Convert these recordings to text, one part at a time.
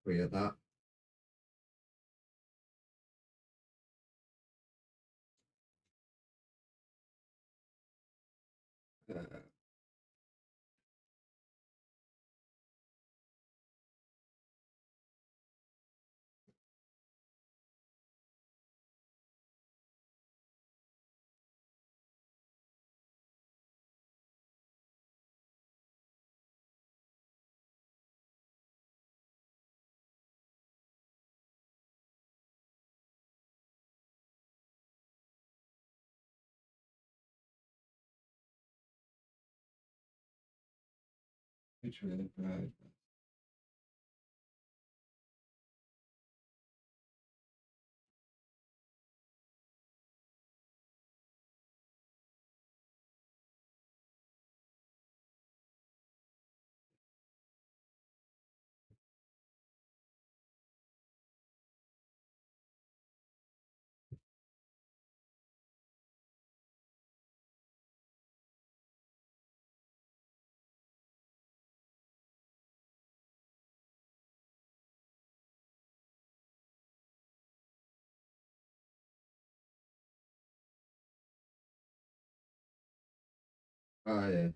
clear that. Uh, which way right? Oh yeah.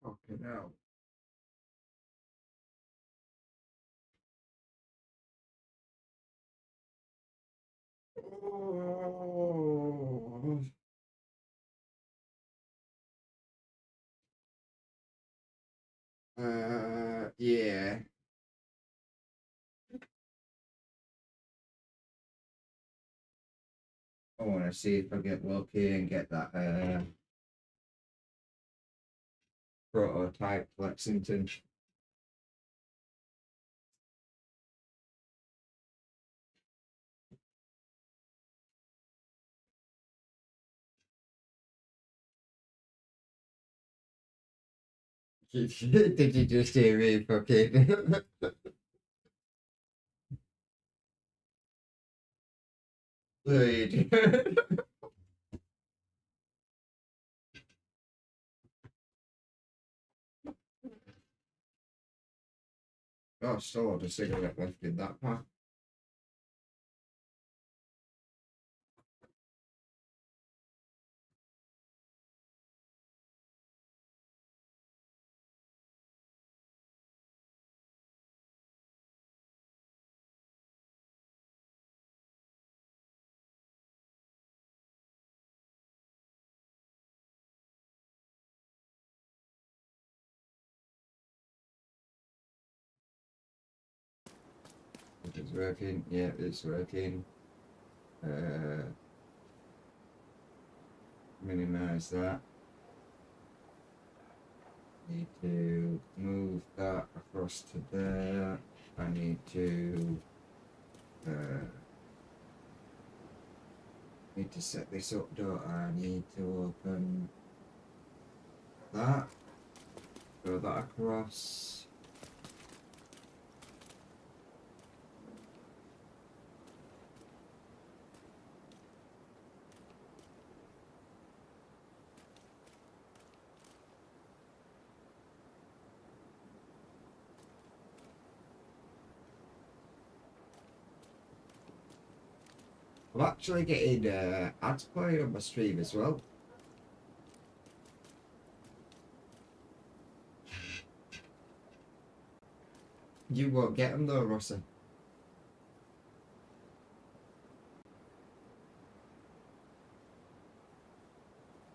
Okay, now. Oh. Yeah. I want to see if I get lucky and get that prototype Lexington. Did you just hear me fucking? Dude. Oh, still had a cigarette left in that pack. It's working. Yeah, it's working. Minimize that. Need to move that across to there. I need to set this up, don't I? Need to open that. Go that across. I'm actually getting ads playing on my stream as well. You won't get them though, Rossi.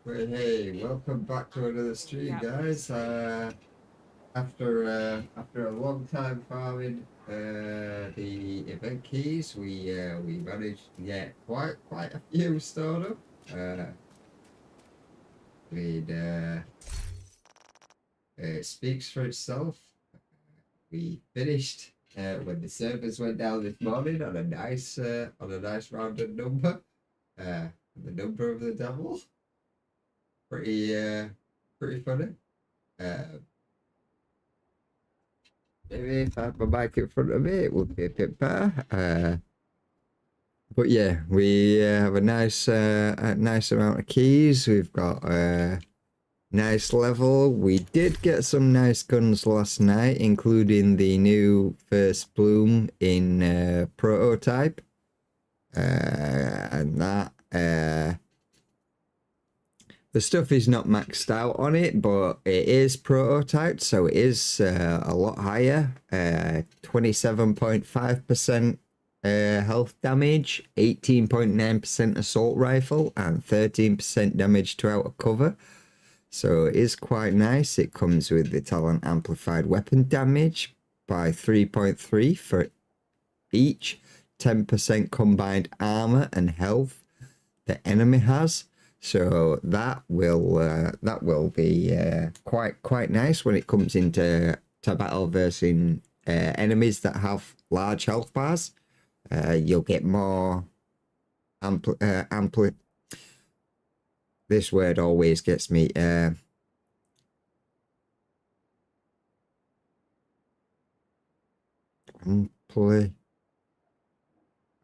But hey, welcome back to another stream, guys. After a long time farming the event keys, we managed to get quite a few stored up. It speaks for itself. We finished when the servers went down this morning on a nice rounded number. The number of the devil. Pretty funny. Maybe if I had my mic in front of me, it would be a bit better. But yeah, we have a nice amount of keys. We've got a nice level. We did get some nice guns last night, including the new First Bloom in prototype, and that. The stuff is not maxed out on it, but it is prototyped, so it is a lot higher. 27.5% health damage, 18.9% assault rifle, and 13% damage to outer cover. So it is quite nice. It comes with the Talon amplified weapon damage by 3.3 for each, 10% combined armor and health the enemy has. So that will be quite nice when it comes into battle versus enemies that have large health bars. You'll get more ampli. This word always gets me.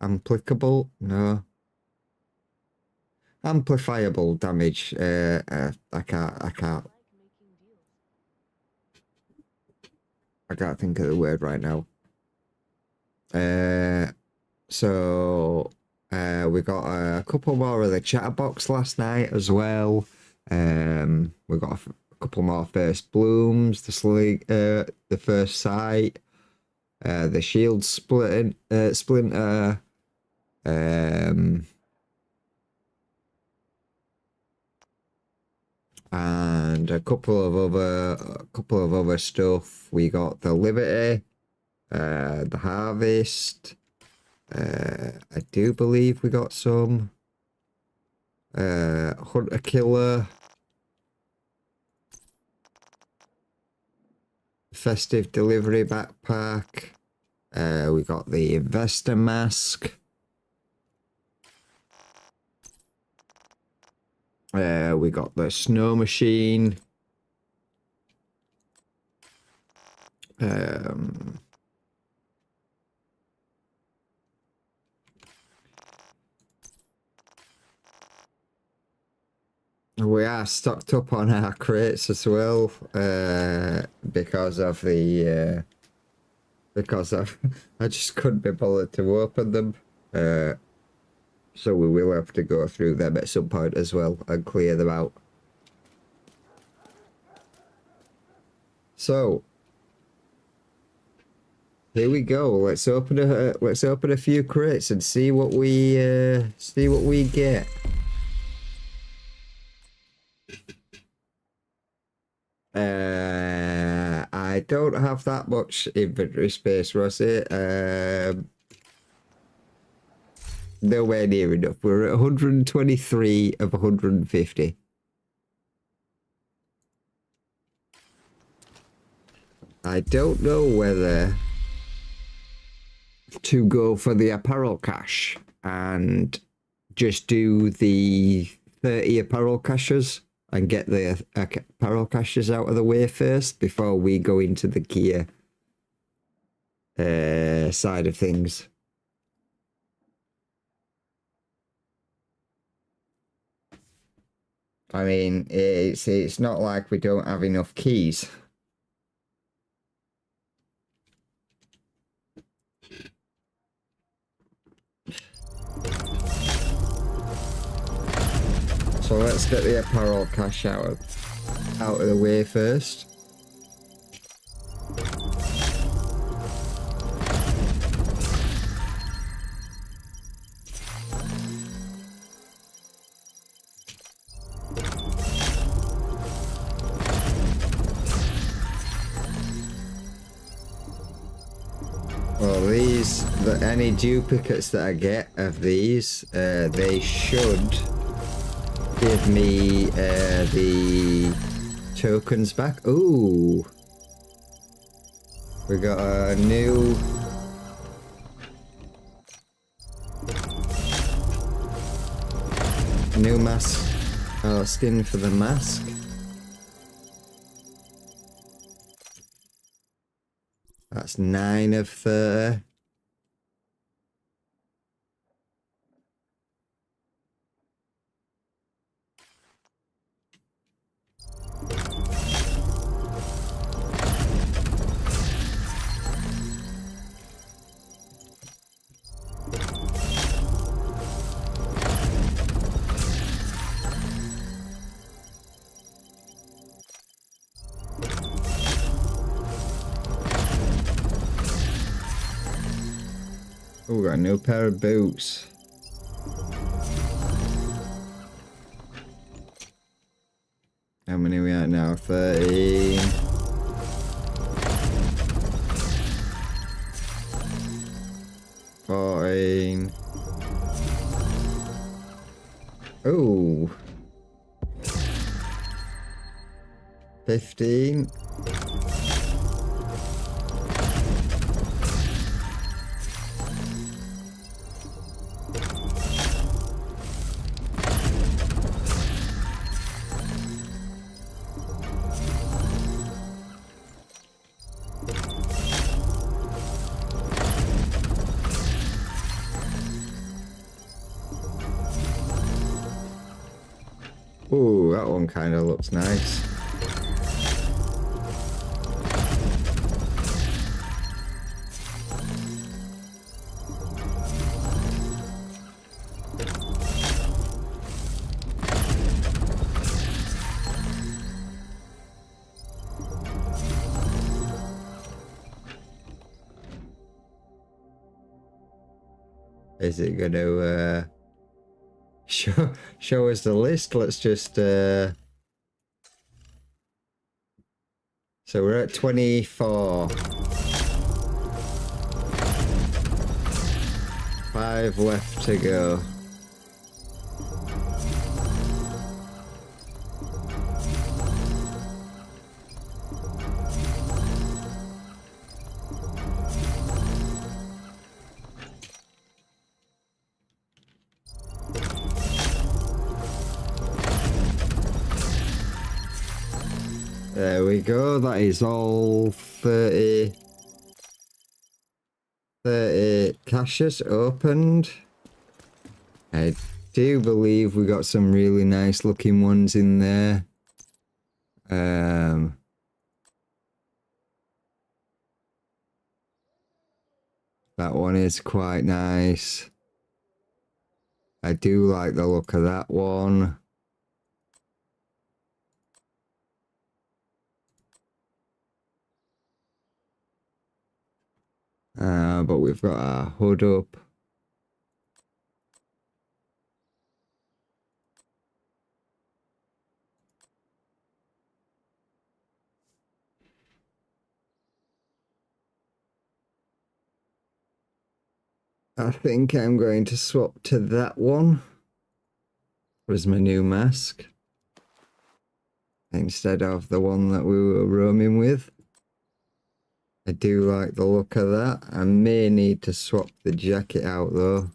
Applicable? No. Amplifiable damage. I can't think of the word right now. So we got a couple more of the chatterbox last night as well. We got a couple more First Blooms, the first sight, the shield splinter, and a couple of other stuff. We got the Liberty, the Harvest. I do believe we got some Hunter Killer, Festive Delivery Backpack. We got the Investor Mask. We got the Snow Machine. We are stocked up on our crates as well, because I just couldn't be bothered to open them. So we will have to go through them at some point as well and clear them out. So here we go. Let's open a few crates and see what we get. I don't have that much inventory space, Rossi. Nowhere near enough. We're at 123 of 150. I don't know whether to go for the apparel cache and just do the 30 apparel caches and get the apparel caches out of the way first before we go into the gear side of things. I mean, it's not like we don't have enough keys. So let's get the apparel cache out of the way first. Well, any duplicates that I get of these, they should give me the tokens back. Ooh, we got a new mask. Oh, skin for the mask. That's 9 of 30. Oh, we got a new pair of boots. How many are we at now? 13. Oh. 15. Ooh, that one kind of looks nice. Is it going to show us the list? Let's just so we're at 24. 5 left to go. There we go. That is all 30 caches opened. I do believe we got some really nice looking ones in there. That one is quite nice. I do like the look of that one. But we've got our hood up. I think I'm going to swap to that one as my new mask instead of the one that we were roaming with. I do like the look of that. I may need to swap the jacket out though.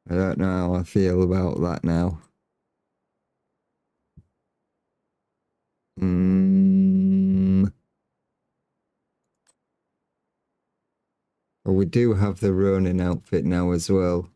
I don't know how I feel about that now. Well, we do have the Ronin outfit now as well.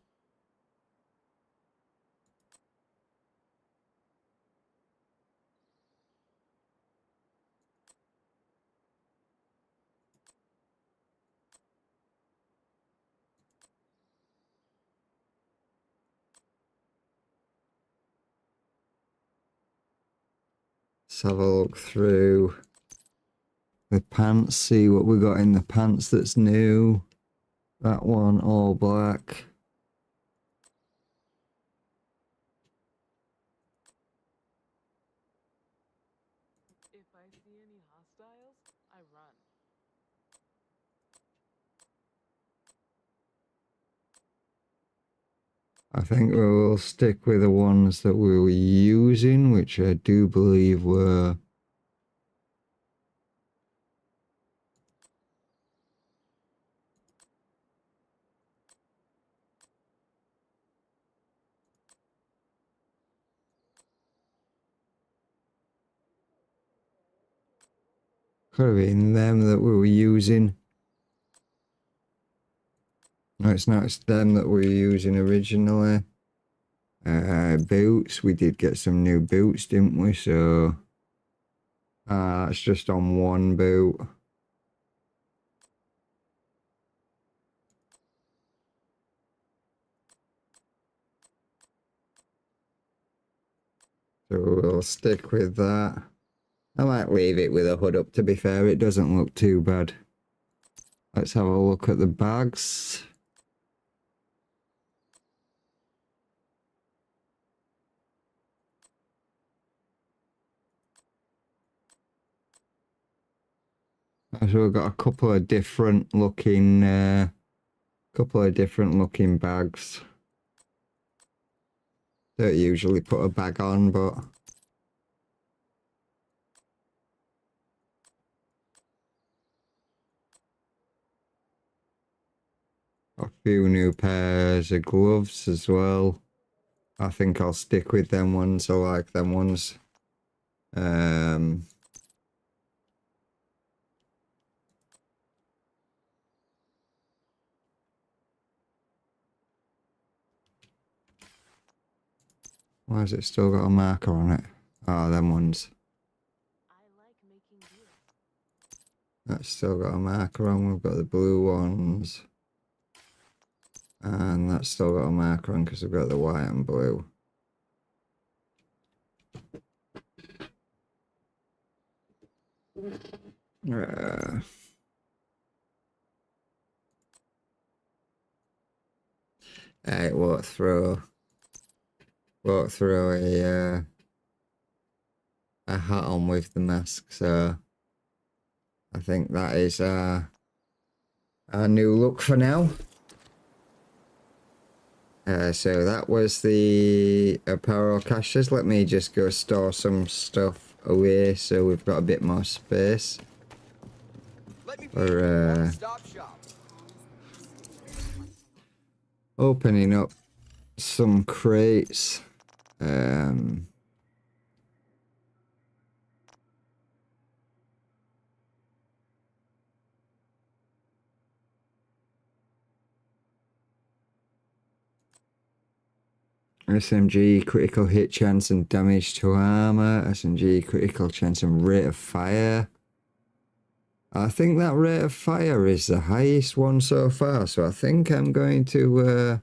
Let's have a look through the pants, see what we got in the pants that's new. That one, all black. If I see any hostiles, I run. I think we will stick with the ones that we were using, which I do believe were... Could have been them that we were using. No, it's not. It's them that we were using originally. Boots. We did get some new boots, didn't we? So... that's just on one boot. So we'll stick with that. I might leave it with a hood up, to be fair. It doesn't look too bad. Let's have a look at the bags. So we've got a couple of different looking bags. Don't usually put a bag on, but a few new pairs of gloves as well. I think I'll stick with them ones. I like them ones. Why has it still got a marker on it? Oh, them ones. I like making deals. That's still got a marker on. We've got the blue ones. And that's still got a marker on because we've got the white and blue. I walked through a hat on with the mask, so I think that is our new look for now. So that was the apparel caches. Let me just go store some stuff away so we've got a bit more space. For opening up some crates. SMG critical hit chance and damage to armor. SMG critical chance and rate of fire. I think that rate of fire is the highest one so far, so I think I'm going to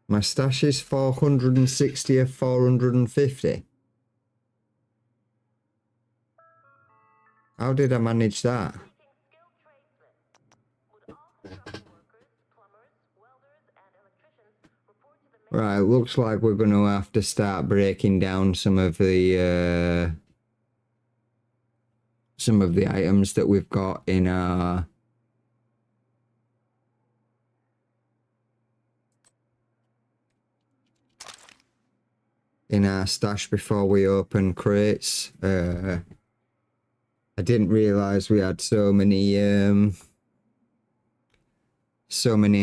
my stash is 460 of 450. How did I manage that? Right, looks like we're going to have to start breaking down some of the items that we've got in our stash before we open crates. I didn't realize we had so many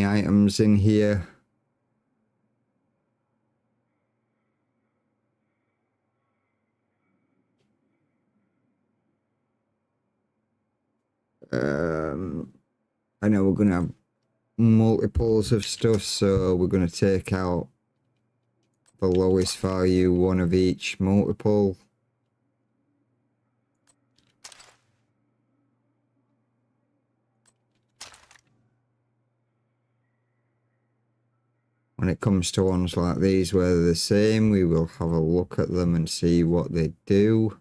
items in here. I know we're gonna have multiples of stuff, so we're gonna take out the lowest value, one of each multiple. When it comes to ones like these where they're the same, we will have a look at them and see what they do.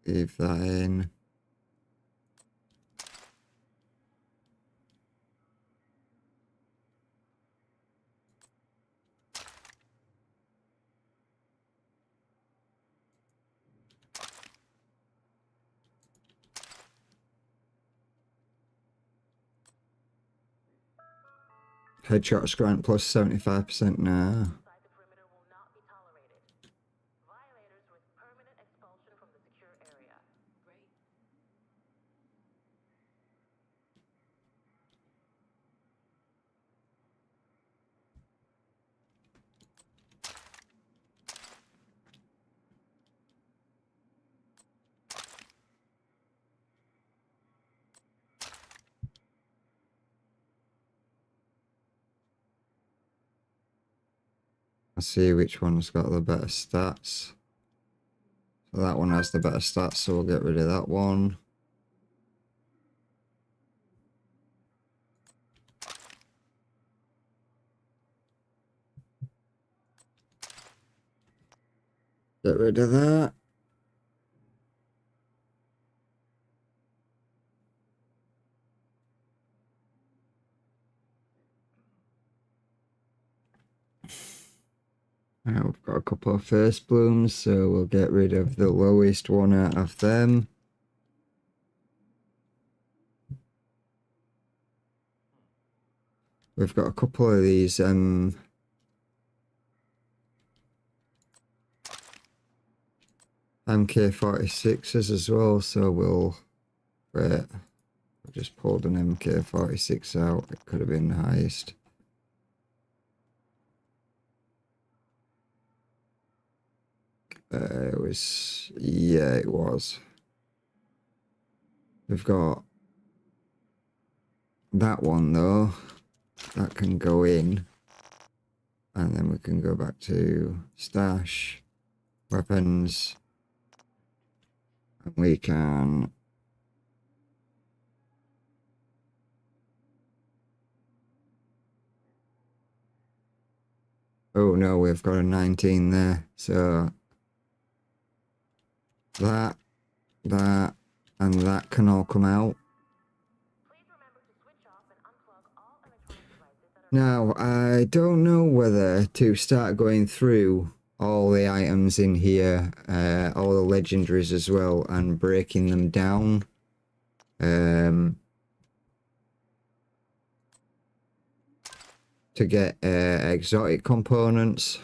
Leave that in. Headshots grant plus 75% now. Inside the perimeter will not be tolerated. Violators with permanent expulsion from the secure area. Great. Let's see which one's got the better stats. So that one has the better stats, so we'll get rid of that one. Get rid of that. Now we've got a couple of first blooms, so we'll get rid of the lowest one out of them. We've got a couple of these MK46s as well, so we'll wait. I just pulled an MK46 out. It could have been the highest. It was, yeah, it was. We've got that one though. That can go in. And then we can go back to stash, weapons. And we can oh no, we've got a 19 there. So that, and that can all come out. Please remember to switch off and unplug all electronic devices that are Now, I don't know whether to start going through all the items in here, all the legendaries as well, and breaking them down. To get exotic components.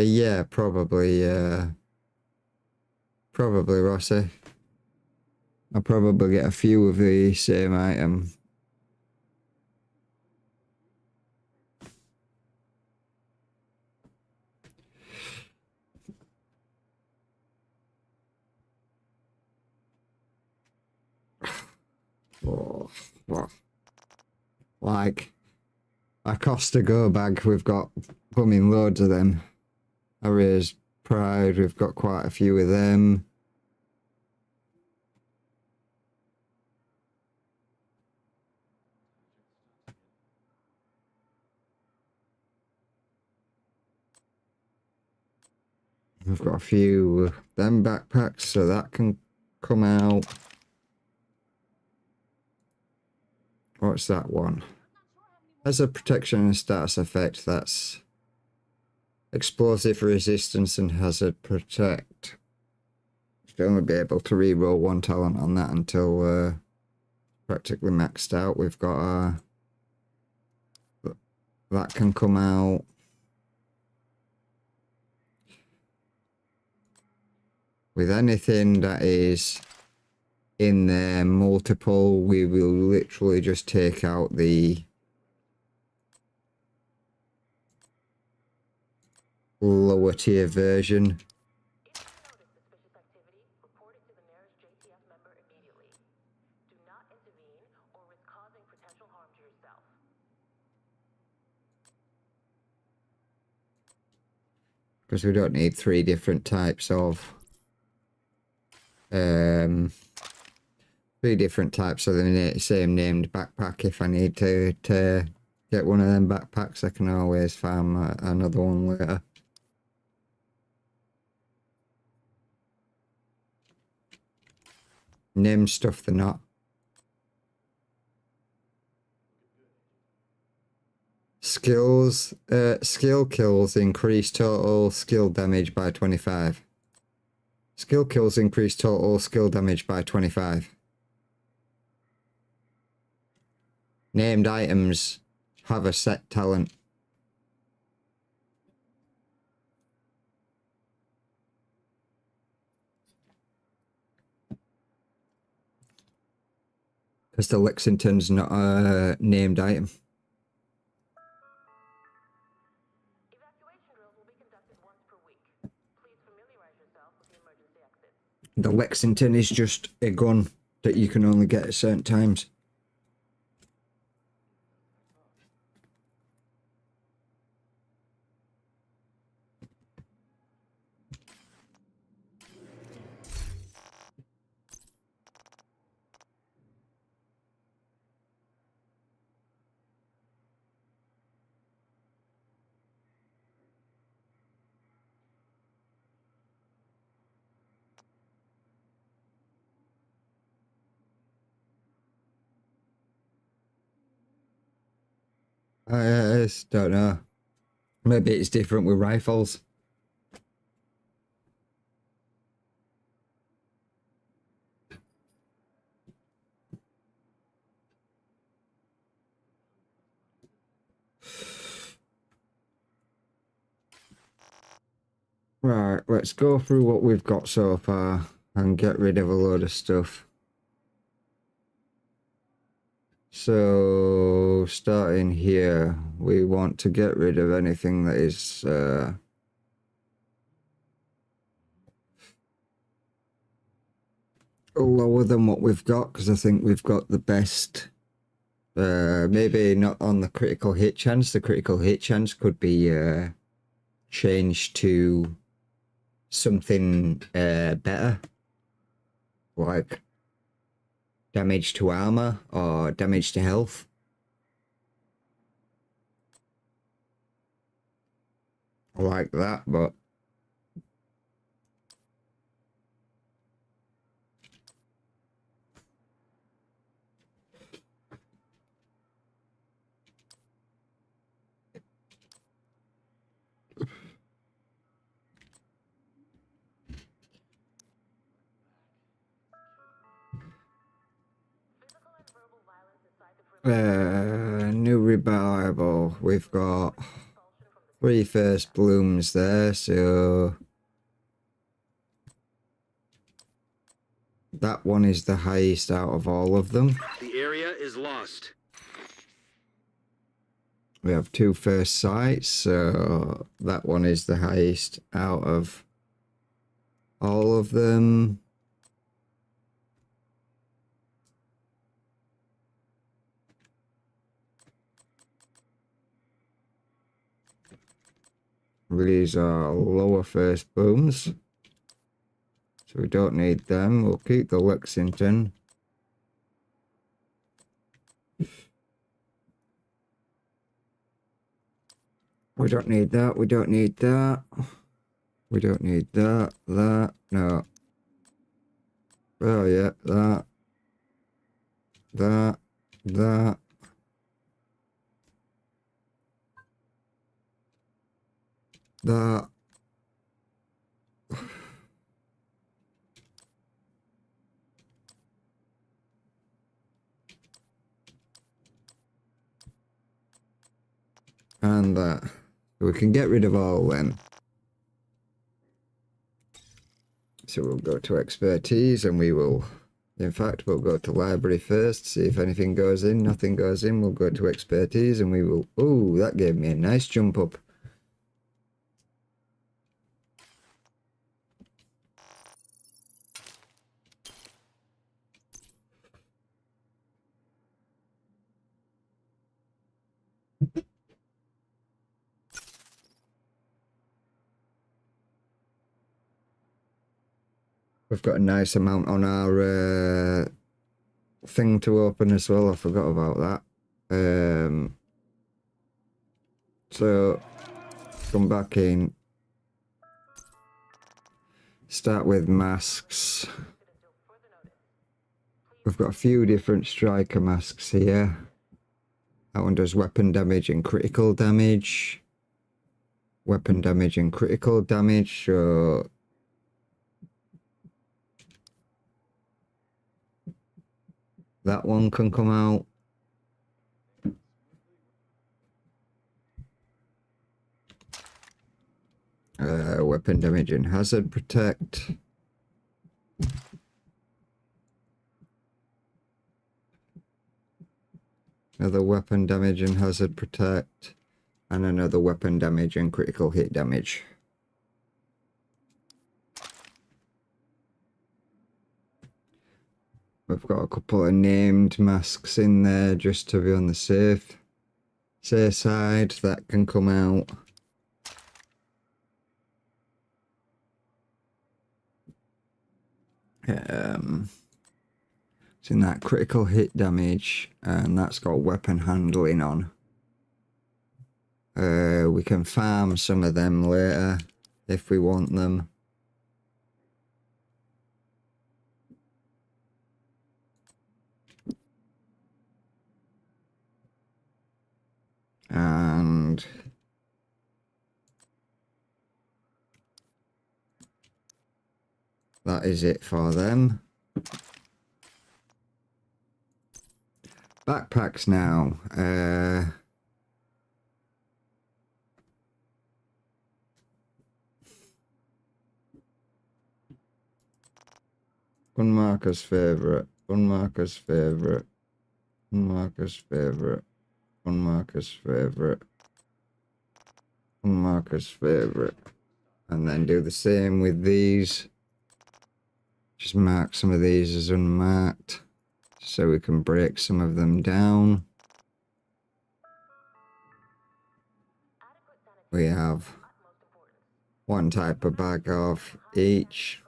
Yeah, probably, probably, Rossi. I'll probably get a few of the same item. Oh, like a Costa Go bag, we've got plumbing loads of them. Harriers Pride, we've got quite a few of them. We've got a few of them backpacks, so that can come out. What's that one? As a protection and status effect, that's explosive resistance and hazard protect. Should only be able to reroll one talent on that until practically maxed out. We've got that can come out. With anything that is in there multiple, we will literally just take out the lower tier version. If you notice suspicious activity, report it to the nearest JTF member immediately. Do not intervene or risk causing potential harm to yourself. Because we don't need 3 different types of 3 different types of the same named backpack. If I need to get one of them backpacks, I can always farm another one later. Name stuff they're not. Skills, skill kills increase total skill damage by 25. Skill kills increase total skill damage by 25. Named items have a set talent. Because the Lexington's not a named item. Evacuation drills will be conducted once per week. Please familiarize yourself with the emergency exit. The Lexington is just a gun that you can only get at certain times. I just don't know. Maybe it's different with rifles. Right, let's go through what we've got so far and get rid of a load of stuff. So, starting here, we want to get rid of anything that is lower than what we've got, because I think we've got the best. Maybe not on the critical hit chance. The critical hit chance could be changed to something better, like damage to armor or damage to health. I like that, but Physical and verbal violence inside the perimeter. new revival. We've got Expulsion from the 3 first blooms there, so that one is the highest out of all of them. The area is lost. We have 2 first sights, so that one is the highest out of all of them. These are lower first booms, so we don't need them. We'll keep the Lexington. We don't need that. We don't need that. We don't need that. That. No. Oh, yeah. That. That. That. that. And that. So we can get rid of all them. So we'll go to expertise and we will, in fact, we'll go to library first, see if anything goes in. Nothing goes in. We'll go to expertise and we will, oh, that gave me a nice jump up. We've got a nice amount on our thing to open as well. I forgot about that. So come back in. Start with masks. We've got a few different striker masks here. That one does weapon damage and critical damage. Weapon damage and critical damage. So that one can come out. Weapon damage and hazard protect. Another weapon damage and hazard protect. And another weapon damage and critical hit damage. We've got a couple of named masks in there just to be on the safe side. That can come out. It's in that critical hit damage, and that's got weapon handling on. We can farm some of them later if we want them. And that is it for them. Backpacks now. Unmarker's favourite. Unmarker's favourite. Unmarker's favourite. Unmarker's favourite. Unmarker's favourite. And then do the same with these. Just mark some of these as unmarked so we can break some of them down. We have one type of bag of each.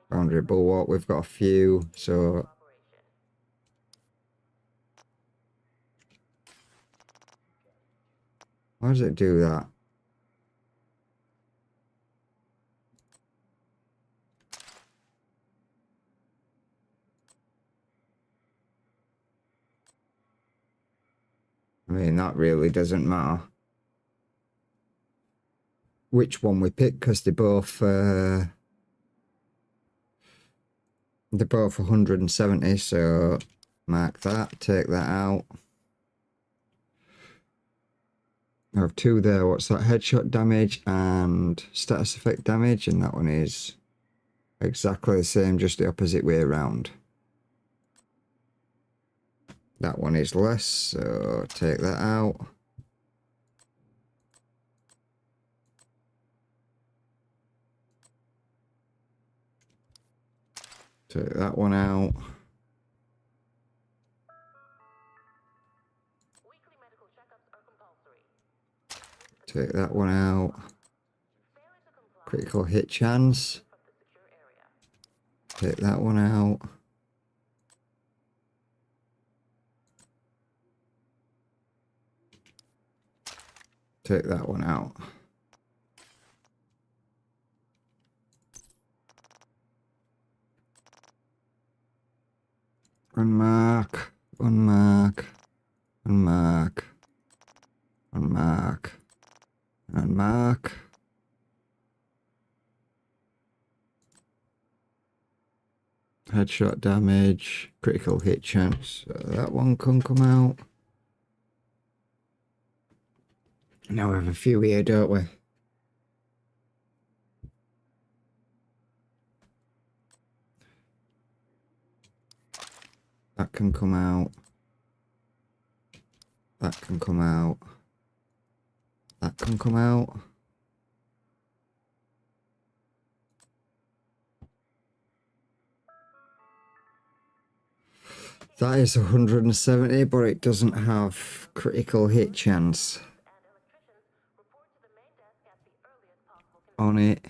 Boundary bulwark, we've got a few, so why does it do that? I mean, that really doesn't matter which one we pick, because they're both 170, so mark that, take that out. I have two there. What's that? Headshot damage and status effect damage, and that one is exactly the same, just the opposite way around. That one is less, so take that out. Take that one out. Weekly medical checkups are compulsory. Take that one out. Failure to comply Critical hit chance. from the secure area. Take that one out. Take that one out. Unmark, unmark, unmark, unmark, unmark, Headshot damage, critical hit chance. So that one can come out. Now we have a few here, don't we? That can come out. That can come out. That can come out. That is 170, but it doesn't have critical hit chance on it.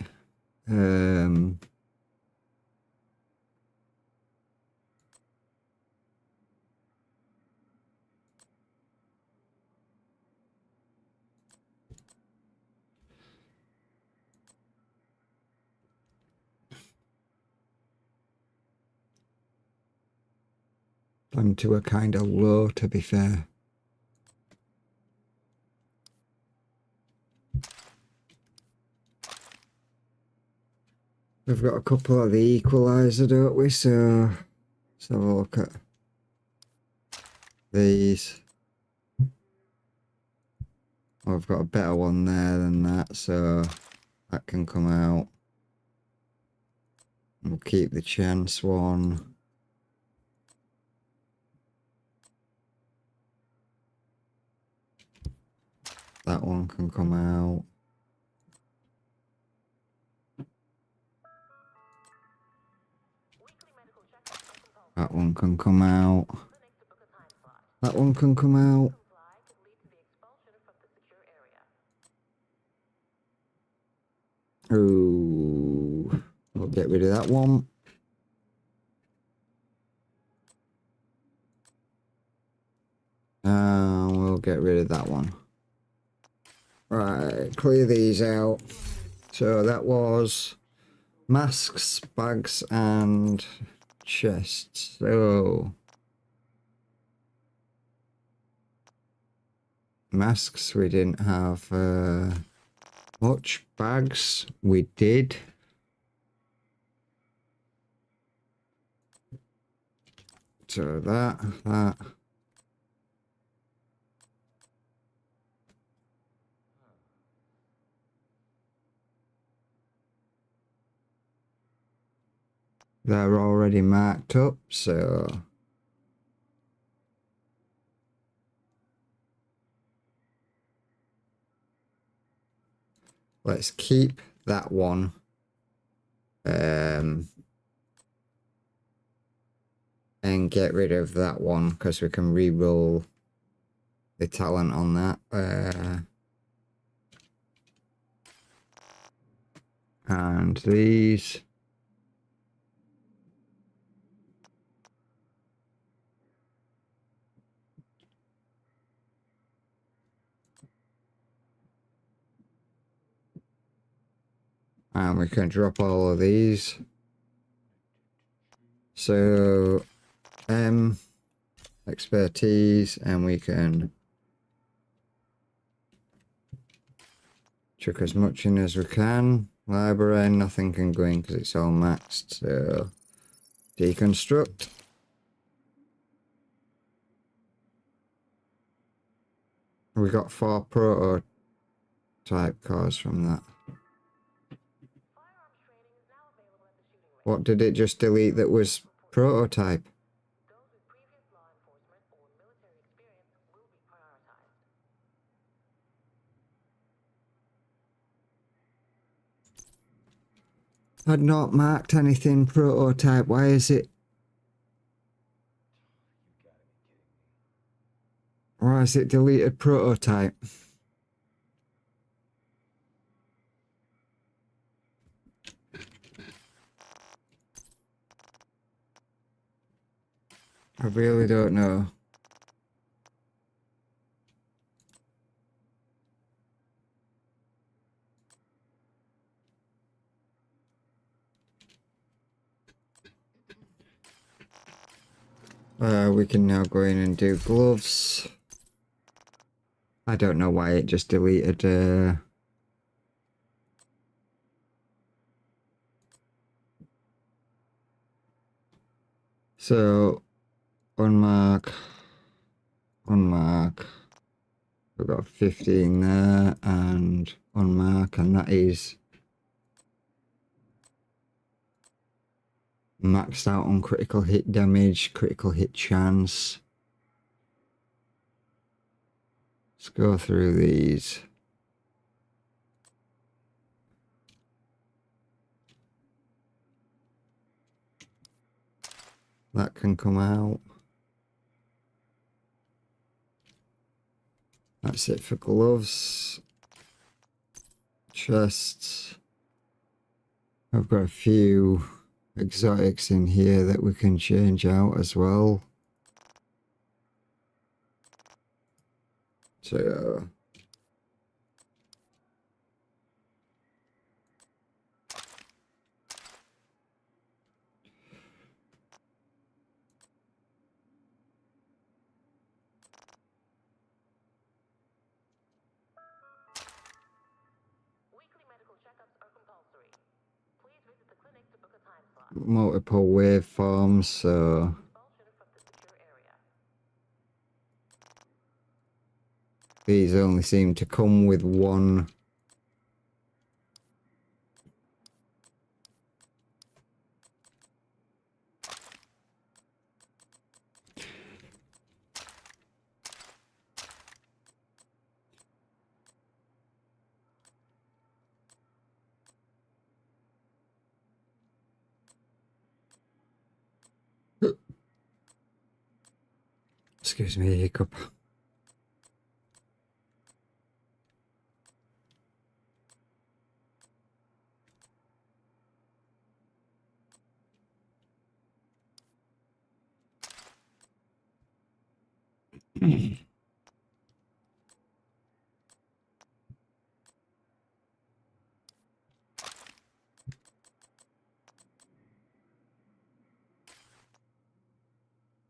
Them two are kind of low, to be fair. We've got a couple of the equalizer, don't we? So let's have a look at these. Oh, I've got a better one there than that, so that can come out. We'll keep the chance one. That one can come out. That one can come out. That one can come out. Oh, we'll get rid of that one. We'll get rid of that one. Right, clear these out. So that was masks, bags, and chests. So masks, we didn't have much. Bags, we did. So that. They're already marked up, so let's keep that one. And get rid of that one because we can re-roll the talent on that. And these. And we can drop all of these. So, expertise, and we can chuck as much in as we can. Library, nothing can go in because it's all maxed. So, deconstruct. We got 4 prototype cars from that. What did it just delete that was prototype? Those with previous law enforcement or military experience will be prioritized. I'd not marked anything prototype. Why is it? Why is it deleted prototype? I really don't know. We can now go in and do gloves. I don't know why it just deleted So unmark. We've got 15 there and unmark, and that is maxed out on critical hit damage, critical hit chance. Let's go through these. That can come out. That's it for gloves. Chests. I've got a few exotics in here that we can change out as well. So Weekly medical checkups are compulsory. Please visit the clinic to book a time slot. multiple waveforms, so Expulsion from the secure area. these only seem to come with one. Excuse me, hiccup.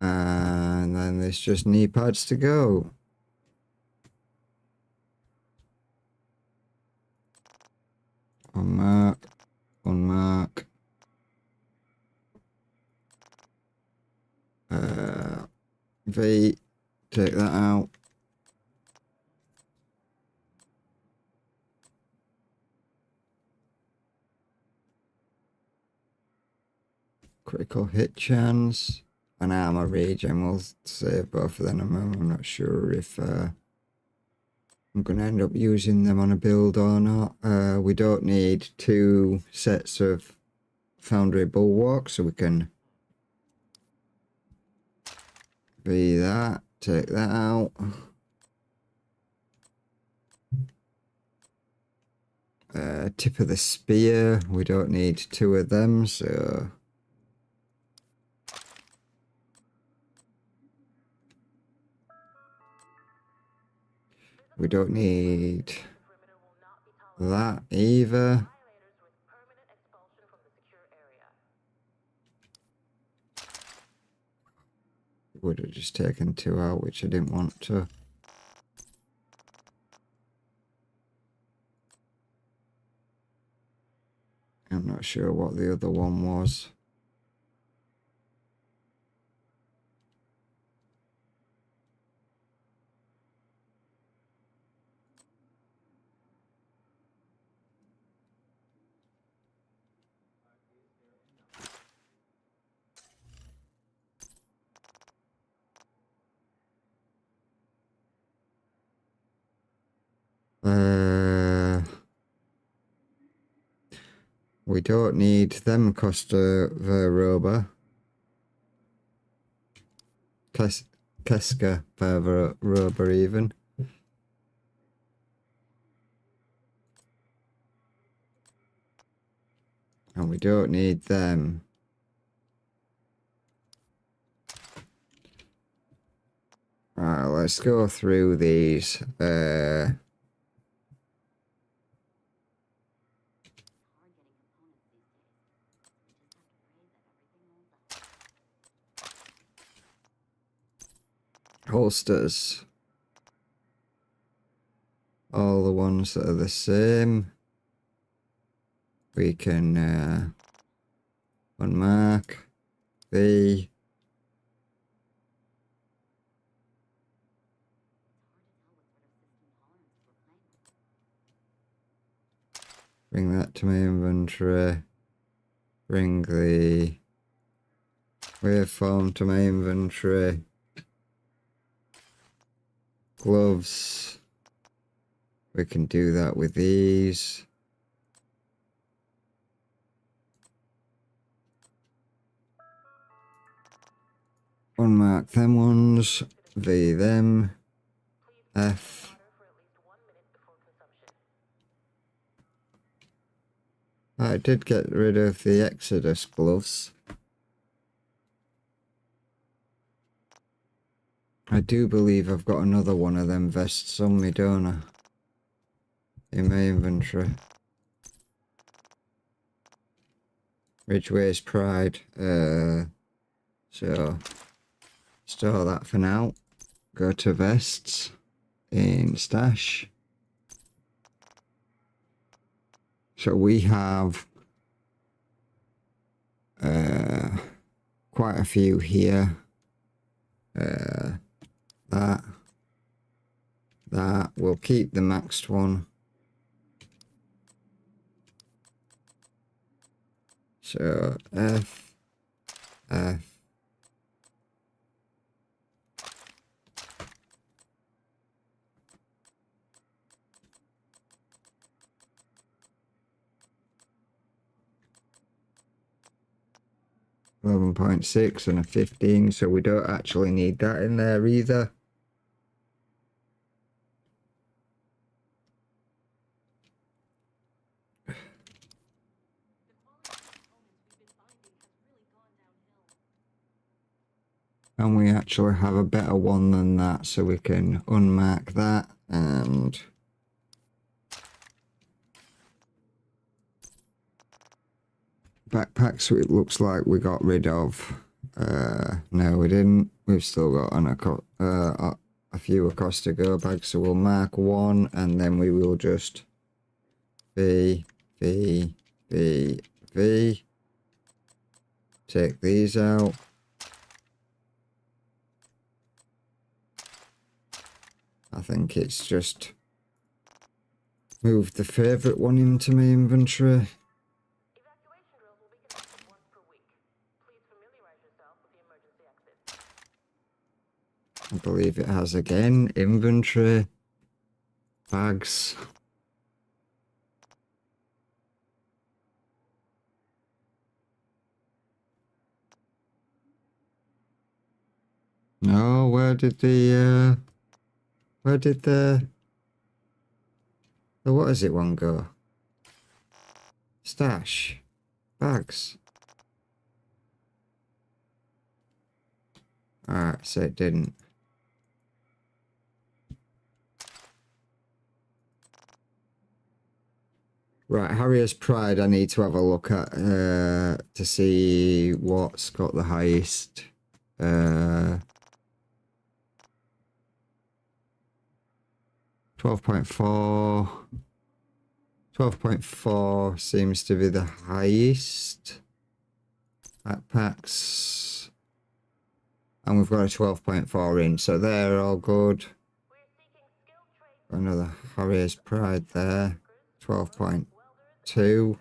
And then there's just knee pads to go. Unmark, unmark. V, take that out. Critical hit chance. An armor regen will save both of them. I'm not sure if I'm going to end up using them on a build or not. We don't need 2 sets of Foundry Bulwark, so we can be that. Take that out. Tip of the Spear. We don't need 2 of them, so... we don't need Perimeter will not be tolerated. that either. Violators risk permanent expulsion from the secure area. Would have just taken 2 out, which I didn't want to. I'm not sure what the other one was. We don't need them Costa Verroba. Keska Verroba even. And we don't need them. Alright, let's go through these. Holsters. All the ones that are the same. We can unmark. V. Bring that to my inventory. Bring the waveform to my inventory. Gloves. We can do that with these. Unmark them ones. V them. F. I did get rid of the Exodus gloves. I do believe I've got another one of them vests on me, don't I? In my inventory. Ridgeway's Pride. So store that for now. Go to vests in stash. So we have quite a few here. That. We'll keep the maxed one. So F. 11.6 and a 15, so we don't actually need that in there either. And we actually have a better one than that, so we can unmark that and backpacks. It looks like we got rid of. No, we didn't. We've still got a few Acosta Go bags, so we'll mark one, and then we will just V. Take these out. I think it's just moved the favourite one into my inventory. Evacuation drills will be conducted once per week. Please familiarize yourself with the emergency exit. I believe it has again. Inventory. Bags. No, where did the what is it one go? Stash. Bags. Alright, so it didn't. Right, Harrier's Pride I need to have a look at to see what's got the highest 12.4. 12.4 seems to be the highest. Backpacks. And we've got a 12.4 in, so they're all good. Another Harrier's Pride there. 12.2.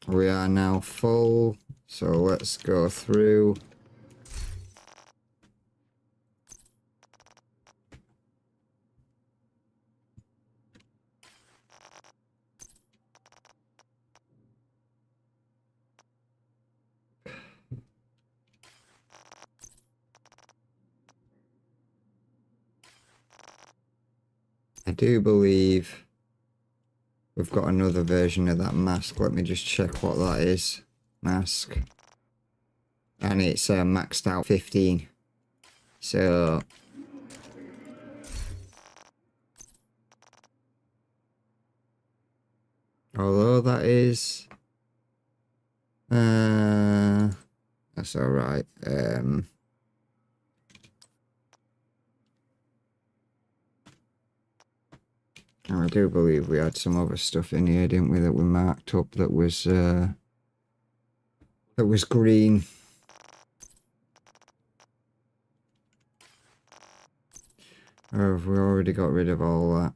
We are now full, so let's go through. I do believe we've got another version of that mask. Let me just check what that is. Mask. And it's maxed out 15. So although that is that's alright. And I do believe we had some other stuff in here, didn't we, that we marked up that was green. Or have we already got rid of all that?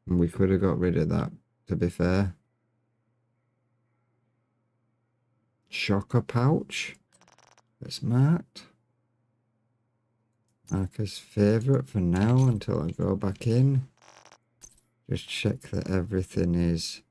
We could have got rid of that, to be fair. Shocker pouch. That's marked. Mark as favourite for now until I go back in. Just check that everything is...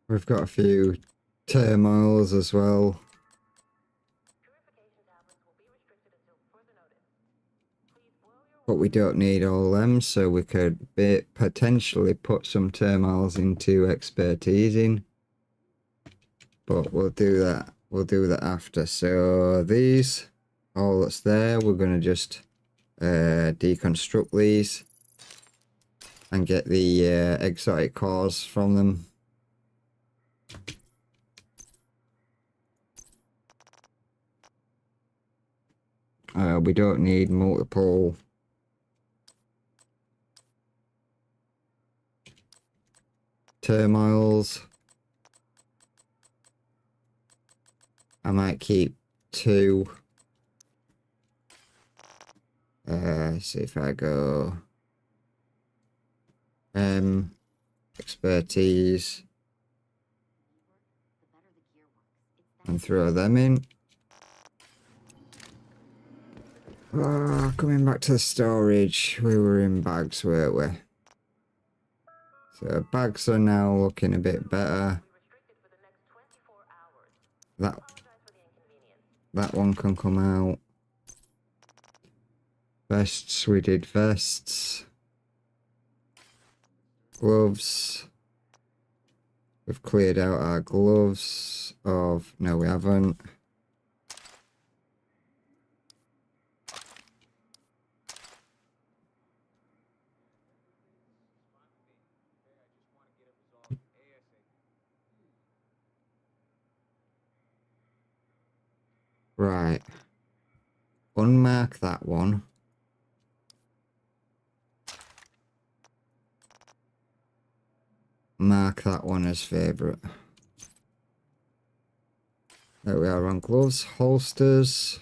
We've got a few turmoils as well. Purification tablets will be restricted until further notice. Please boil your But we don't need all them, so we could potentially put some turmoils into expertising. But we'll do that. We'll do that after. So these, all that's there, we're going to just deconstruct these and get the exotic cores from them. We don't need multiple turmoils. I might keep 2. See if I go expertise and throw them in. Coming back to the storage, we were in bags, weren't we? So bags are now looking a bit better. restricted for the next 24 hours. That Apologize for the inconvenience. that one can come out. Vests, we did vests. Gloves. We've cleared out our gloves of... No, we haven't. Right. Unmark that one. Mark that one as favourite. There we are on gloves, holsters.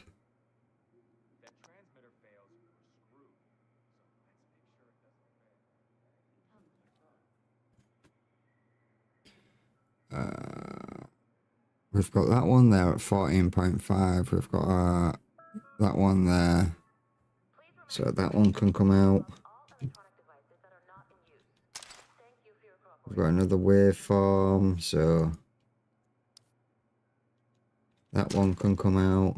We've got that one there at 14.5. We've got that one there. So that one can come out. All electronic devices that are not in use. Thank you for your cooperation. We've got another waveform, so that one can come out.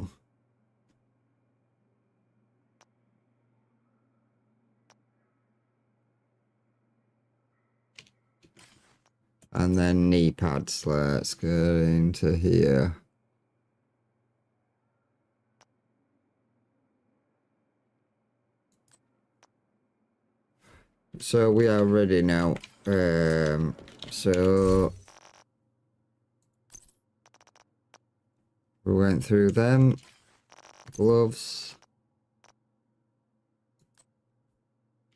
And then knee pads, let's go into here. So we are ready now. So we went through them. Gloves.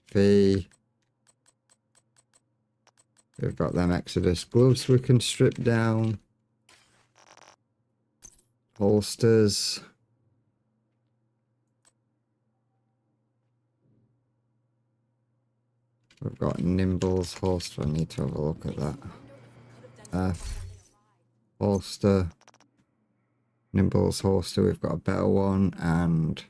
Fee. We've got them Exodus gloves we can strip down. Holsters. We've got Nimble's holster. I need to have a look at that. Holster. Nimble's holster. We've got a better one, and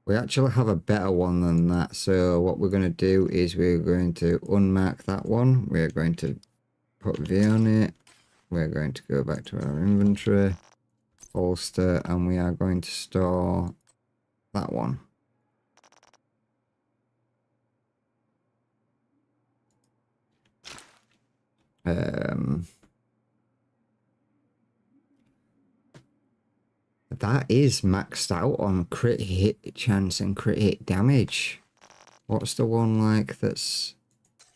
we actually have a better one than that. So what we're going to do is we're going to unmark that one. We're going to put V on it. We're going to go back to our inventory. Holster, and we are going to store that one. That is maxed out on crit hit chance and crit hit damage. What's the one like that's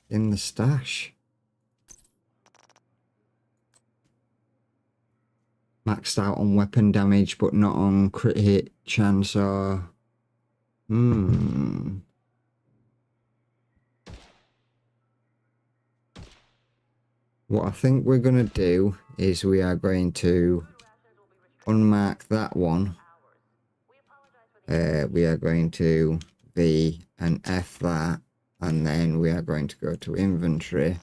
in the stash? maxed out on weapon damage, but not on crit hit chance or... What I think we're going to do is we are going to unmark that one. We are going to V and F that, and then we are going to go to inventory,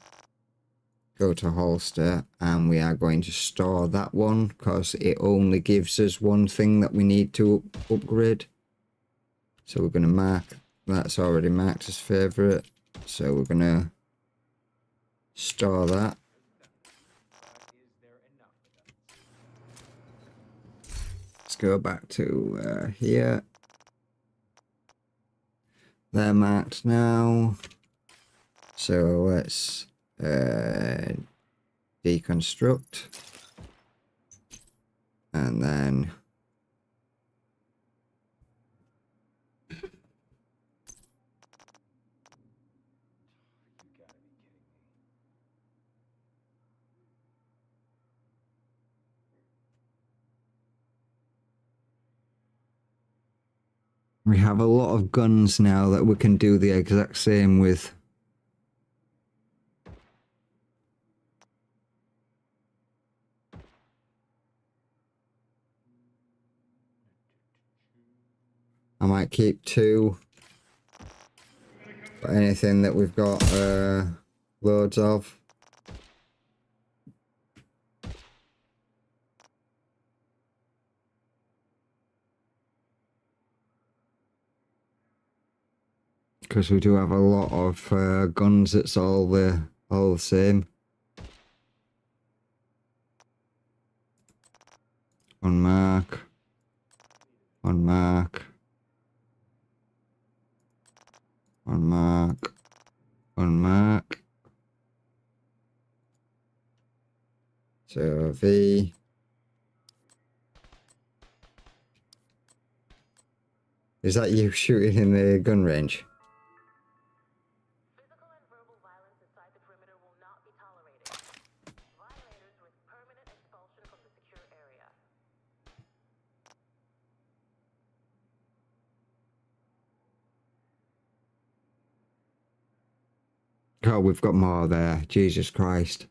go to holster, and we are going to store that one because it only gives us one thing that we need to upgrade. So we're going to mark, that's already marked as favorite, so we're going to store that. Let's go back to here. They're marked now. So let's deconstruct. And then we have a lot of guns now that we can do the exact same with. I might keep 2. But anything that we've got loads of. Because we do have a lot of guns that's all the same. Unmark. Unmark. Unmark. Unmark. So V. Is that you shooting in the gun range? Physical and verbal violence inside the perimeter will not be tolerated. Violators risk permanent expulsion from the secure area. Oh, we've got more there. Jesus Christ.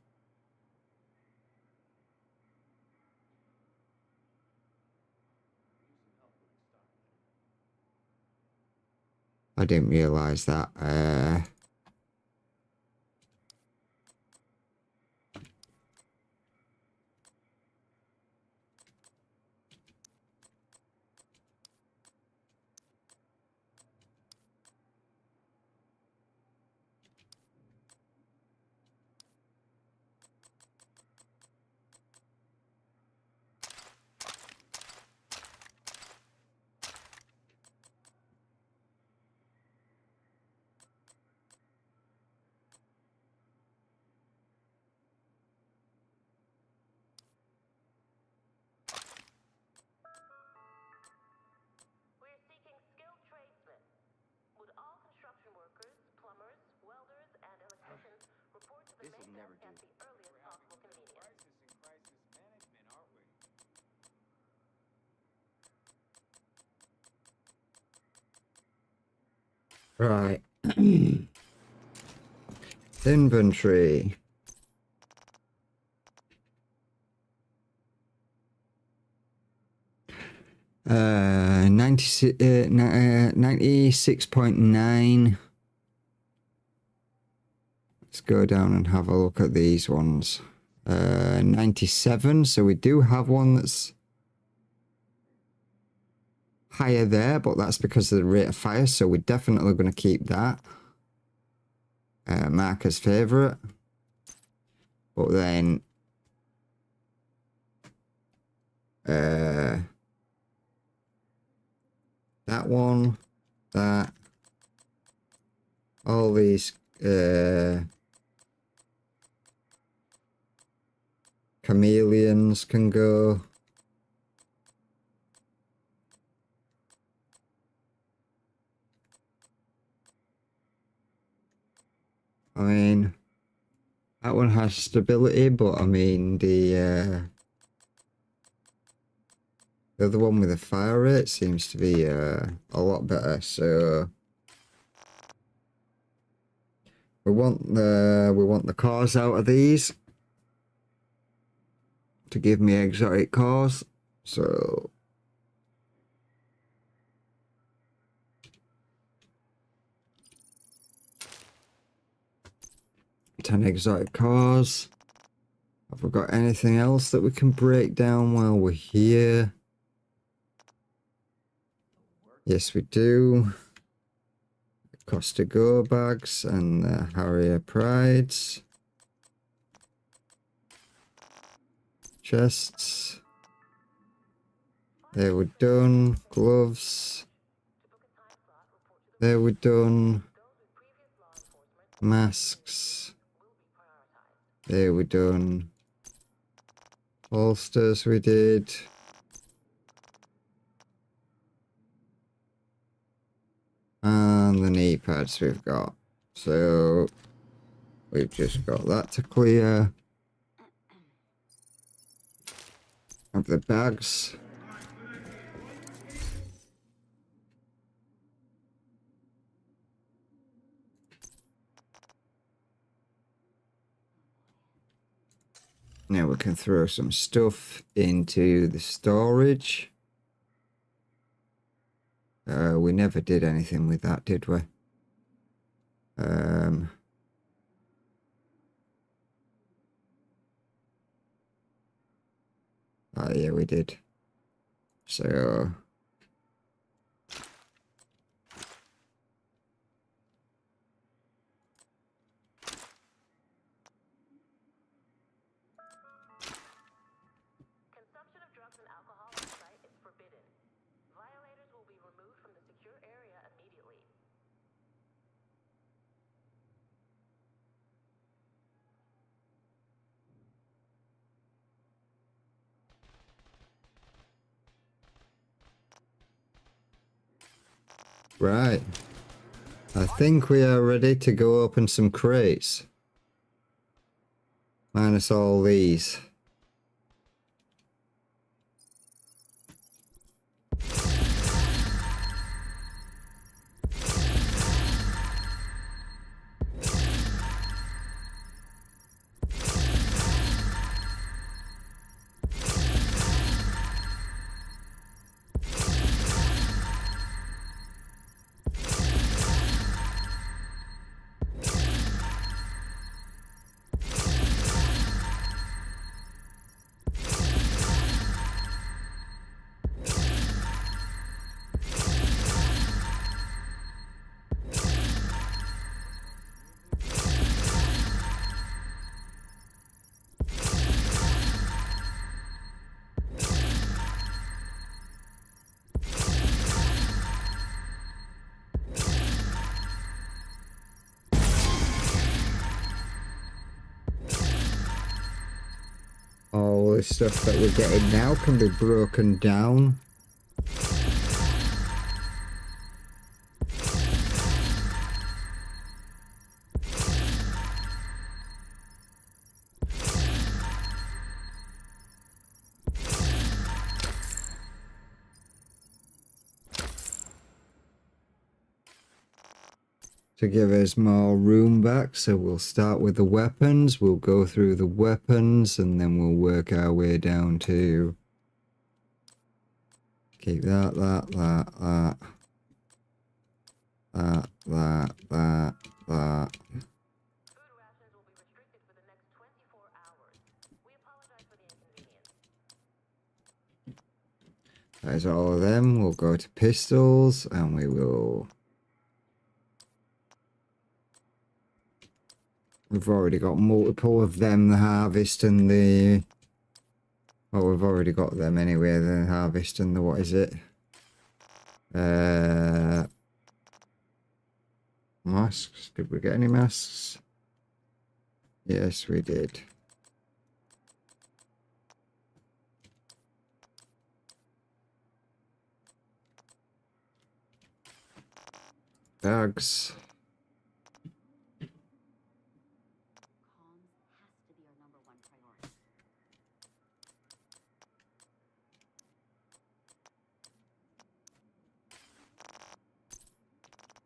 I didn't realise that. We're seeking skilled tradesmen. Would all construction workers, plumbers, welders, and electricians report to the main desk at the earliest possible convenience? Right. Inventory. Uh, 96.9. Let's go down and have a look at these ones. 97. So we do have one that's higher there, but that's because of the rate of fire. So we're definitely going to keep that. Mark as favorite. But then that one, that, all these chameleons can go. I mean, that one has stability, but I mean the The other one with the fire rate seems to be a lot better. So we want the cars out of these to give me exotic cars. So 10 exotic cars. Have we got anything else that we can break down while we're here? Yes, we do. Costa Go bags and the Harrier Prides. Chests. There we're done. Gloves. There we're done. Masks. There we're done. Holsters we did. And the knee pads we've got. So we've just got that to clear. Of the bags. Now we can throw some stuff into the storage. We never did anything with that, did we? Oh yeah, we did. So Consumption of drugs and alcohol on site is forbidden. Violators will be removed from the secure area immediately. right. I think we are ready to go open some crates. Minus all these. All this stuff that we're getting now can be broken down. To give us more room back, so we'll start with the weapons. We'll go through the weapons and then we'll work our way down to keep that. Food rations will be restricted for the next 24 hours. We apologize for the inconvenience. That is all of them. We'll go to pistols and we will. We've already got multiple of them, the harvest and the... Well, we've already got them anyway, the harvest and the... What is it? Masks. Did we get any masks? Yes, we did. Bags.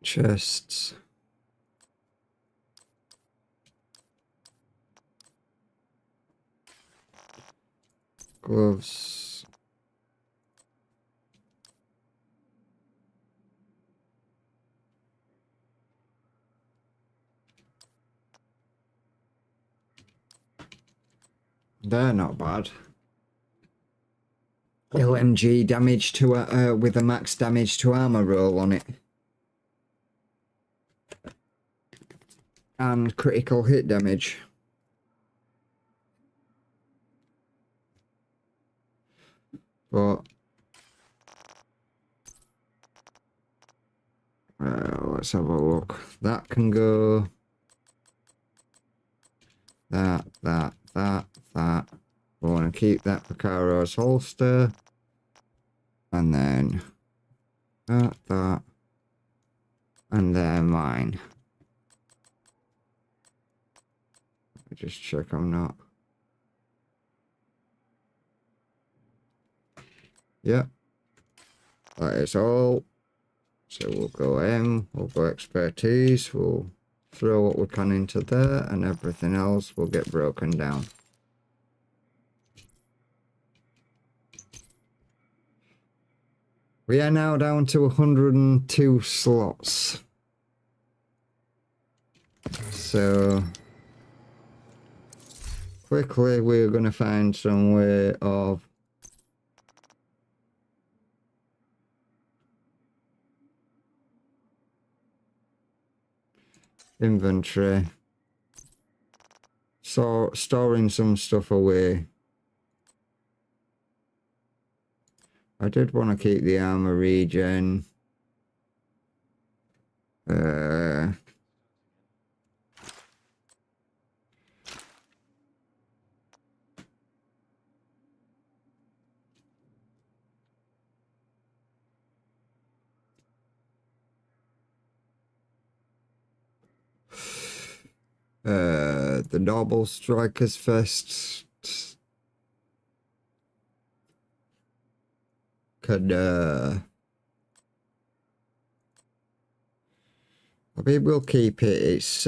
Chests. Gloves. They're not bad. LMG damage to with a max damage to armor roll on it. And critical hit damage. But let's have a look. That can go. That. We want to keep that for Caro's holster. And then that. And they're mine. Let me just check I'm not. Yeah. That is all. So we'll go M, we'll go expertise, we'll throw what we can into there, and everything else will get broken down. We are now down to 102 slots. So quickly we're going to find some way of inventory. So storing some stuff away. I did want to keep the armor regen. The Noble Strikers Fest could I mean, we'll keep it. It's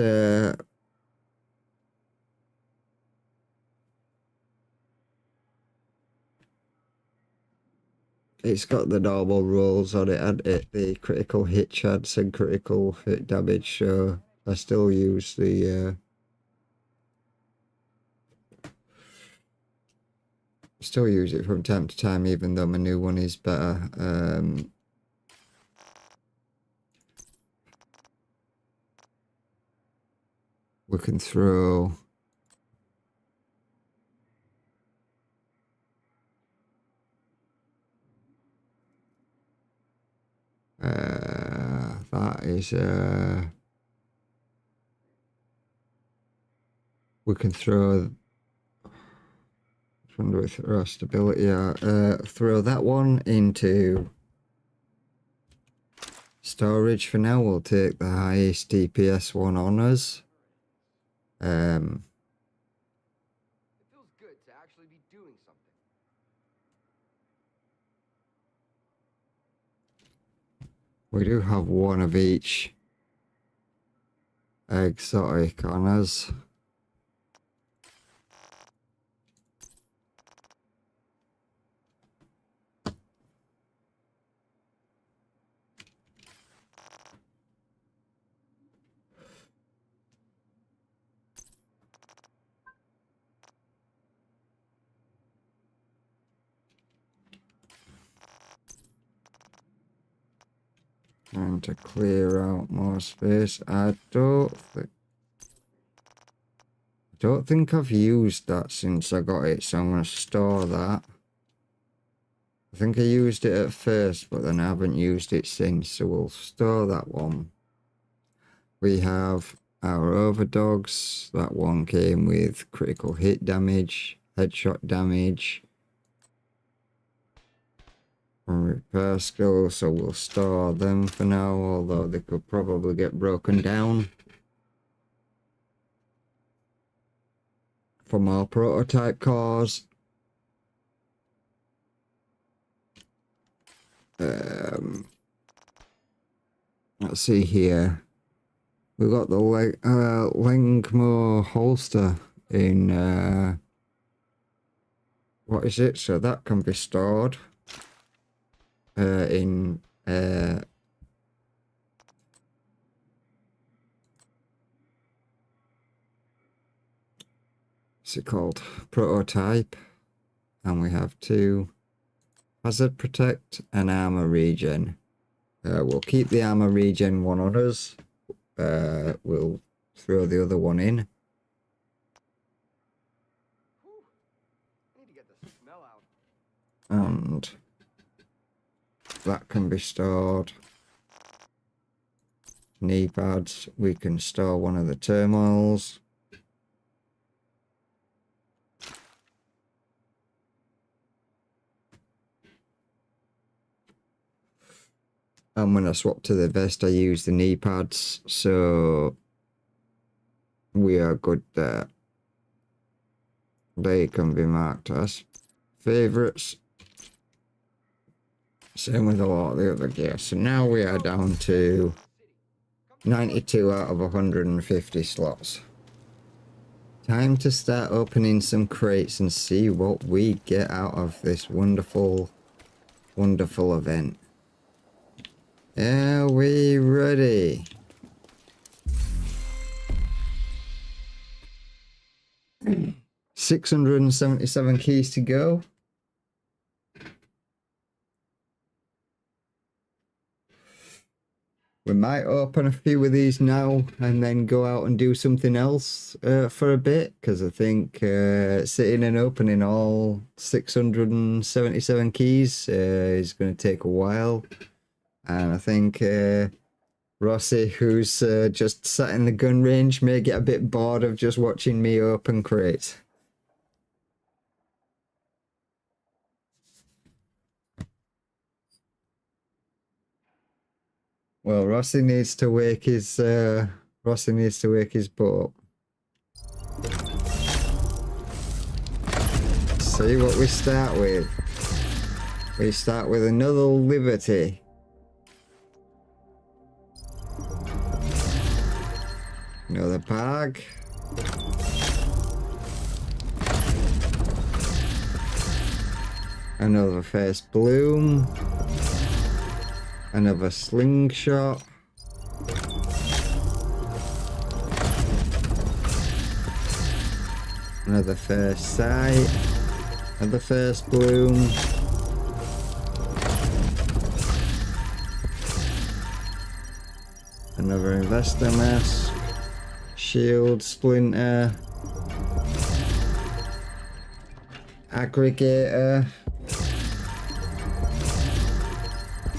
got the normal rules on it, and the critical hit chance and critical hit damage, so I still use the still use it from time to time, even though my new one is better. We can throw that is we can throw with our stability, throw that one into storage for now. We'll take the highest DPS one on us. It feels good to actually be doing something. We do have one of each exotic on us. Trying to clear out more space. I don't think I've used that since I got it, so I'm going to store that. I think I used it at first, but then I haven't used it since, so we'll store that one. We have our overdogs. That one came with critical hit damage, headshot damage, and repair skills, so we'll store them for now, although they could probably get broken down. For more prototype cars. Let's let's see here. We got the Langmore holster in what is it? So that can be stored in what's it called? Prototype. And we have 2 hazard protect and armor regen. We'll keep the armor regen one on us. We'll throw the other one in. Whew. I need to get the smell out. And that can be stored. Knee pads. We can store one of the turmoils. And when I swap to the vest, I use the knee pads, so we are good there. They can be marked as favourites. Same with a lot of the other gear. So now we are down to 92 out of 150 slots. Time to start opening some crates and see what we get out of this wonderful, wonderful event. Are we ready? $677 keys to go. We might open a few of these now and then go out and do something else for a bit, because I think sitting and opening all 677 keys is going to take a while. And I think Rossi, who's just sat in the gun range, may get a bit bored of just watching me open crates. Well, Rossi needs to wake his butt up. See what we start with. We start with another Liberty. Another bag. Another first bloom. Another slingshot. Another first sight. Another first bloom. Another investor mask. Shield splinter. Aggregator.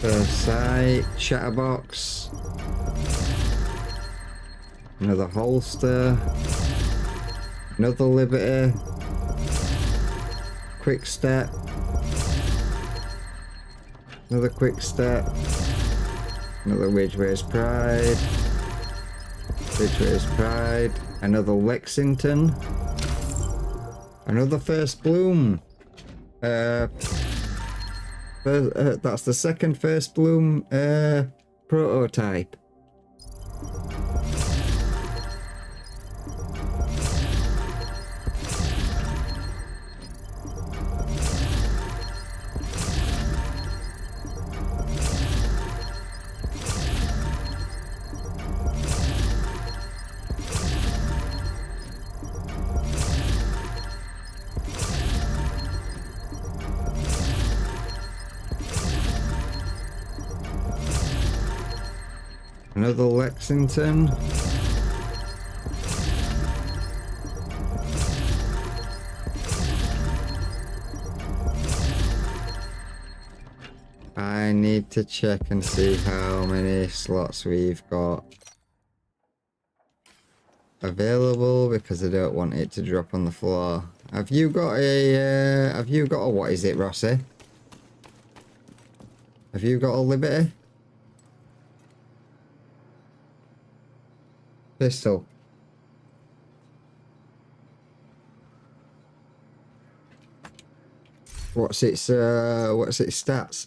First sight. Chatterbox. Another holster. Another Liberty. Quick step. Another quick step. Another Ridgeway's Pride. Ridgeway's Pride. Another Lexington. Another first bloom. That's the second first bloom prototype. Another Lexington. I need to check and see how many slots we've got available, because I don't want it to drop on the floor. Have you got a what is it, Rossi? Have you got a Liberty? Pistol. What's its stats?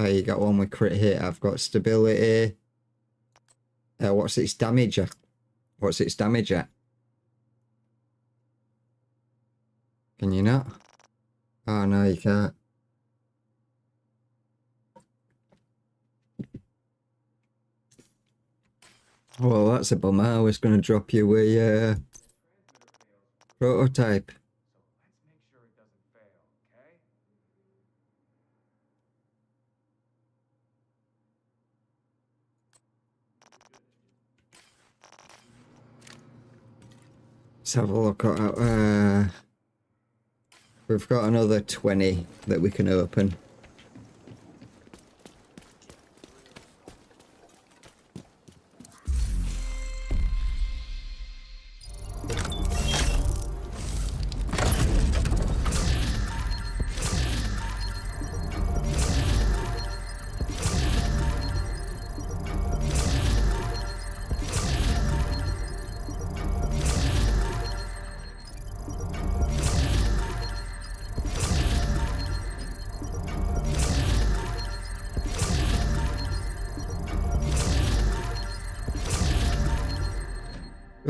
Oh, you got one with crit hit. I've got stability. What's its damage at? What's its damage at? Can you not? Oh, no, you can't. Well, that's a bummer. I was going to drop you a prototype. So let's make sure it doesn't fail, okay? Let's have a look at... we've got another 20 that we can open.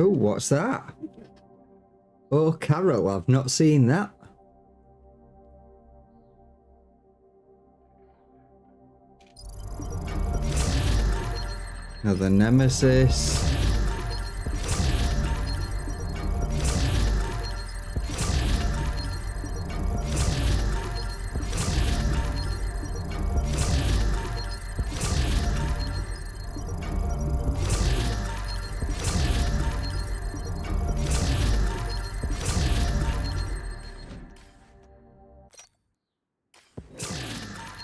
Oh, what's that? Oh, Carol, I've not seen that. Another Nemesis.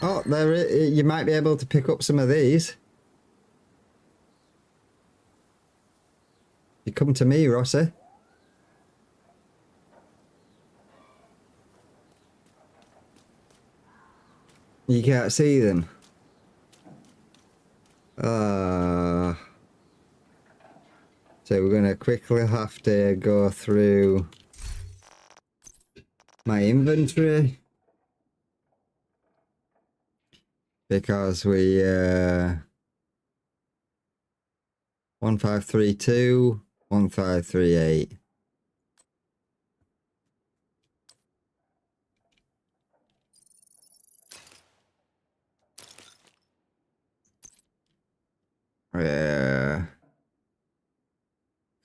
Oh, you might be able to pick up some of these. You come to me, Rossi. You can't see them. So we're going to quickly have to go through my inventory. Because we 1532, 1538.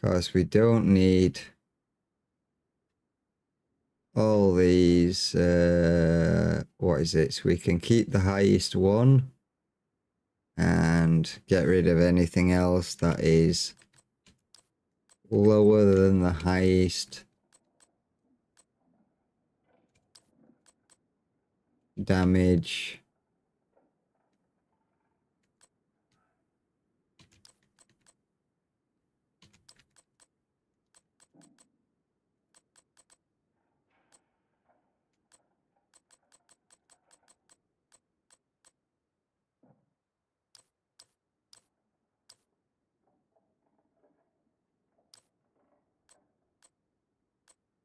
Because we don't need all these. What is it? So we can keep the highest one and get rid of anything else that is lower than the highest damage.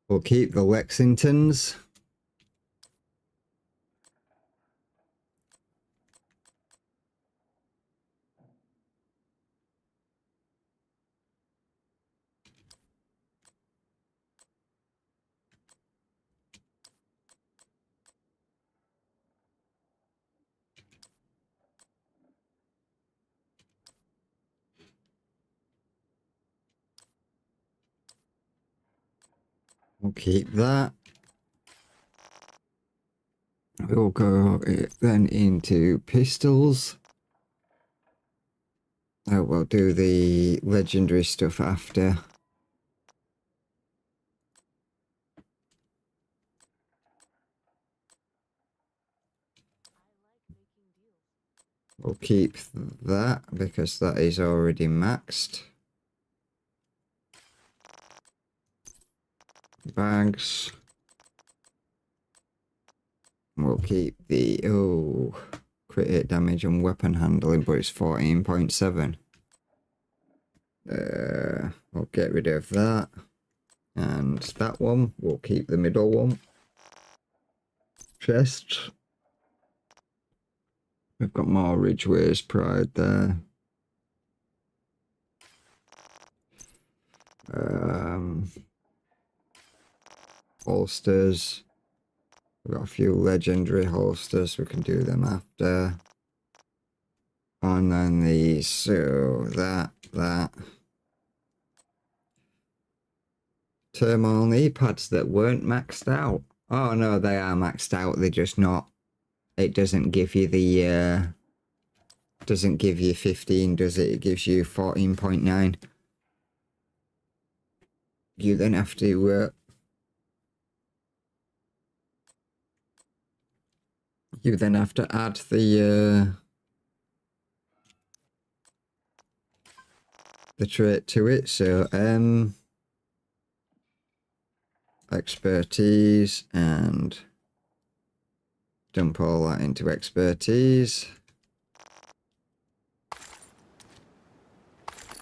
We'll keep the Lexingtons. We'll keep that. We'll go then into pistols. Oh, we'll do the legendary stuff after. We'll keep that because that is already maxed. Bags. We'll keep the crit hit damage and weapon handling, but it's 14.7. We'll get rid of that. And that one, we'll keep the middle one. Chest. We've got more Ridgeway's Pride there. Holsters. We've got a few legendary holsters. We can do them after. And then these. So that. Turmoil knee pads that weren't maxed out. Oh no, they are maxed out. They're just not. It doesn't give you the. Doesn't give you 15, does it? It gives you 14.9. You then have to. You then have to add the trait to it. So expertise, and dump all that into expertise.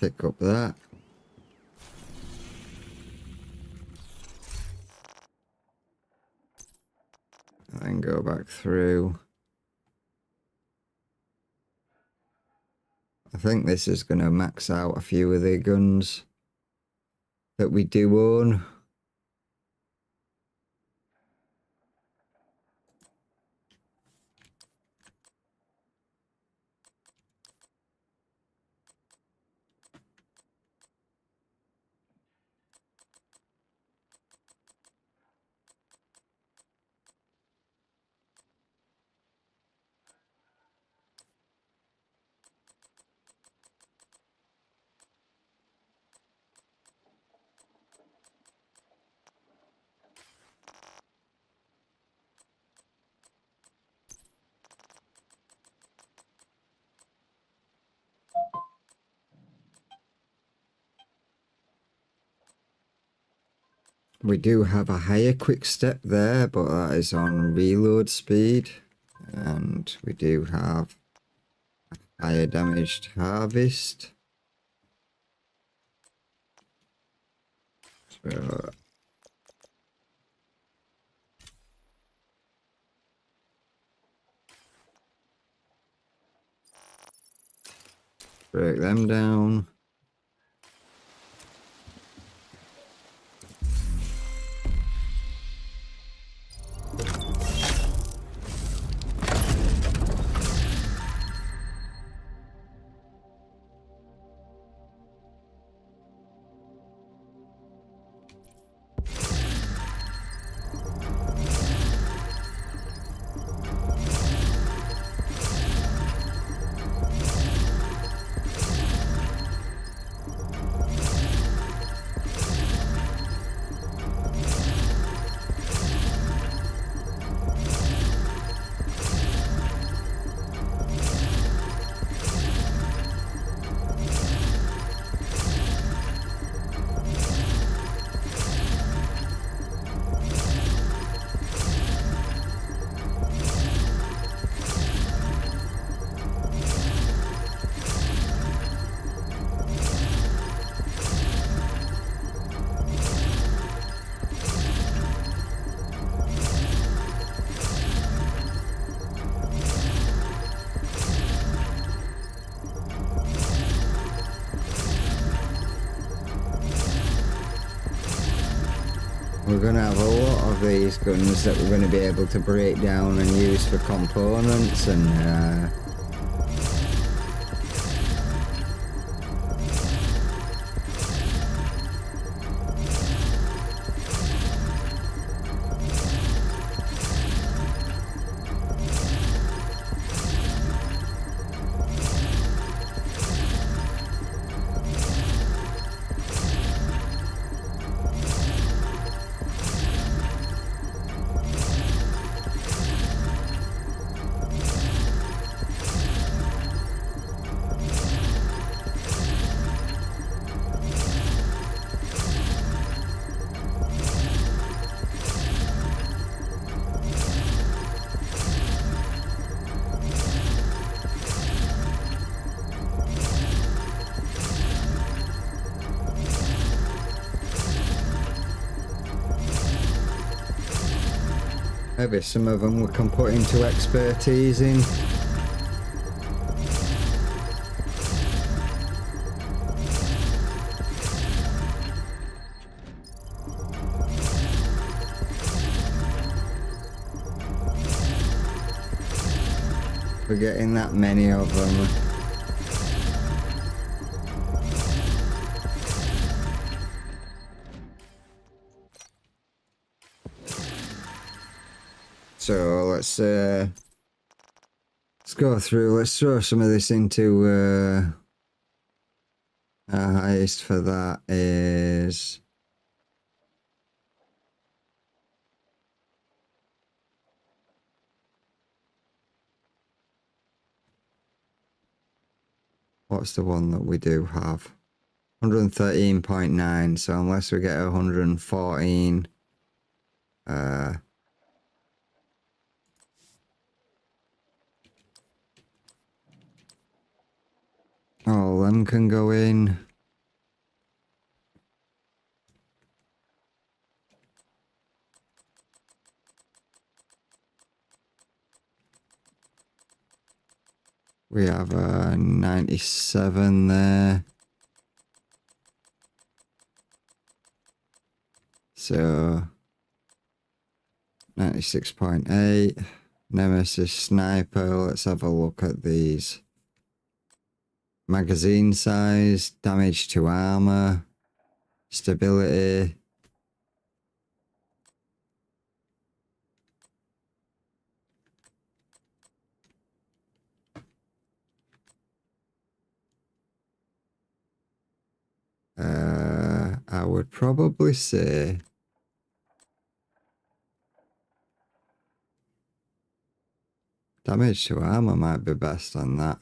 Pick up that. And then go back through. I think this is going to max out a few of the guns that we do own. We do have a higher quick step there, but that is on reload speed. And we do have a higher damaged harvest. So break them down. We're going to have a lot of these guns that we're going to be able to break down and use for components, and maybe some of them we can put into expertise in. for getting that many of them. So let's go through. Let's throw some of this into our highest for that is what's the one that we do have? 113.9. So unless we get 114, all of them can go in. We have a 97 there. So 96.8. Nemesis Sniper. Let's have a look at these. Magazine size, damage to armor, stability. I would probably say damage to armor might be best on that.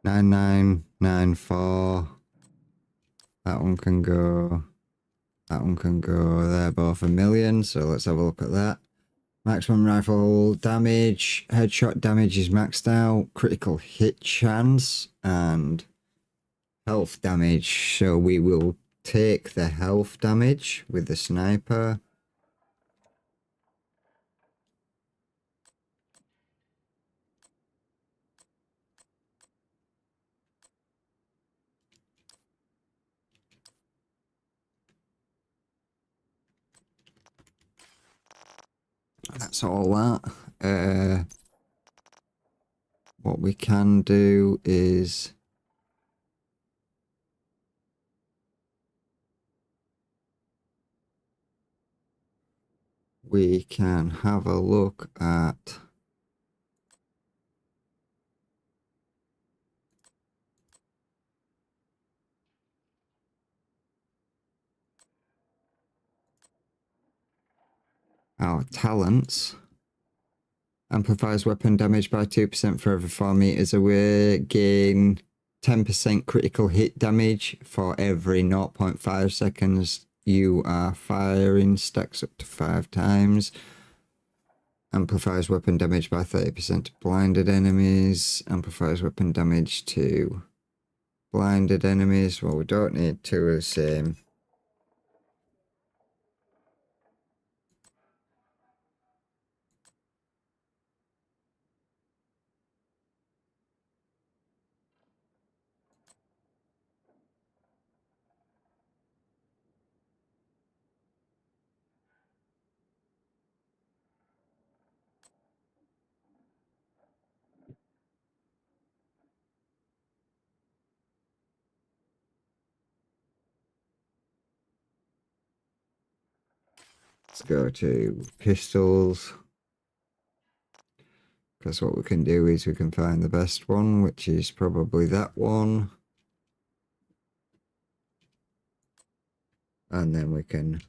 $9994. That one can go. That one can go. They're both a million. So let's have a look at that. Maximum rifle damage. Headshot damage is maxed out. Critical hit chance and health damage. So we will take the health damage with the sniper. That's all that. What we can do is we can have a look at our talents. Amplifies weapon damage by 2% for every 4 meters away. Gain 10% critical hit damage for every 0.5 seconds you are firing. Stacks up to 5 times. Amplifies weapon damage by 30% to blinded enemies. Amplifies weapon damage to blinded enemies. Well, we don't need two of the same. Let's go to pistols. Because what we can do is we can find the best one, which is probably that one. And then we can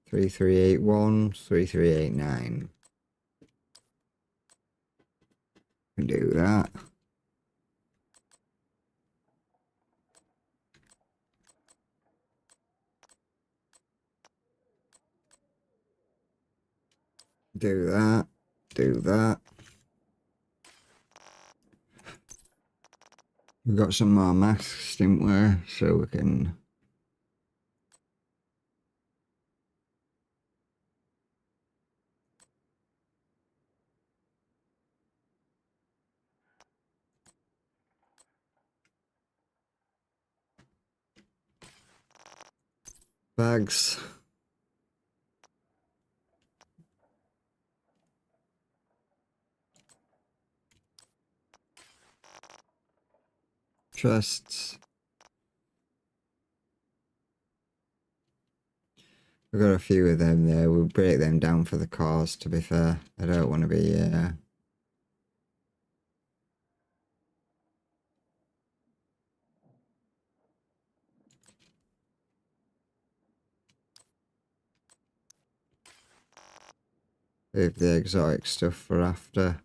3381, 3389. Can do that. Do that. Do that. We've got some more masks, didn't we? So we can... Bags. Chests. We've got a few of them there. We'll break them down for the cause, to be fair. I don't want to be... Leave the exotic stuff for after.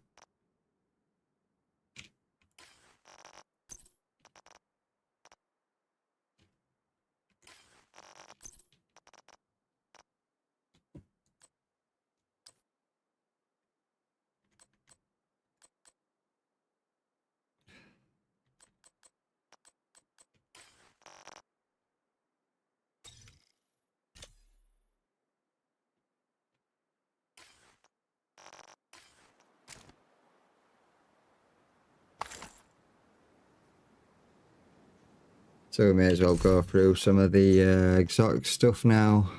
So we may as well go through some of the exotic stuff now.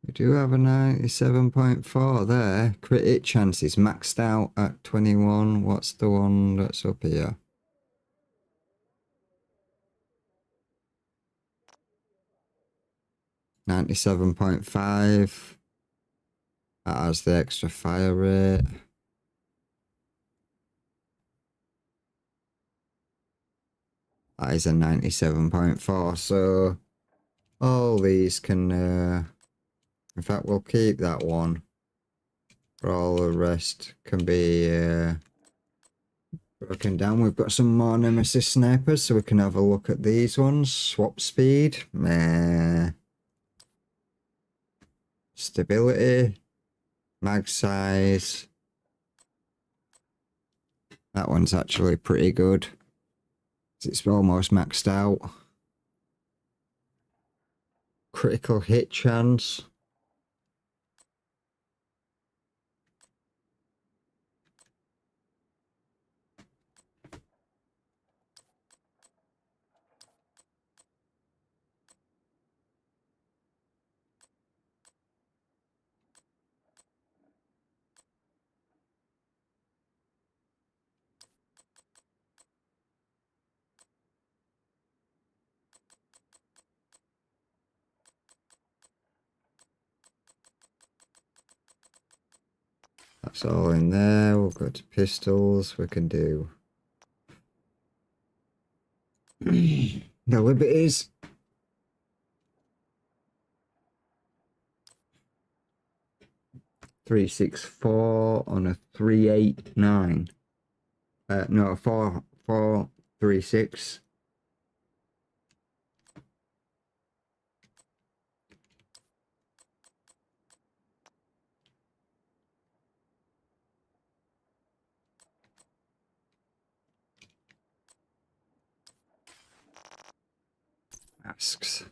We do have a 97.4 there. Crit hit chance is maxed out at 21. What's the one that's up here? .5. That has the extra fire rate. That is a 97.4. So all these can... in fact, we'll keep that one. For all the rest can be broken down. We've got some more Nemesis snipers, so we can have a look at these ones. Swap speed. Meh. Stability. Mag size. That one's actually pretty good. It's almost maxed out. Critical hit chance. That's all in there. We'll go to pistols. We can do the Liberties. .364 on a 389. No, 436. Masks.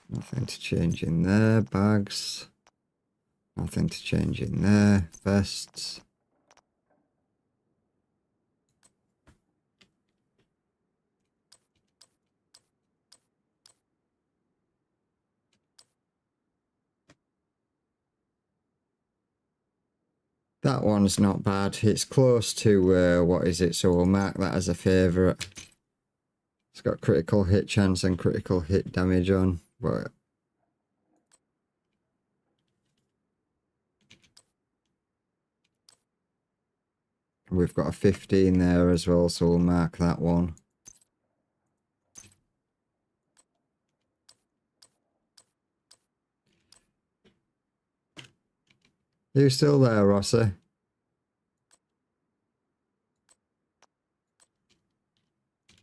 Nothing to change in there. Bags. Nothing to change in there. Vests. That one's not bad. It's close to, what is it? So we'll mark that as a favourite. It's got critical hit chance and critical hit damage on, but we've got a 15 there as well, so we'll mark that one. You still there, Rossi?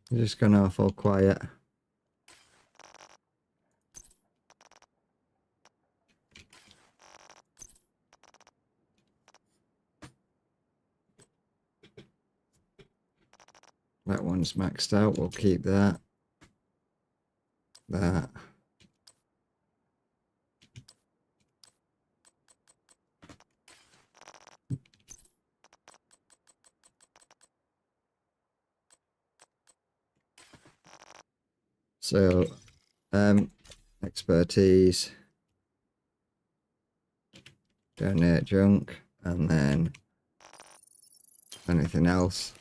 You're just gone awful quiet. That one's maxed out. We'll keep that. That. So, expertise, donate junk, and then anything else.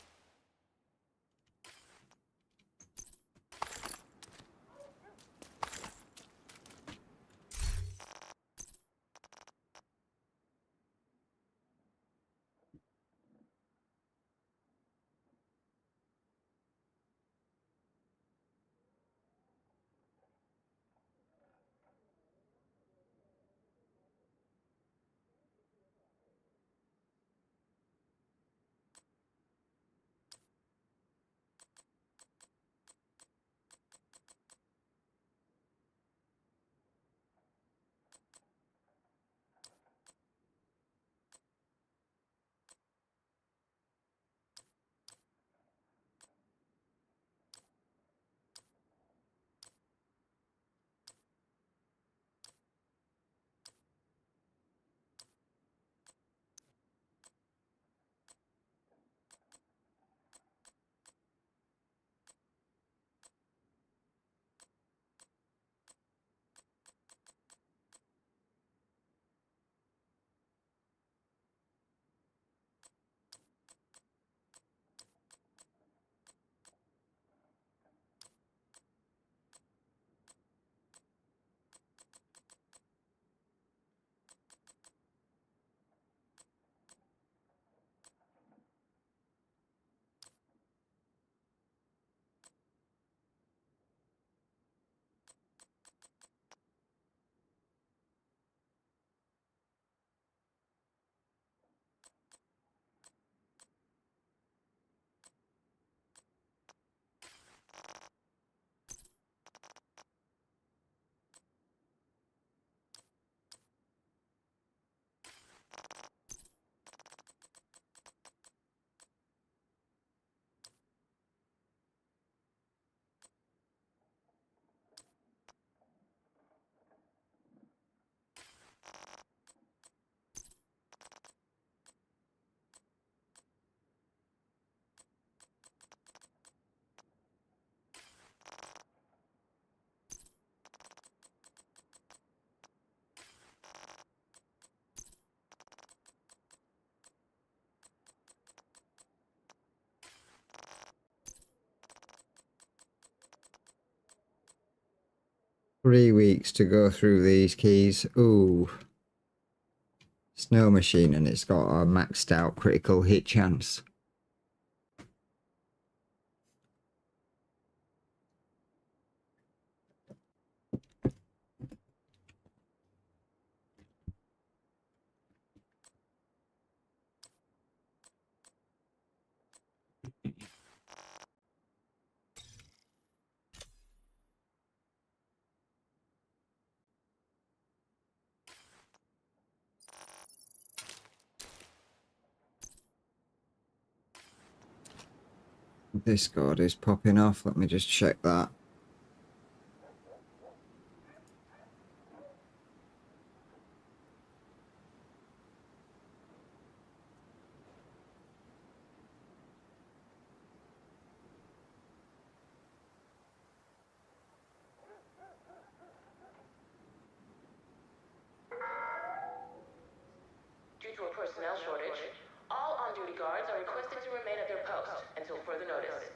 Three weeks to go through these keys. Ooh. Snow machine, and it's got a maxed out critical hit chance. Discord is popping off. Let me just check that. Due to a personal personnel shortage. All on-duty guards are requested to remain at their post until further notice.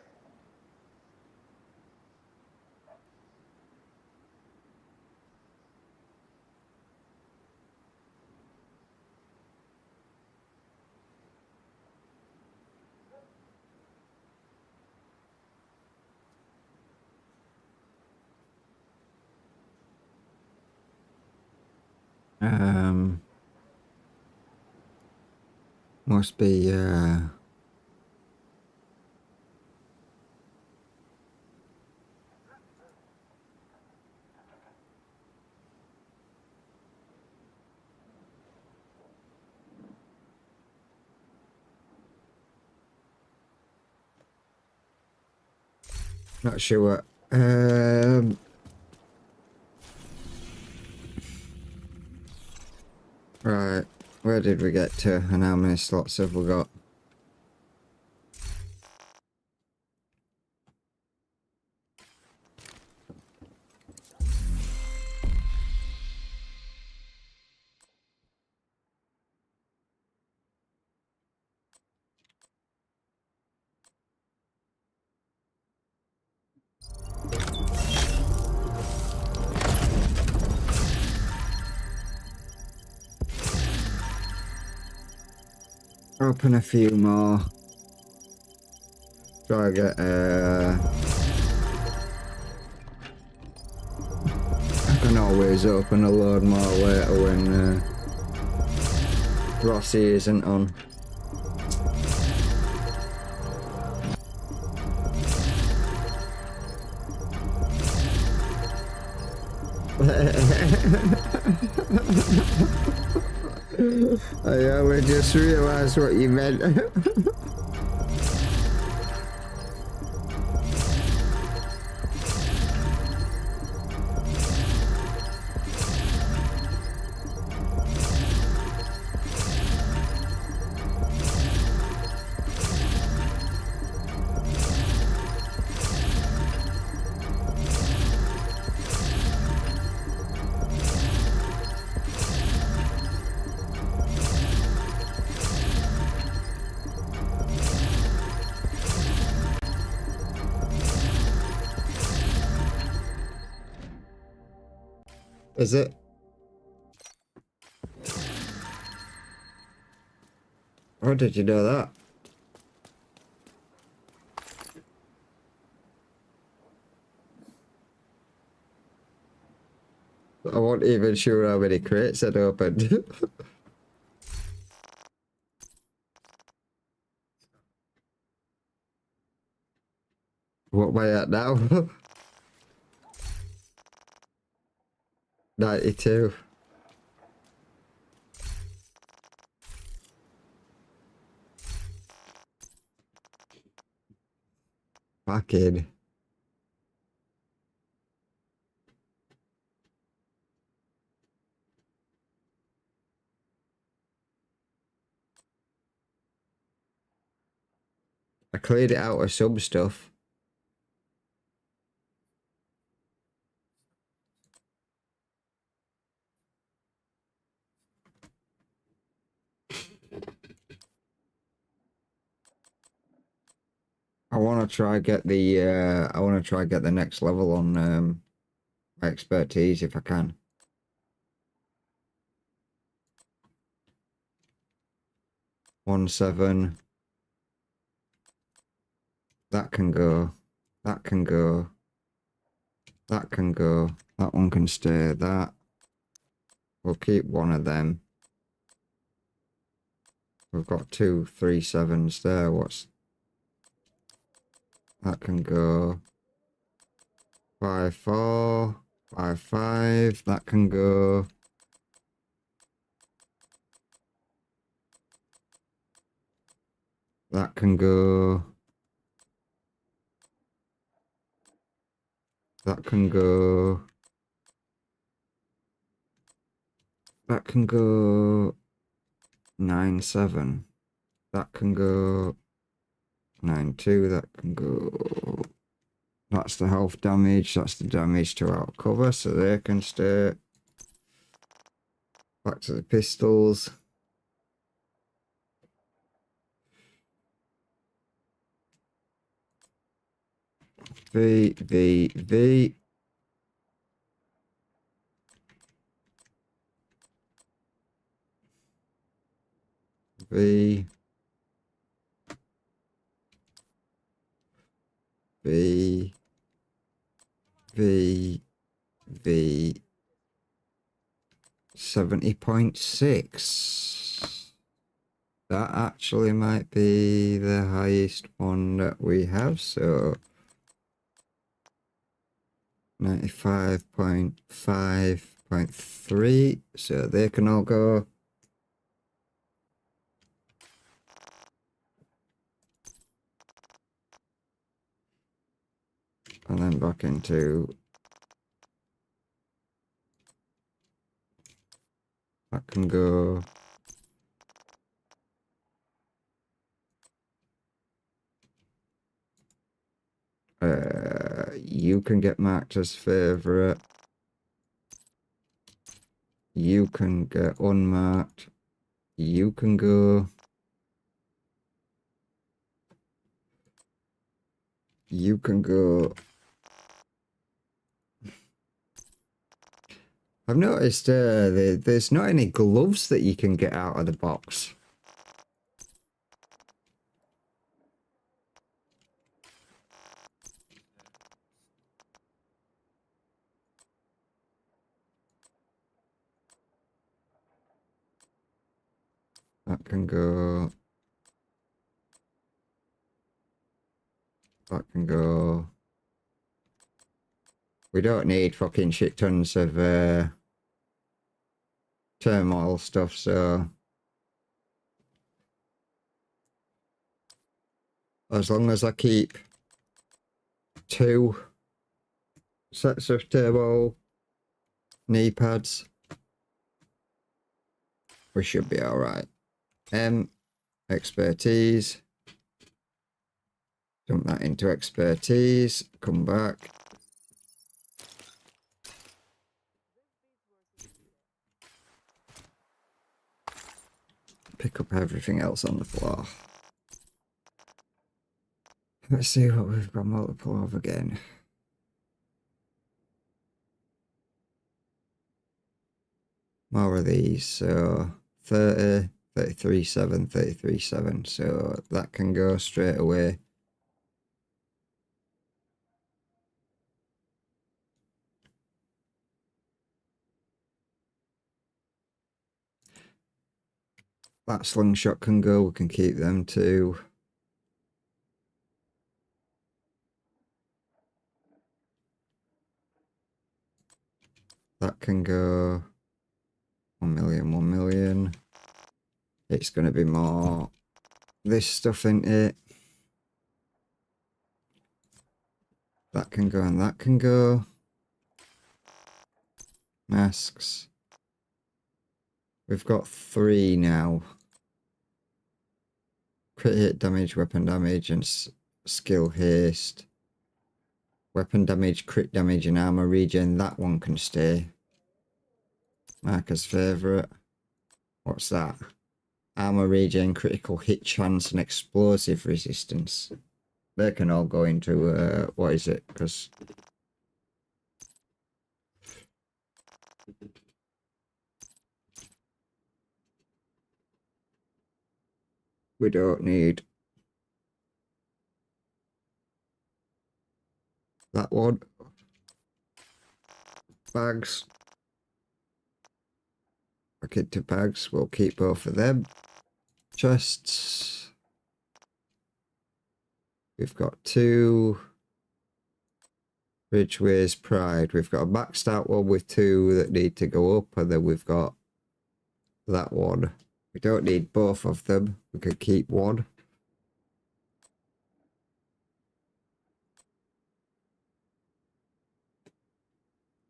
Must be not sure. Right, where did we get to and how many slots have we got? Open a few more. Try to get I can always open a load more later when Rossi isn't on. I only just realised what you meant. Is it? How did you know that? I wasn't even sure how many crates had opened. What am I at now? 92. Fucking. I cleared it out of some stuff. I want to try get the next level on my expertise if I can. One seven. That can go. That can go. That can go. That one can stay. That. We'll keep one of them. We've got 2 3 7s there. What's that can go. 5 4 5 5. That can go. That can go. That can go. That can go 9 7. That can go 9 2. That can go. That's the health damage. That's the damage to our cover, so they can stay. Back to the pistols. V, V, V. V. V. V. V. 70.6. That actually might be the highest one that we have, so 95.5.3, so they can all go. And then back into that can go. You can get marked as favorite. You can get unmarked. You can go. You can go. I've noticed there's not any gloves that you can get out of the box. That can go. That can go. We don't need fucking shit tons of turmoil stuff, so as long as I keep 2 sets of turbo knee pads, we should be all right. Expertise. Dump that into expertise. Come back. Pick up everything else on the floor. Let's see what we've got multiple of again. More of these. So 30, 33, 7, 33, 7. So that can go straight away. That slingshot can go. We can keep them too. That can go 1 million, 1 million. It's going to be more this stuff, isn't it? That can go and that can go. Masks. We've got 3 now. Crit hit damage, weapon damage, and skill haste. Weapon damage, crit damage, and armor regen. That one can stay. Marker's favourite. What's that? Armor regen, critical hit chance, and explosive resistance. They can all go into, what is it? Because we don't need that one. Bags. Back into bags. We'll keep both of them. Chests. We've got 2. Ridgeway's Pride. We've got a maxed out one with 2 that need to go up, and then we've got that one. We don't need both of them. We could keep one.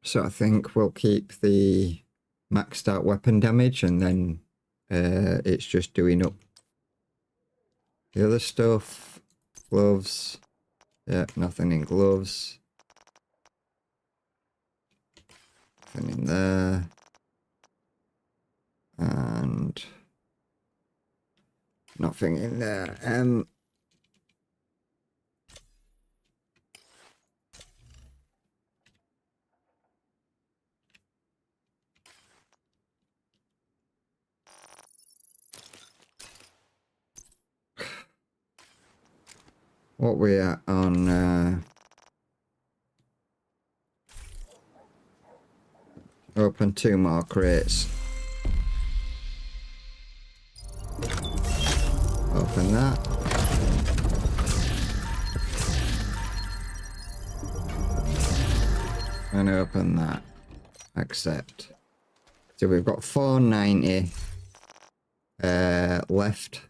So I think we'll keep the maxed out weapon damage, and then it's just doing up the other stuff. Gloves. Yeah, nothing in gloves. Nothing in there. And nothing in there. What we at on open 2 more crates. Open that. And open that. Accept. So we've got 490 left.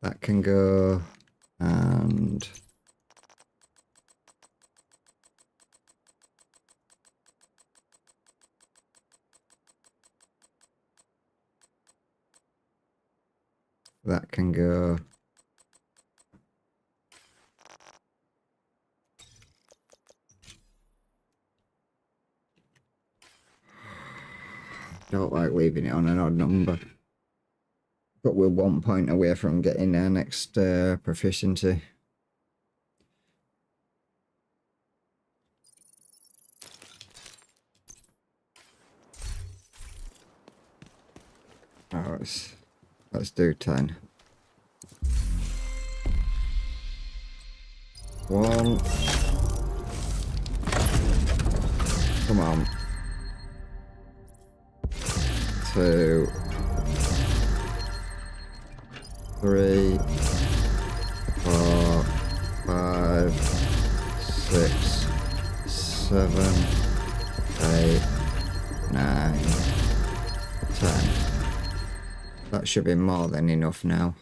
That can go, and that can go. Don't like leaving it on an odd number. But we're 1 point away from getting our next proficiency. Oh, let's do 10. 1. Come on. 2. 3, 4, 5, 6, 7, 8, 9, 10. That should be more than enough now.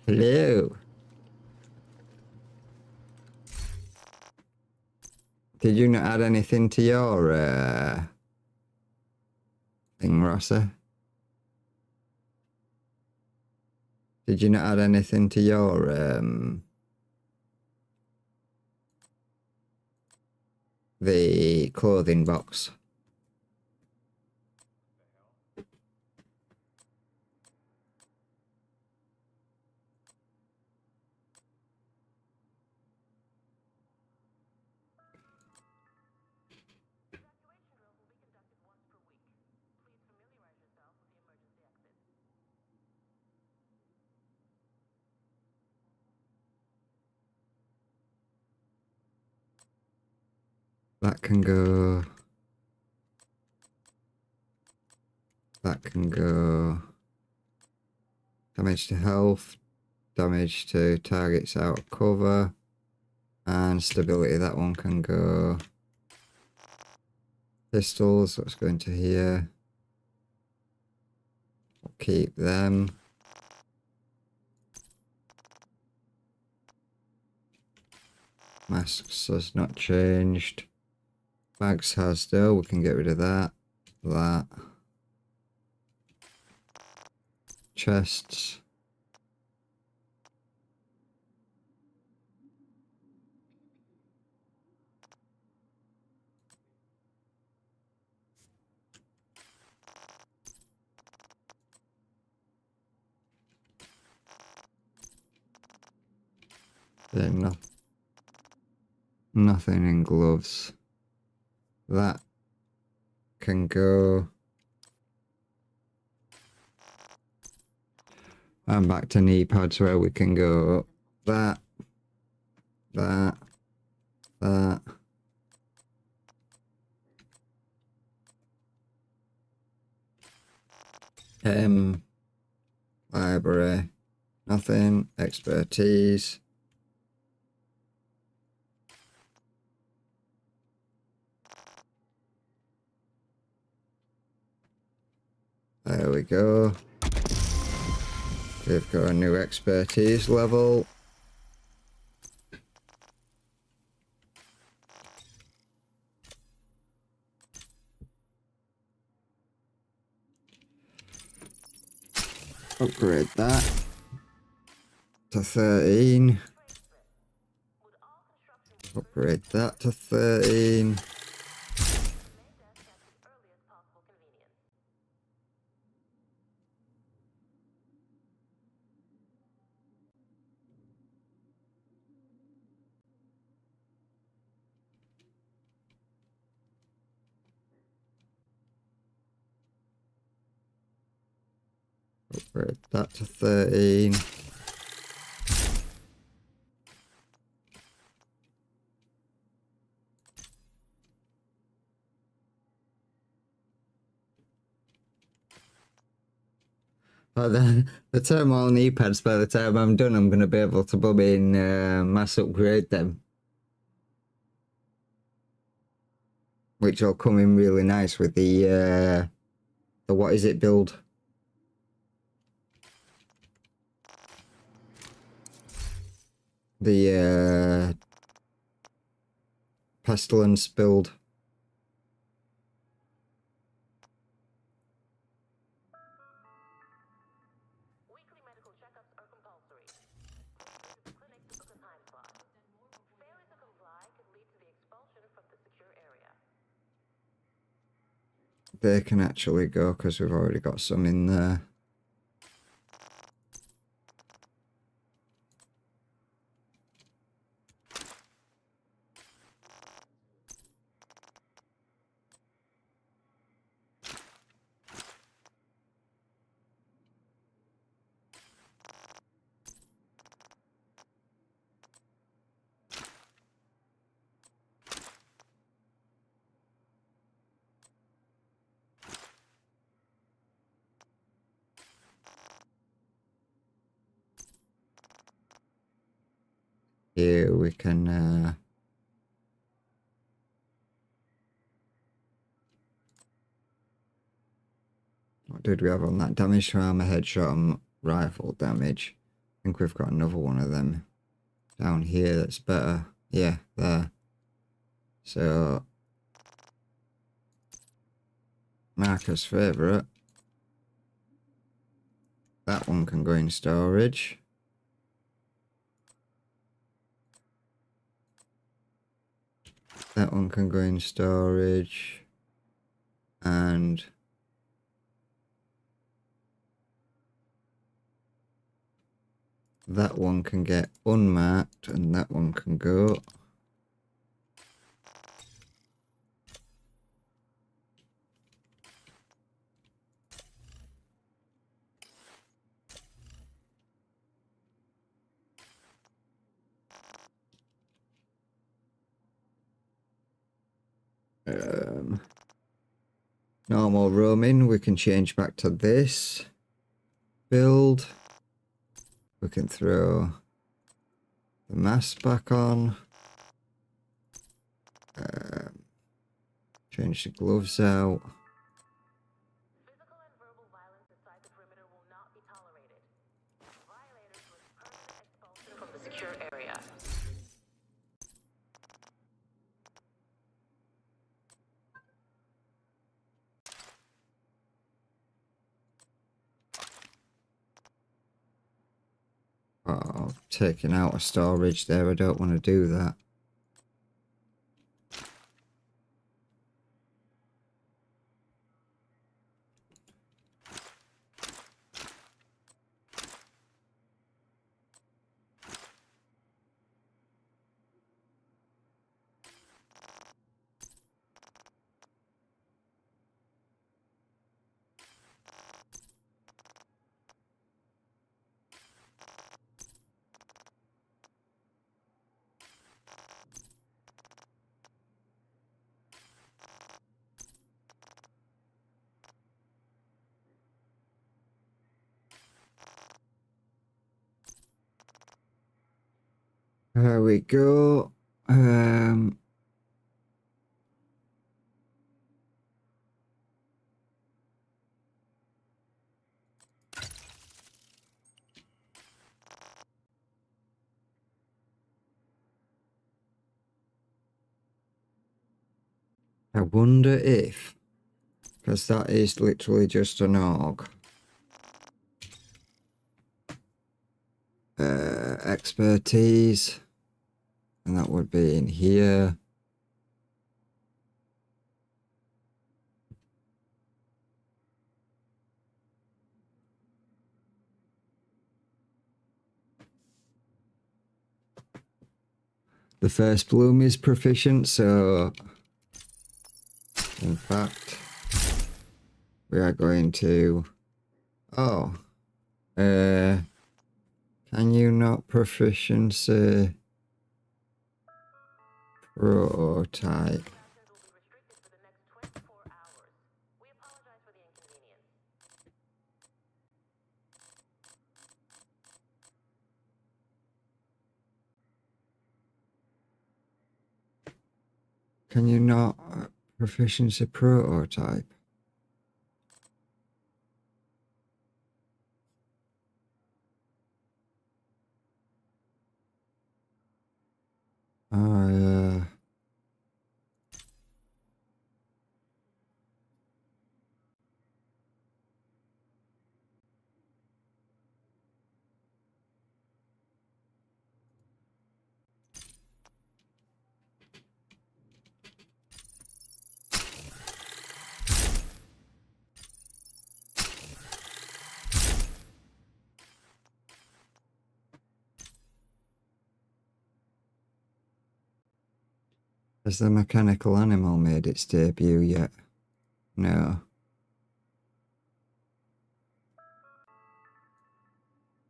Hello. Did you not add anything to your thing, Rossa? Did you not add anything to your the clothing box? That can go. That can go. Damage to health, damage to targets out of cover, and stability. That one can go. Pistols, let's go into here. We'll keep them. Masks has not changed. Bags has still, we can get rid of that. That. Chests. Then nothing in gloves. That can go. And back to knee pads where we can go that, that, that. Library, nothing, expertise. There we go. We've got a new expertise level. Upgrade that to 13. Upgrade that to 13. Upgrade that to 13. But then the turmoil knee pads, by the time I'm done, I'm going to be able to bob in mass upgrade them. Which will come in really nice with the what is it build? The pestilence build. Weekly medical checkups are compulsory. Visit the clinic to book a time slot. Failure to comply could lead to the expulsion from the secure area. They can actually go because we've already got some in there. Here we can what did we have on that? Damage to armor, headshot, and rifle damage. I think we've got another one of them down here that's better. Yeah, there. So Marcus' favourite. That one can go in storage. That one can go in storage. And that one can get unmarked, and that one can go. Normal roaming, we can change back to this build. We can throw the mask back on. Change the gloves out. Physical and verbal violence inside the perimeter will not be tolerated. Violators risk permanent expulsion from the secure area. Oh, taking out a storage there. I don't want to do that. There we go. I wonder if, because that is literally just an org. Expertise, and that would be in here. The first bloom is proficient, so in fact we are going to, oh, Can you not proficiency prototype? Transactions will be restricted for the next 24 hours. We apologize for the inconvenience. Can you not proficiency prototype? Oh, has the mechanical animal made its debut yet? No.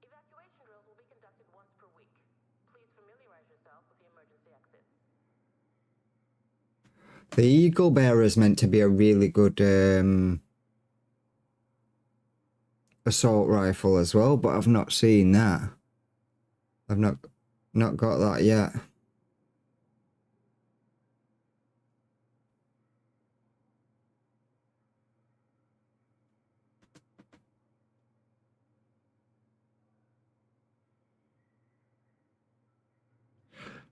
Evacuation drills will be conducted once per week. Please familiarize yourself with the emergency exit. The Eagle Bearer is meant to be a really good assault rifle as well, but I've not seen that. I've not got that yet.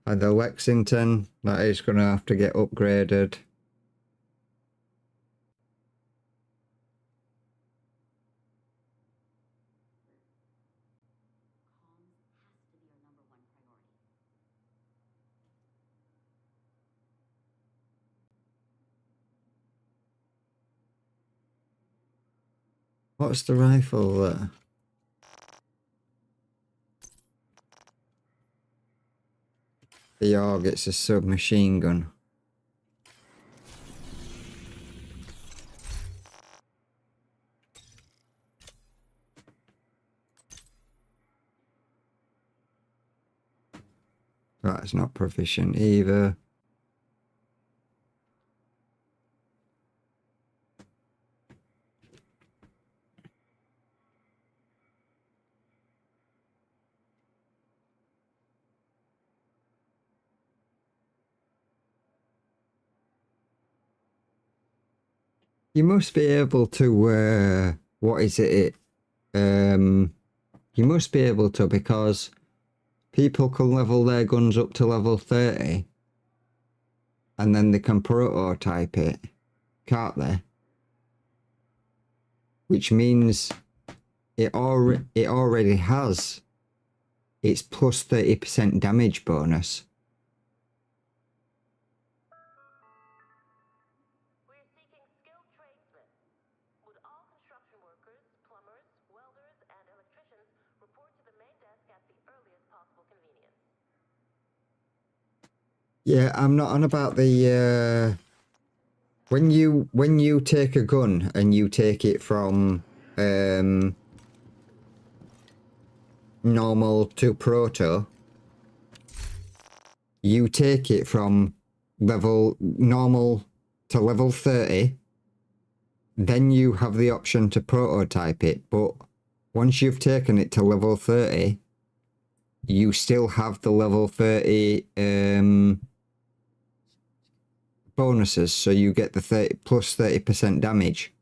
And the Lexington, that is going to have to get upgraded. What's the rifle there? The AUG, it's a submachine gun. That's not proficient either. You must be able to, what is it? You must be able to, because people can level their guns up to level 30 and then they can prototype it, can't they? Which means it already has its plus 30% damage bonus. We're seeking skilled tradesmen. Would all construction workers, plumbers, welders, and electricians report to the main desk at the earliest possible convenience? Yeah, I'm not on about the when you take a gun and you take it from normal to proto, you take it from level normal to level 30, then you have the option to prototype it, but once you've taken it to level 30, you still have the level 30 bonuses, so you get the 30 plus 30% damage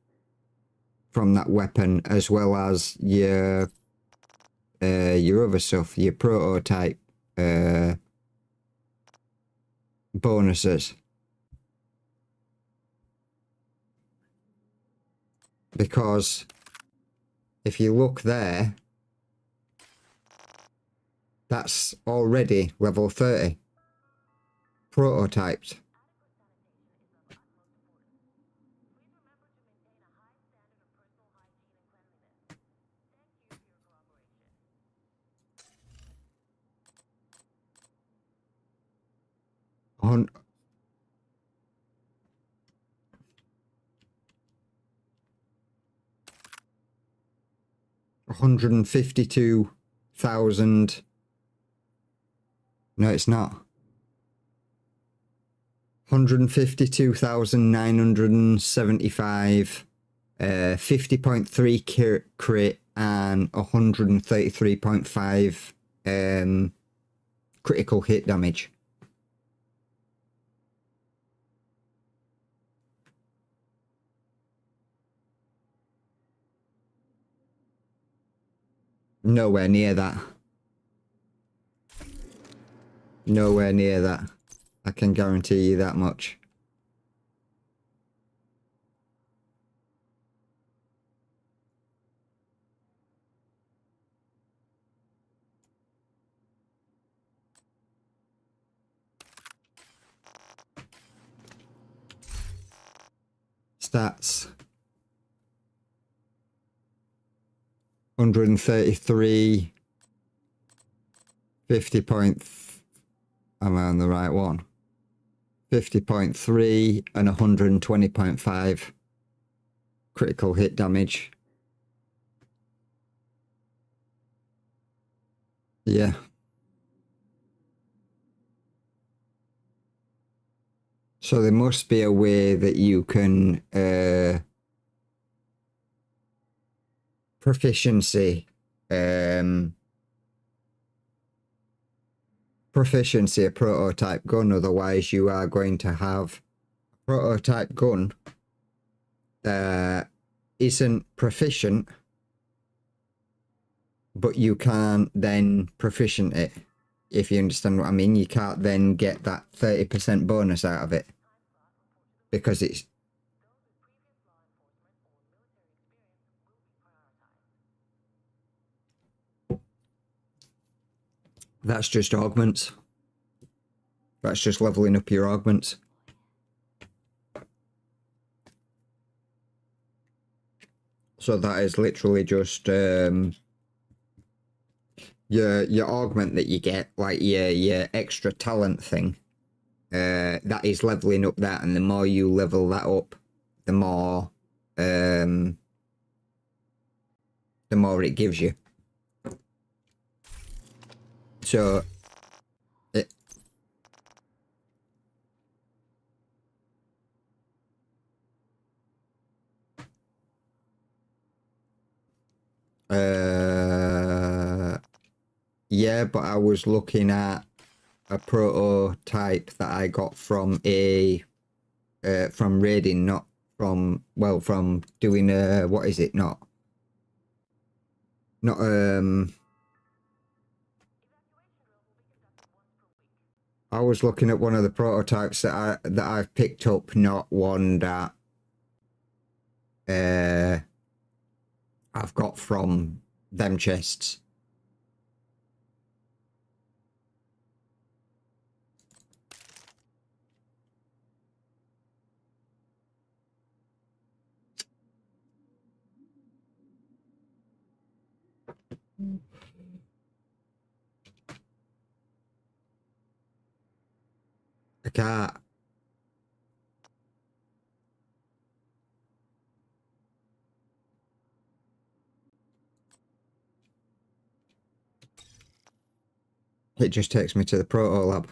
from that weapon, as well as your other stuff, your prototype bonuses. Because if you look there, that's already level 30 prototyped. On 100% 152,000. No, it's not. 152,975. 50.3 crit and 133.5 critical hit damage. Nowhere near that. Nowhere near that. I can guarantee you that much. Stats. 133. 50 point. Am I on the right one? 50.3 and 120.5 critical hit damage. Yeah. So there must be a way that you can proficiency a prototype gun, otherwise you are going to have a prototype gun that isn't proficient, but you can't then proficient it, if you understand what I mean. You can't then get that 30% bonus out of it because it's that's just augments. That's just leveling up your augments. So that is literally just your augment that you get, like your extra talent thing. That is leveling up that, and the more you level that up, the more it gives you. So it yeah, but I was looking at a prototype that I got from a from raiding, not from, well, from doing what is it, not I was looking at one of the prototypes that I've picked up, not one that I've got from them chests. I can't. It just takes me to the Proto Lab,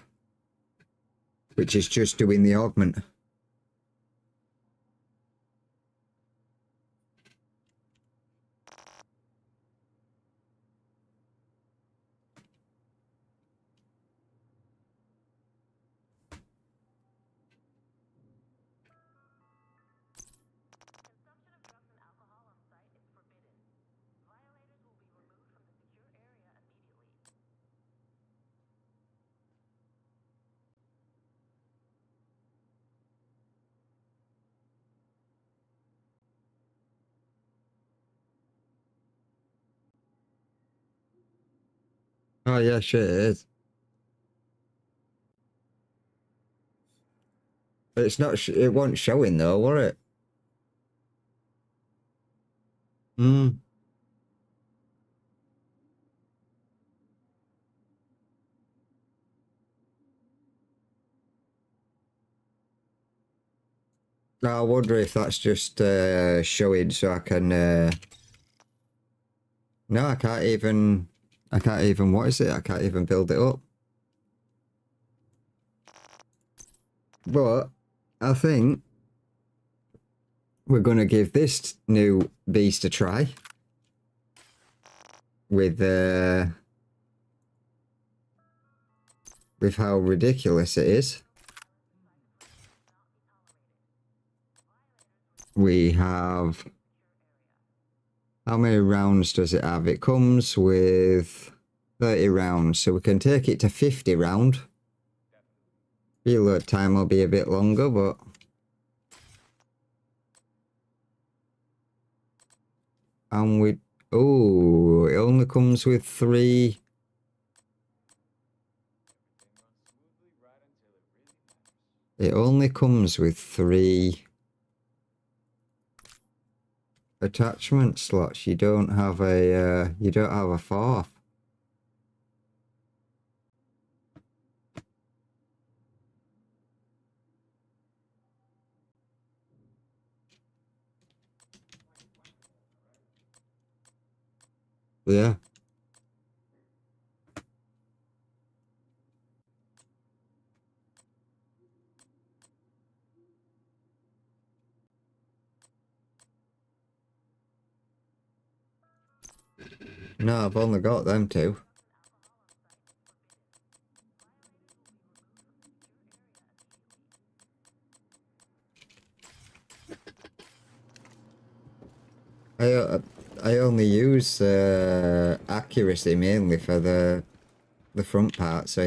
which is just doing the augment. Oh yeah, shit, it is. It's not. It wasn't showing though, was it? Hmm. I wonder if that's just showing so I can No, I can't even, what is it? I can't even build it up. But I think we're going to give this new beast a try. With how ridiculous it is. We have... How many rounds does it have? It comes with 30 rounds, so we can take it to 50 round. Reload time will be a bit longer, but... And we... Oh, it only comes with 3... It only comes with 3 attachment slots. You don't have a fourth. Yeah. No, I've only got them two. I only use accuracy mainly for the front part, so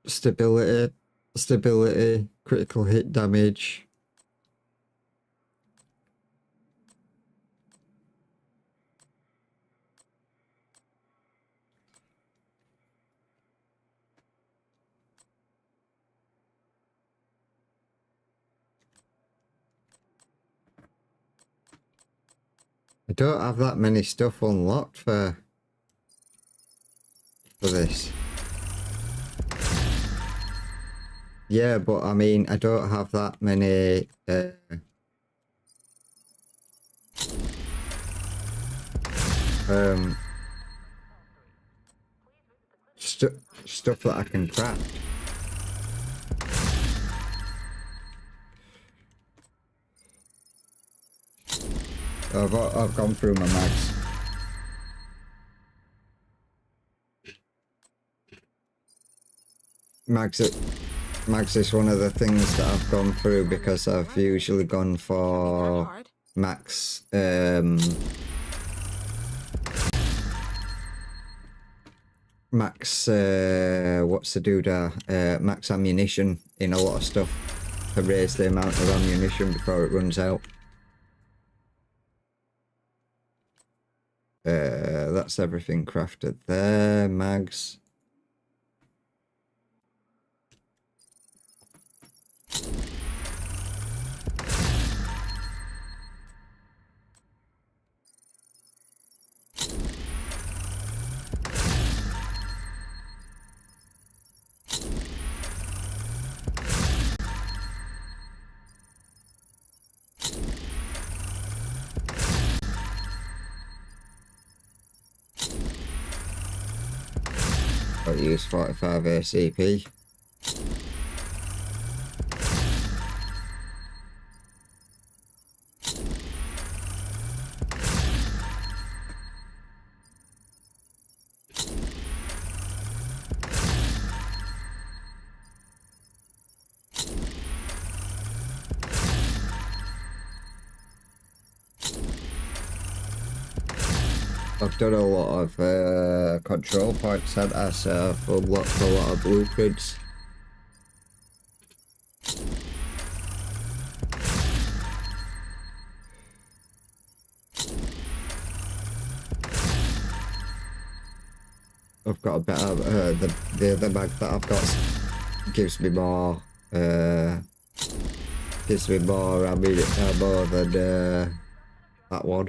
it, stability, critical hit damage. I don't have that many stuff unlocked for this. Yeah, but I mean, I don't have that many stuff that I can craft. I've gone through my mags. Mags is one of the things that I've gone through because I've usually gone for max what's the doodah? Max ammunition in a lot of stuff to raise the amount of ammunition before it runs out. That's everything crafted there. Mags. I'll use 45 ACP. I've done a lot of control points, haven't I? So I've unlocked a lot of blueprints. I've got a better, the other mag that I've got gives me more ammo than that one.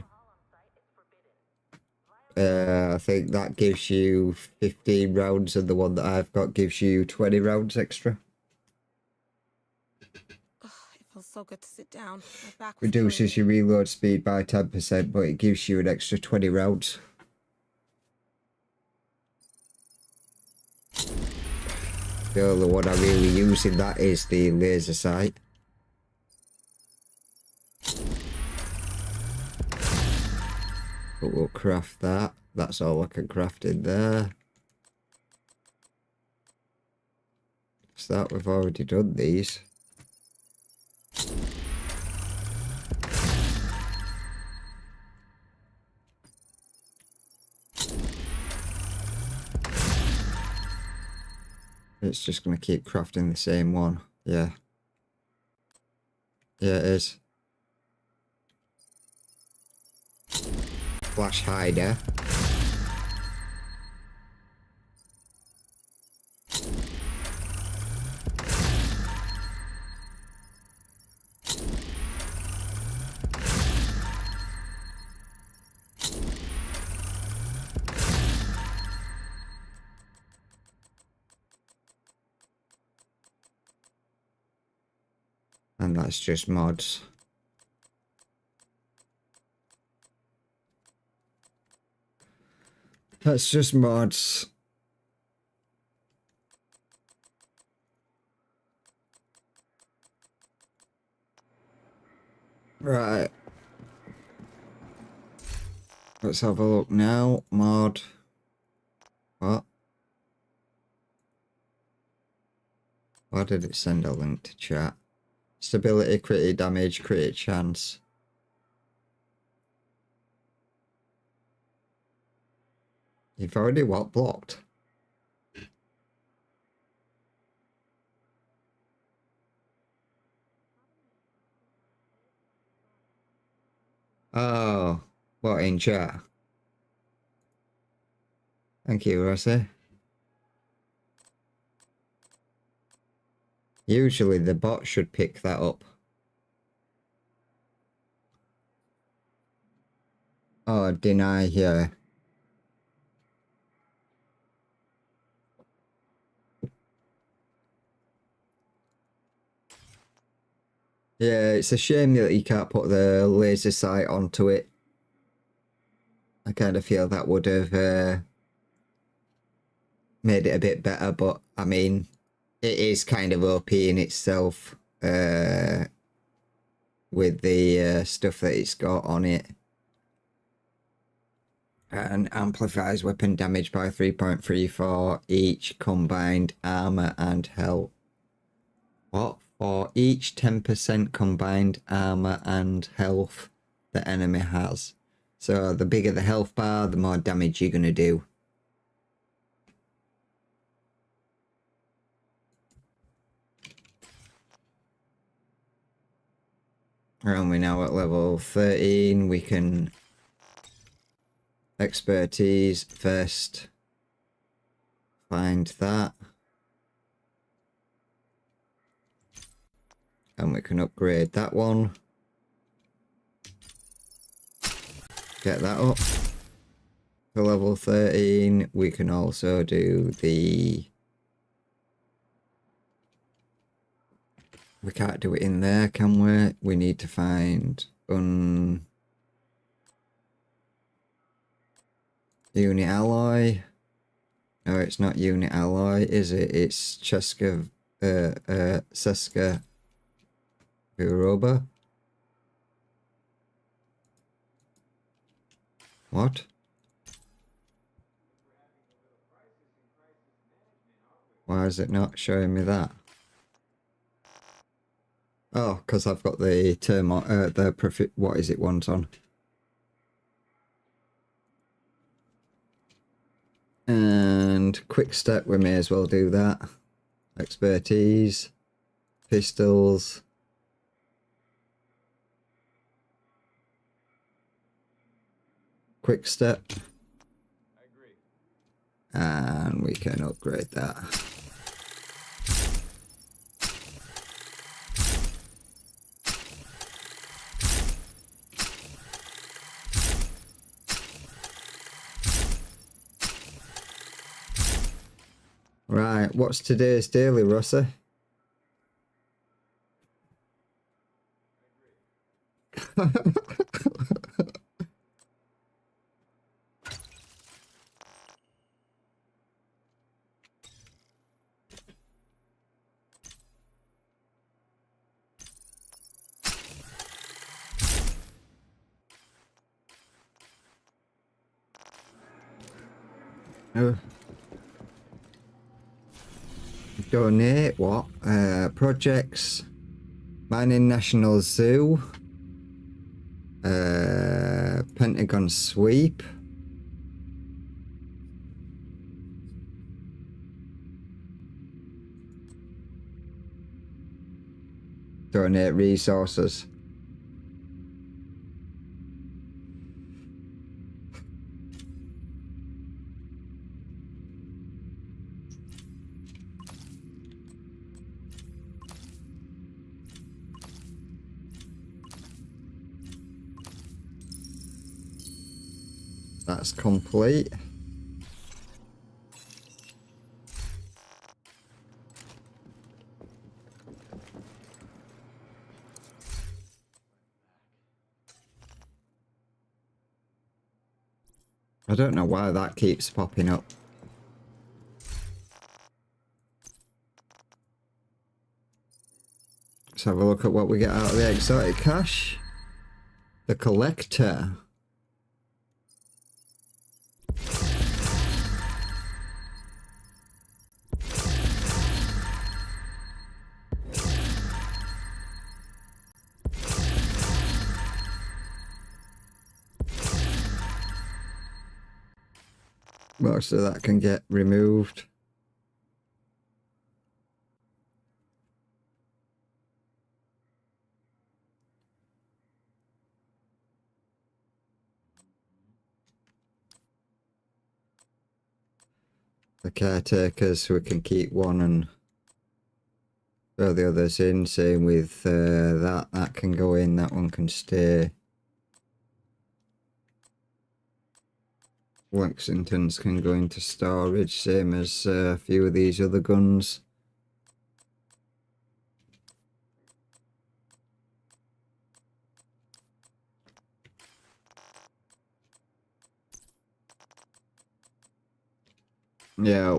I think that gives you 15 rounds, and the one that I've got gives you 20 rounds extra. Ugh, it feels so good to sit down. My back was Reduces your reload speed by 10%, but it gives you an extra 20 rounds. The only one I really use in that is the laser sight. But we'll craft that. That's all I can craft in there. So that we've already done these. It's just going to keep crafting the same one. Yeah. Yeah, it is. Flash hider. And that's just mods. That's just mods. Right. Let's have a look now. Mod. What? Why did it send a link to chat? Stability, crit damage, crit chance. You've already what blocked? Oh, what in chat? Thank you, Rossi. Usually the bot should pick that up. Oh, deny here. Yeah, it's a shame that you can't put the laser sight onto it. I kind of feel that would have made it a bit better, but I mean, it is kind of OP in itself with the stuff that it's got on it. And amplifies weapon damage by 3.34 each combined armor and health. What? For each 10% combined armor and health the enemy has. So the bigger the health bar, the more damage you're going to do. And we're now at level 13. We can expertise first. Find that. And we can upgrade that one. Get that up to level 13. We can also do the... We can't do it in there, can we? We need to find unit alloy. No, it's not unit alloy, is it? It's Seska Uroba. What? Why is it not showing me that? Oh, because I've got the term on, the profit. What is it? One's on. And quick step, we may as well do that. Expertise, pistols. Quick step. I agree. And we can upgrade that. Right, what's today's daily, Rossi? Oh. Donate what? Projects. Mining National Zoo. Pentagon Sweep. Donate resources. That's complete. I don't know why that keeps popping up. Let's have a look at what we get out of the exotic cache. The collector. Most of that can get removed. The caretakers, we can keep one and throw the others in. Same with that can go in, that one can stay. Lexingtons can go into storage, same as a few of these other guns. Yeah.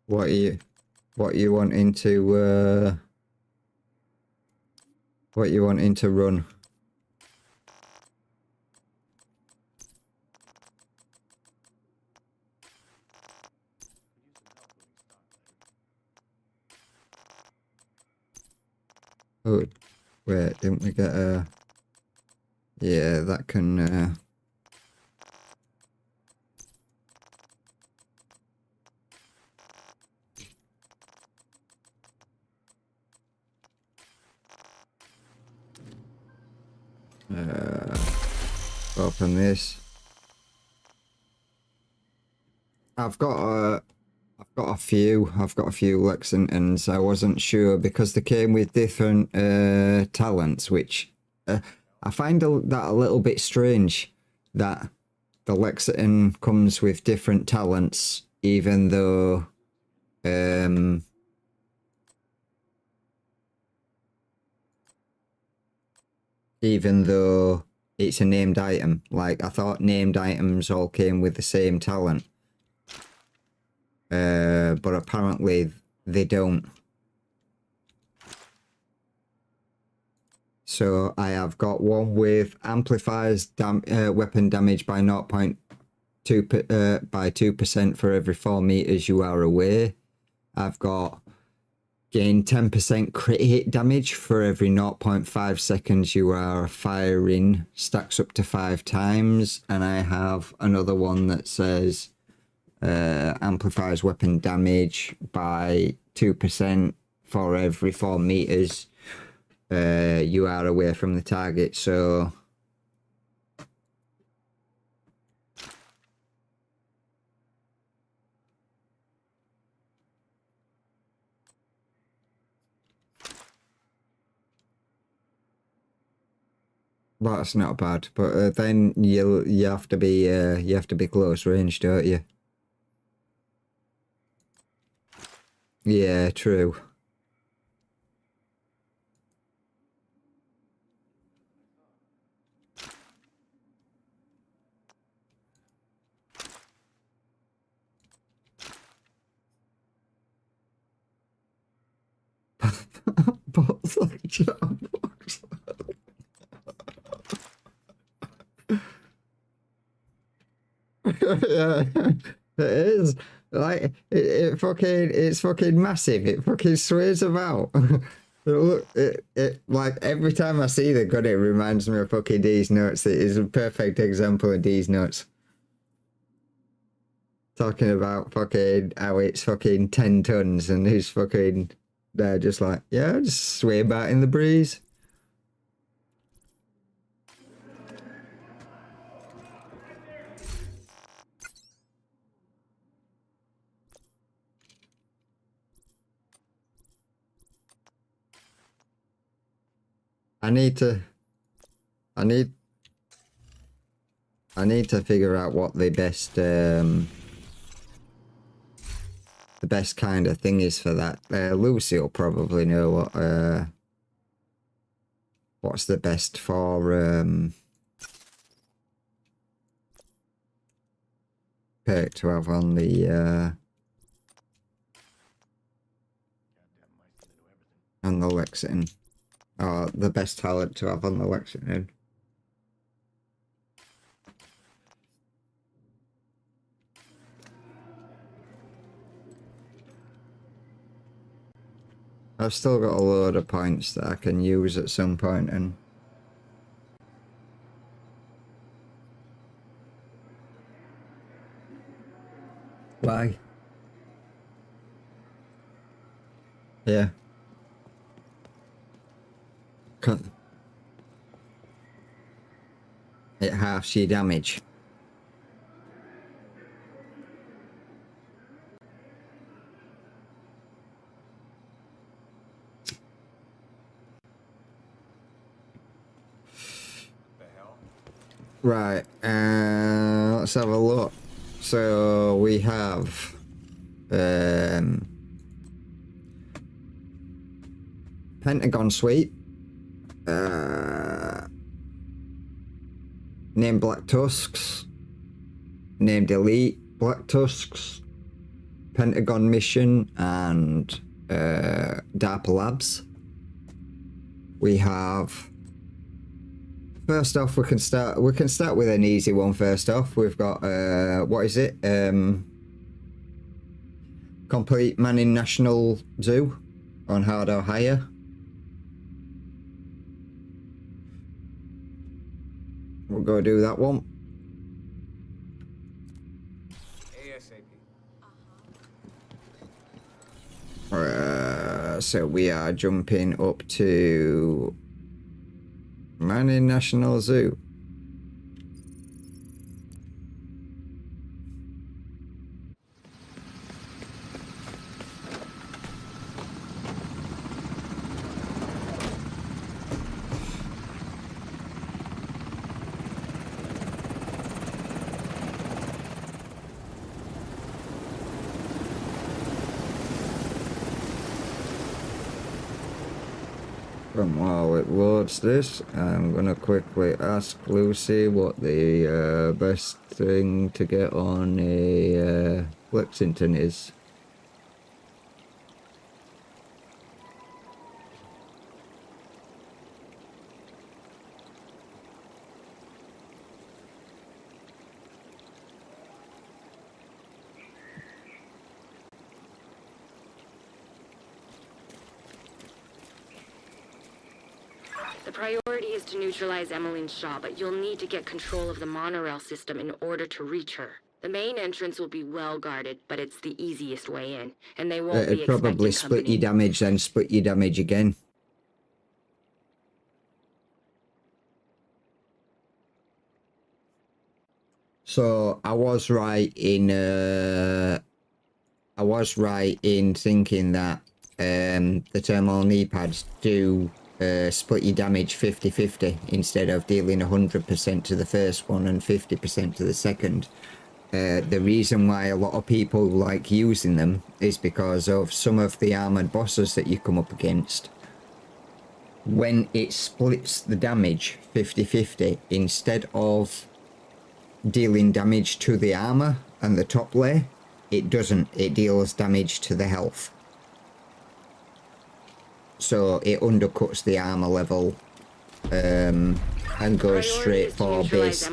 What are you wanting to what you wanting to run? Oh, wait, didn't we get a... Yeah, that can... open this. I've got a few Lexingtons. I wasn't sure because they came with different talents, which I find that a little bit strange that the Lexington comes with different talents, even though it's a named item. Like, I thought named items all came with the same talent. But apparently they don't. So I have got one with amplifies weapon damage by 0.2 by 2% for every 4 meters you are away. I've got gain 10% crit hit damage for every 0.5 seconds you are firing, stacks up to 5 times. And I have another one that says amplifies weapon damage by 2% for every 4 meters you are away from the target. So That's not bad, but then you have to be close range, don't you? Yeah, true. Both like Jambox. Yeah, it is. Like it's fucking massive. It fucking sways about. Look, it like every time I see the gun, it reminds me of fucking D's nuts. It is a perfect example of D's nuts. Talking about fucking how it's fucking 10 tons and he's fucking they're just like, yeah, just sway about in the breeze. I need to figure out what the best kind of thing is for that. Lucy will probably know what's the best for perk to have on the Lexington. Or the best talent to have on the Lexington. I've still got a load of points that I can use at some point and why? Yeah. It halves your damage. Right, let's have a look. So we have Pentagon Suite, named Black Tusks, named Elite Black Tusks, Pentagon Mission, and DARPA Labs. We have. First off, we can start with an easy one. First off, we've got what is it? Complete Manning National Zoo on hard or higher. We'll go do that one. ASAP. So we are jumping up to Manning National Zoo. And while it loads this, I'm gonna quickly ask Lucy what the best thing to get on a Lexington is. The priority is to neutralize Emmeline Shaw, but you'll need to get control of the monorail system in order to reach her. The main entrance will be well guarded, but it's the easiest way in, and they won't be It'd probably expecting split company. your damage, then split your damage again. So I was right in thinking that the thermal knee pads do split your damage 50-50 instead of dealing 100% to the first one and 50% to the second. The reason why a lot of people like using them is because of some of the armored bosses that you come up against. When it splits the damage 50-50, instead of dealing damage to the armor and the top layer, it doesn't. It deals damage to the health. So it undercuts the armor level and goes straight for base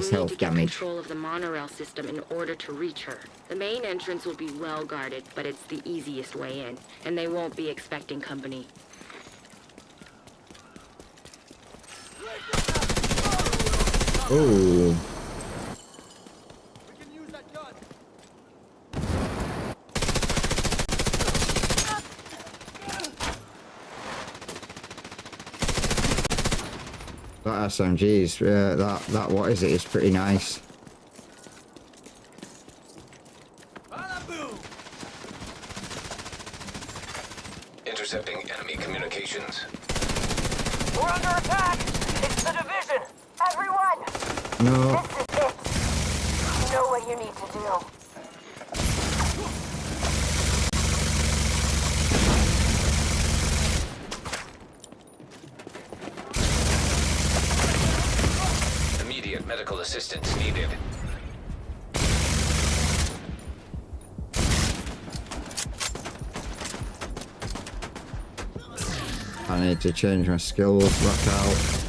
health damage. Control of the monorail system in order to reach her. The main entrance will be well guarded, but it's the easiest way in, and they won't be expecting company. Oh. That SMG's, that what is it? It's pretty nice. Intercepting enemy communications. We're under attack! It's the division! Everyone! No. This is it! You know what you need to do. Immediate medical assistance needed. I need to change my skills back out.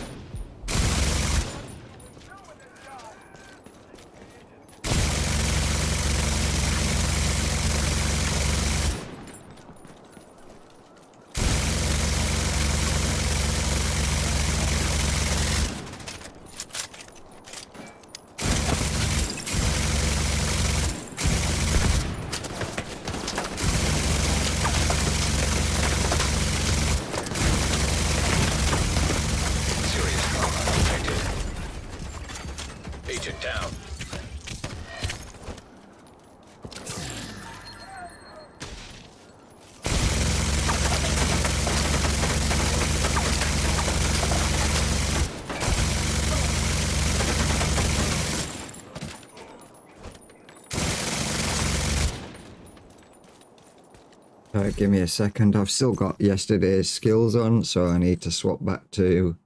Agent down. Right, give me a second. I've still got yesterday's skills on, so I need to swap back to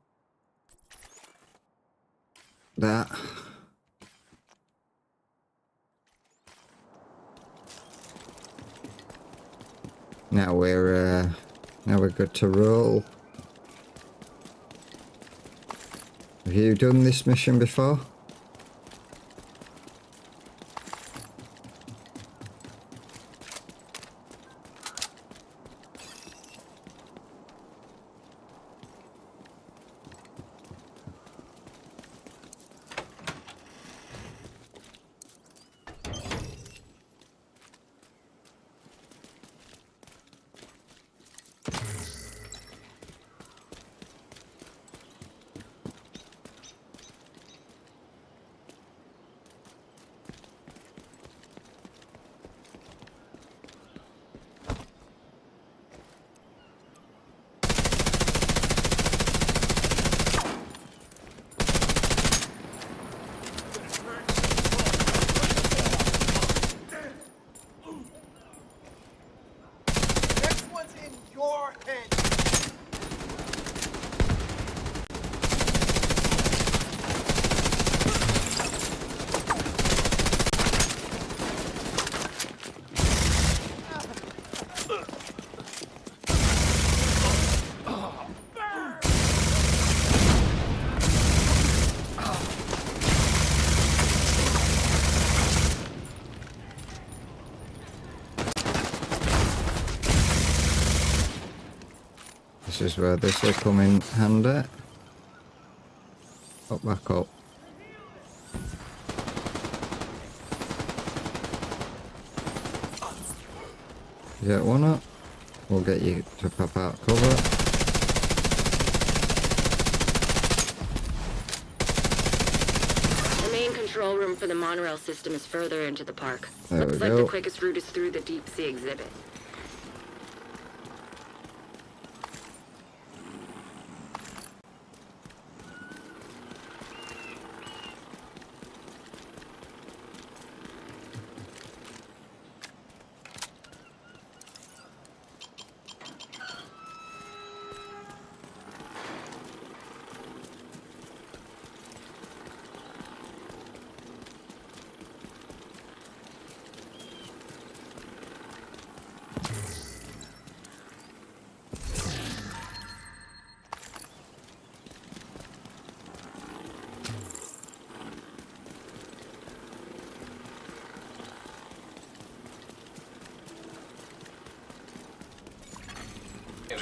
that. Now we're good to roll. Have you done this mission before? This is where this will come in handy. Up, back up. Get one up. We'll get you to pop out cover. The main control room for the monorail system is further into the park. There Looks we like go. the quickest route is through the deep sea exhibit.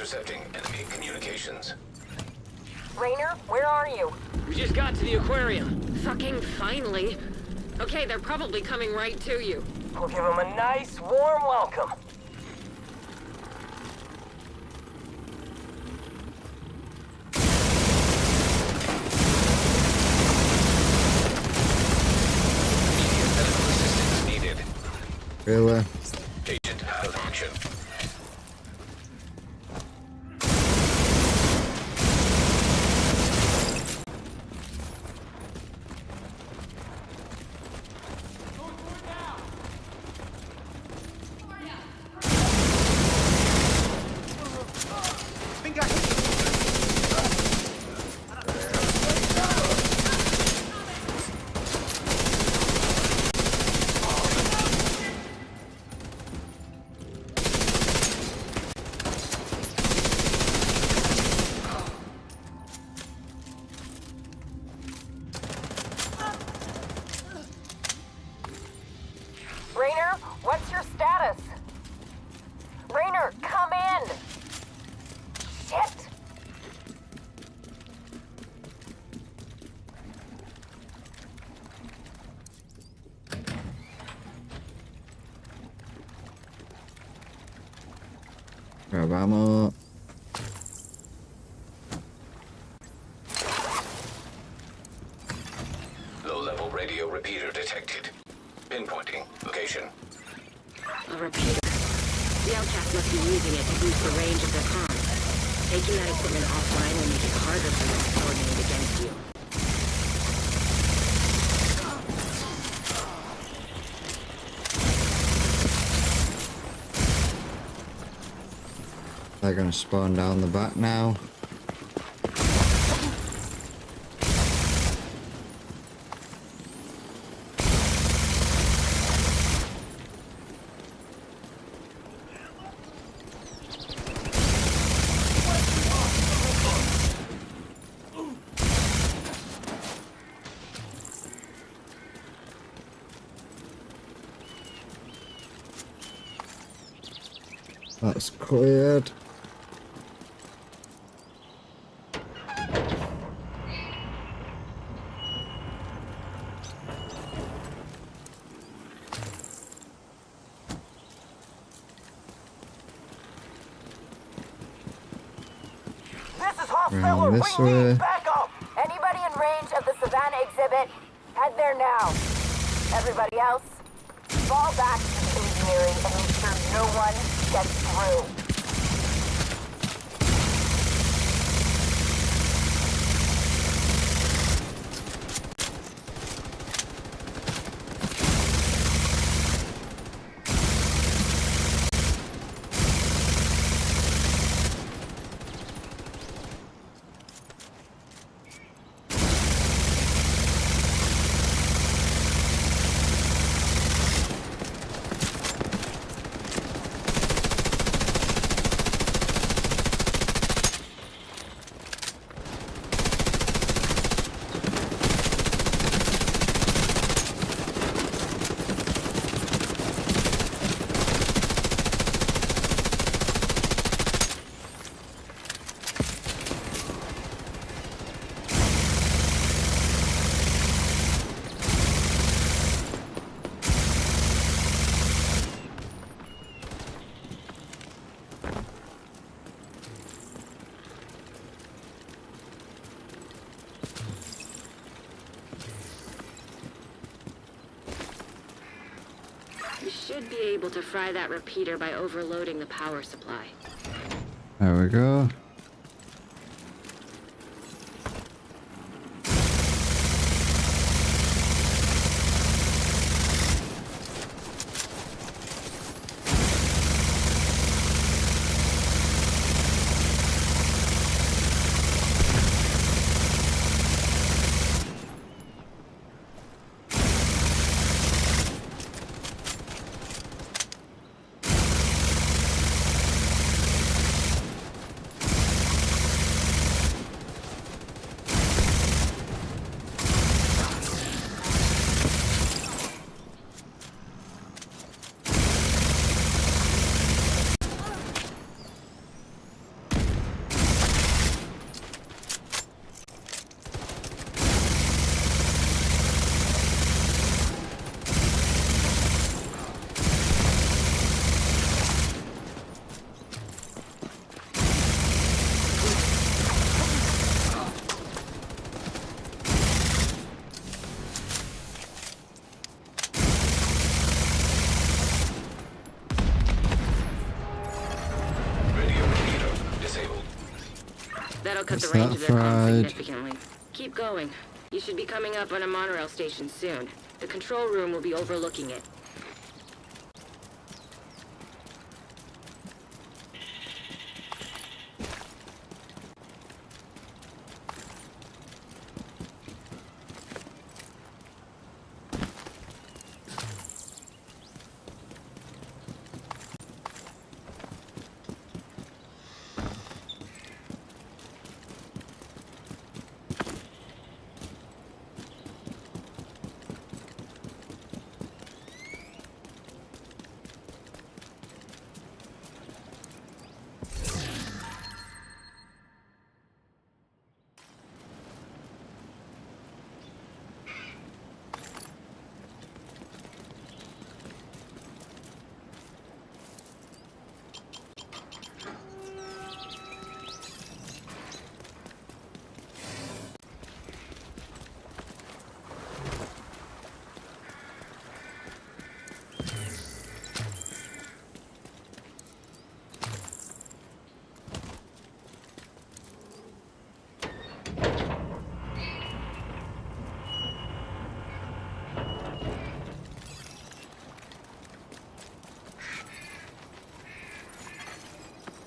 Intercepting enemy communications. Rainer, where are you? We just got to the aquarium. Fucking finally. Okay, they're probably coming right to you. We'll give them a nice, warm welcome. Immediate medical assistance needed. Really? Agent out of action. Rainer, what's your status? Rainer, come in! Shit! Grab ammo. Low-level radio repeater detected. Pinpointing location. A repeater. The outcast must be using it to boost the range of their comms. Taking that equipment offline will make it harder for them to coordinate against you. They're gonna spawn down the back now. That's cleared. This is hostile Round or this we way. need backup! Anybody in range of the Savannah exhibit, head there now. Everybody else, fall back to the engineering and make sure no one gets through. You should be able to fry that repeater by overloading the power supply. There we go. that'll cut What's the range that of their comms fried? significantly. Keep going. You should be coming up on a monorail station soon. The control room will be overlooking it.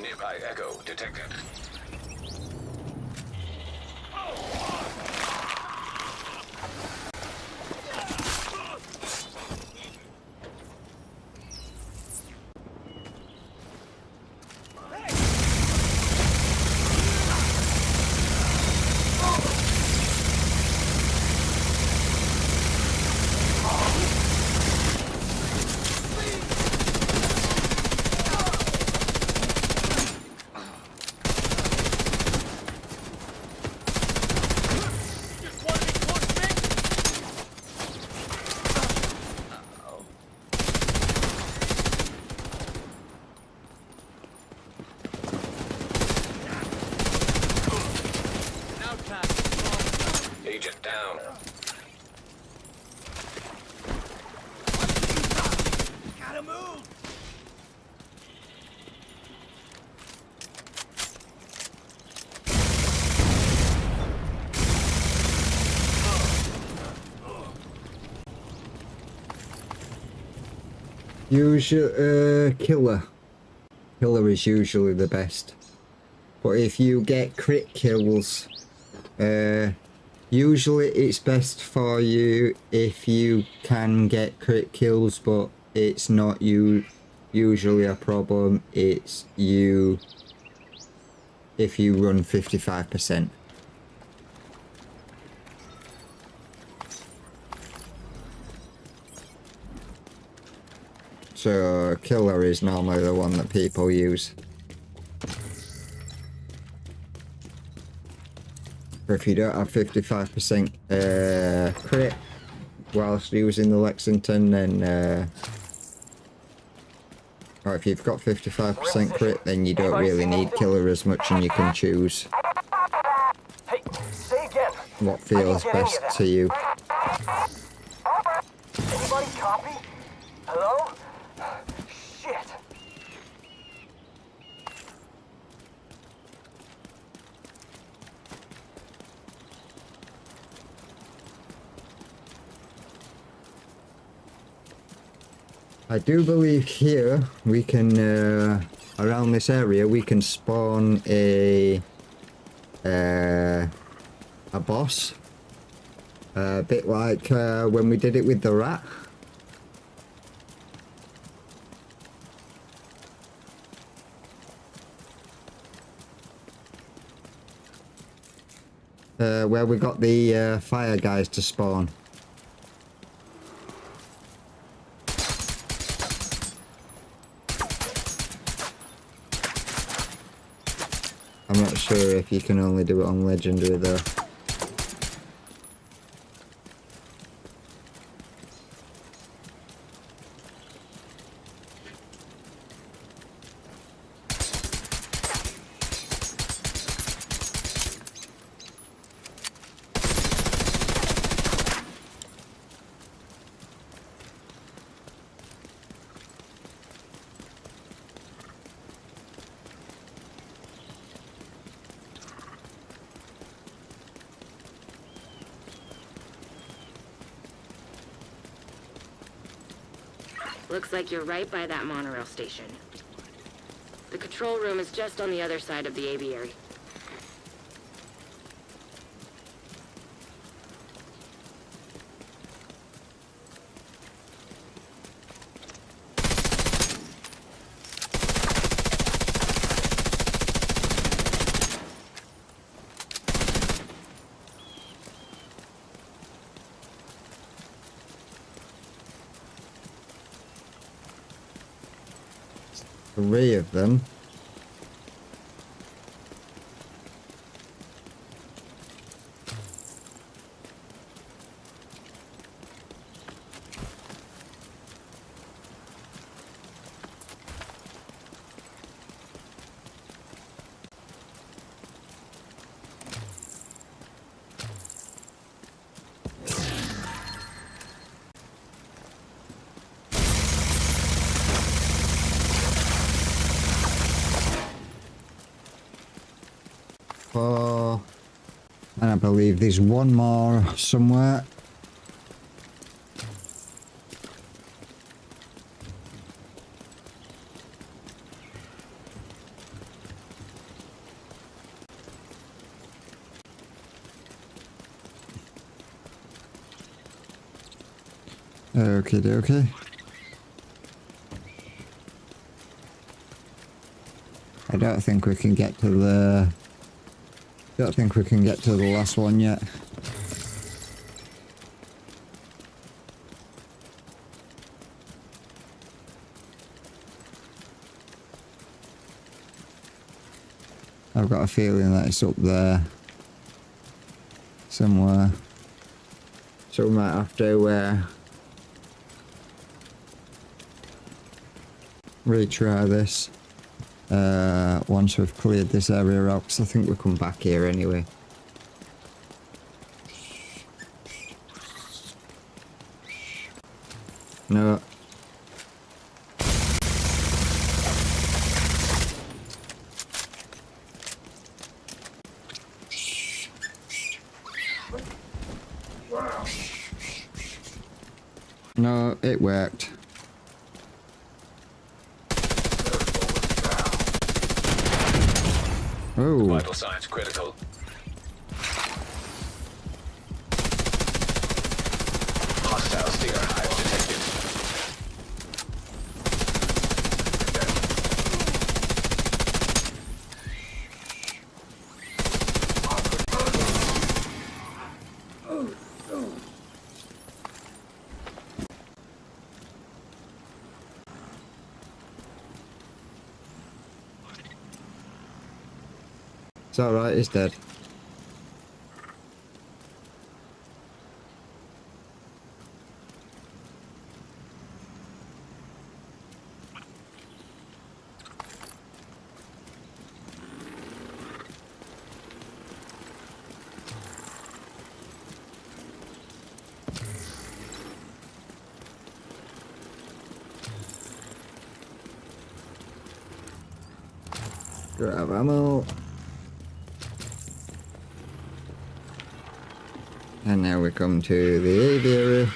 Nearby echo detected. Agent down. Usually, killer. Killer is usually the best. But if you get crit kills, usually it's best for you if you can get crit kills, but it's not usually a problem. It's you if you run 55%. So killer is normally the one that people use. Or if you don't have 55% crit whilst using the Lexington, then or if you've got 55% crit, then you don't really need killer as much, and you can choose Hey, say again. what feels best to you. Anybody copy? Hello? Shit. I do believe here we can, around this area, we can spawn a boss. A bit like when we did it with the rat. Where we got the fire guys to spawn. I'm not sure if you can only do it on Legendary though. Looks like you're right by that monorail station. The control room is just on the other side of the aviary. Three of them. Four. And I believe there's one more somewhere. Okay, okay. I don't think we can get to the... Don't think we can get to the last one yet. I've got a feeling that it's up there somewhere. So we might have to retry this. Once we've cleared this area out, because I think we'll come back here anyway. No. No, it worked. Oh. Vital signs critical. Hostile steer hive detected. It's alright, he's dead. Grab ammo. And now we come to the aviary.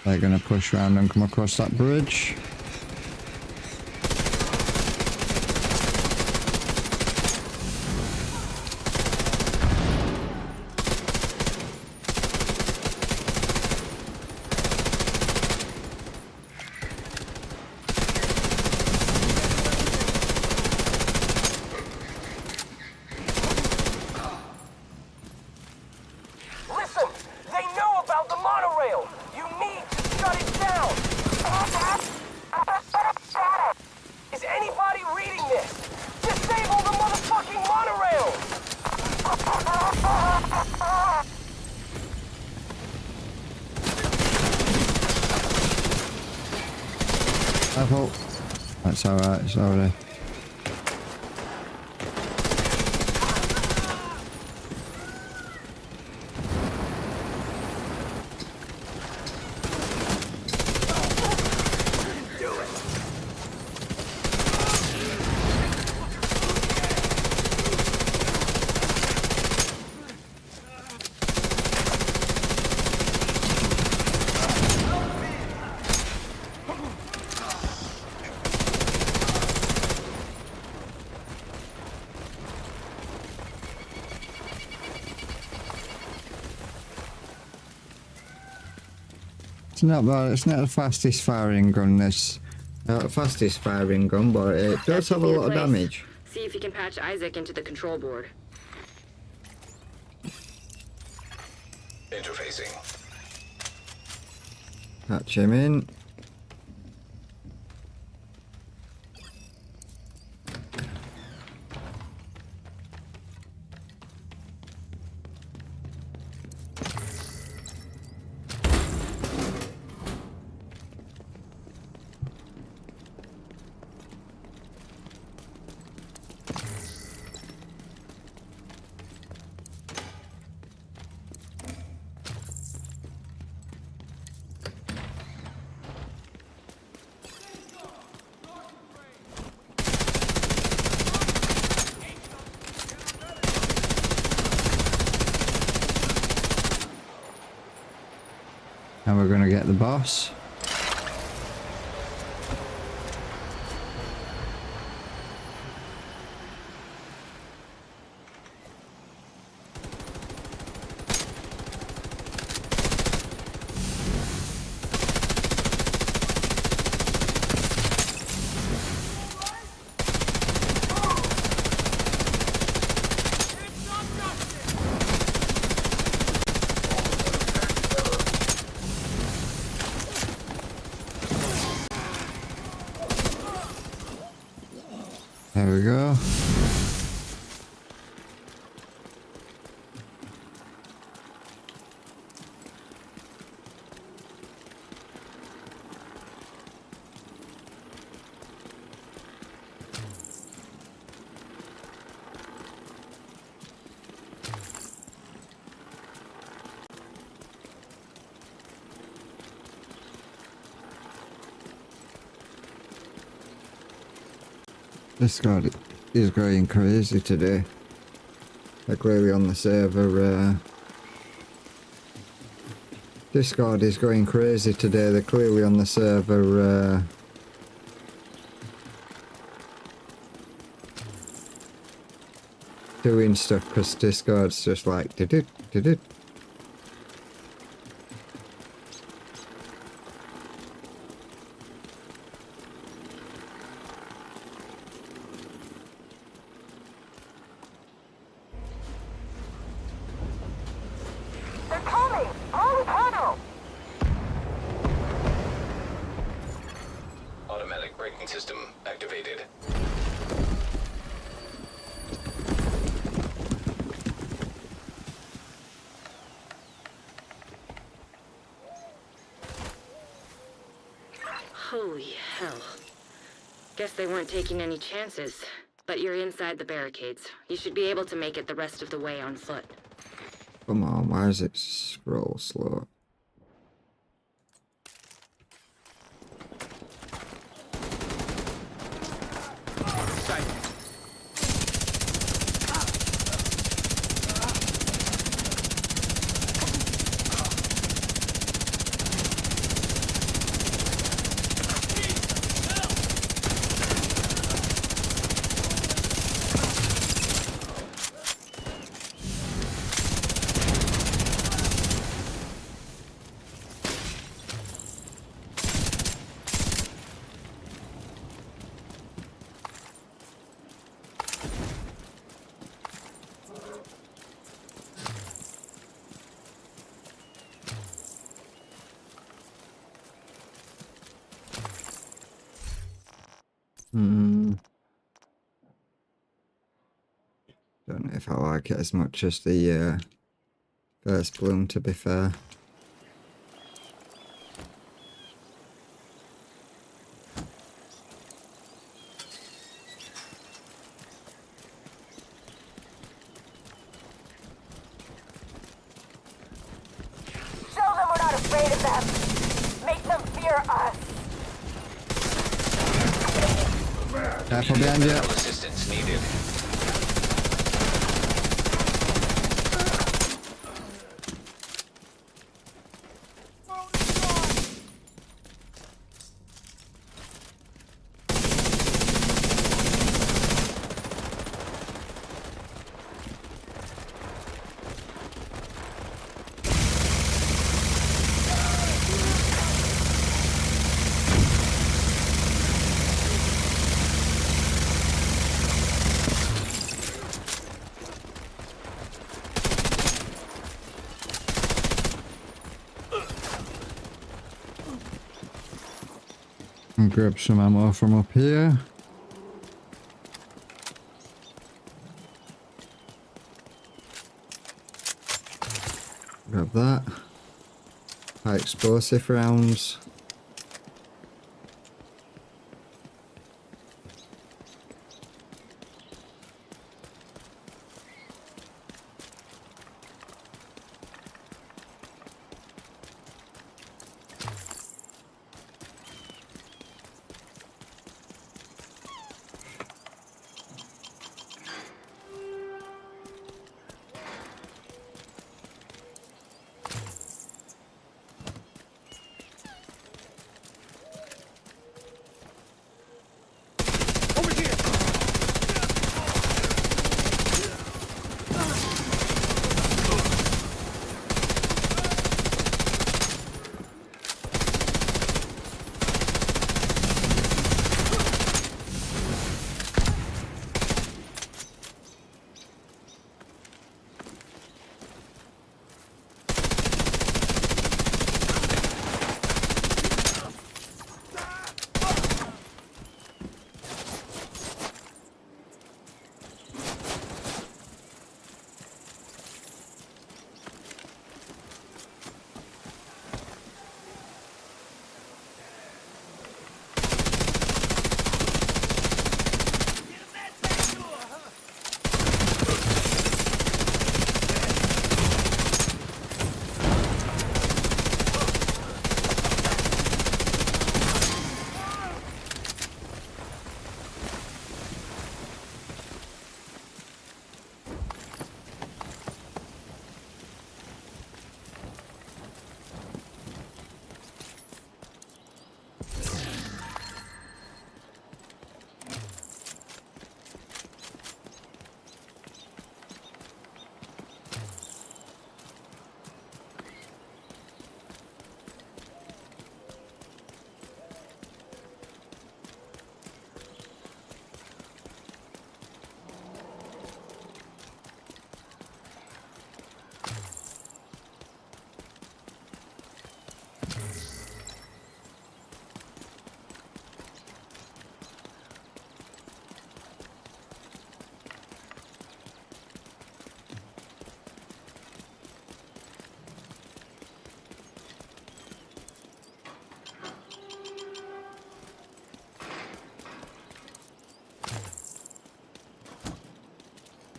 They're gonna push around and come across that bridge. Careful. That's alright, sorry. It's not bad. It's not the fastest firing gun. This, Not the fastest firing gun, but it That does should have a be in lot of place. damage. See if you can patch Isaac into the control board. Interfacing. Patch him in. and we're gonna get the boss. There we go. Discord is going crazy today. They're clearly on the server. Discord is going crazy today. They're clearly on the server. Doing stuff because Discord's just like did it. They're coming! On the tunnel! Automatic braking system activated. Holy hell. Guess they weren't taking any chances. But you're inside the barricades. You should be able to make it the rest of the way on foot. Come on, why does it scroll slow? Don't know if I like it as much as the first Bloom, to be fair. afraid of them. Make them fear us. Careful behind you. Assistance needed. And grab some ammo from up here. Grab that. High explosive rounds.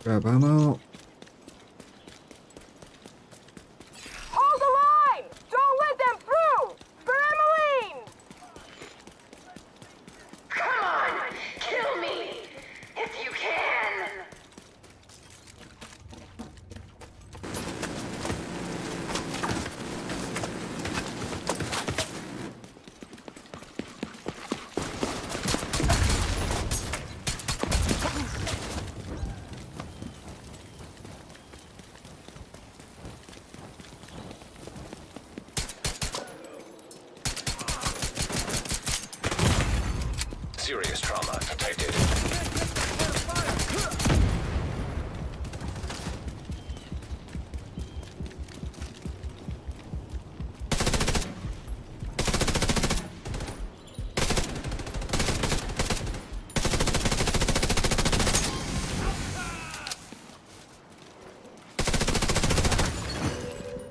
Grab ammo. Hold the line! Don't let them through! For Emmeline! Come on! Kill me! If you can! Serious trauma detected.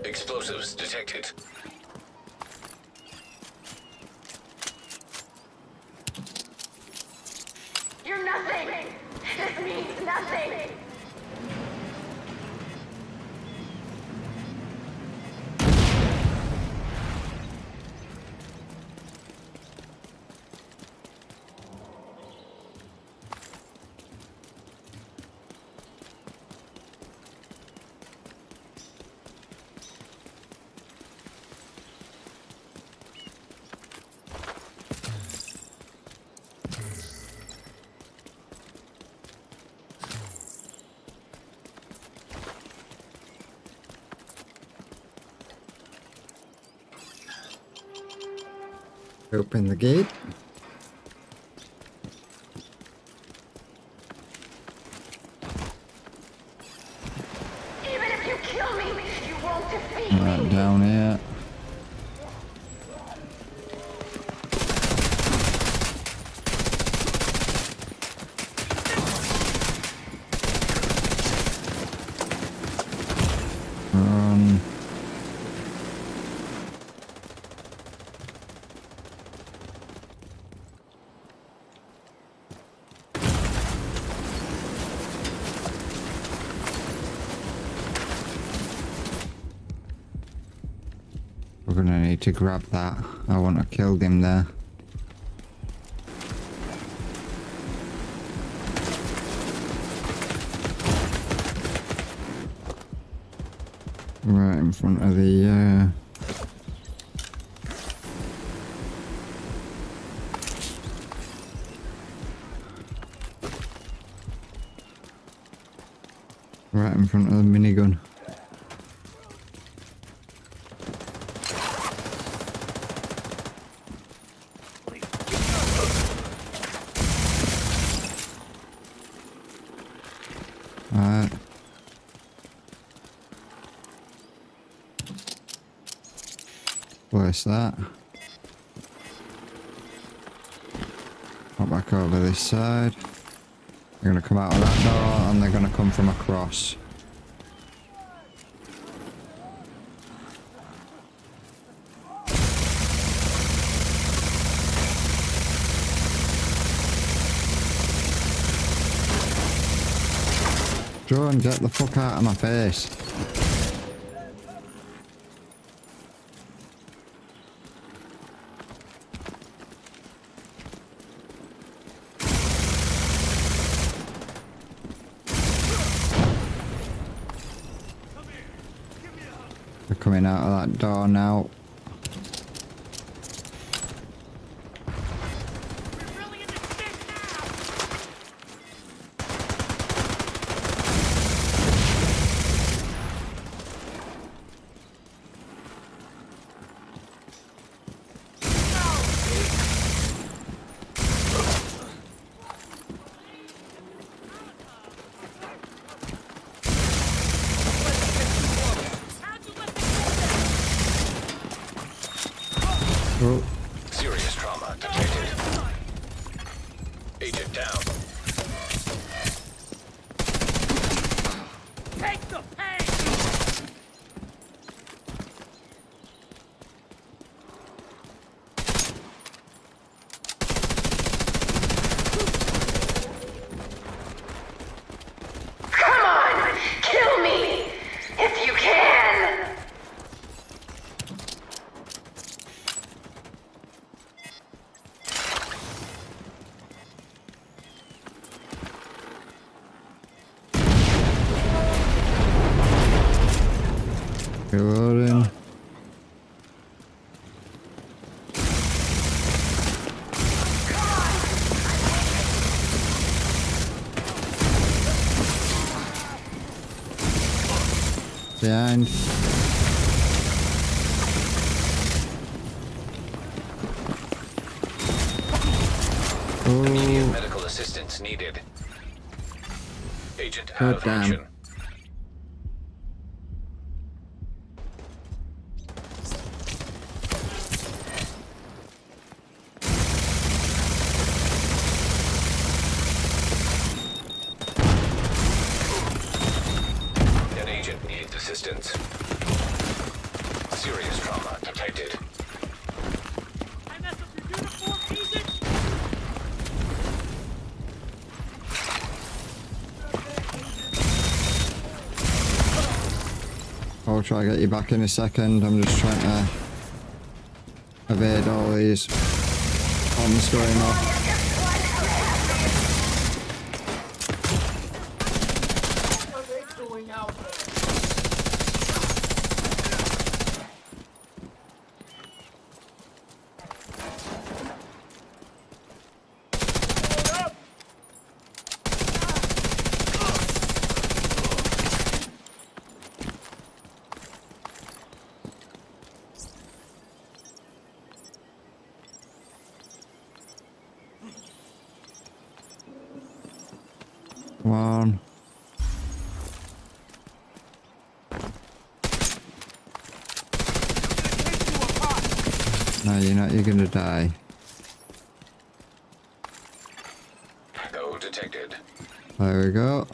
Explosives detected. You're nothing! This means nothing! Open the gate. Even if you kill me, you won't defeat Right, down here. Run. We're gonna need to grab that. I want to kill him there. Right in front of the right in front of the minigun. Alright. Where's that? Hop back over this side. They're gonna come out of that door and they're gonna come from across. John, get the fuck out of my face. They're coming out of that door now. Oh, Serious trauma detected. Agent down. Take the pain! Come on! Kill me! If you can! reloading. Behind. Immediate Oh, medical assistance needed. Agent out God of damn. action. An agent needs assistance. Serious trauma detected. I mess up your uniform, agent! I'll try to get you back in a second. I'm just trying to evade all these bombs going off. Come on. No, you're not. You're gonna die. Go detected. There we go.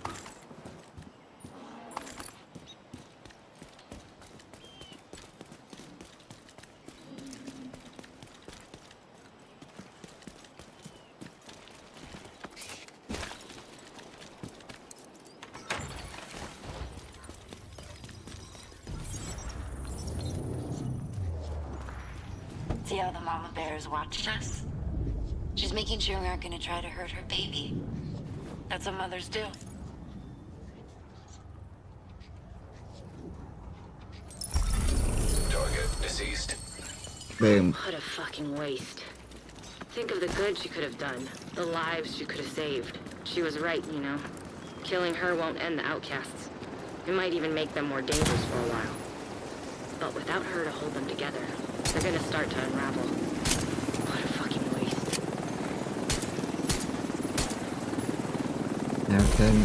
See how the mama bear is watching us? She's making sure we aren't gonna try to hurt her baby. That's what mothers do. Target deceased. Boom. What a fucking waste. Think of the good she could have done, the lives she could have saved. She was right, you know. Killing her won't end the outcasts. It might even make them more dangerous for a while. But without her to hold them together, they're gonna start to unravel. What a fucking waste. Now can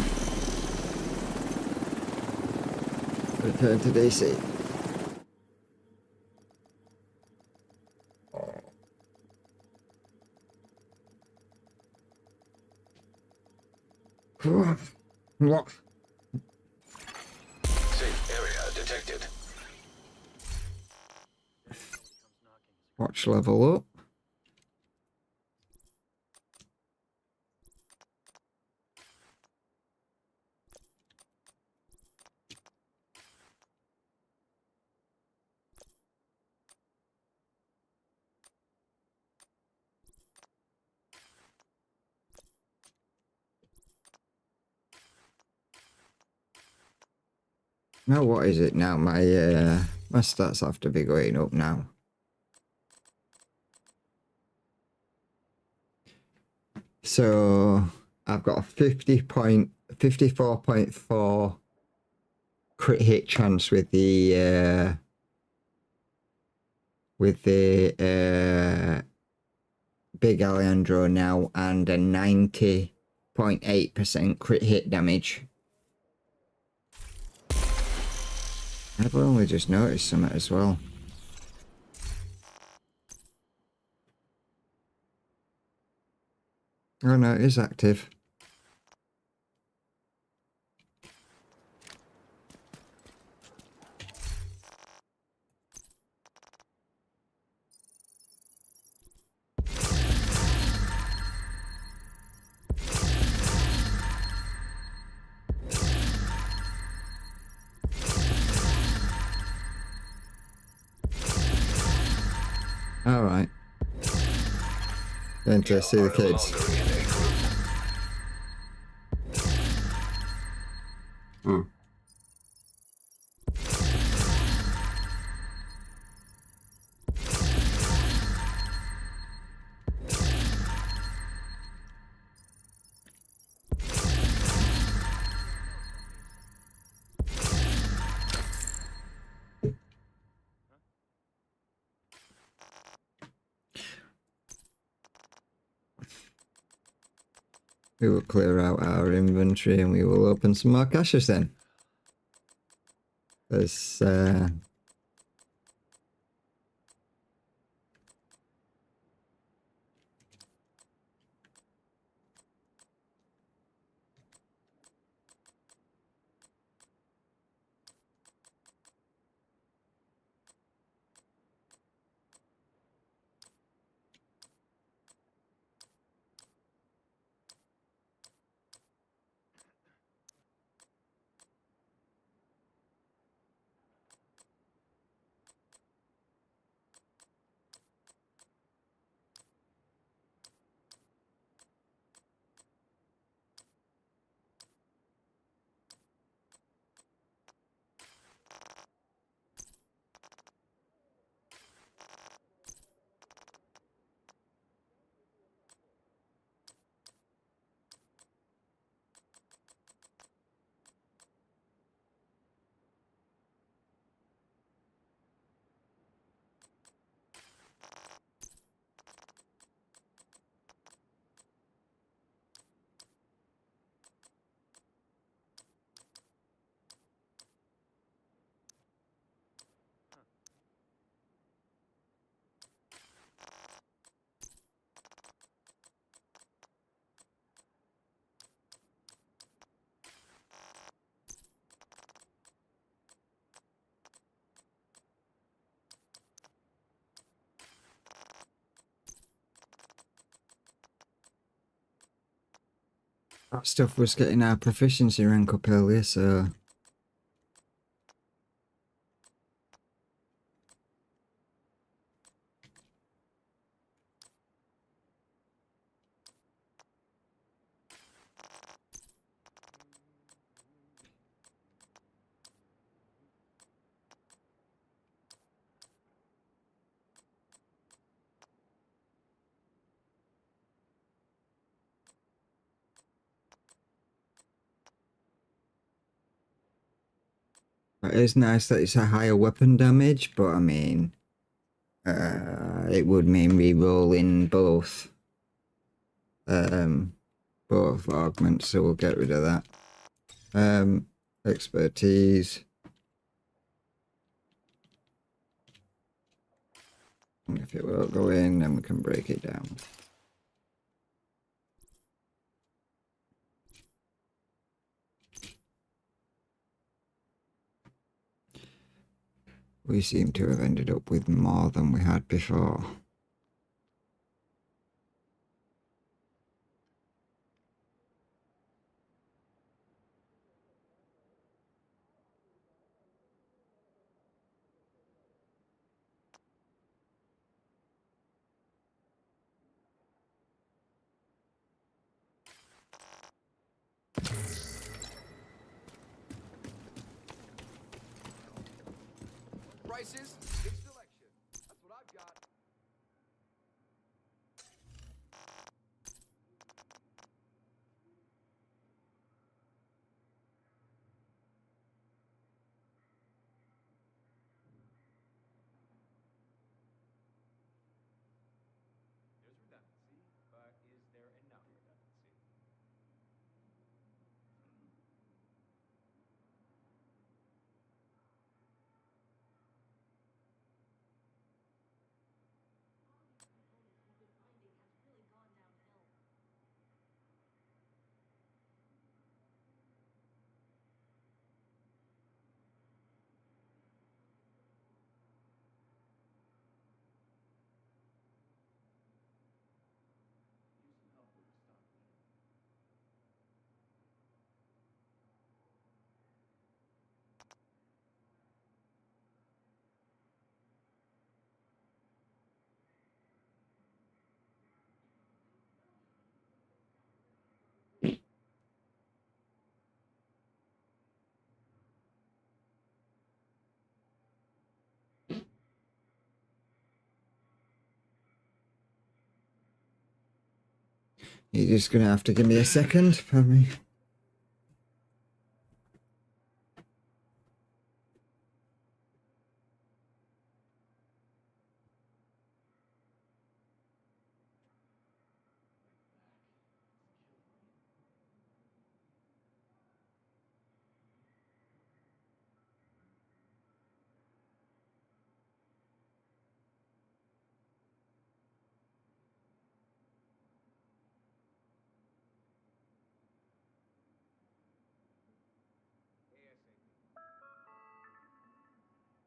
return to DC. What? Safe area detected. Watch level up. Now what is it now? My stats have to be going up now. So I've got a 54.4 crit hit chance with the Big Alejandro now, and a 90.8% crit hit damage. I've only just noticed something as well. Oh no, it is active. All right. Going to see the kids. Hmm. We will clear out our inventory and we will open some more caches then. There's That stuff was getting our proficiency rank up earlier, so... It is nice that it's a higher weapon damage, but I mean, it would mean re-rolling both augments, so we'll get rid of that. Expertise. And if it won't go in, then we can break it down. We seem to have ended up with more than we had before. Prices, big selection. That's what I've got. There's redundancy, but is there enough redundancy? You're just gonna have to give me a second, pardon me.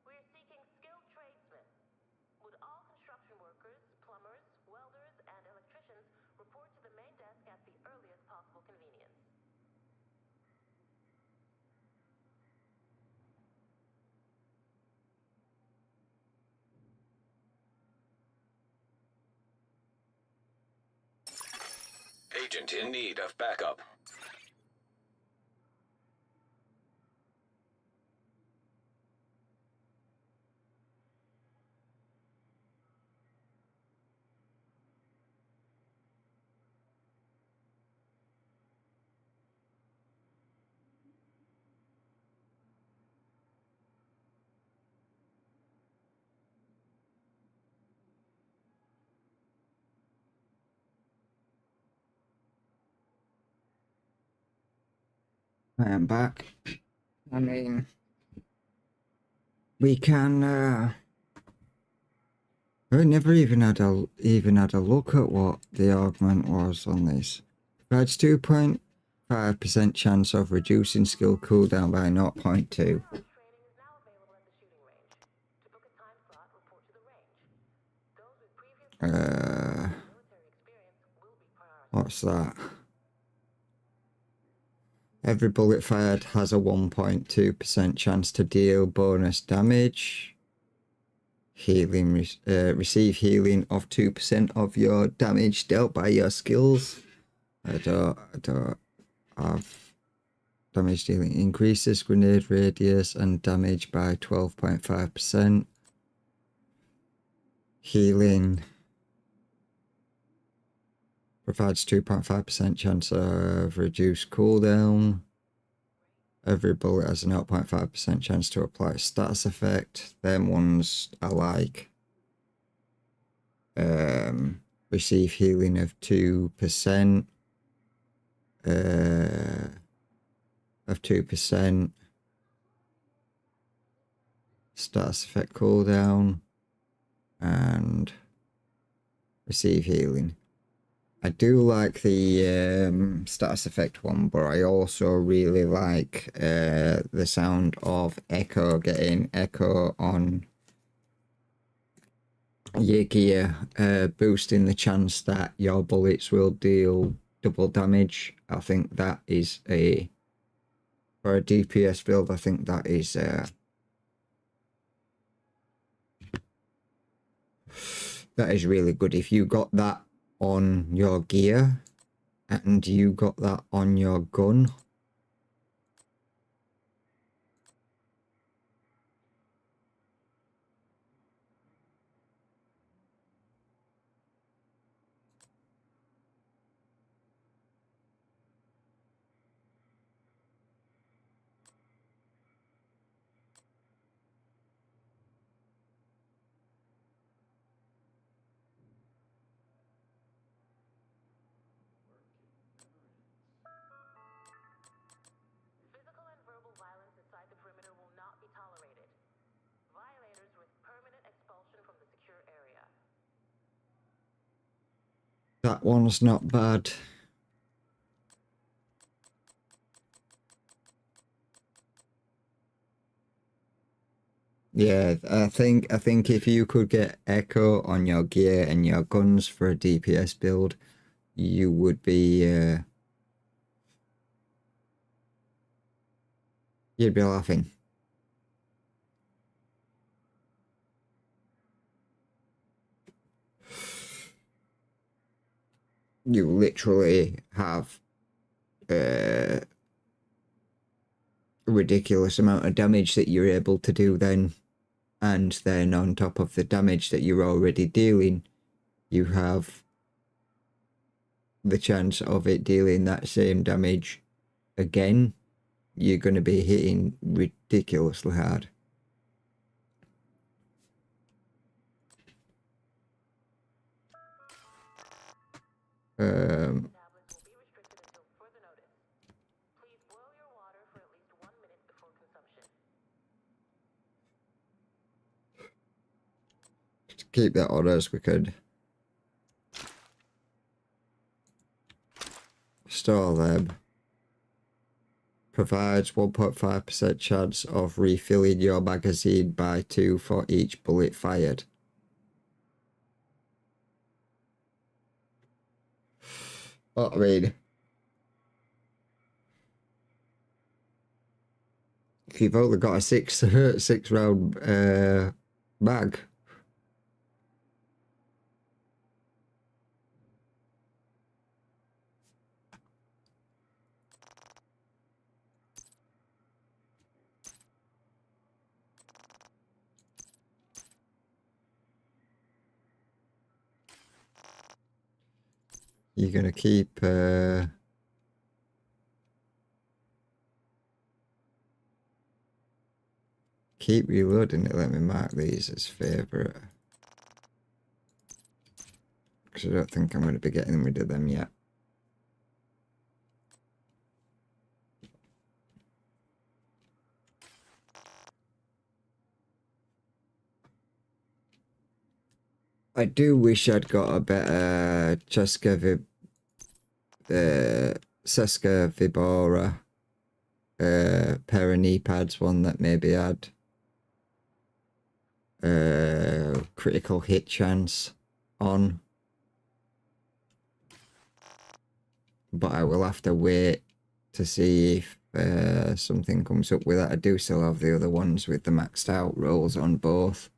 We're seeking skilled tradesmen. Would all construction workers, plumbers, welders, and electricians report to the main desk at the earliest possible convenience? Agent in need of backup. I am back. I mean, we can. I never even had a look at what the augment was on this. Provides 2.5% chance of reducing skill cooldown by 0.2. Training is now available at the shooting range. To book a time slot, report to the range. Those with previous military experience will be prioritized. What's that? Every bullet fired has a 1.2% chance to deal bonus damage. Healing, receive healing of 2% of your damage dealt by your skills. I don't have damage dealing increases grenade radius and damage by 12.5%. Healing provides 2.5% chance of reduced cooldown. Every bullet has a 0.5% chance to apply a status effect. Them ones I like. Receive healing of 2%. Of 2%. Status effect cooldown. And receive healing. I do like the status effect one, but I also really like the sound of echo, getting echo on your gear, boosting the chance that your bullets will deal double damage. I think that is for a DPS build, I think that is really good. If you got that on your gear and you got that on your gun, Physical and verbal violence inside the perimeter will not be tolerated. Violators risk permanent expulsion from the secure area. that one's not bad. Yeah, I think if you could get echo on your gear and your guns for a DPS build, you would be you'd be laughing. You literally have a ridiculous amount of damage that you're able to do then. And then on top of the damage that you're already dealing, you have the chance of it dealing that same damage again. You're going to be hitting ridiculously hard. Tablets will be restricted until further notice. Please boil your water for at least 1 minute before consumption. To keep that on us, we could store them. Provides 1.5% chance of refilling your magazine by 2 for each bullet fired. Well, I mean, if you've only got a six round mag, you're gonna keep reloading it. Let me mark these as favourite, because I don't think I'm going to be getting rid of them yet. I do wish I'd got a better Seska Vibora pair of knee pads, one that maybe had critical hit chance on, but I will have to wait to see if something comes up with that. I do still have the other ones with the maxed out rolls on both.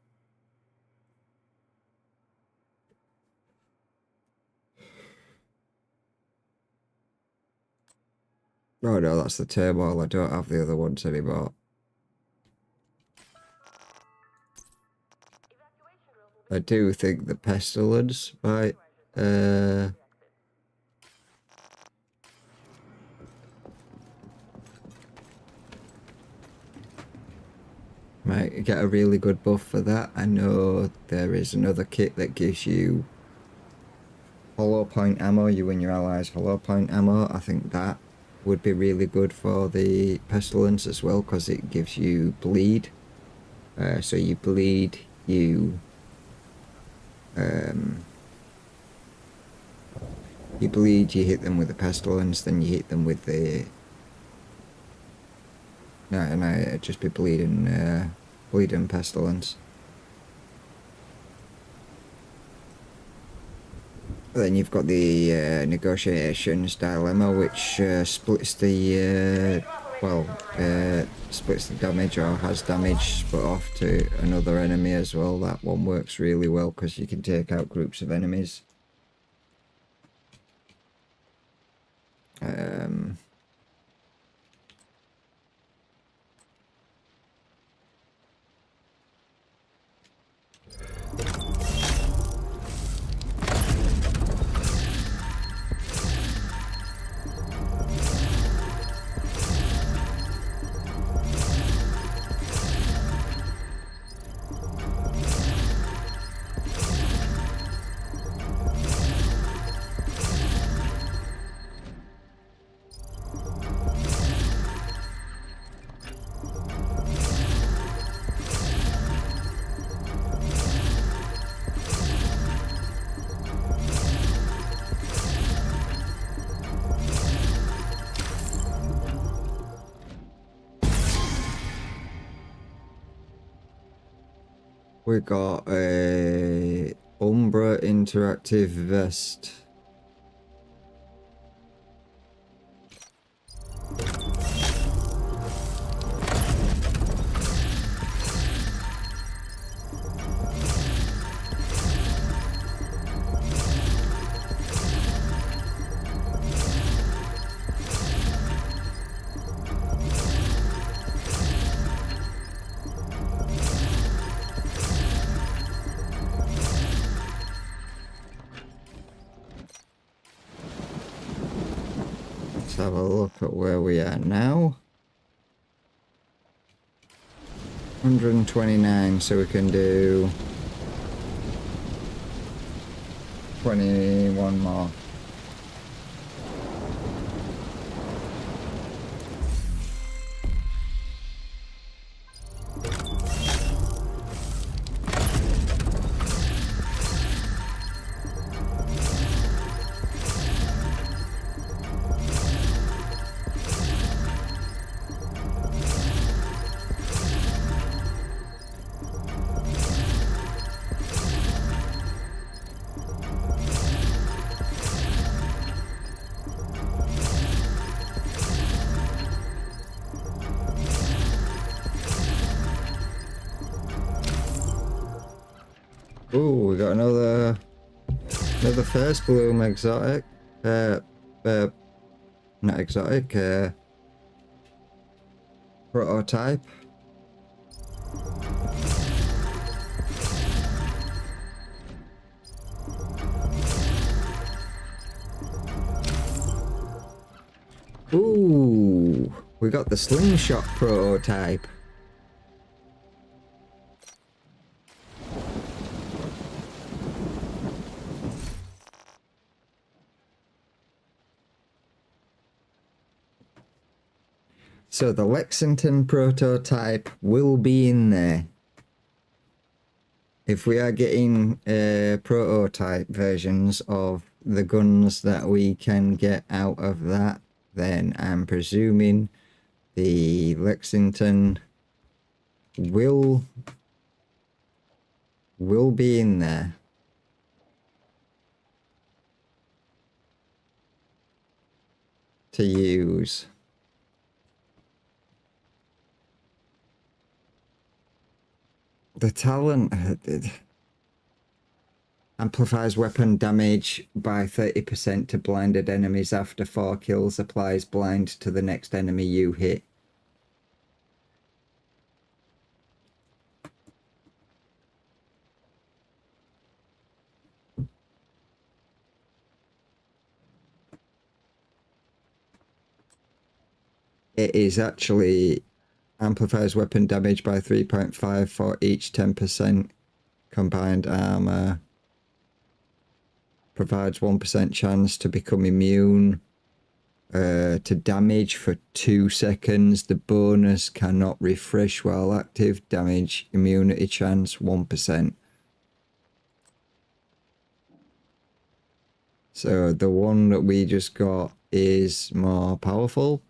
Oh no, that's the turmoil. I don't have the other ones anymore. I do think the pestilence might might get a really good buff for that. I know there is another kit that gives you hollow point ammo. You and your allies hollow point ammo. I think that would be really good for the pestilence as well, because it gives you bleed. So you bleed, you bleed, you hit them with the pestilence, then you hit them with the it'd just be bleeding pestilence. Then you've got the negotiations dilemma, which splits the splits the damage, or has damage split off to another enemy as well. That one works really well because you can take out groups of enemies. We got a Umbra interactive vest. Have a look at where we are now. 129, so we can do 21 more. Ooh, we got another first bloom exotic. Not exotic, prototype. Ooh, we got the slingshot prototype. So the Lexington prototype will be in there. If we are getting prototype versions of the guns that we can get out of that, then I'm presuming the Lexington will be in there. To use. The talent amplifies weapon damage by 30% to blinded enemies after 4 kills, applies blind to the next enemy you hit. It is actually amplifies weapon damage by 3.5 for each 10% combined armor. Provides 1% chance to become immune to damage for 2 seconds. The bonus cannot refresh while active. Damage immunity chance 1%. So the one that we just got is more powerful.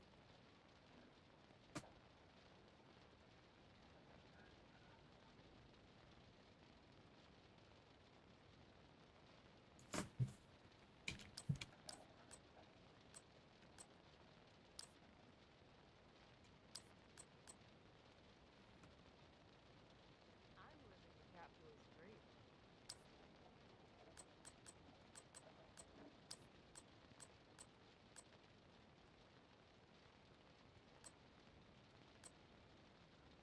I'm living a capitalist dream.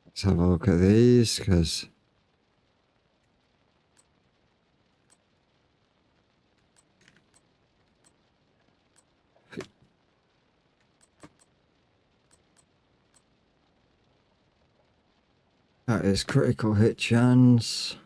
Let's have a look at these, because that is critical hit chance.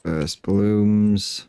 Burst blooms.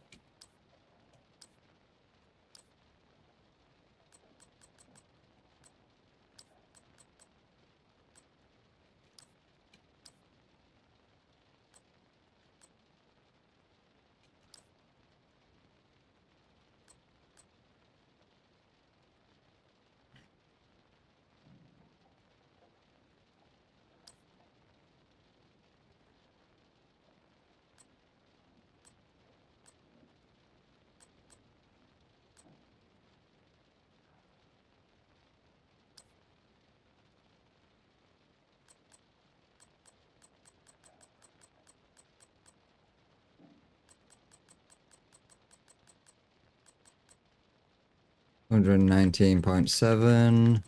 $119.7.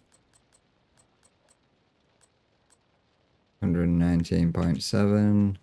$119.7.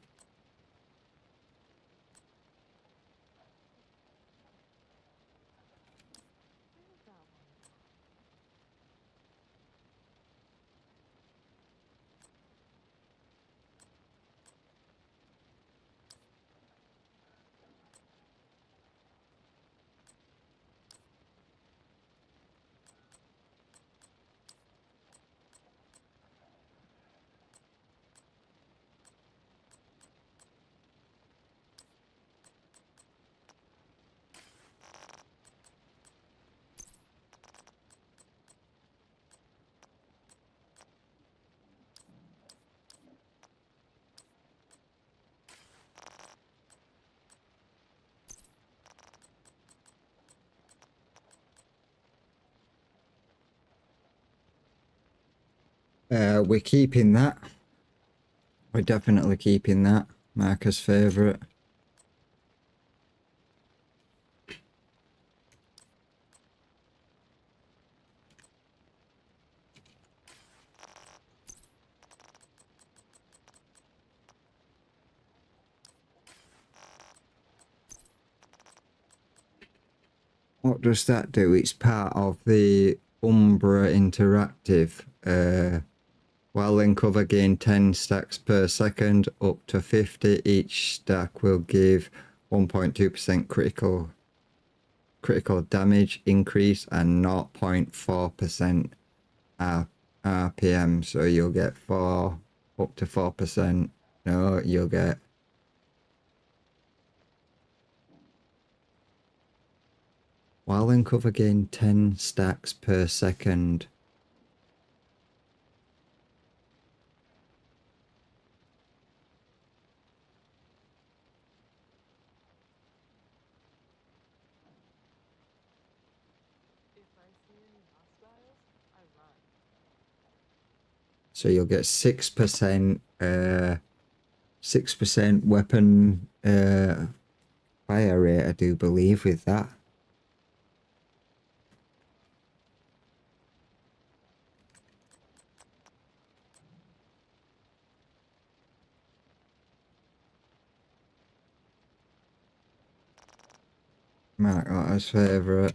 We're keeping that. We're definitely keeping that. Marcus' favourite. What does that do? It's part of the Umbra Interactive. While in cover, gain 10 stacks per second, up to 50. Each stack will give 1.2% critical damage increase and 0.4% RPM. So you'll get up to 4%. No, you'll get While in cover, gain 10 stacks per second. If I see any hostiles, I run. So you'll get 6% weapon fire rate, I do believe, with that. Mark that as favourite.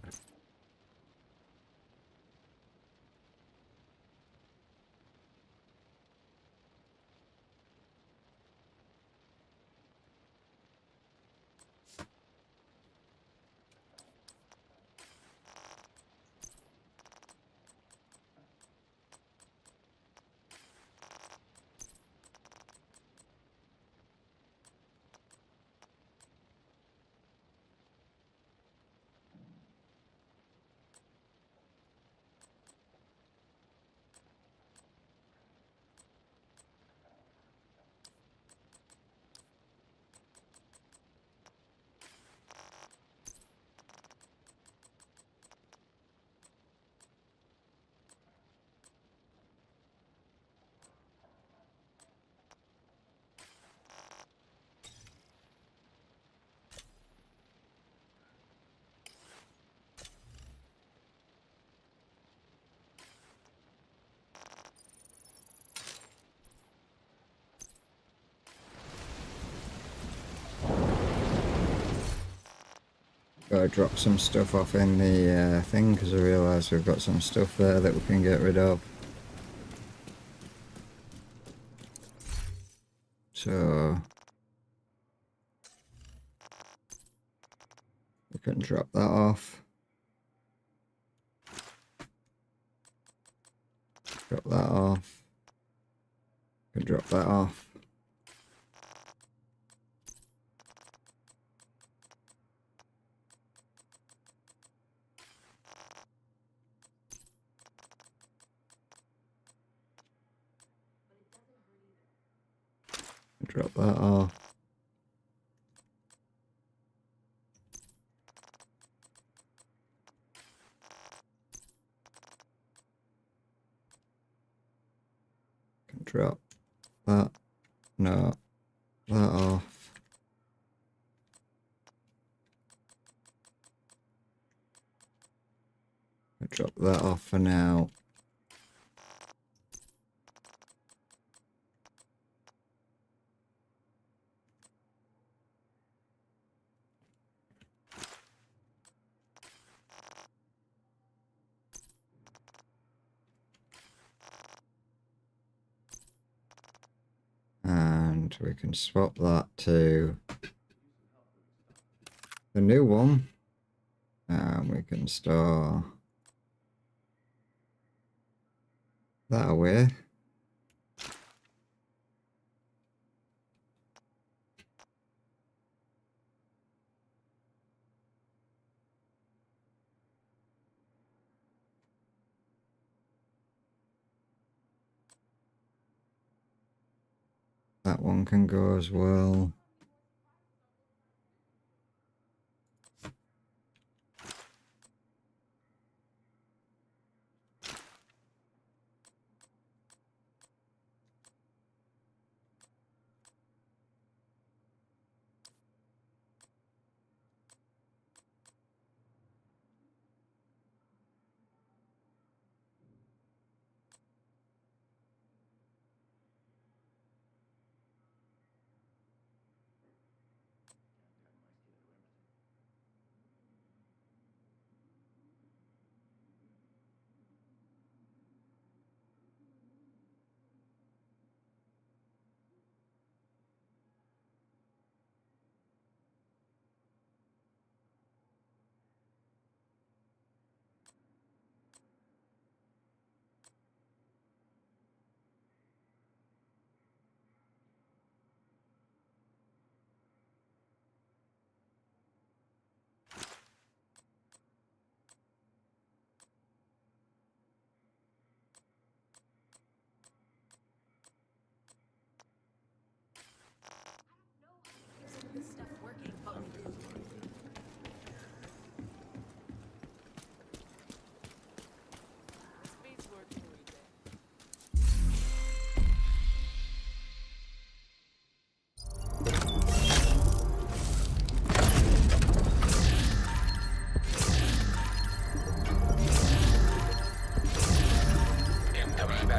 Gotta drop some stuff off in the thing because I realise we've got some stuff there that we can get rid of. So we can drop that off. Drop that off. We can drop that off. Drop that off. Can drop that. No. That off. I'll drop that off for now. And we can swap that to the new one. And we can store that away. That one can go as well.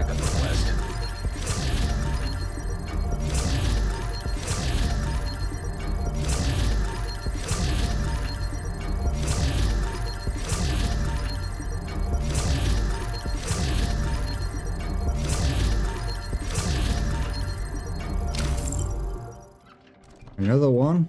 backup request. Another one.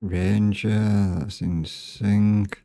Ranger, that's in sync.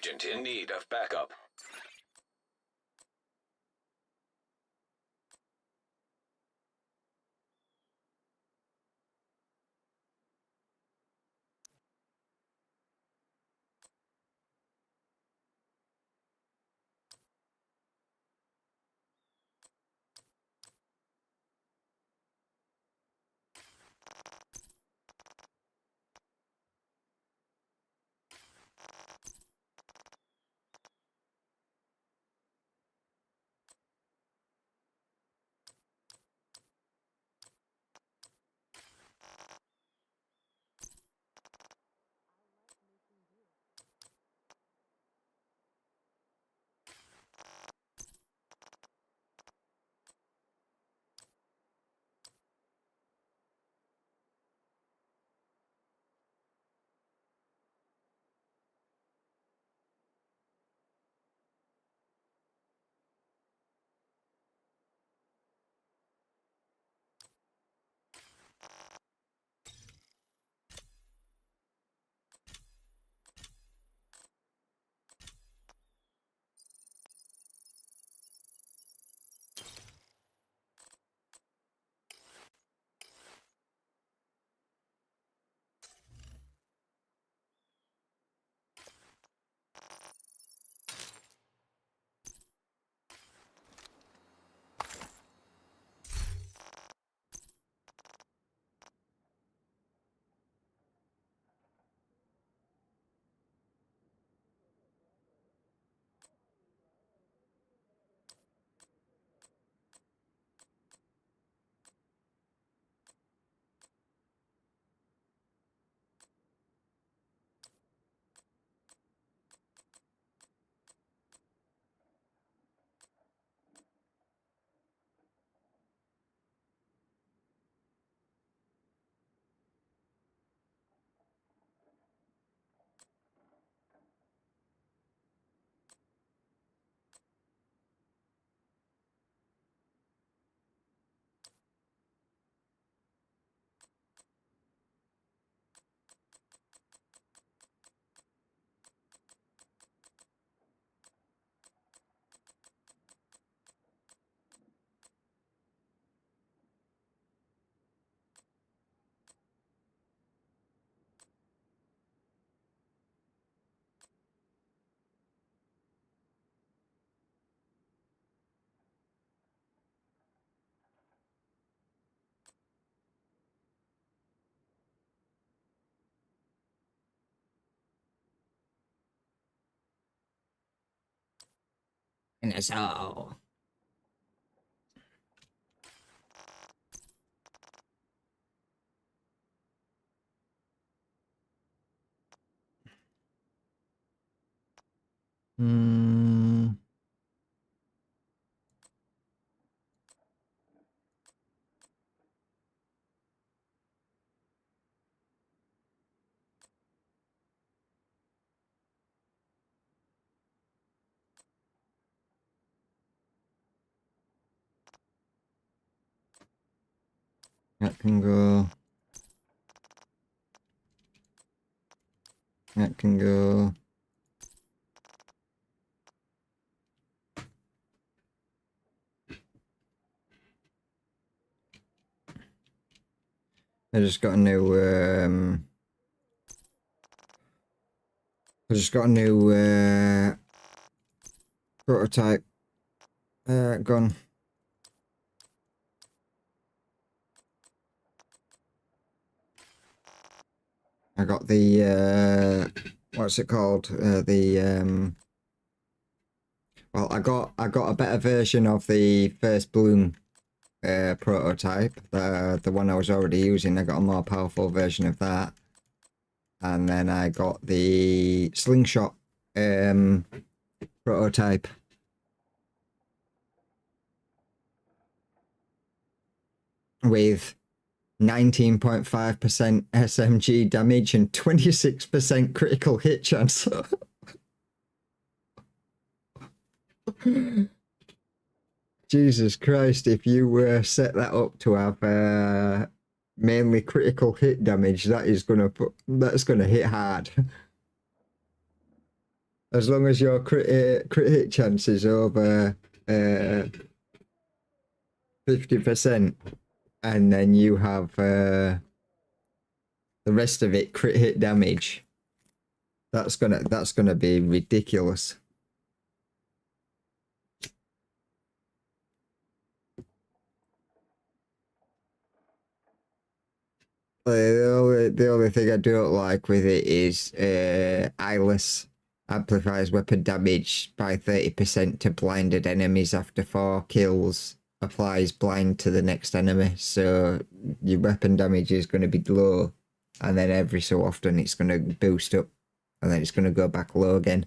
Agent in need of backup. In a soul. Hmm. That can go. That can go. I just got a new prototype gun. I got the what's it called? Well, I got a better version of the first Bloom prototype, the one I was already using. I got a more powerful version of that, and then I got the slingshot prototype. With 19.5% SMG damage and 26% critical hit chance. Jesus Christ, if you set that up to have mainly critical hit damage, that's gonna hit hard. As long as your crit hit chance is over 50%, and then you have the rest of it crit hit damage, that's gonna be ridiculous. The only thing I don't like with it is Eyeless amplifies weapon damage by 30% to blinded enemies after 4 kills, applies blind to the next enemy, so your weapon damage is going to be low, and then every so often it's going to boost up, and then it's going to go back low again.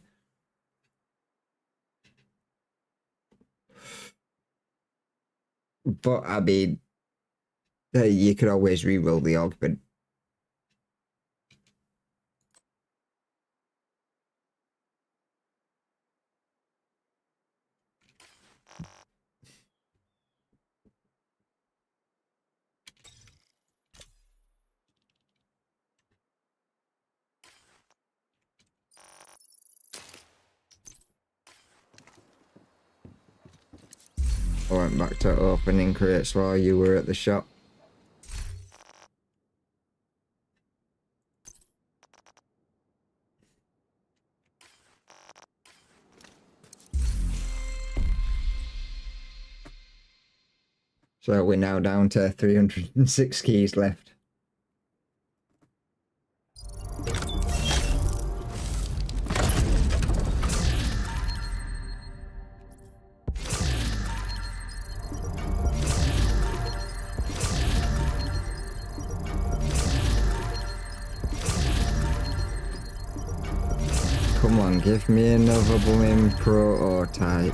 But I mean, you could always reroll the augment. I went back to opening crates while you were at the shop. So we're now down to 306 keys left. Come on, give me another blooming prototype.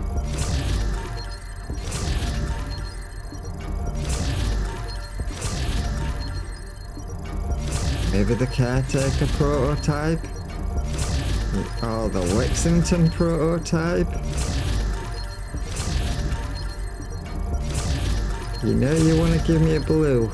Maybe the Caretaker prototype? Oh, the Lexington prototype? You know you want to give me a blue.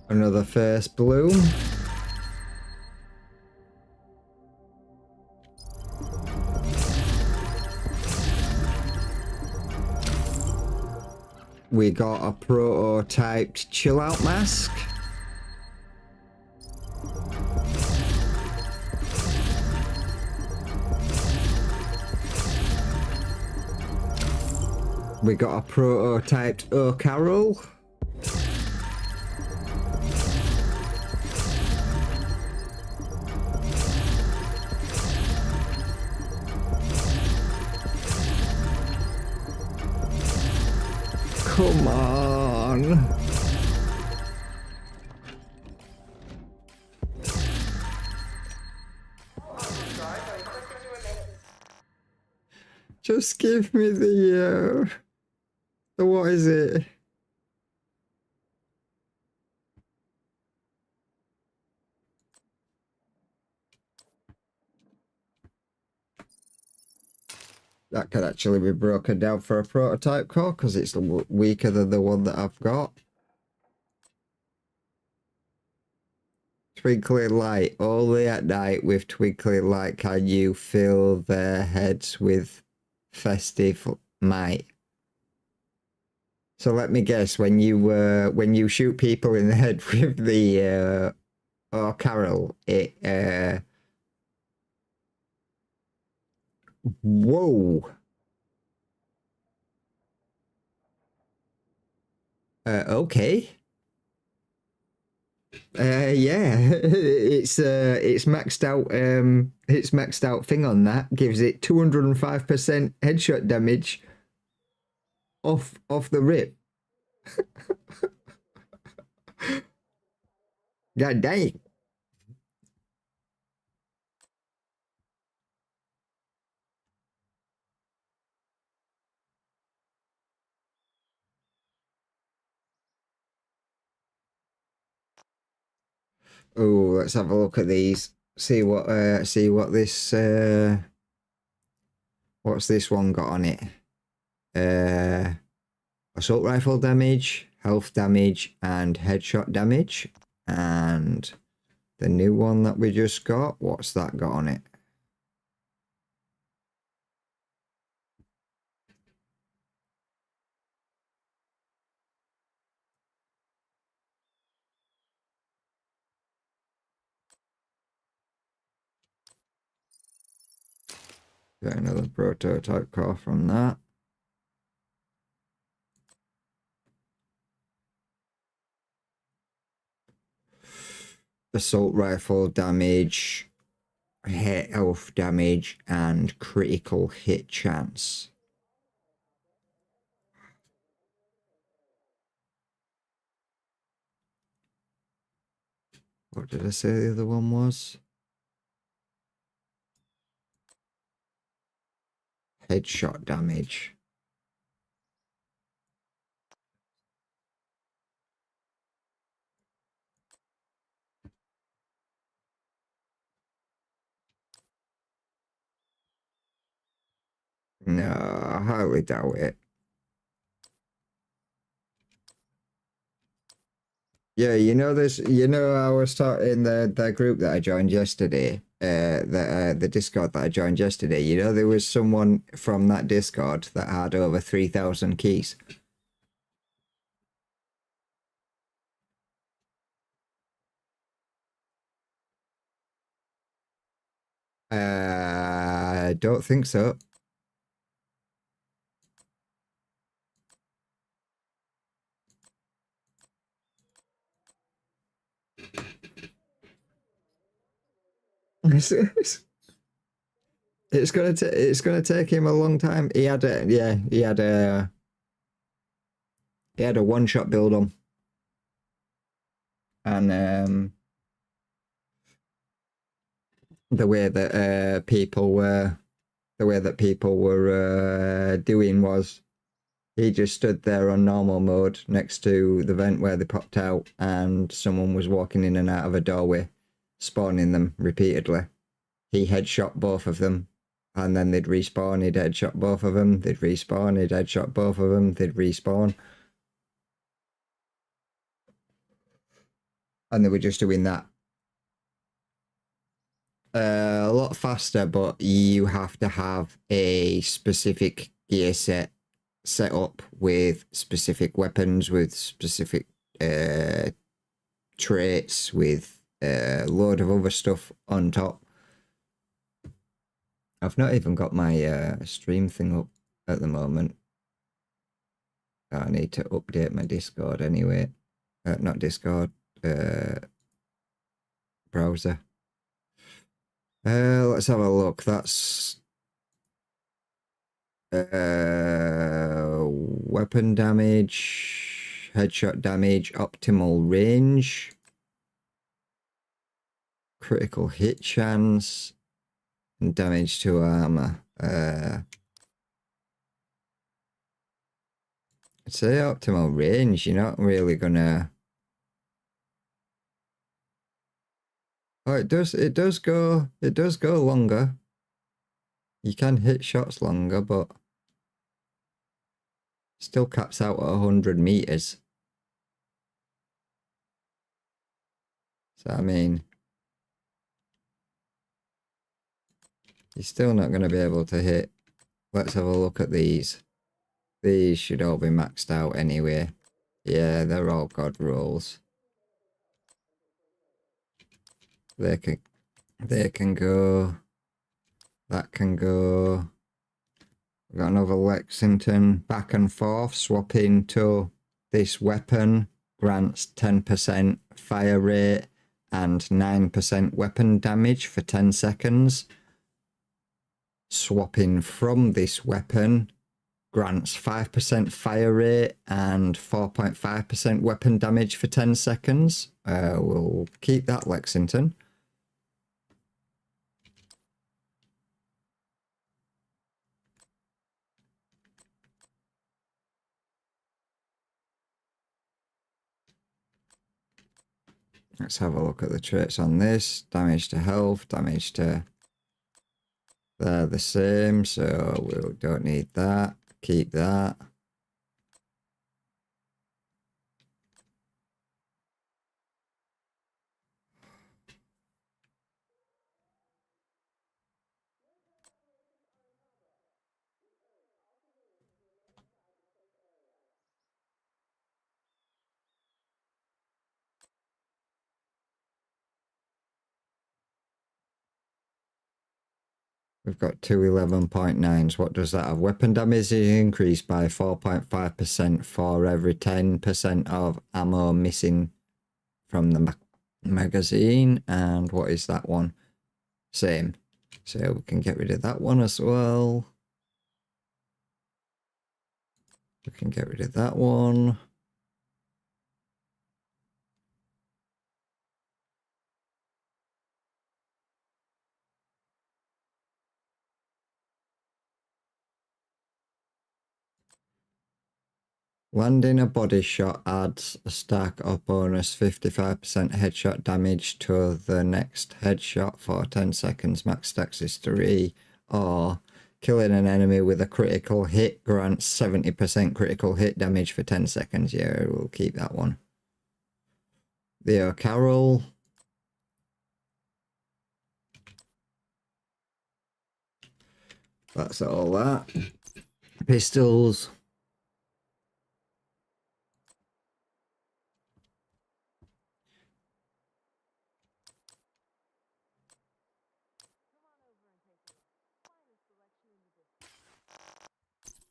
Another first bloom. We got a prototyped chill out mask. We got a prototyped O'Carroll. Come on. Just give me the what is it? That could actually be broken down for a prototype core because it's weaker than the one that I've got. Twinkling light. Only at night with twinkling light can you fill their heads with festive might. So let me guess, when you shoot people in the head with the O'Carroll, it whoa. Okay. Yeah, it's maxed out. It's maxed out thing on that gives it 205% headshot damage off the rip. God dang. Oh, let's have a look at these. See what this What's this one got on it? Assault rifle damage, health damage, and headshot damage. And the new one that we just got, what's that got on it? Got another prototype car from that. Assault rifle damage, health damage, and critical hit chance. What did I say the other one was? Headshot damage. No, I highly doubt it. Yeah, you know this. You know, I was talking the group that I joined yesterday. The Discord that I joined yesterday. You know, there was someone from that Discord that had over 3,000 keys. I don't think so. It's gonna take him a long time. He had a one-shot build on, and the way that people were doing was he just stood there on normal mode next to the vent where they popped out, and someone was walking in and out of a doorway, spawning them repeatedly. He headshot both of them, and then they'd respawn. He'd headshot both of them. They'd respawn. He'd headshot both of them. They'd respawn. And they were just doing that. A lot faster, but you have to have a specific gear set up with specific weapons, with specific traits, with a load of other stuff on top. I've not even got my stream thing up at the moment. I need to update my Discord anyway. Not Discord, browser. Let's have a look. That's weapon damage, headshot damage, optimal range, critical hit chance, and damage to armor. I'd say optimal range. You're not really gonna. Oh, it does go longer. You can hit shots longer, but still caps out at 100 meters. So I mean, you're still not going to be able to hit. Let's have a look at these. These should all be maxed out anyway. Yeah, they're all god rolls. They can go. That can go. We've got another Lexington back and forth, swapping to this weapon grants 10% fire rate and 9% weapon damage for 10 seconds. Swapping from this weapon grants 5% fire rate and 4.5% weapon damage for 10 seconds. We'll keep that Lexington. Let's have a look at the traits on this. Damage to health, damage to They're the same, so we don't need that. Keep that. We've got two 11.9s. What does that have? Weapon damage is increased by 4.5% for every 10% of ammo missing from the magazine. And what is that one? Same. So we can get rid of that one as well. We can get rid of that one. Landing a body shot adds a stack of bonus 55% headshot damage to the next headshot for 10 seconds. Max stacks is 3. Or killing an enemy with a critical hit grants 70% critical hit damage for 10 seconds. Yeah, we'll keep that one. Theo Carroll. That's all that. Pistols.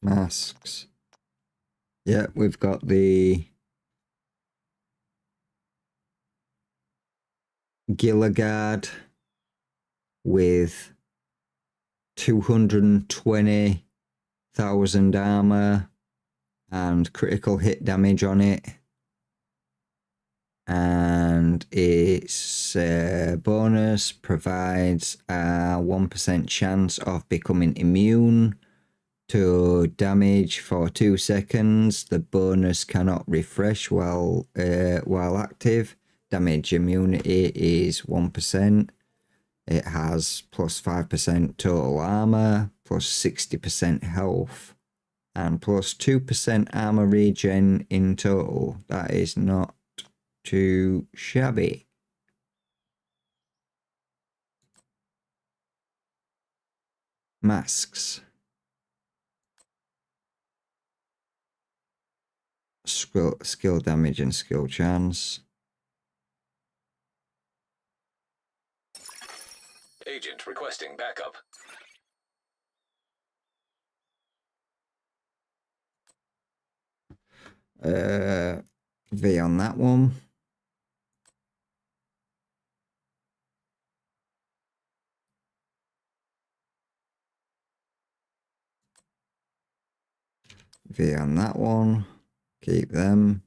Masks. Yeah, we've got the Gilligard with 220,000 armor and critical hit damage on it. And its bonus provides a 1% chance of becoming immune to damage for 2 seconds. The bonus cannot refresh while active. Damage immunity is 1%. It has plus 5% total armor, plus 60% health, and plus 2% armor regen in total. That is not too shabby. Masks. Skill damage and skill chance. Agent requesting backup. V on that one. V on that one. Keep them.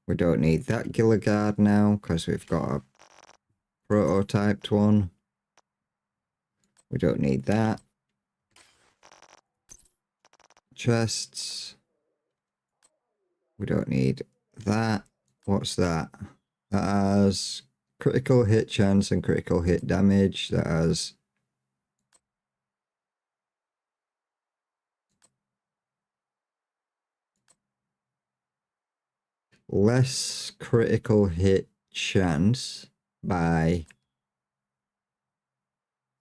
We don't need that Gilligard now because we've got a prototyped one. We don't need that. Chests. We don't need that. What's that? That has critical hit chance and critical hit damage. That has less critical hit chance by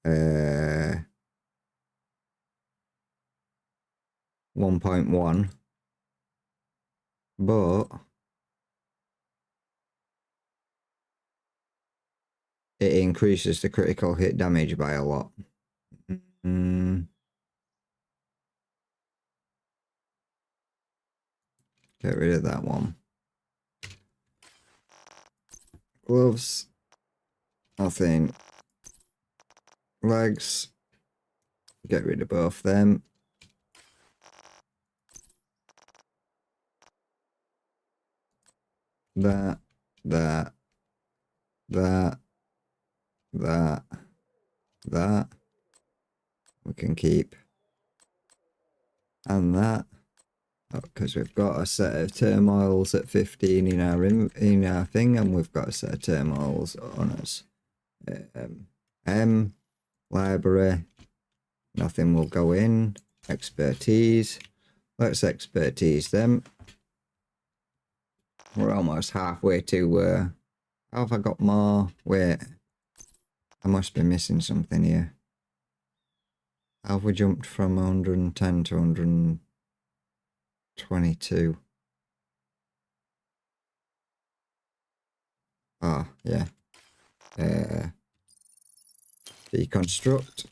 1.1, but it increases the critical hit damage by a lot. Get rid of that one. Gloves. Nothing. Legs. Get rid of both them. That. We can keep. And that. Because we've got a set of turmoils at 15 in our thing, and we've got a set of turmoils on us. M. Library. Nothing will go in. Expertise. Let's expertise them. We're almost halfway to how have I got more? Wait. I must be missing something here. How have we jumped from 110 to 122? Ah, yeah. Deconstruct.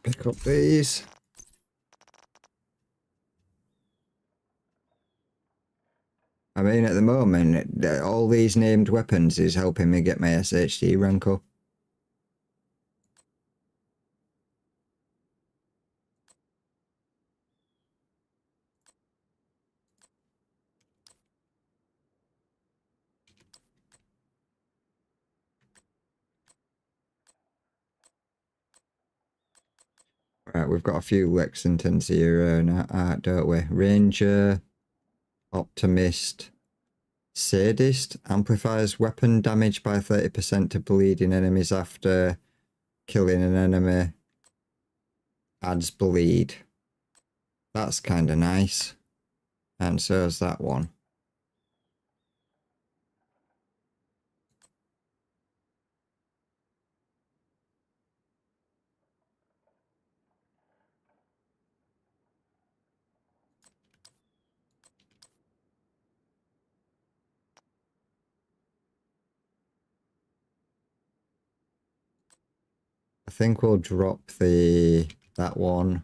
Pick up these. I mean, at the moment, all these named weapons is helping me get my SHD rank up. Right, we've got a few Lexingtons here, don't we? Ranger, Optimist, Sadist, amplifies weapon damage by 30% to bleeding enemies after killing an enemy, adds bleed. That's kind of nice. And so is that one. I think we'll drop that one.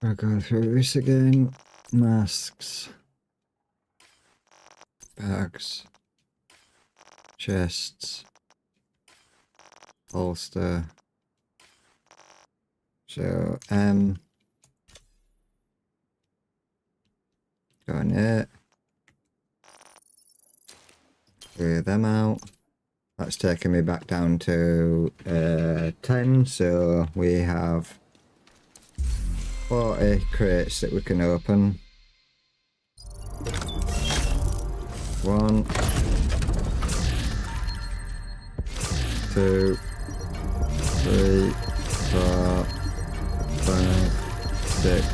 I'll go through this again. Masks. Bags. Chests. Holster. So, go in it. Clear them out. That's taking me back down to 10, so we have 40 crates that we can open. 1, 2, 3, 4, 5, 6,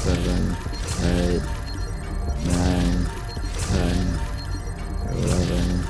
7, 8, 9, 10, 11.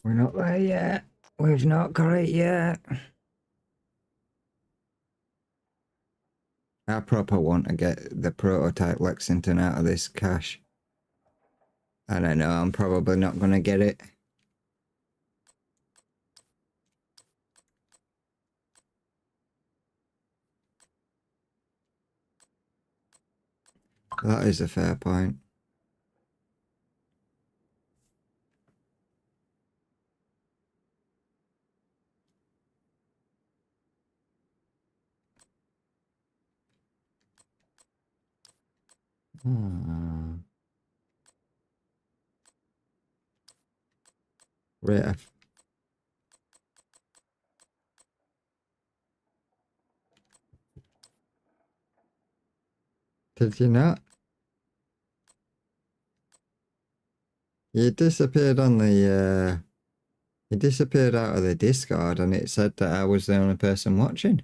We're not there yet. We've not got it yet. I proper want to get the prototype Lexington out of this cache. I don't know, I'm probably not going to get it. That is a fair point. Rate Did you not? You disappeared on the, you disappeared out of the Discord and it said that I was the only person watching.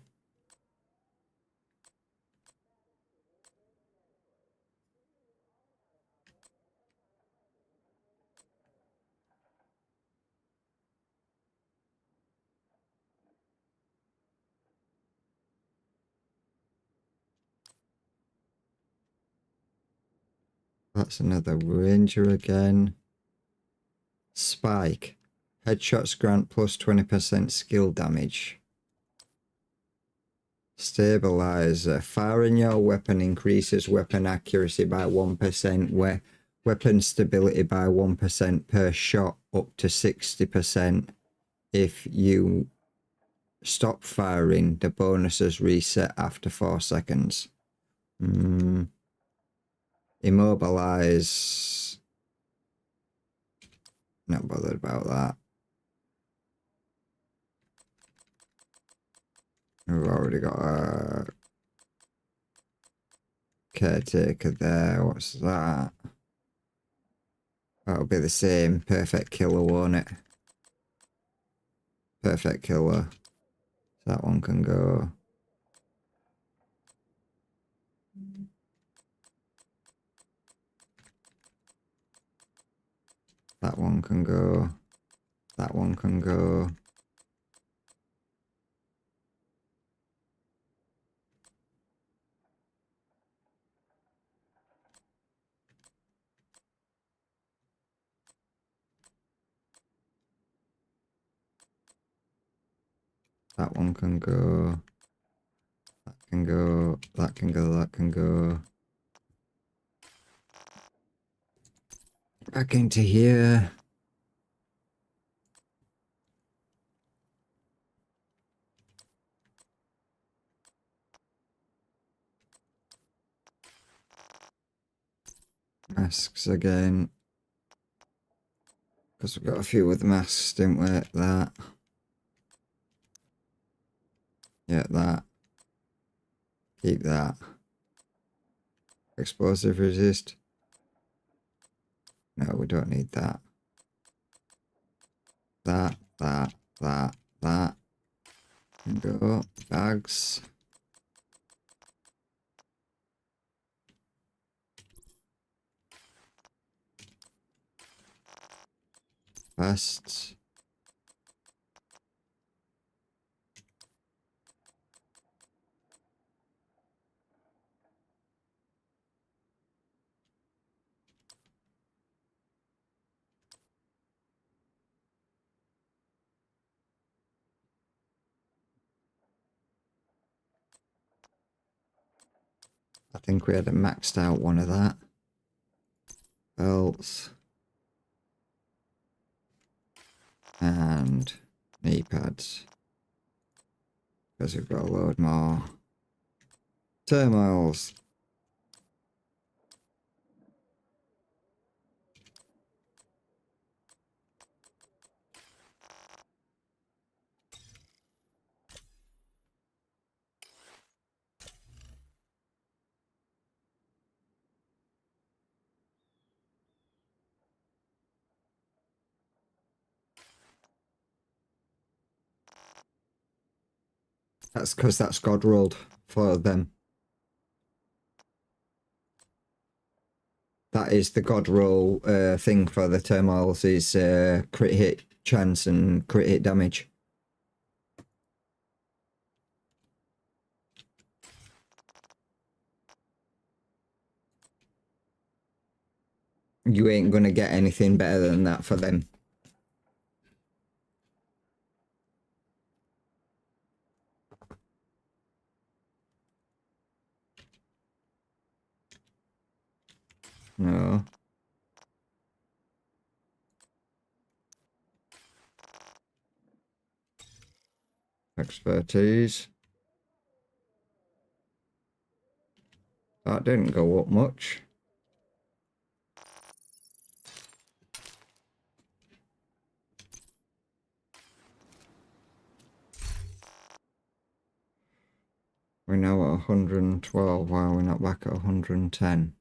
That's another Ranger again. Spike. Headshots grant plus 20% skill damage. Stabilizer. Firing your weapon increases weapon accuracy by 1%, weapon stability by 1% per shot, up to 60%. If you stop firing, the bonuses reset after 4 seconds. Immobilize. Not bothered about that. We've already got a caretaker there. What's that? That'll be the same. Perfect killer, won't it? Perfect killer. That one can go. That one can go. That one can go. That one can go. That can go. That can go. That can go. Back into here. Masks again. Because we've got a few with masks, didn't we? That. Yeah, that. Keep that. Explosive resist. No, we don't need that. That. And go. Bags. Vests. I think we had a maxed out one of that. Belts. And knee pads. Because we've got a load more. Turmoils. That's because that's God rolled for them. That is the God roll thing for the turmoils is crit hit chance and crit hit damage. You ain't gonna get anything better than that for them. No. Expertise. That didn't go up much. We're now at 112. Why are we not back at 110?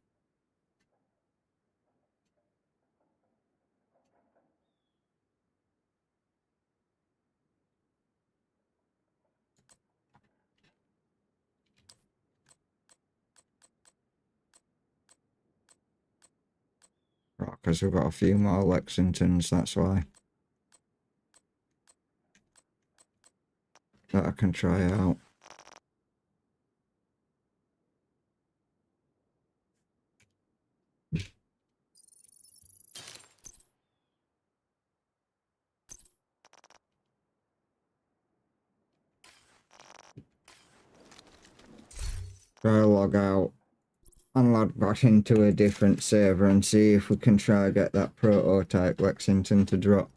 Right, because we've got a few more Lexingtons, that's why. That I can try out. Try log out and log back into a different server and see if we can try get that prototype Lexington to drop.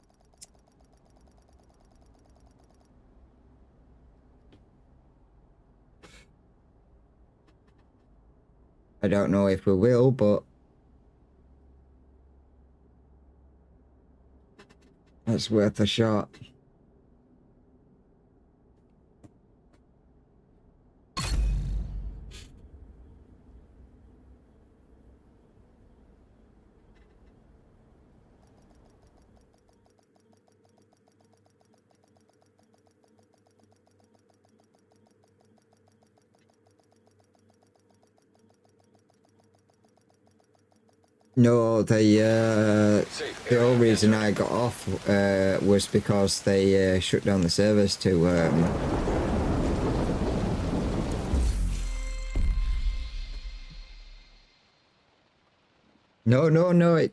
I don't know if we will, but it's worth a shot. No, the whole reason I got off was because they shut down the servers to No,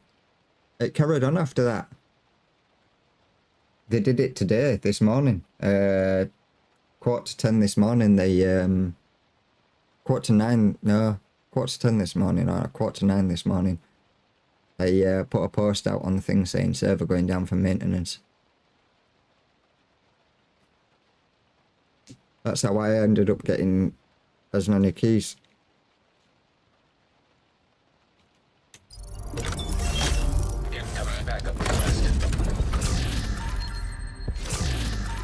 it carried on after that. They did it today, this morning. 10:15 this morning, they 9:15, no, 10:15 this morning, or 9:15 this morning. They put a post out on the thing saying server going down for maintenance. That's how I ended up getting as many keys. Incoming backup request.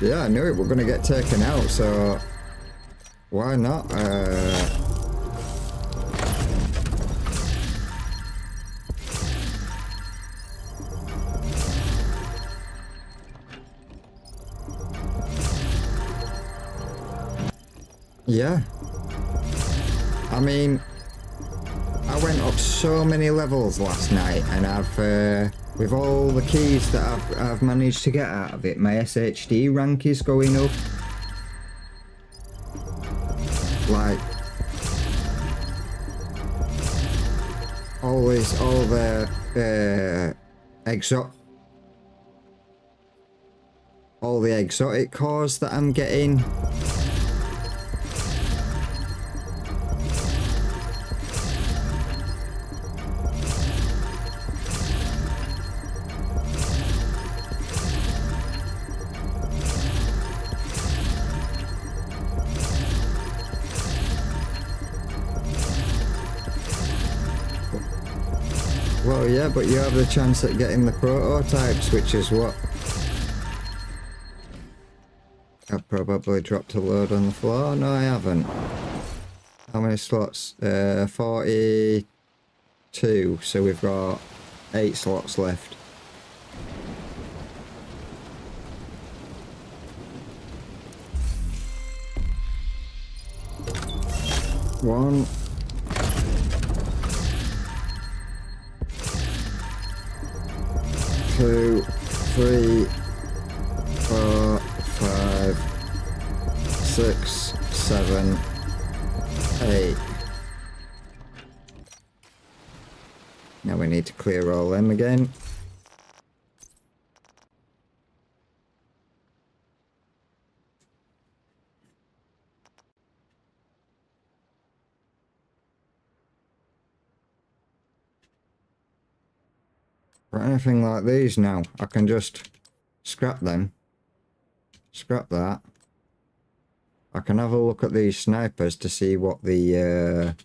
Yeah, I knew it were going to get taken out, so why not? Yeah. I mean, I went up so many levels last night, and I've, with all the keys that I've managed to get out of it, my SHD rank is going up. Like, all the exotic cores that I'm getting. Well, yeah, but you have the chance at getting the prototypes, which is what I've probably dropped a load on the floor. No, I haven't. How many slots? 42. So we've got 8 slots left. One. 2, 3, 4, 5, 6, 7, 8. Now we need to clear all them again. For anything like these now, I can just scrap them. Scrap that. I can have a look at these snipers to see what the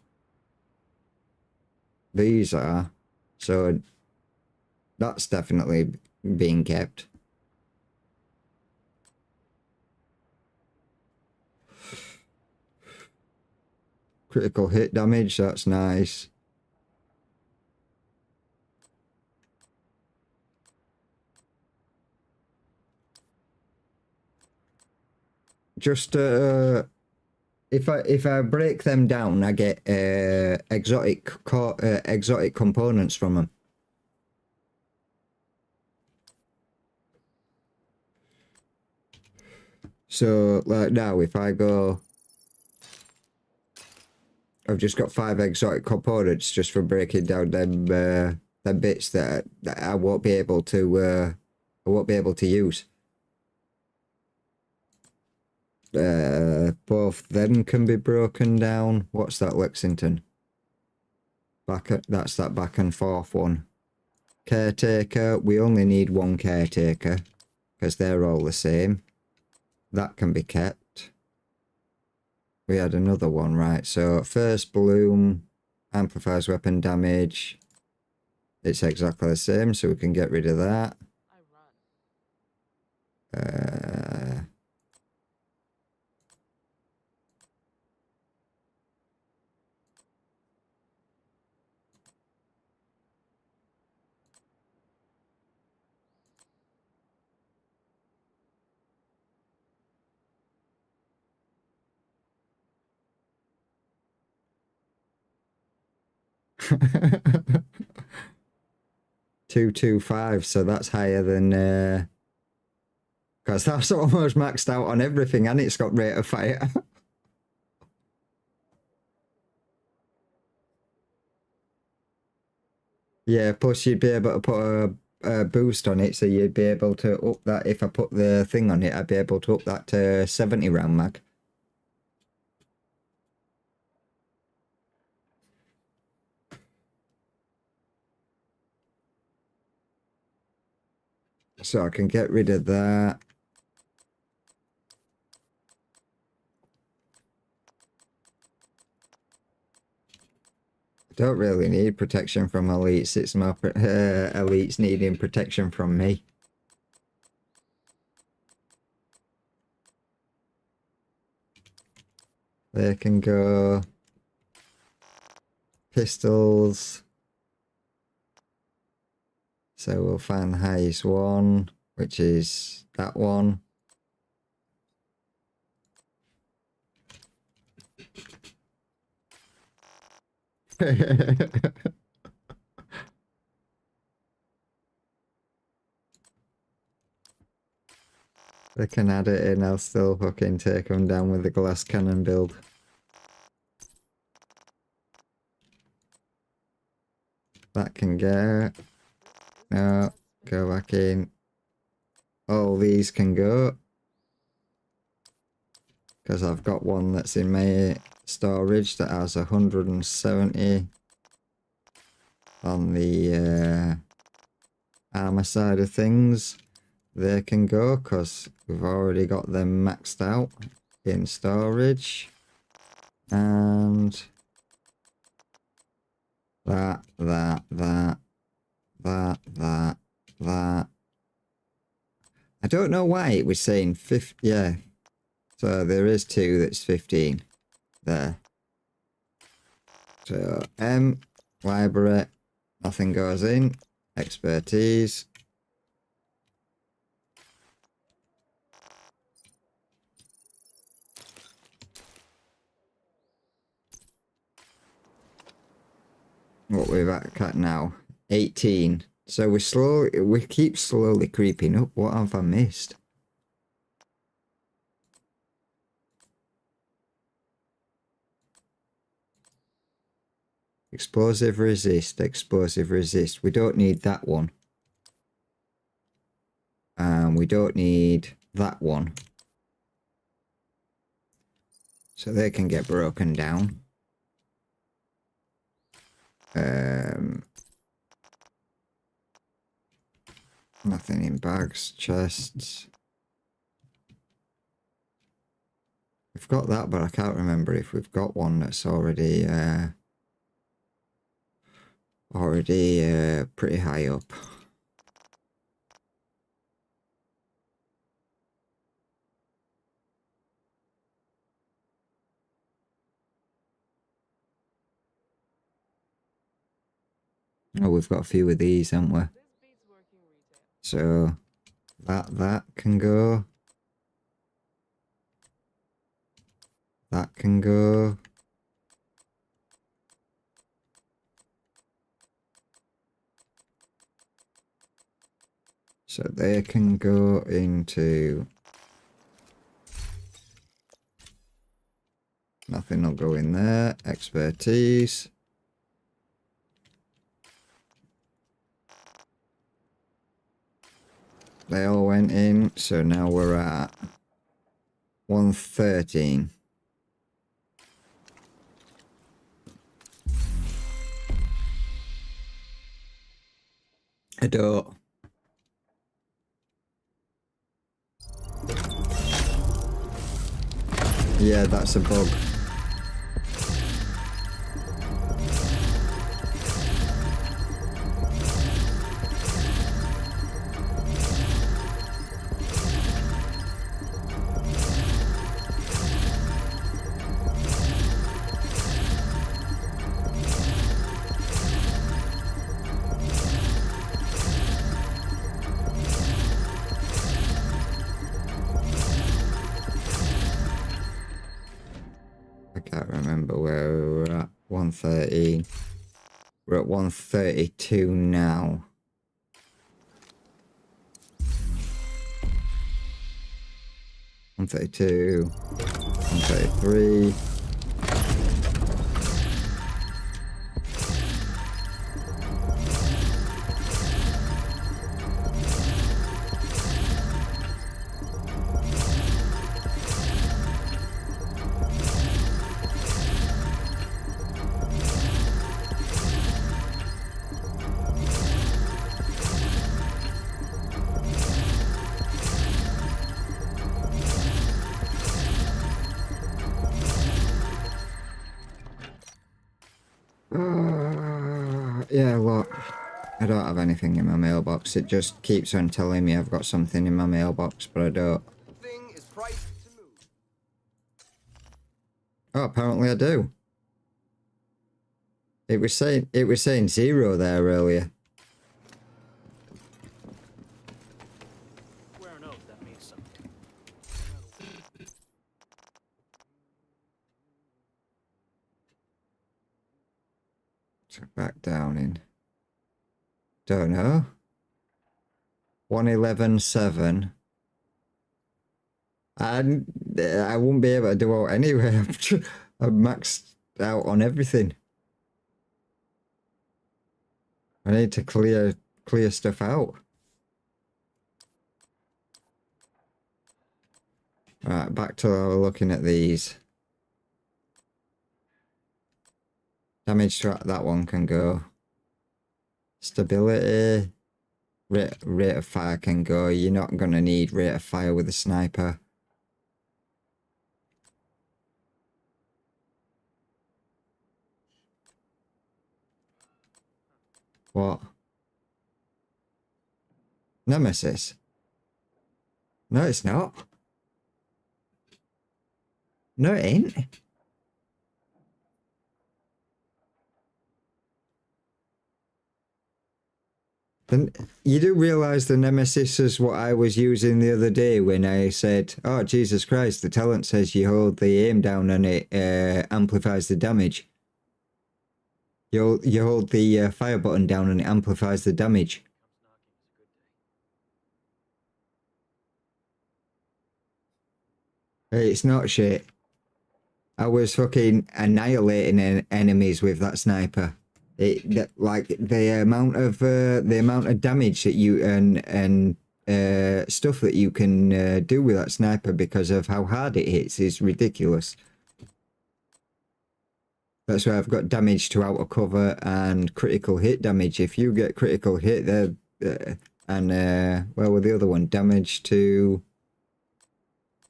these are. So that's definitely being kept. Critical hit damage, that's nice. Just if I break them down, I get exotic components from them. So like now, if I go, I've just got 5 exotic components just for breaking down them bits that I won't be able to use. Both them can be broken down. What's that, Lexington? That's that back and forth one. Caretaker, we only need 1 caretaker because they're all the same. That can be kept. We had another one, right? So first bloom amplifies weapon damage. It's exactly the same, so we can get rid of that. I run. Two, 225, so that's higher than because that's almost maxed out on everything, and it's got rate of fire. Yeah, plus you'd be able to put a boost on it, so you'd be able to up that. If I put the thing on it, I'd be able to up that to 70 round mag. So I can get rid of that. Don't really need protection from elites. It's my elites needing protection from me. They can go pistols. So we'll find the highest one, which is that one. They can add it in, I'll still fucking take them down with the glass cannon build. That can go. No, go back in. All these can go. Because I've got one that's in my storage that has 170 on the armor side of things. They can go because we've already got them maxed out in storage. And that. I don't know why it was saying 50. Yeah. So there is 2 that's 15 there. So library, nothing goes in. Expertise. What we're at now? 18. So we keep slowly creeping up. What have I missed? Explosive resist, explosive resist. We don't need that one. We don't need that one. So they can get broken down. Nothing in bags, chests. We've got that, but I can't remember if we've got one that's already pretty high up. Oh, we've got a few of these, haven't we? This beats working retail. So that can go. That can go. So they can go into... Nothing will go in there. Expertise. They all went in, so now we're at 113. I don't. Yeah, that's a bug. I can't remember where we were at. 113. We're at 132 now. One 32, 133. Yeah, look, I don't have anything in my mailbox. It just keeps on telling me I've got something in my mailbox, but I don't. Thing is priced to move. Oh, apparently I do. It was saying 0 there earlier. Square knows that means something. So back down in. Don't know. 111.7. And I won't be able to do out anyway. I'm maxed out on everything. I need to clear stuff out. Right, back to looking at these. Damage to that one can go. Stability. Rate of fire can go. You're not going to need rate of fire with a sniper. What? Nemesis? No, it's not. No, it ain't. Then you do realise the Nemesis is what I was using the other day when I said, oh, Jesus Christ, the talent says you hold the aim down and it amplifies the damage. You hold the fire button down and it amplifies the damage. Hey, it's not shit. I was fucking annihilating enemies with that sniper. Like the amount of damage that you and stuff that you can do with that sniper because of how hard it hits is ridiculous. That's why I've got damage to outer cover and critical hit damage. If you get critical hit there, and where were the other one? Damage to...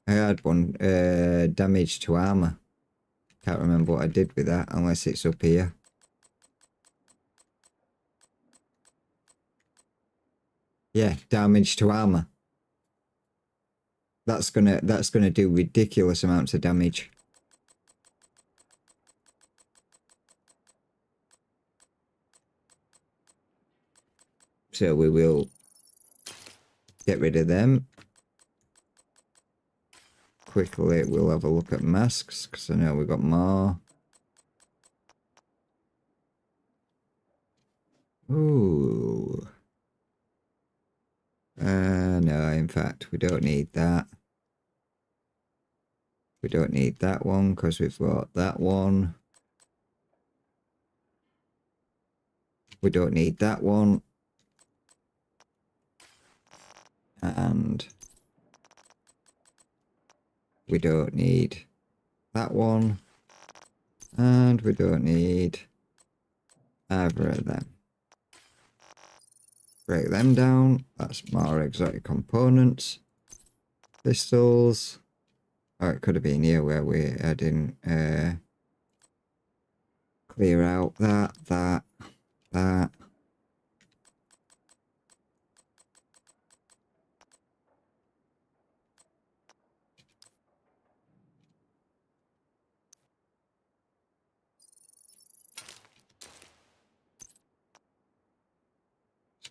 I had one, damage to armor. Can't remember what I did with that unless it's up here. Yeah, damage to armor. That's gonna do ridiculous amounts of damage. So we will get rid of them. Quickly, we'll have a look at masks, because I know we've got more. Ooh. No, in fact, we don't need that. We don't need that one, because we've got that one. We don't need that one. And we don't need that one. And we don't need either of them. Break them down. That's more exotic components. Pistols. Oh, it could have been here where I didn't clear out that.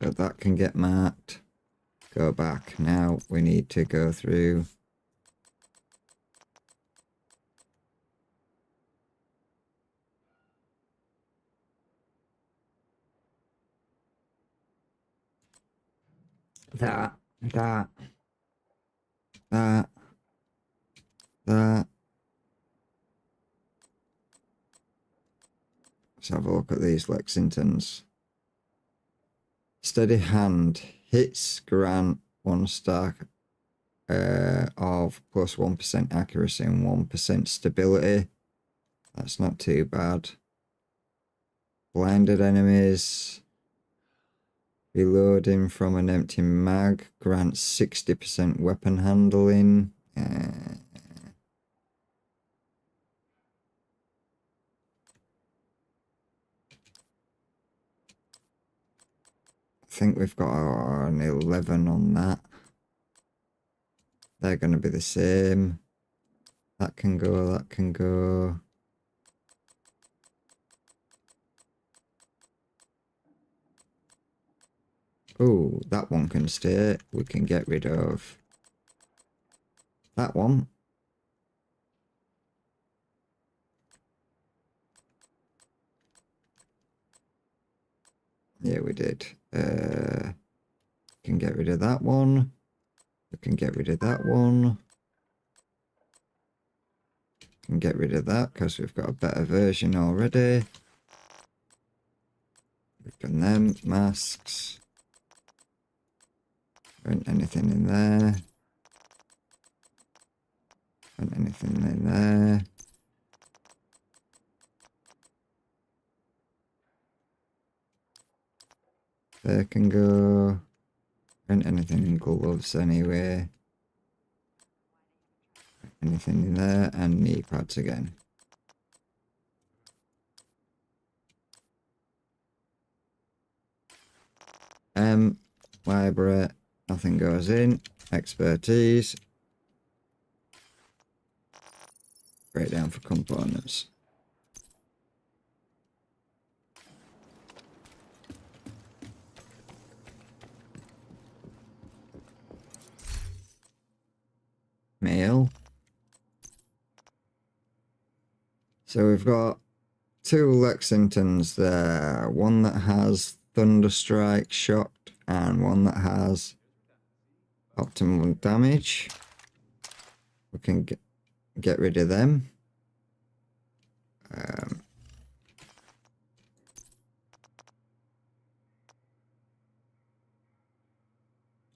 So that can get marked. Go back. Now we need to go through. That. Let's have a look at these Lexingtons. Steady hand hits grant 1 star of plus 1% accuracy and 1% stability. That's not too bad. Blinded enemies. Reloading from an empty mag grants 60% weapon handling. I think we've got an 11 on that. They're going to be the same. That can go, that can go. Oh, that one can stay. We can get rid of that one. Yeah, we did. Can get rid of that one. We can get rid of that one. Can get rid of that because we've got a better version already. We've done them. Masks. Don't anything in there. Don't anything in there. There can go. And anything in gloves anyway. Anything in there, and knee pads again. Library, nothing goes in. Expertise. Breakdown for components. Mail. So we've got 2 Lexingtons there. One that has Thunderstrike shot and one that has optimal damage. We can get rid of them.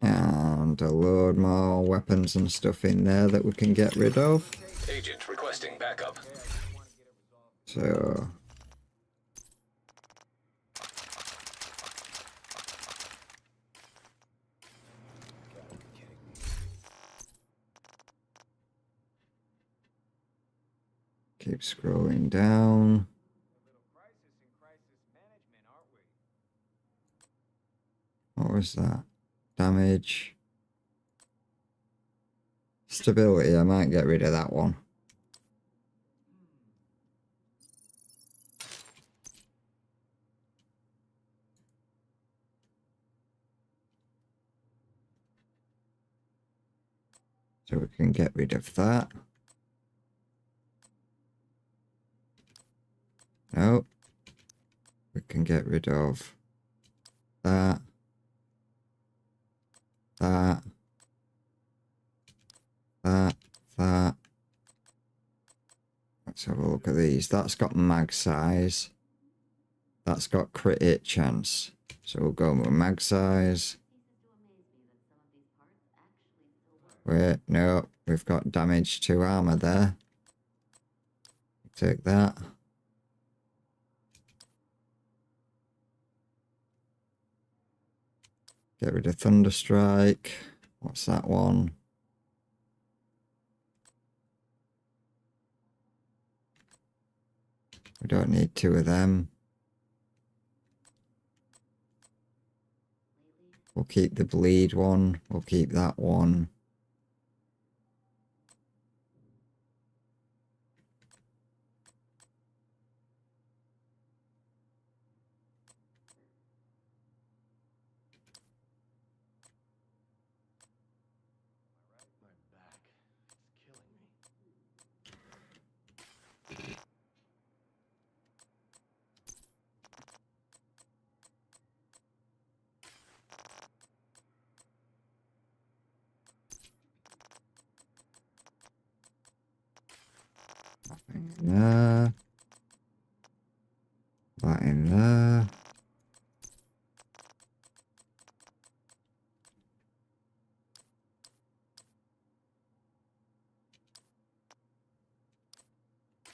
And a load more weapons and stuff in there that we can get rid of. Agent requesting backup. So keep scrolling down. What was that? Damage. Stability, I might get rid of that one. So we can get rid of that. No. We can get rid of that. That. Let's have a look at these. That's got mag size. That's got crit hit chance. So we'll go with mag size. Wait, no, we've got damage to armor there. Take that. Get rid of Thunderstrike. What's that one? We don't need 2 of them. We'll keep the bleed one. We'll keep that one. Nothing in there. That in there.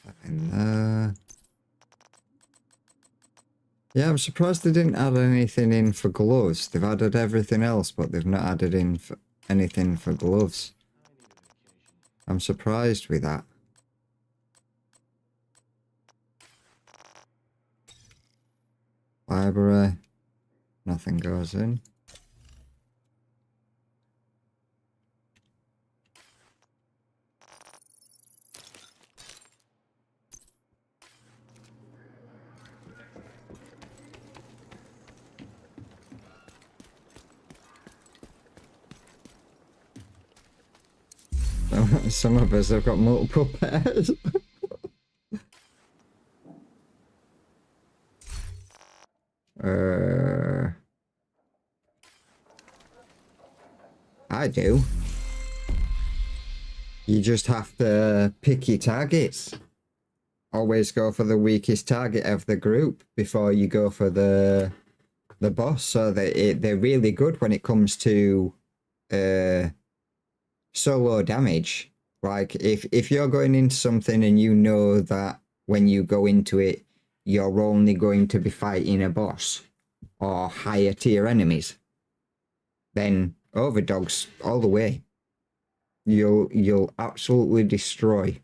That in there. Yeah, I'm surprised they didn't add anything in for gloves. They've added everything else, but they've not added in for anything for gloves. I'm surprised with that. Library. Nothing goes in. Some of us have got multiple pairs. I do. You just have to pick your targets. Always go for the weakest target of the group before you go for the boss. So they're really good when it comes to solo damage. Like if you're going into something and you know that when you go into it, you're only going to be fighting a boss or higher tier enemies, then Overdogs all the way. You'll absolutely destroy.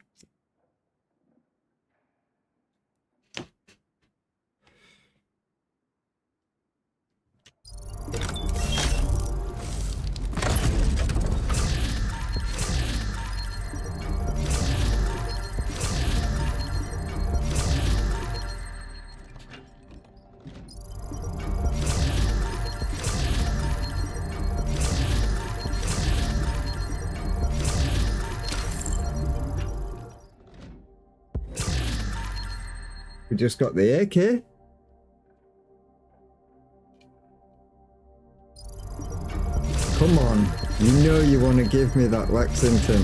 We just got the AK. Come on, you know you want to give me that Lexington.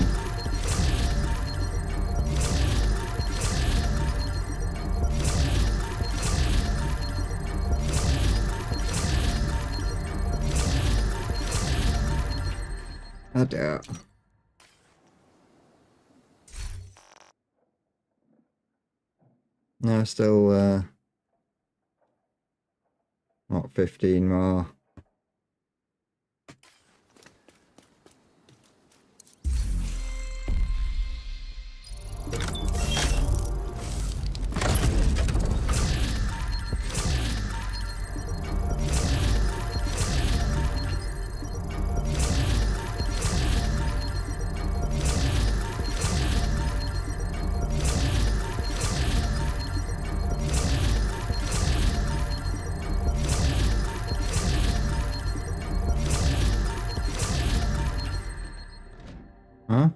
I doubt. No, still, not 15 more. Huh?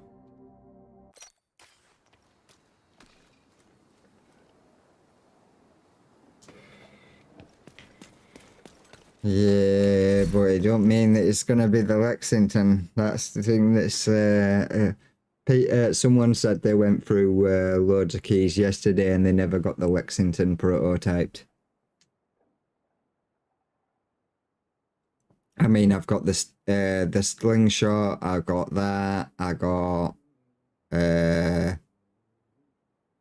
Yeah, but it don't mean that it's gonna be the Lexington. That's the thing that's someone said they went through loads of keys yesterday and they never got the Lexington prototyped. I mean, I've got the slingshot, I got that, I got the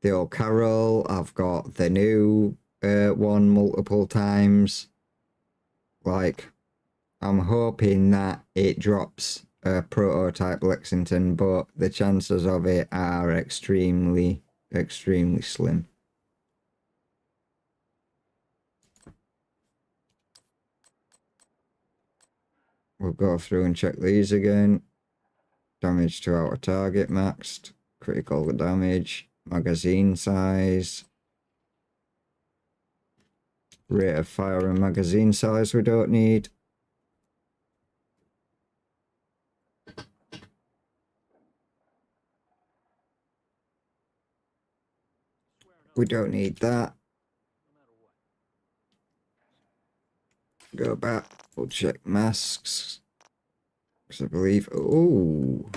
old Carol, I've got the new one multiple times. Like, I'm hoping that it drops a prototype Lexington, but the chances of it are extremely, extremely slim. We'll go through and check these again. Damage to outer target maxed. Critical damage. Magazine size. Rate of fire and magazine size we don't need. We don't need that. Go back. We'll check masks. Because I believe... Ooh.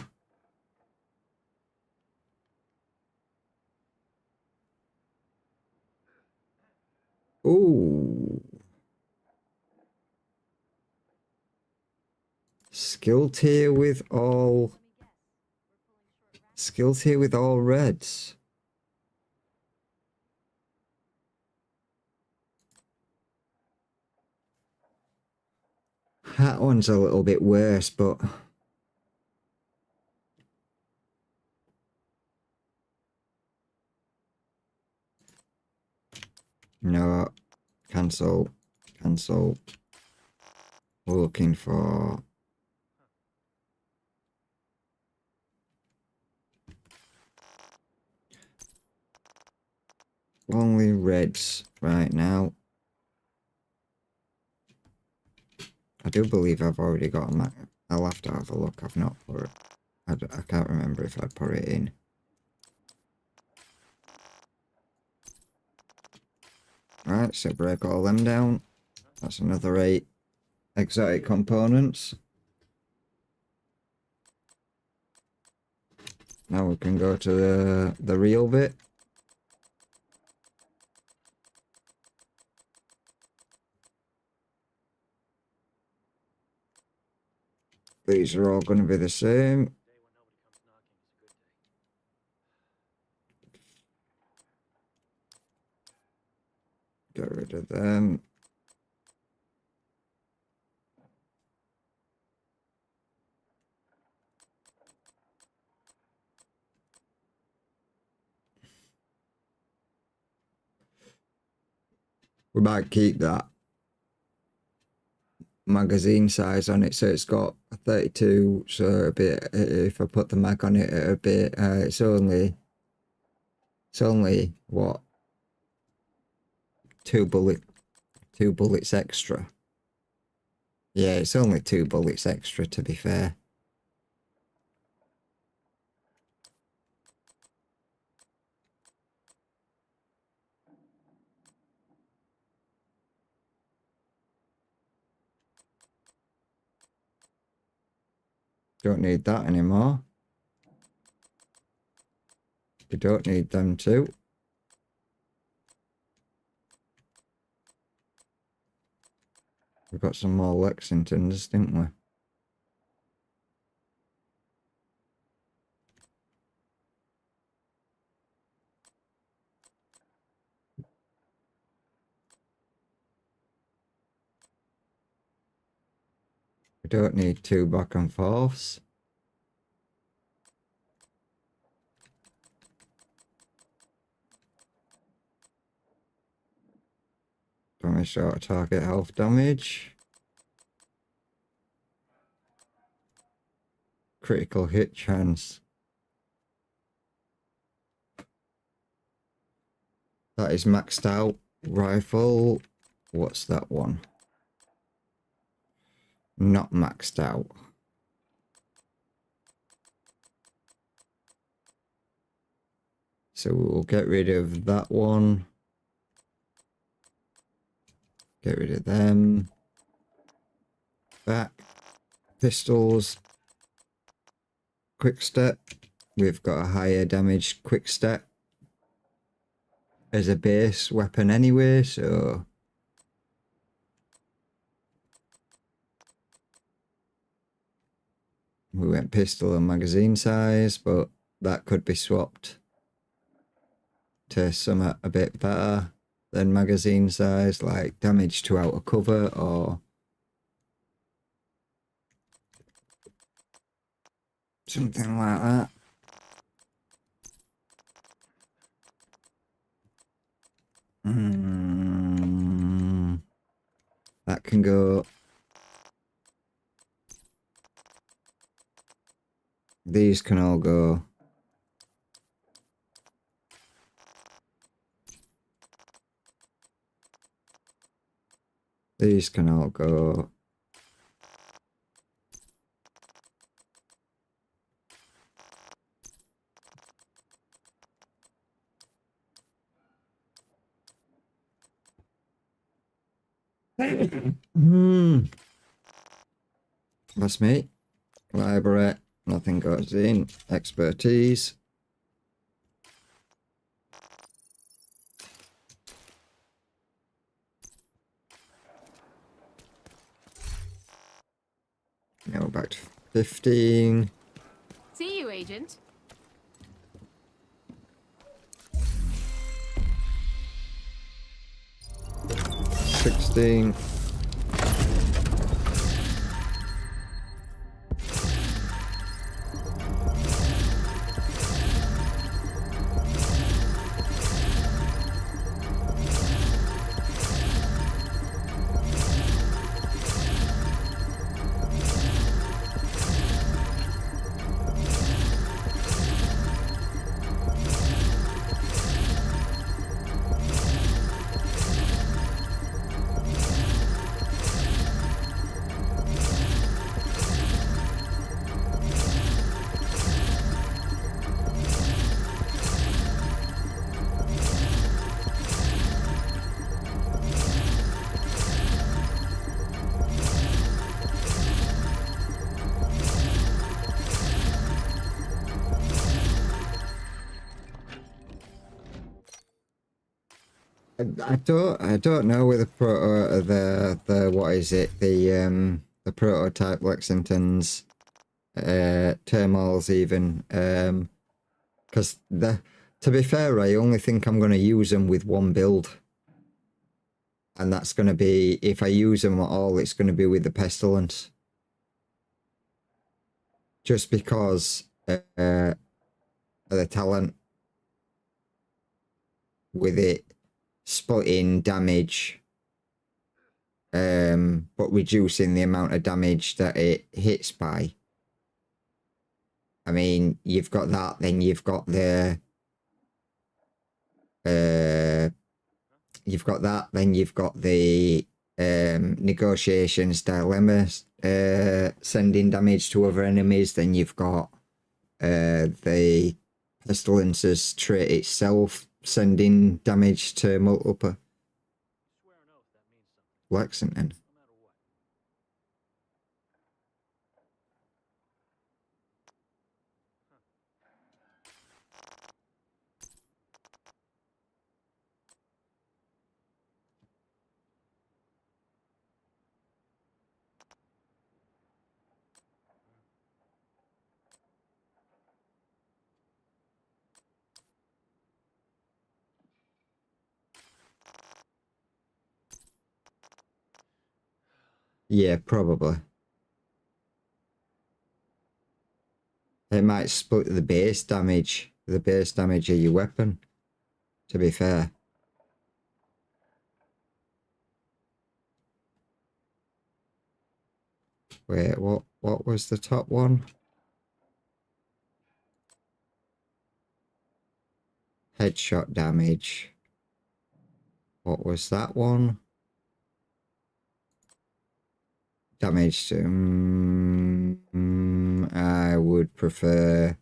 Ooh. Skill tier with all... Skill tier with all reds. That one's a little bit worse, but... No. Cancel. Cancel. We're looking for... Only reds right now. I do believe I've already got a map. I'll have to have a look. I've not put it. I can't remember if I put it in. Right, so break all them down. That's another 8 exotic components. Now we can go to the real bit. These are all going to be the same. Get rid of them. We might keep that magazine size on it, so it's got a 32, so a bit, if I put the mag on it, it'll be it's only what, two bullets extra. Yeah, it's only 2 bullets extra, to be fair. Don't need that anymore. We don't need them too. We've got some more Lexingtons, didn't we? We don't need 2 back and forths. Damage out of target health damage. Critical hit chance. That is maxed out. Rifle. What's that one? Not maxed out. So we'll get rid of that one. Get rid of them. Back. Pistols. Quick step. We've got a higher damage quick step as a base weapon anyway, so we went pistol and magazine size, but that could be swapped to something a bit better than magazine size, like damage to outer cover or something like that. That can go. These can all go. These can all go. That's me. Library. Nothing goes in. Expertise. Now we're back to 15. See you, Agent. 16. I don't know with the what is it, the prototype Lexingtons, Turmoils even, because to be fair, I only think I'm going to use them with one build, and that's going to be, if I use them at all, it's going to be with the Pestilence, just because of the talent with it splitting damage, but reducing the amount of damage that it hits by. I mean, you've got that, then you've got the negotiations dilemma, sending damage to other enemies, then you've got the Pestilence's trait itself sending damage to multiple Lexington. Yeah, probably. It might split the base damage of your weapon, to be fair. Wait, what was the top one? Headshot damage. What was that one? Damage to... I would prefer...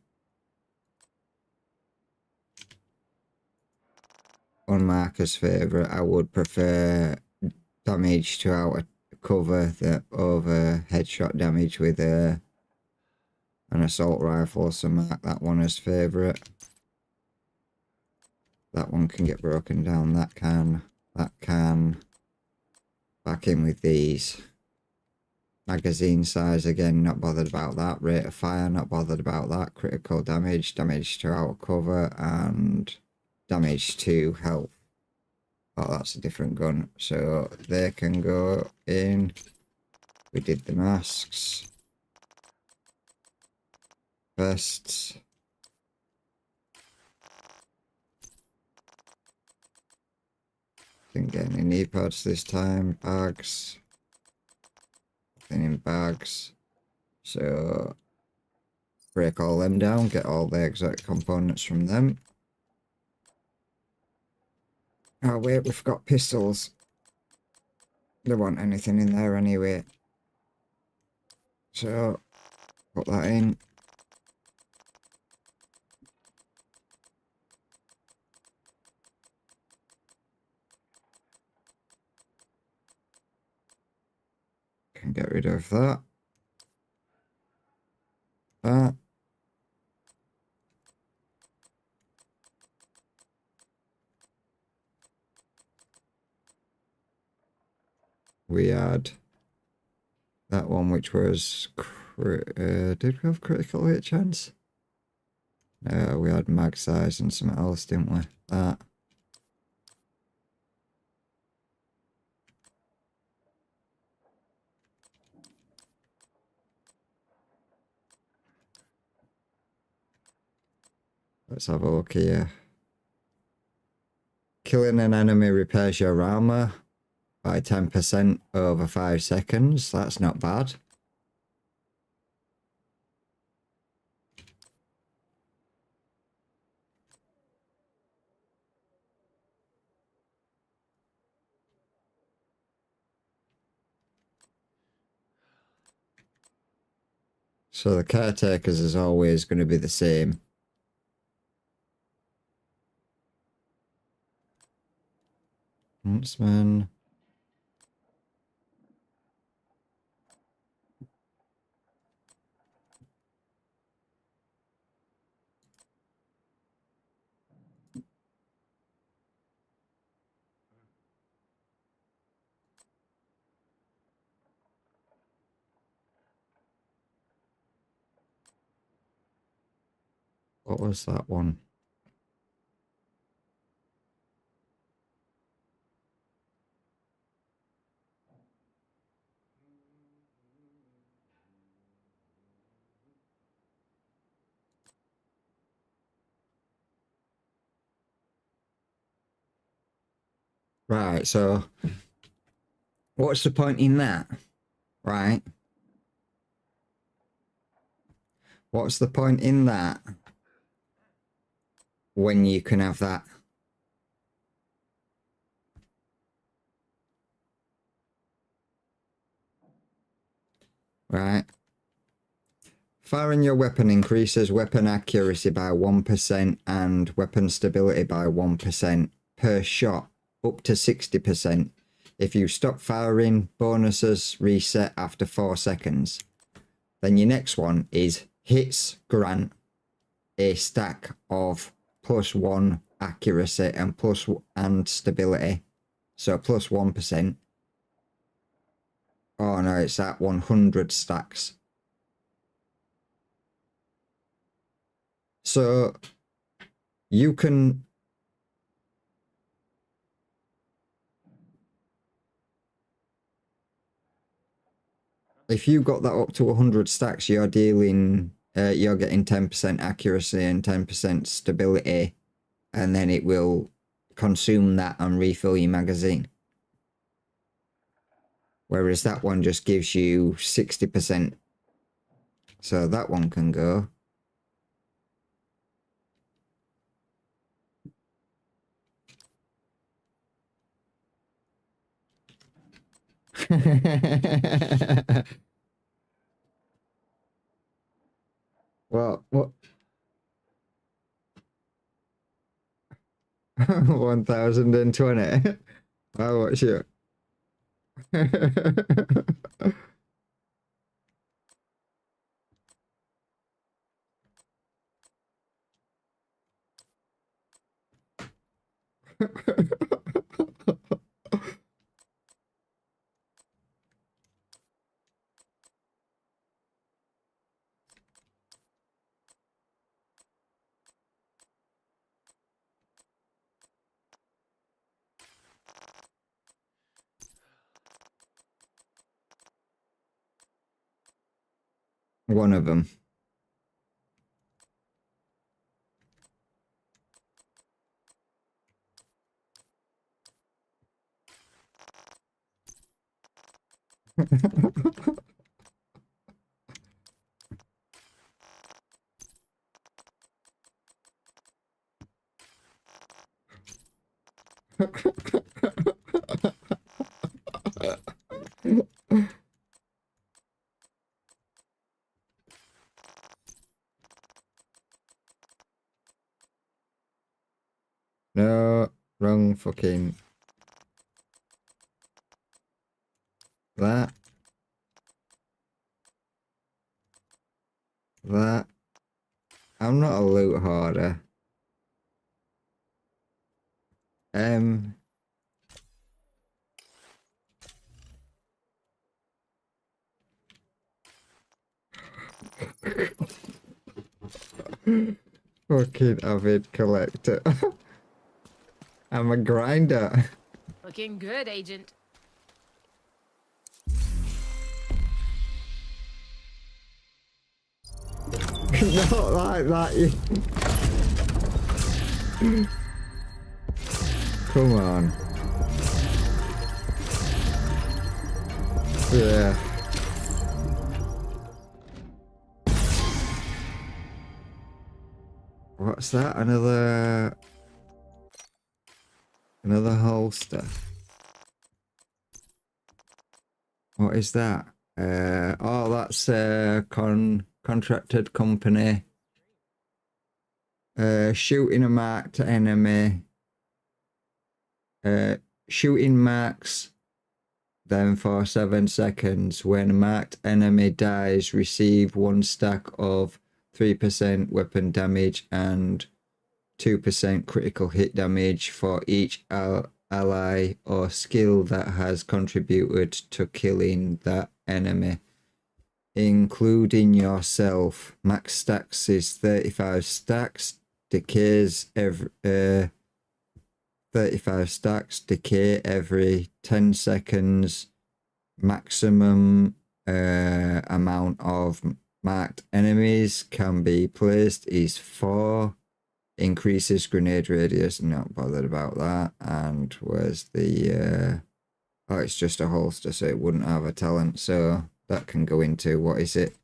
on Marcus' favourite. I would prefer damage to outer cover over headshot damage with an assault rifle, so mark that one as favourite. That one can get broken down, that can. Back in with these. Magazine size, again, not bothered about that. Rate of fire, not bothered about that. Critical damage, damage to outer cover, and damage to health. Oh, that's a different gun. So they can go in. We did the masks. Vests. Didn't get any knee pads this time. Bags. Nothing in bags. So break all them down, get all the exotic components from them. Oh wait, we forgot pistols. There wasn't anything in there anyway. So put that in. Can get rid of that. That. We had that one, which was did we have critical hit chance? No, we had mag size and something else, didn't we? That. Let's have a look here. Killing an enemy repairs your armor by 10% over 5 seconds. That's not bad. So the caretakers is always going to be the same. Huntsman. What was that one? Right, so what's the point in that? Right? What's the point in that when you can have that? Right? Firing your weapon increases weapon accuracy by 1% and weapon stability by 1% per shot, up to 60%. If you stop firing, bonuses reset after 4 seconds. Then your next one is hits grant a stack of +1 accuracy and stability. So plus 1%. Oh no, it's at 100 stacks. So you can if you got that up to 100 stacks, you're getting 10% accuracy and 10% stability, and then it will consume that and refill your magazine. Whereas that one just gives you 60%. So that one can go. Well, what? 1020. I'll watch you. One of them. No, wrong fucking. That. That. I'm not a loot hoarder. Fucking avid collector. I'm a grinder. Looking good, Agent. Not like that. Come on. Yeah. What's that? Another holster. What is that? Oh, that's contracted company. Shooting a marked enemy. Shooting marks them for 7 seconds. When a marked enemy dies, receive 1 stack of 3% weapon damage and 2% critical hit damage for each ally or skill that has contributed to killing that enemy, including yourself. Max stacks is 35 stacks. Decays every 35 stacks. Decay every 10 seconds. Maximum amount of marked enemies can be placed is 4. Increases grenade radius, not bothered about that. And where's the oh, it's just a holster, so it wouldn't have a talent, so that can go into, what is it?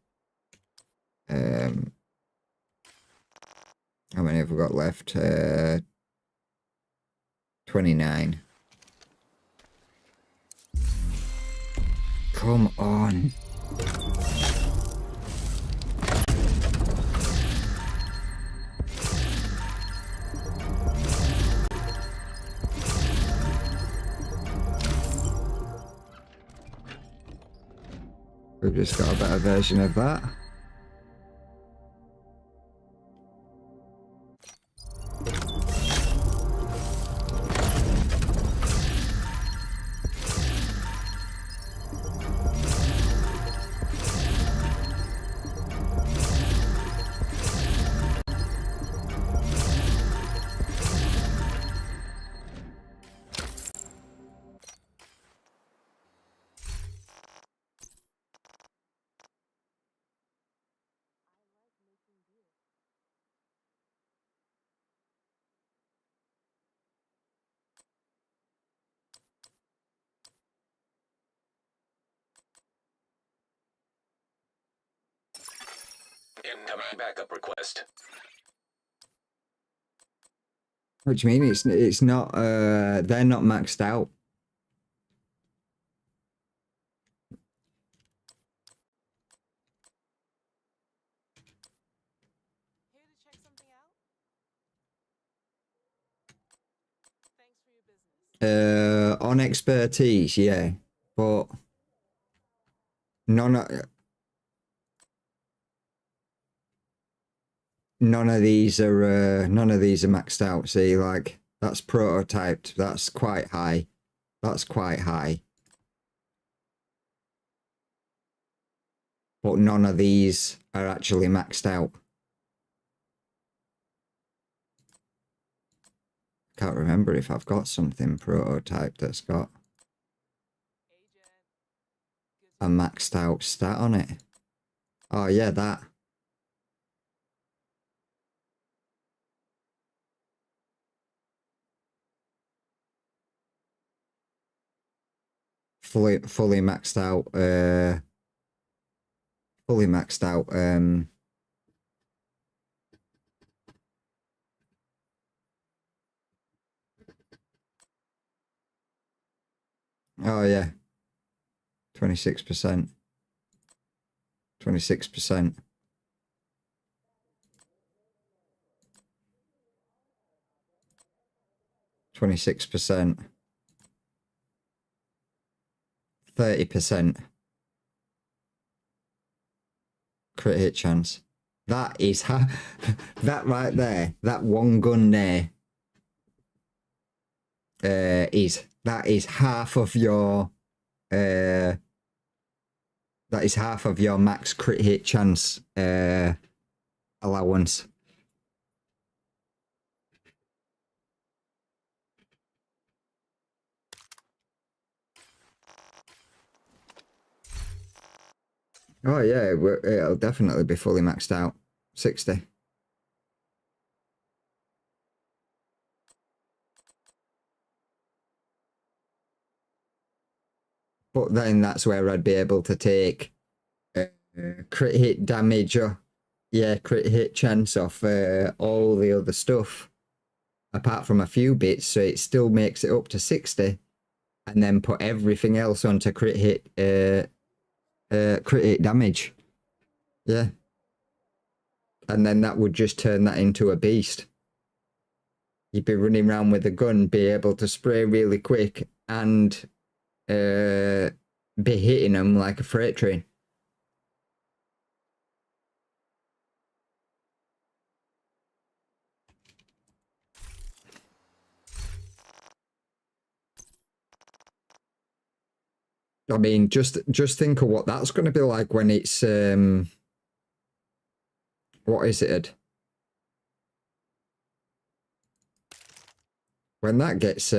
How many have we got left? 29. Come on. We've just got a better version of that. Incoming backup request. What do you mean? It's not they're not maxed out. Here to check something out? On expertise, yeah, but none of these are maxed out. See, like that's prototyped. That's quite high. That's quite high. But none of these are actually maxed out. Can't remember if I've got something prototype that's got a maxed out stat on it. Oh yeah, that. Fully maxed out, fully maxed out, oh yeah, 26%, 26%. 26%, 30% crit hit chance. That is that right there. That one gun there is half of your that is half of your max crit hit chance allowance. Oh yeah, it'll definitely be fully maxed out. 60. But then that's where I'd be able to take crit hit damage or crit hit chance off all the other stuff apart from a few bits, so it still makes it up to 60, and then put everything else onto crit hit damage. Yeah. And then that would just turn that into a beast. You'd be running around with a gun, be able to spray really quick, and be hitting them like a freight train. I mean, just think of what that's going to be like when it's what is it? When that gets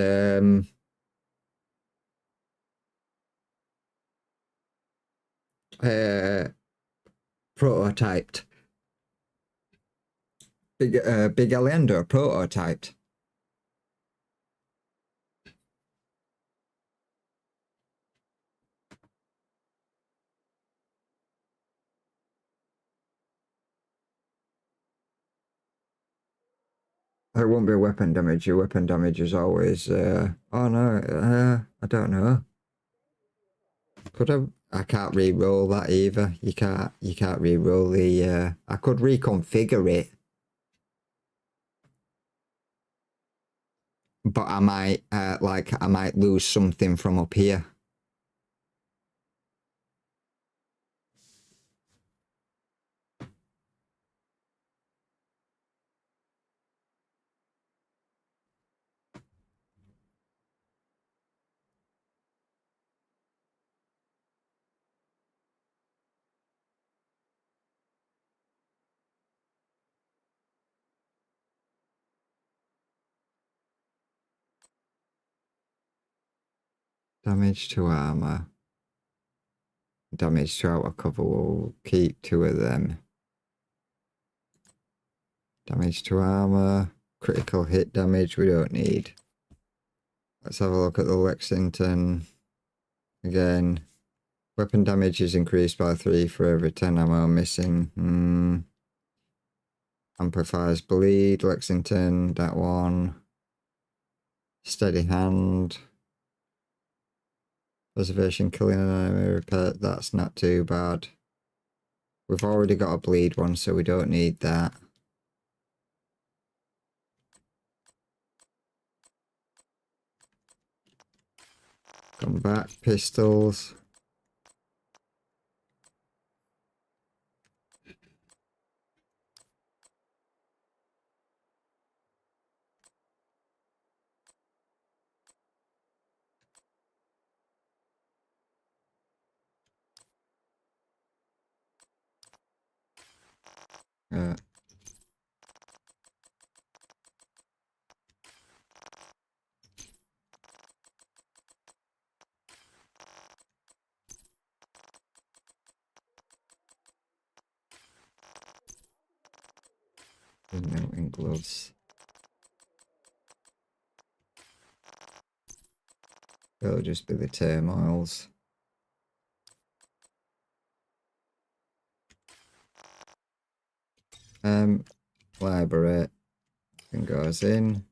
prototyped. Big Alendo prototyped. It won't be weapon damage. Your weapon damage is always oh no, I don't know. Could I can't re-roll that either. You can't re-roll the I could reconfigure it. But I might I might lose something from up here. Damage to armor. Damage to outer cover. We'll keep 2 of them. Damage to armor. Critical hit damage we don't need. Let's have a look at the Lexington. Again. Weapon damage is increased by 3 for every 10 ammo missing. Amplifies bleed. Lexington. That one. Steady hand. Preservation, killing an enemy, repair, that's not too bad. We've already got a bleed one, so we don't need that. Combat pistols. Melting gloves. It'll just be the turmoils. Library. Thing goes in.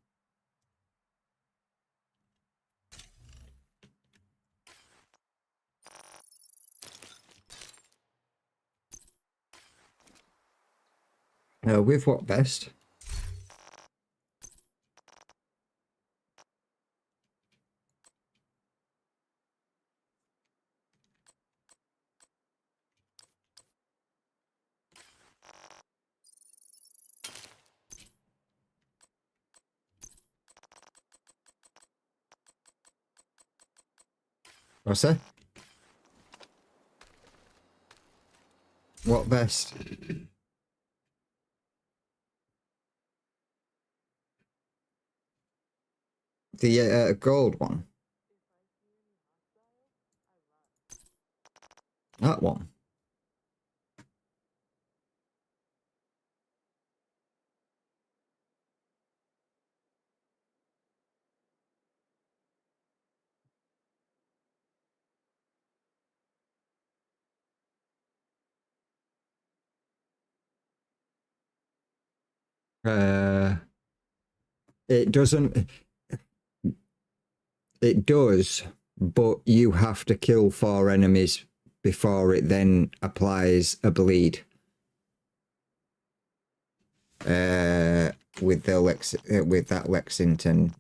With what vest? What's that? What vest? The gold one. That one. It doesn't. It does, but you have to kill 4 enemies before it then applies a bleed. With the with that Lexington.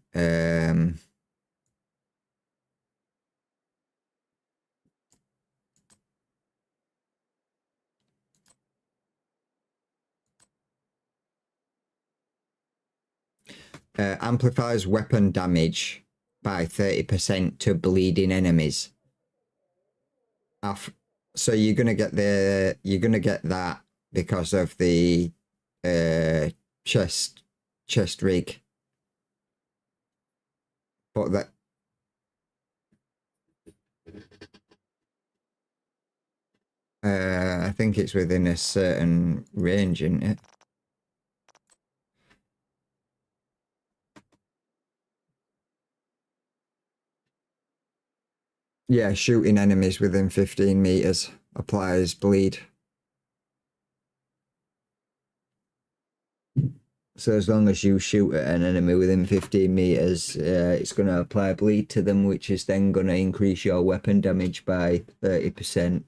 Amplifies weapon damage by 30% to bleeding enemies. So you're gonna get that because of the chest rig. But that I think it's within a certain range, isn't it? Yeah, shooting enemies within 15 meters applies bleed. So as long as you shoot at an enemy within 15 meters, it's going to apply bleed to them, which is then going to increase your weapon damage by 30%.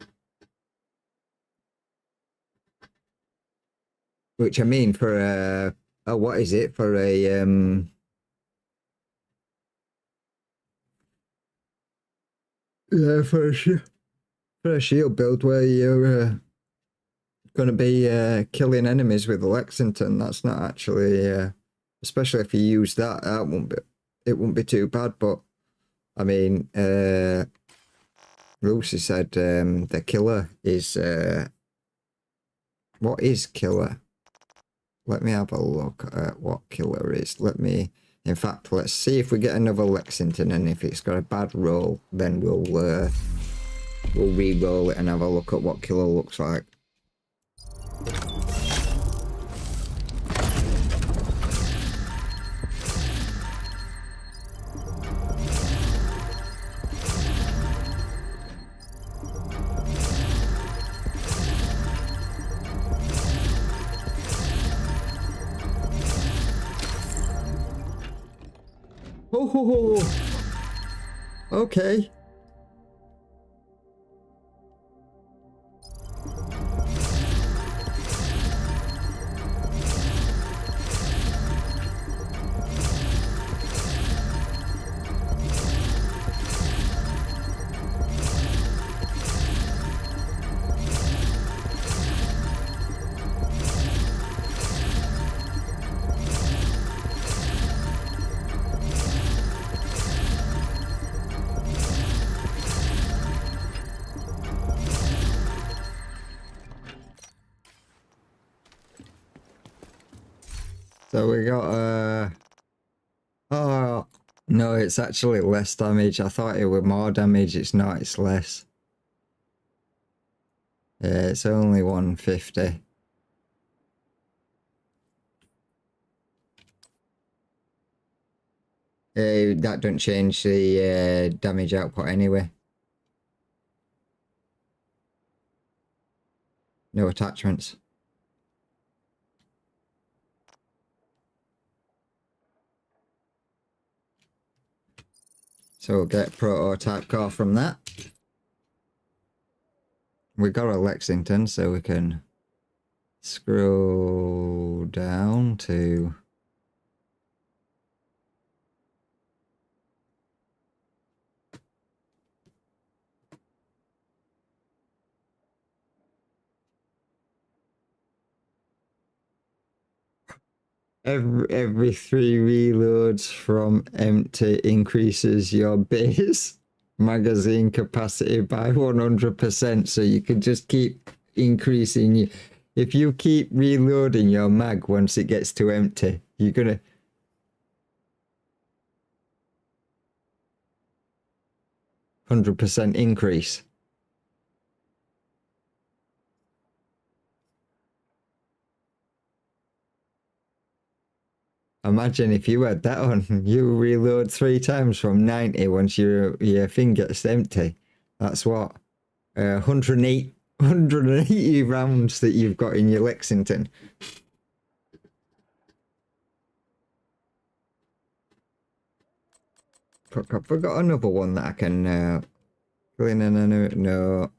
Which I mean, for a what is it, for a yeah, for a shield build where you're going to be killing enemies with the Lexington, that's not actually, especially if you use that, it won't be too bad. But I mean, Lucy said the killer is what is killer? Let me have a look at what killer is. In fact, let's see if we get another Lexington, and if it's got a bad roll, then we'll re-roll it and have a look at what killer looks like. Oh, okay. So we got oh no, it's actually less damage. I thought it were more damage. It's not, it's less. Yeah, it's only 150. That don't change the damage output anyway. No attachments. So we'll get prototype core from that. We got a Lexington, so we can scroll down to every 3 reloads from empty increases your base magazine capacity by 100%. So you can just keep increasing. If you keep reloading your mag once it gets to empty, you're gonna 100% increase. Imagine if you had that on, you reload 3 times from 90 once your thing gets empty. That's what? 180 rounds that you've got in your Lexington. I've got another one that I can fill in and no.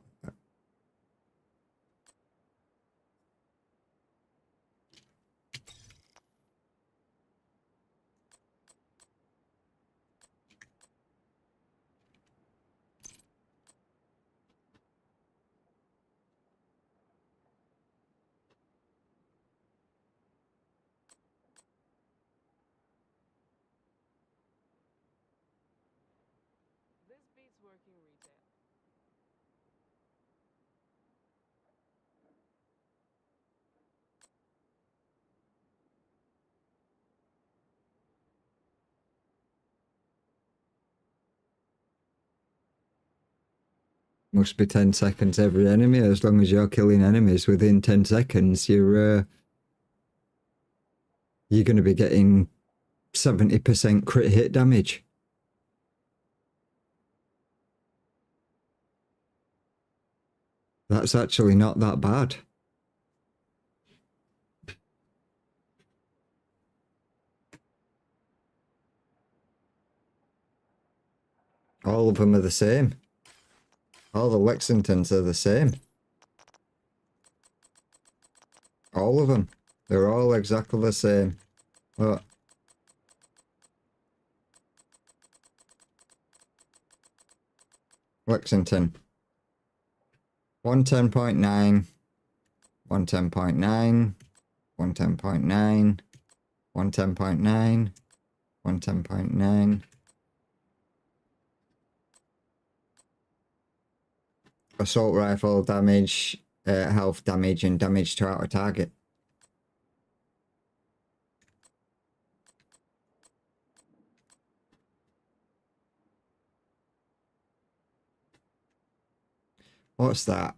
This beats working retail. Must be 10 seconds every enemy. As long as you're killing enemies within 10 seconds, you're going to be getting 70% crit hit damage. That's actually not that bad. All of them are the same. All the Lexingtons are the same. All of them. They're all exactly the same. Look. Lexington. 110.9. 110.9. 110.9. 110.9. 110.9. Assault rifle damage, health damage, and damage to outer target. What's that?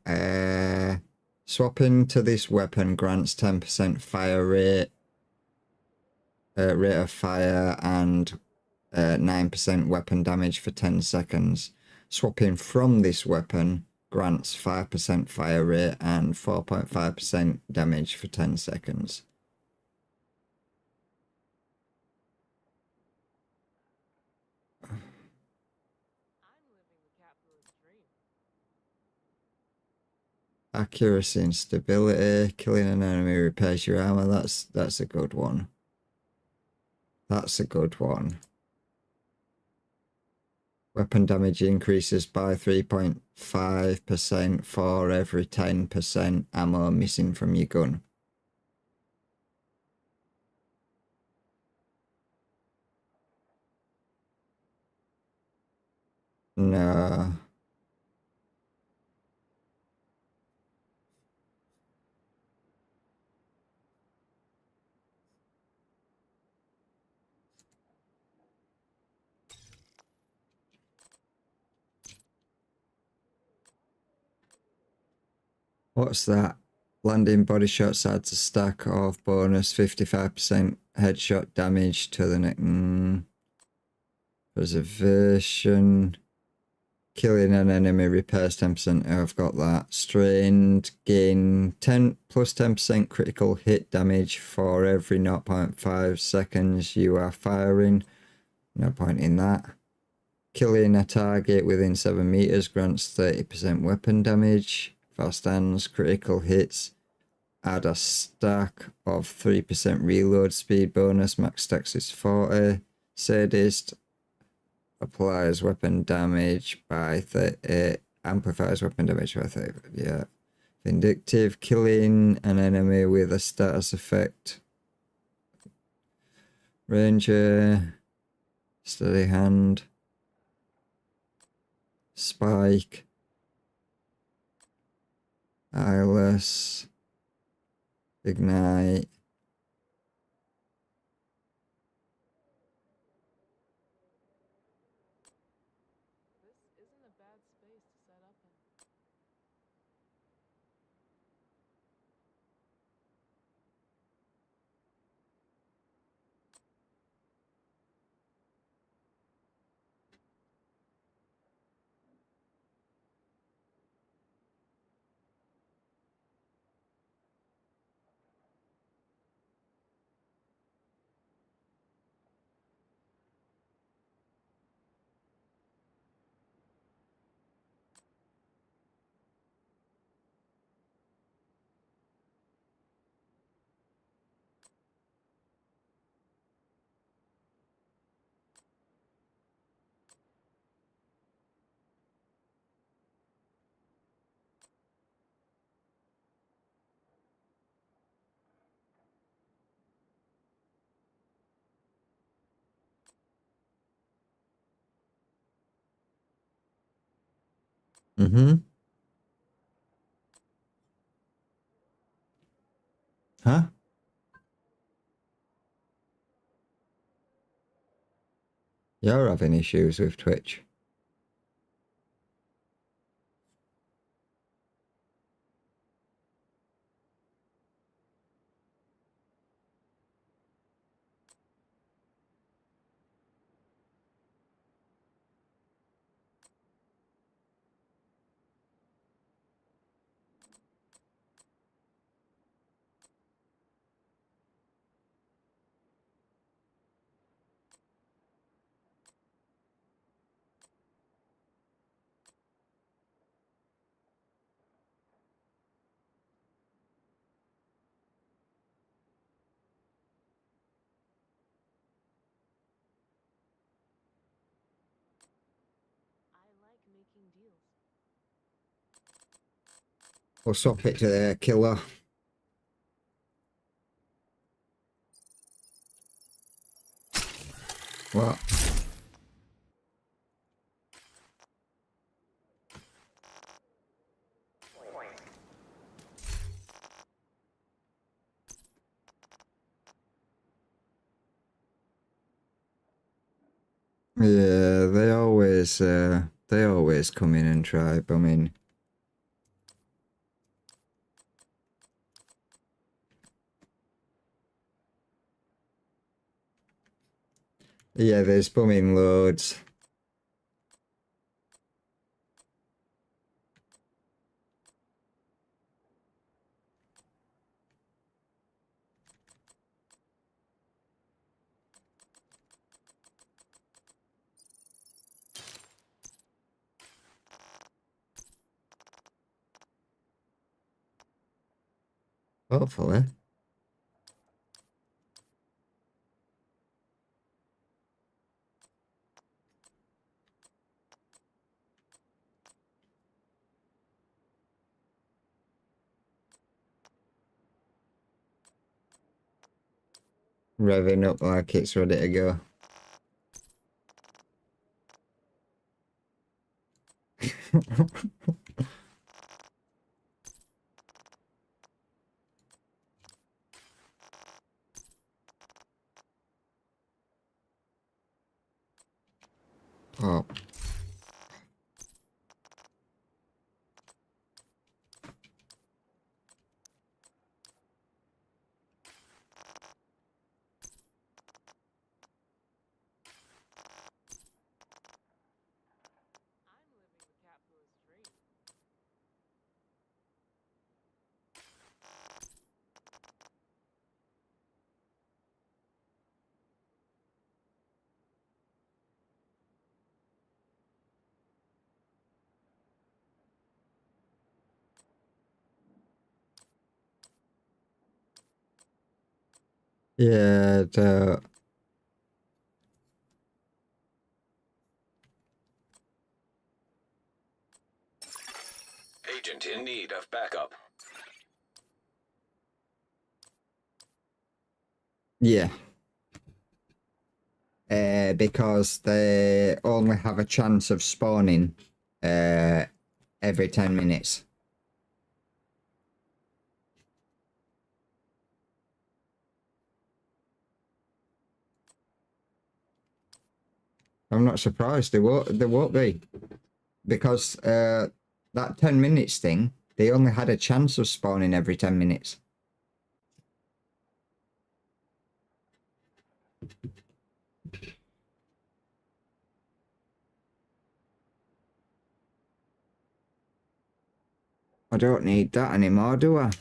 Swapping to this weapon grants 10% fire rate, rate of fire, and 9% weapon damage for 10 seconds. Swapping from this weapon grants 5% fire rate and 4.5% damage for 10 seconds. I'm living the capitalist dream. Accuracy and stability. Killing an enemy repairs your armor. That's a good one. That's a good one. Weapon damage increases by 3.5% for every 10% ammo missing from your gun. No. What's that? Landing body shots adds a stack of bonus 55% headshot damage to the neck. Preservation. Killing an enemy repairs 10%. Oh, I've got that. Strained. Gain 10 plus 10% critical hit damage for every 0.5 seconds you are firing. No point in that. Killing a target within 7 meters grants 30% weapon damage. Fast hands, critical hits. Add a stack of 3% reload speed bonus. Max stacks is 40. Sadist. Applies weapon damage by 30. Amplifies weapon damage by 30. Yeah. Vindictive. Killing an enemy with a status effect. Ranger. Steady hand. Spike. Eyeless. Ignite. This isn't a bad space to set up in. Mm-hmm. Huh? You're having issues with Twitch. I like making deals. We'll swap it to the killer. What? Yeah, they always come in and try bumming. Yeah, there's bumming loads. Hopefully. Revving up like it's ready to go. Oh. Yeah, the Agent in need of backup. yeah. Because they only have a chance of spawning every 10 minutes. I'm not surprised they won't be. Because that 10 minutes thing, they only had a chance of spawning every 10 minutes. I don't need that anymore, do I?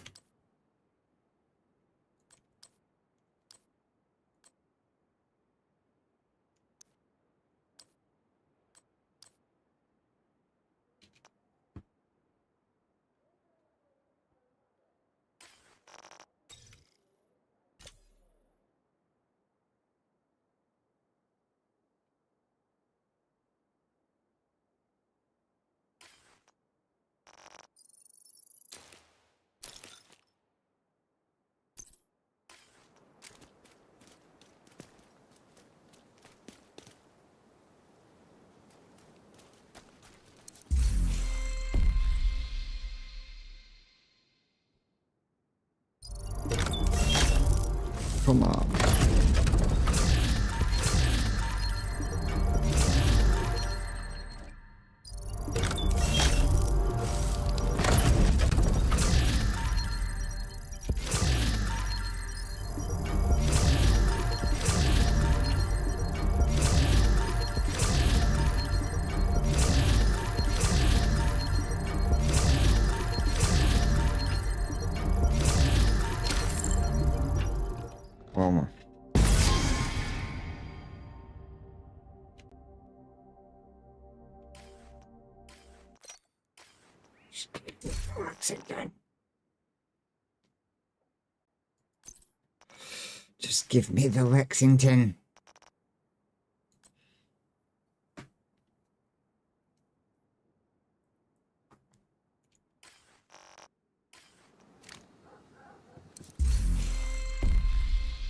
Come on. Oh my. Just give me the Lexington.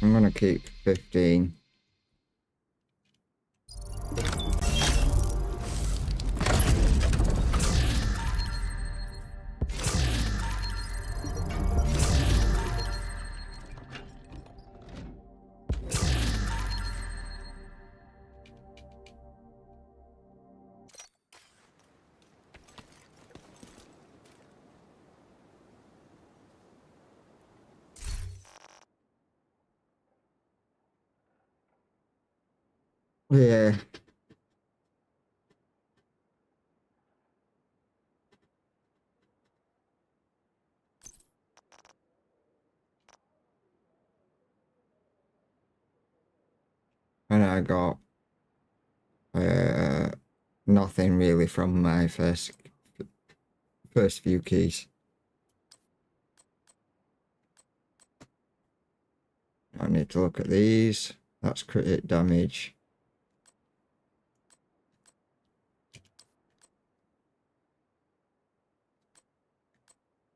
I'm gonna keep 15. Yeah. And I got nothing really from my first few keys. I need to look at these. That's crit damage.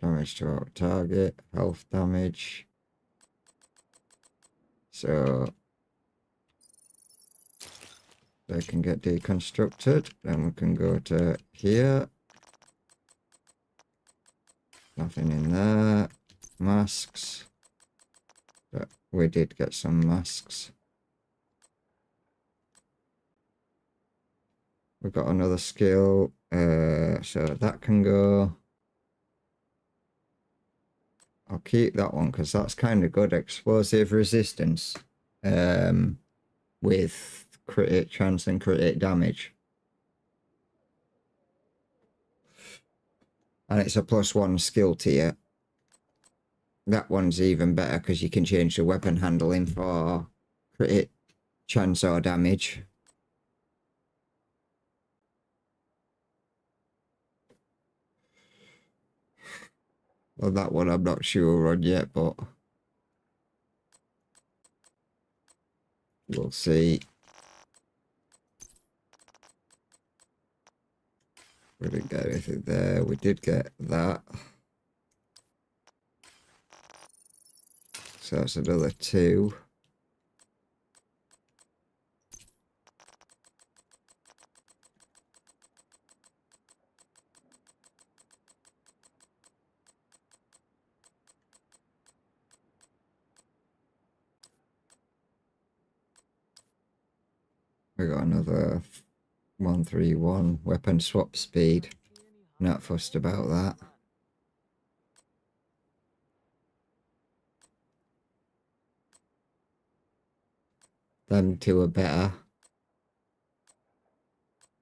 Damage to our target, health damage. So they can get deconstructed. Then we can go to here. Nothing in there. Masks. But we did get some masks. We've got another skill. So that can go. I'll keep that one because that's kind of good. Explosive resistance. With crit chance and crit damage. And it's a +1 skill tier. That one's even better because you can change the weapon handling for crit chance or damage. Well, that one I'm not sure on yet, but We'll see. We didn't get anything there. We did get that. So that's another 2. We got another 131 weapon swap speed. Not fussed about that. Them two are better.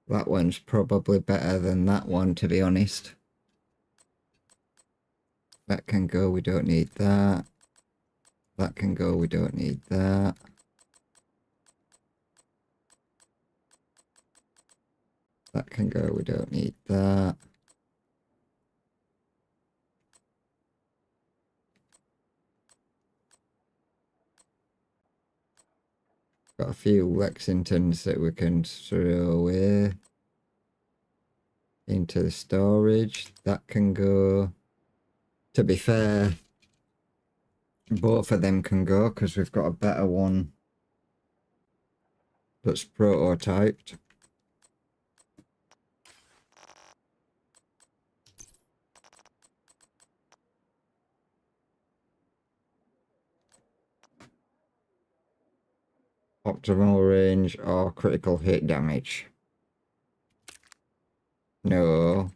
That one's probably better than that one, to be honest. That can go, we don't need that. That can go, we don't need that. That can go, we don't need that. Got a few Lexingtons that we can throw away into the storage. That can go. To be fair, both of them can go because we've got a better one that's prototyped. Optimal range or critical hit damage? No.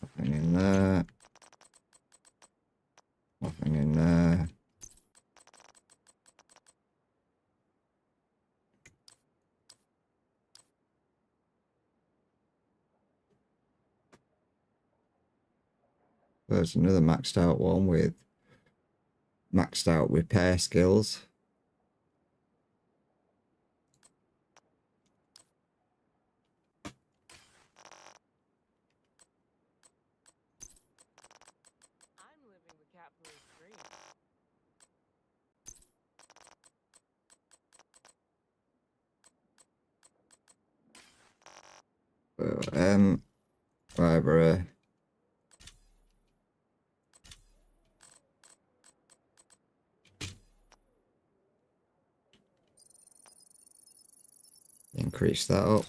Nothing in there. Nothing in there. There's another maxed out one with maxed out repair skills. I'm living the cat dream. Library. Increase that up.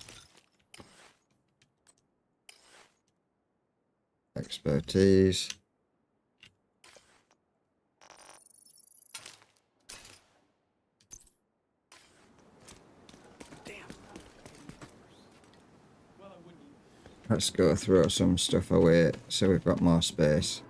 Expertise. Let's go throw some stuff away so we've got more space.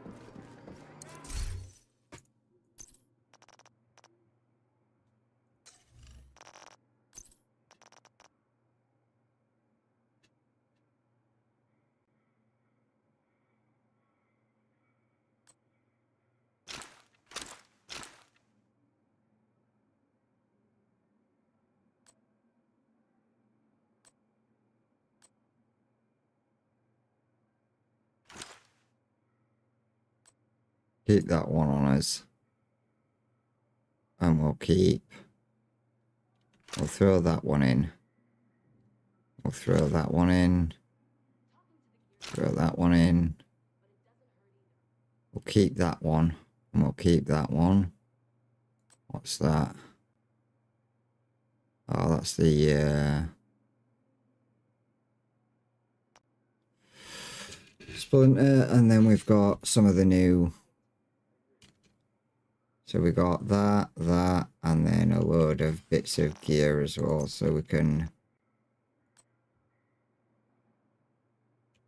Keep that one on us. And we'll throw that one in. We'll throw that one in. Throw that one in. We'll keep that one. And we'll keep that one. What's that? Oh, that's the Splinter. And then we've got some of the new. So we got that, and then a load of bits of gear as well. So we can...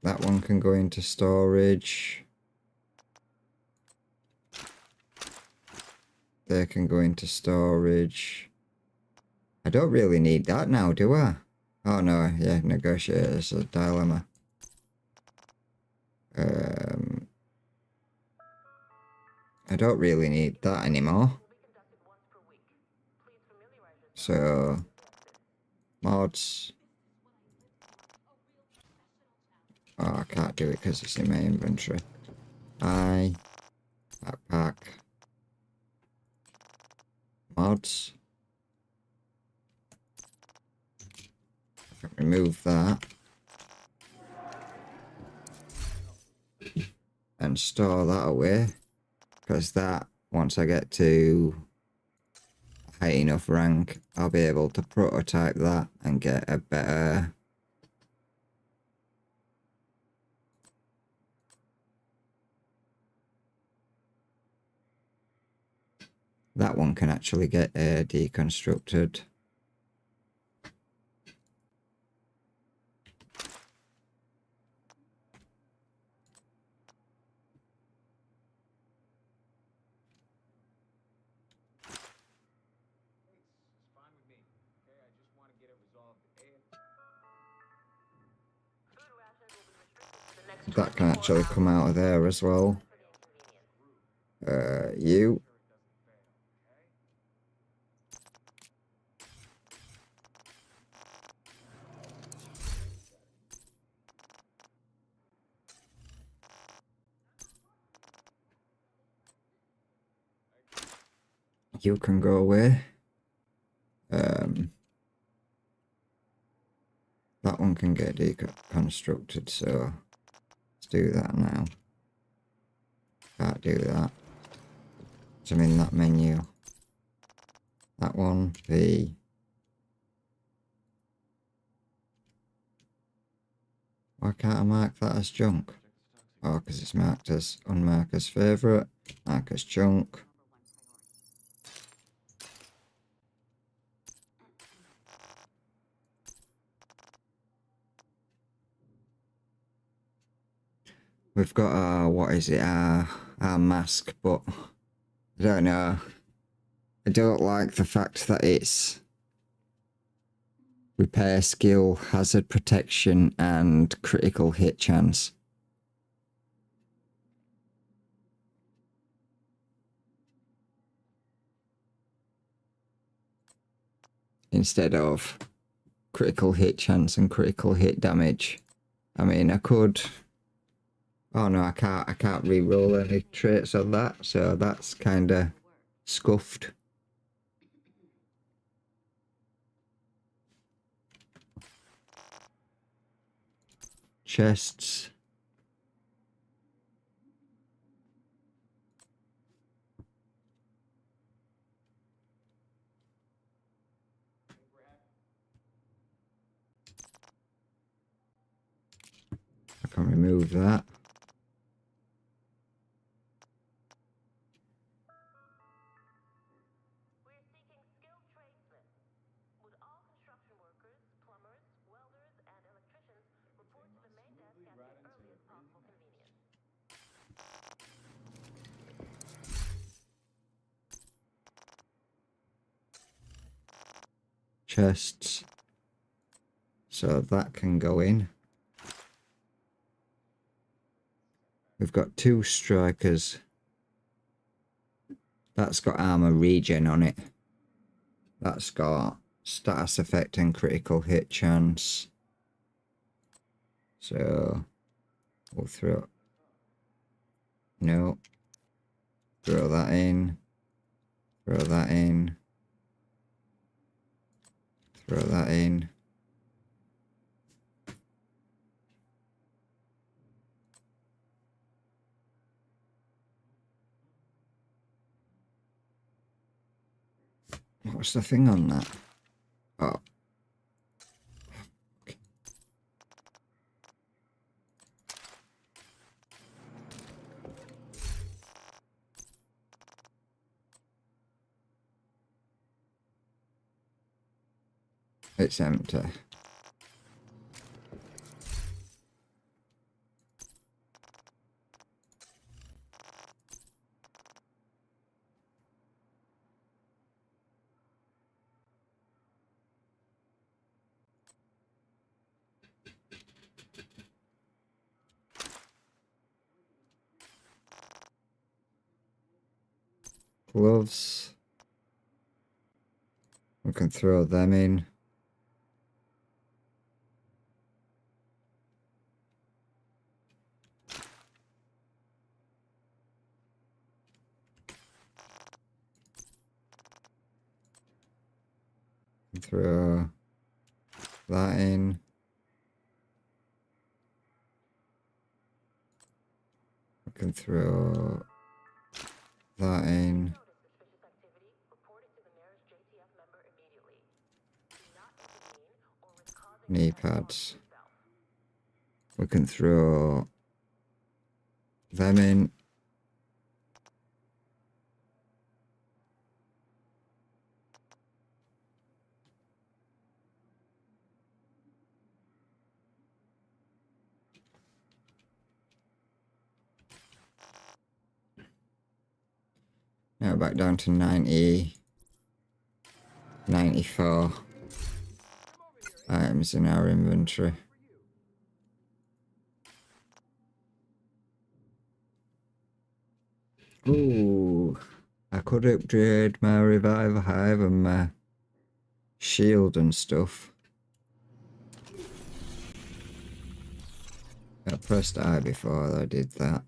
That one can go into storage. They can go into storage. I don't really need that now, do I? Oh no, yeah, negotiators, a dilemma. I don't really need that anymore. So, mods. Oh, I can't do it because it's in my inventory. Backpack. Mods. I can remove that. And store that away. Because that, once I get to a high enough rank, I'll be able to prototype that and get a better... That one can actually get deconstructed. That can actually come out of there as well. You. You can go away. That one can get deconstructed, so let's do that now. Can't do that. So I'm in that menu. That one, the... Why can't I mark that as junk? Oh, because it's marked as unmarked as favourite, mark as junk. We've got our, what is it, our mask, but I don't know. I don't like the fact that it's repair skill, hazard protection, and critical hit chance. Instead of critical hit chance and critical hit damage. I mean, I could... Oh no, I can't re-roll any traits on that, so that's kind of scuffed. Chests. I can remove that. We're seeking skilled tradesmen. Would all construction workers, plumbers, welders, and electricians report to the main desk at the earliest possible convenience? Chests. So that can go in. We've got 2 strikers. That's got armor regen on it. That's got status effect and critical hit chance. So we'll throw... No. Throw that in. Throw that in. Throw that in. What's the thing on that? Oh. It's empty. Gloves. We can throw them in. throw that in. We can throw that in. Knee pads. We can throw them in. Now back down to 90, 94 items in our inventory. Ooh, I could upgrade my Revive Hive and my shield and stuff. I pressed I before I did that.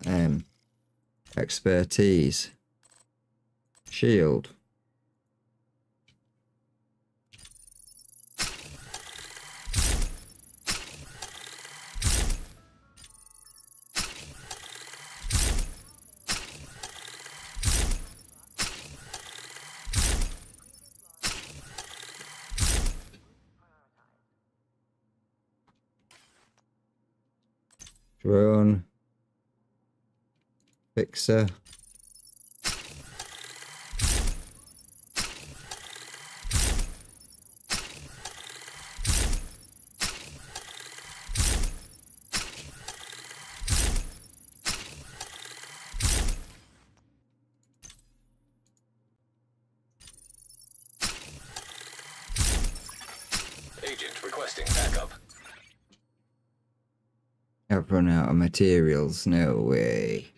Expertise. Shield. Drone. Fixer. Agent requesting backup. I've run out of materials, no way.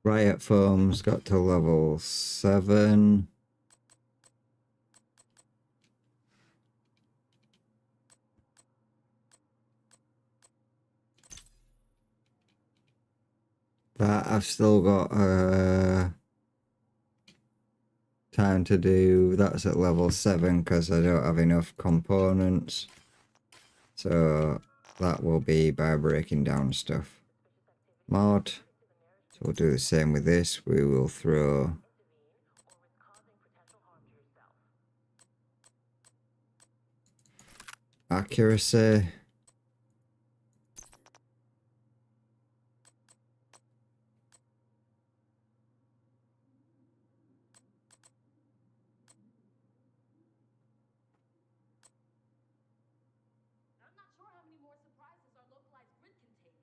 Riot Foam's got to level 7. That I've still got time to do. That's at level 7 because I don't have enough components. So that will be by breaking down stuff. Mod. So we'll do the same with this. We will throw accuracy. I'm not sure how many more surprises our localized grid can take.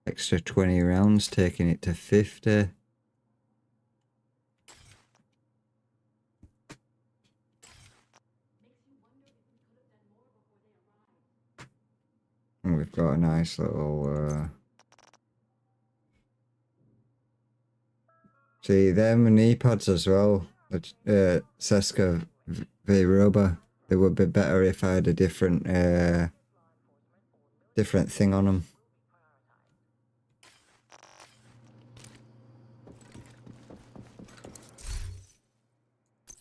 Extra 20 rounds, taking it to 50. And we've got a nice little see them knee pads as well. Seska Vairoba, they would be better if I had a different thing on them.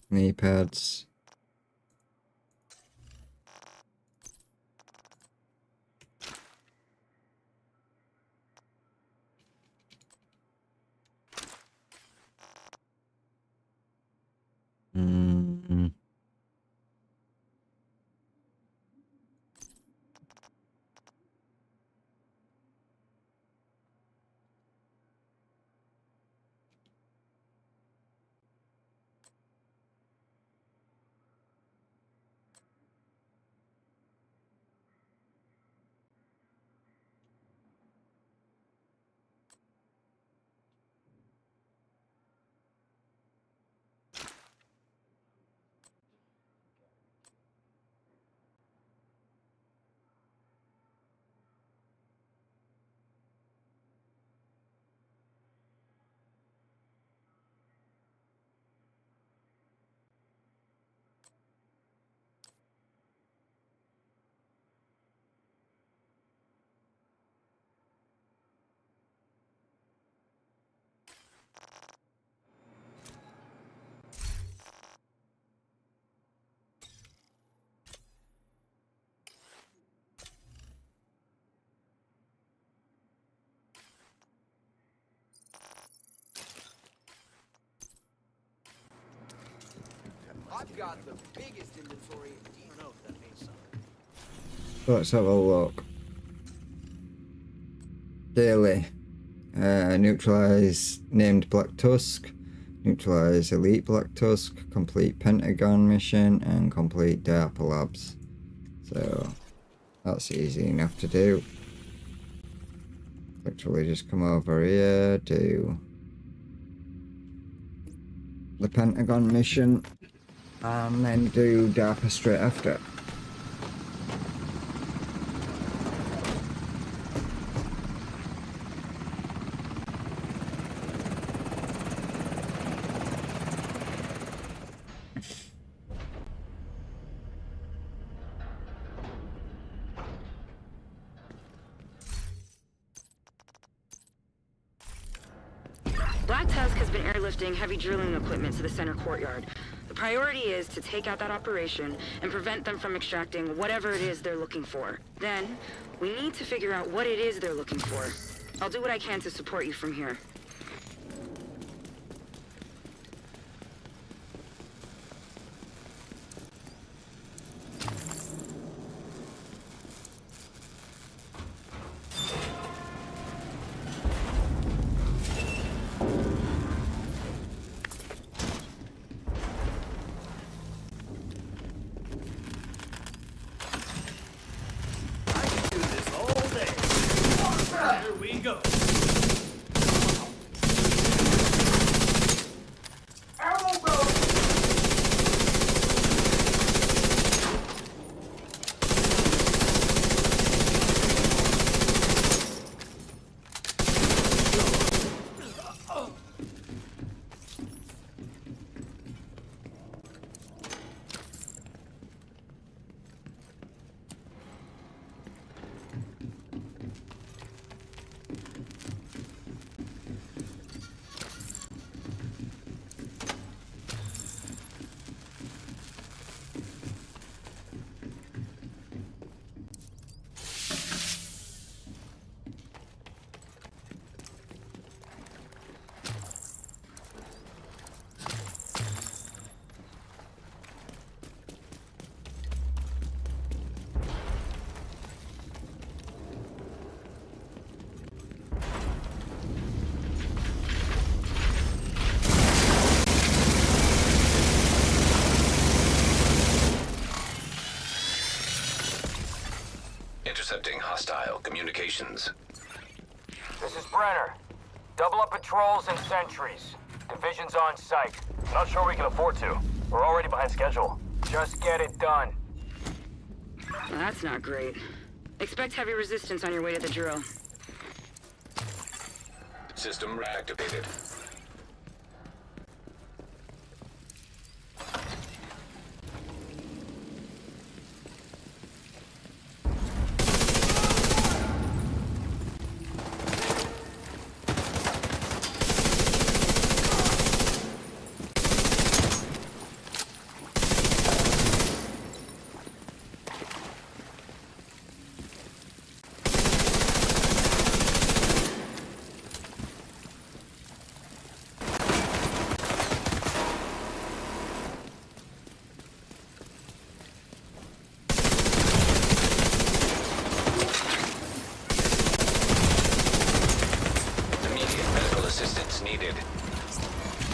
Knee pads. I've got the biggest inventory. I don't know if that means something. Let's have a look. Daily. Neutralize named Black Tusk. Neutralize Elite Black Tusk. Complete Pentagon mission. And complete DARPA Labs. So, that's easy enough to do. Literally just come over here, do the Pentagon mission, and then do DARPA straight after. Black Tusk has been airlifting heavy drilling equipment to the center courtyard. The priority is to take out that operation and prevent them from extracting whatever it is they're looking for. Then, we need to figure out what it is they're looking for. I'll do what I can to support you from here. I can do this all day. Here we go. Intercepting hostile communications. This is Brenner. Double up patrols and sentries. Division's on site. Not sure we can afford to. We're already behind schedule. Just get it done. Well, that's not great. Expect heavy resistance on your way to the drill. System reactivated.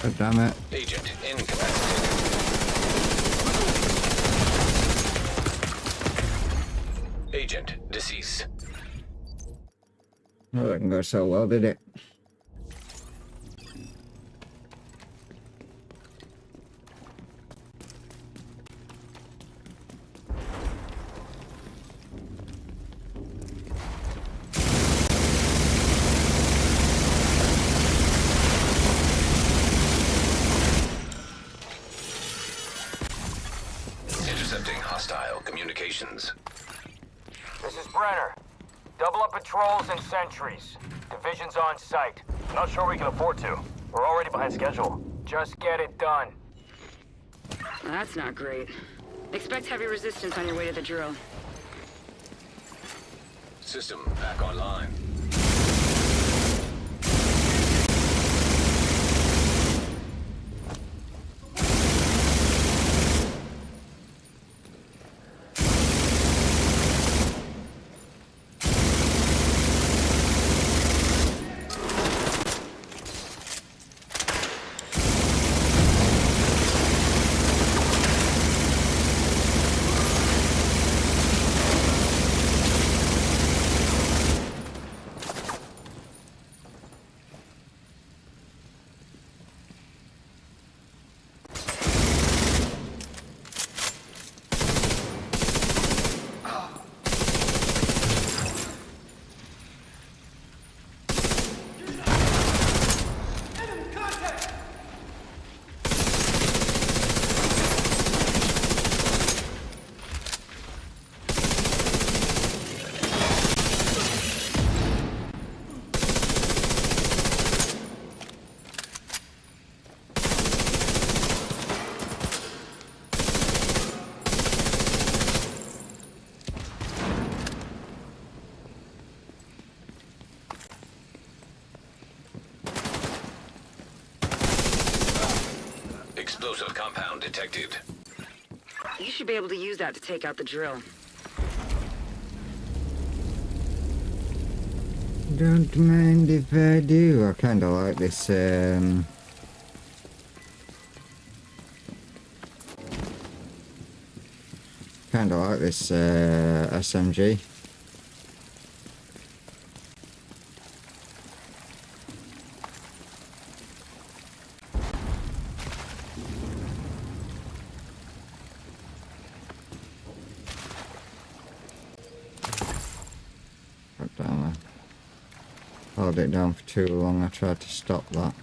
God damn it. Agent incapacitated. Agent deceased. Oh, that didn't go so well, did it? Intercepting hostile communications. This is Brenner. Double up patrols and sentries. Division's on site. Not sure we can afford to. We're already behind schedule. Just get it done. That's not great. Expect heavy resistance on your way to the drill. System back online. Explosive compound detected. You should be able to use that to take out the drill. Don't mind if I do. I kind of like this. Kind of like this SMG. God damn it. Held it down for too long. I tried to stop that.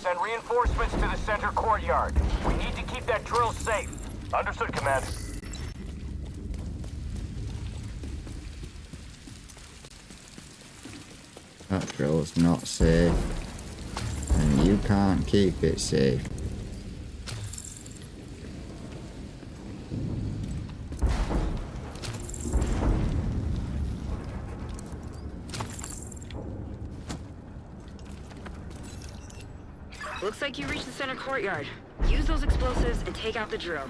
Send reinforcements to the center courtyard. We need to keep that drill safe. Understood, Command. That drill's not safe. And you can't keep it safe. Looks like you reached the center courtyard. Use those explosives and take out the drill.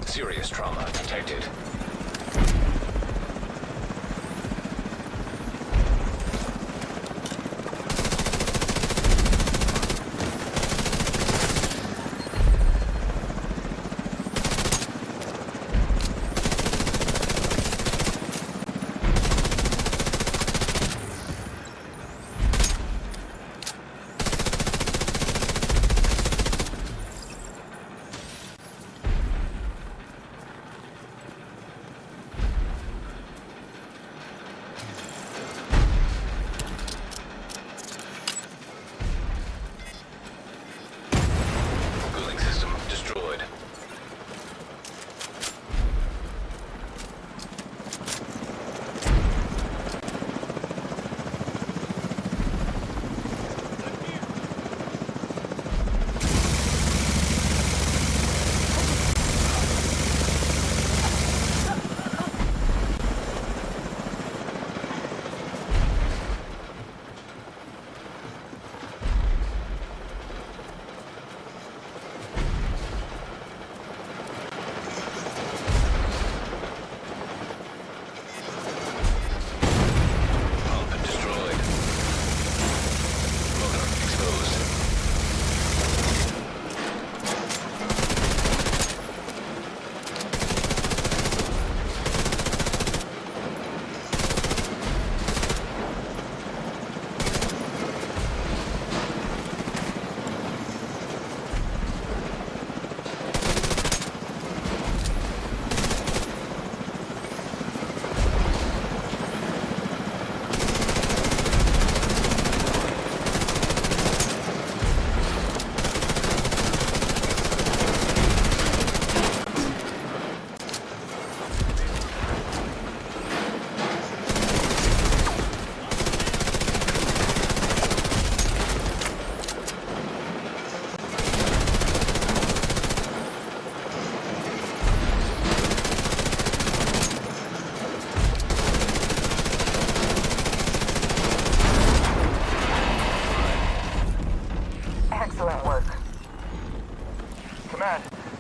Serious trauma detected. Send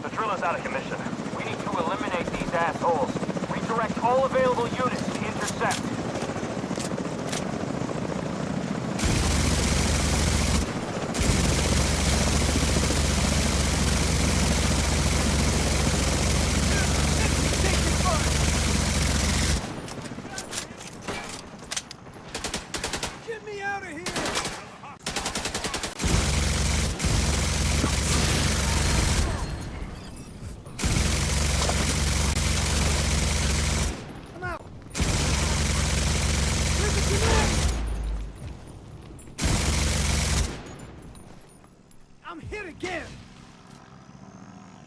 The driller's out of commission. We need to eliminate these assholes. Redirect all available units to intercept. Get me out of here! I'm out! Where's the grenade? I'm hit again!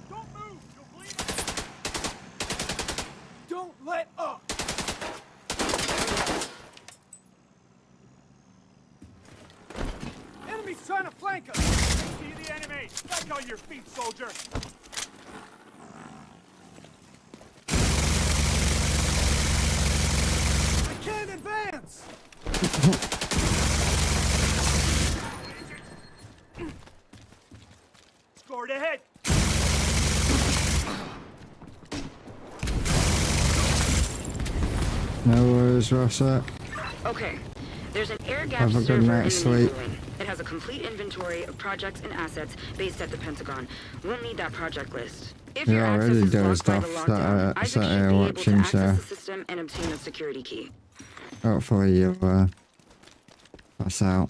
Don't move! You'll bleed. Don't let up! Enemy's trying to flank us! See the enemy! Back on your feet, soldier! I can't advance! Scored ahead! No worries, Rossack. Okay. There's an air gap Have a good server in night's the main sleep. wing. It has a complete inventory of projects and assets based at the Pentagon. We'll need that project list. If your Yeah, I access really is blocked dozed by the off lockdown, Isaac should be able to watching, access so the system and obtain the security key. hopefully you'll pass out.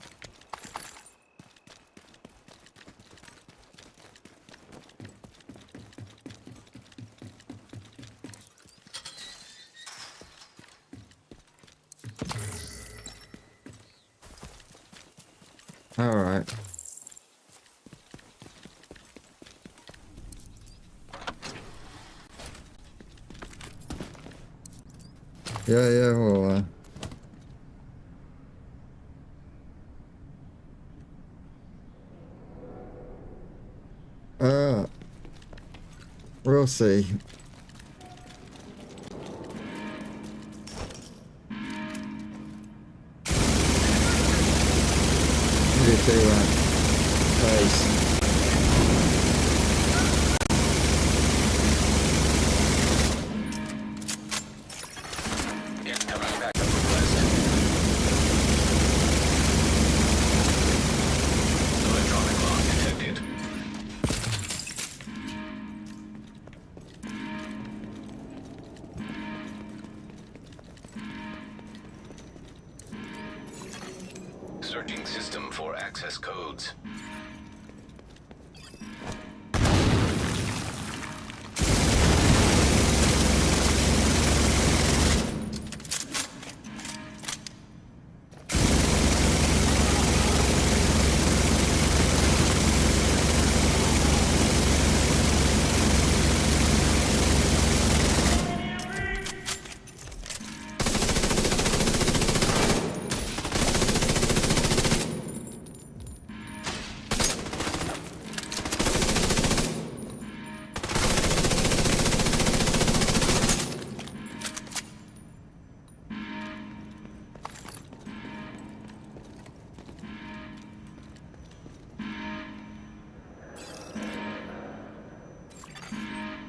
All right. Yeah, well, we'll see. You too, face. Incoming backup request. Electronic lock detected. Searching system for access codes.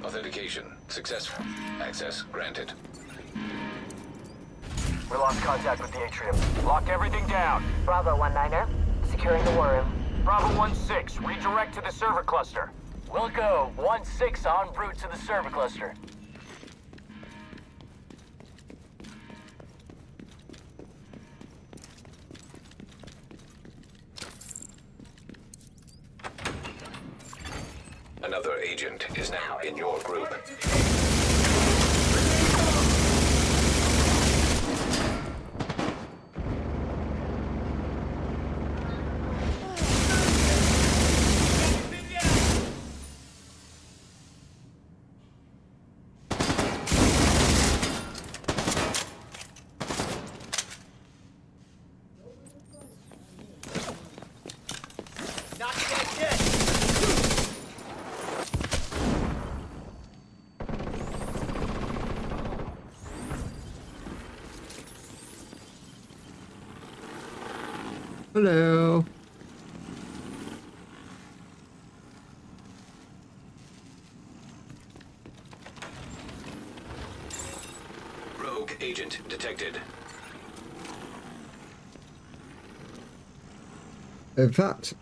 Authentication successful. Access granted. We lost contact with the atrium. Lock everything down. Bravo 19er, securing the war room. Bravo 1-6, redirect to the server cluster. Wilco, 1-6 en route to the server cluster. Another agent is now in your group. Not dead yet! Hello. Rogue agent detected. In fact,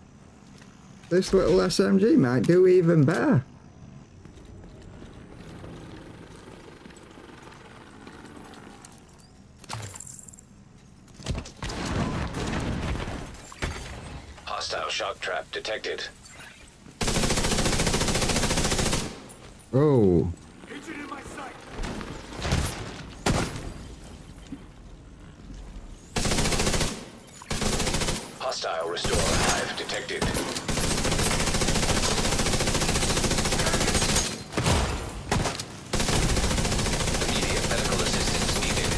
this little SMG might do even better. Hostile shock trap detected. Oh, Agent in my sight. Hostile restore hive detected. Immediate medical assistance needed.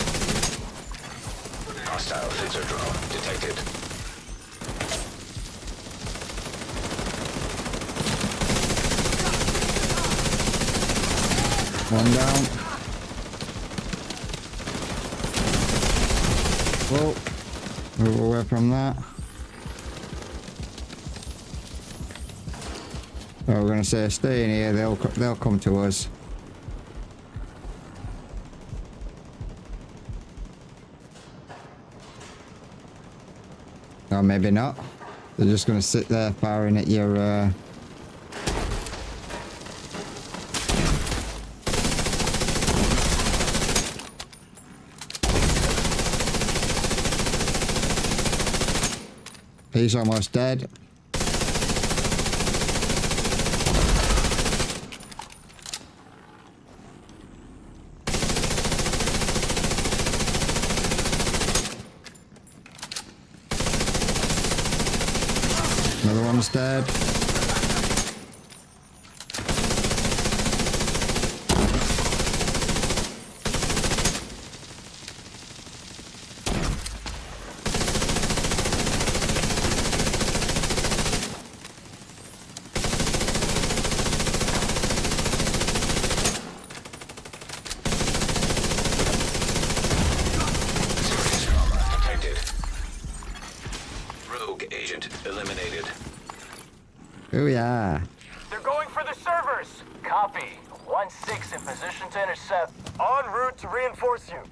Hostile phaser drone detected. one down. Whoa, move away from that. Oh, we're gonna say stay in here. They'll come to us. Or maybe not. They're just gonna sit there firing at your. He's almost dead. Another one's dead. Serious trauma detected. Rogue agent eliminated. Oh yeah. They're going for the servers. Copy. 1-6 in position to intercept. En route to reinforce you.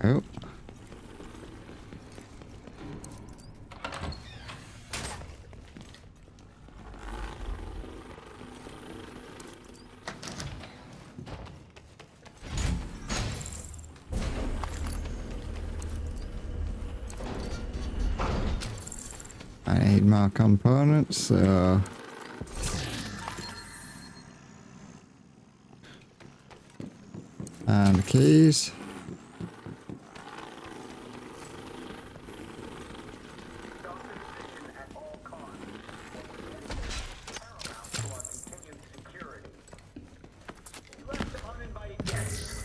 Oh. I need more components, so... And the keys.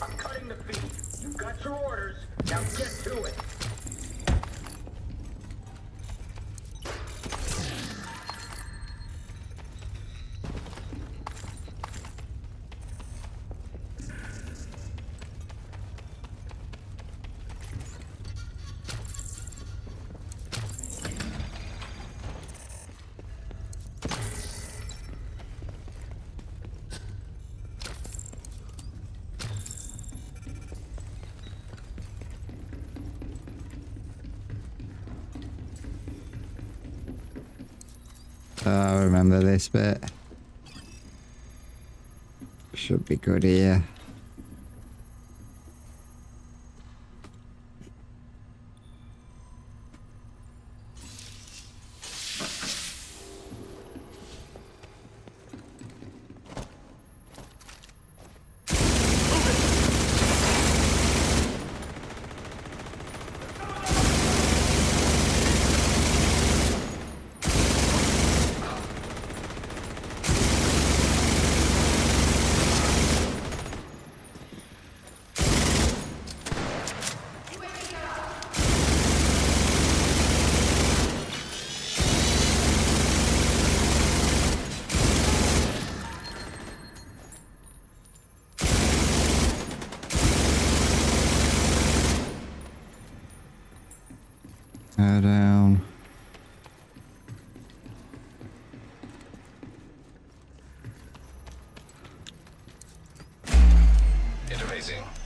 I'm cutting the feed. You've got your orders. Now get to it. I remember this bit. Should be good here.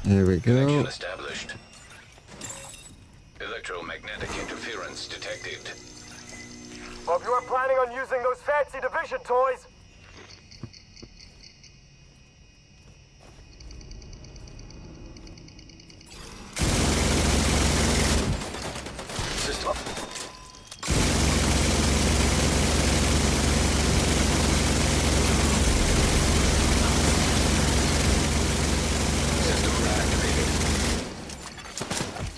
Here we Connection go. established. Electromagnetic interference detected. Hope you are planning on using those fancy division toys. System. System activated.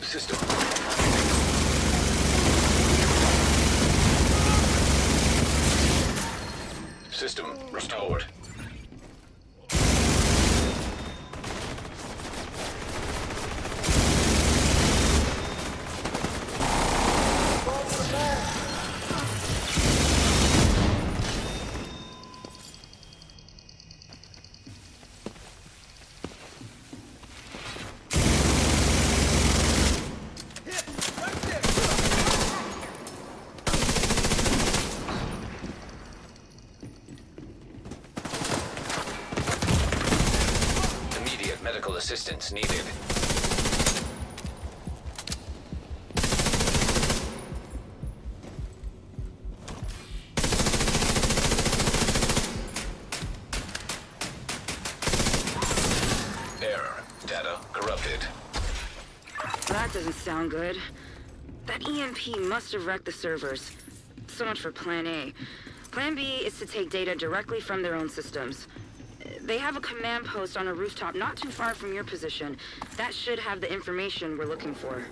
System. System restored. Immediate medical assistance needed. Error. Data corrupted. That doesn't sound good. That EMP must have wrecked the servers. So much for Plan A. Plan B is to take data directly from their own systems. They have a command post on a rooftop not too far from your position. That should have the information we're looking for.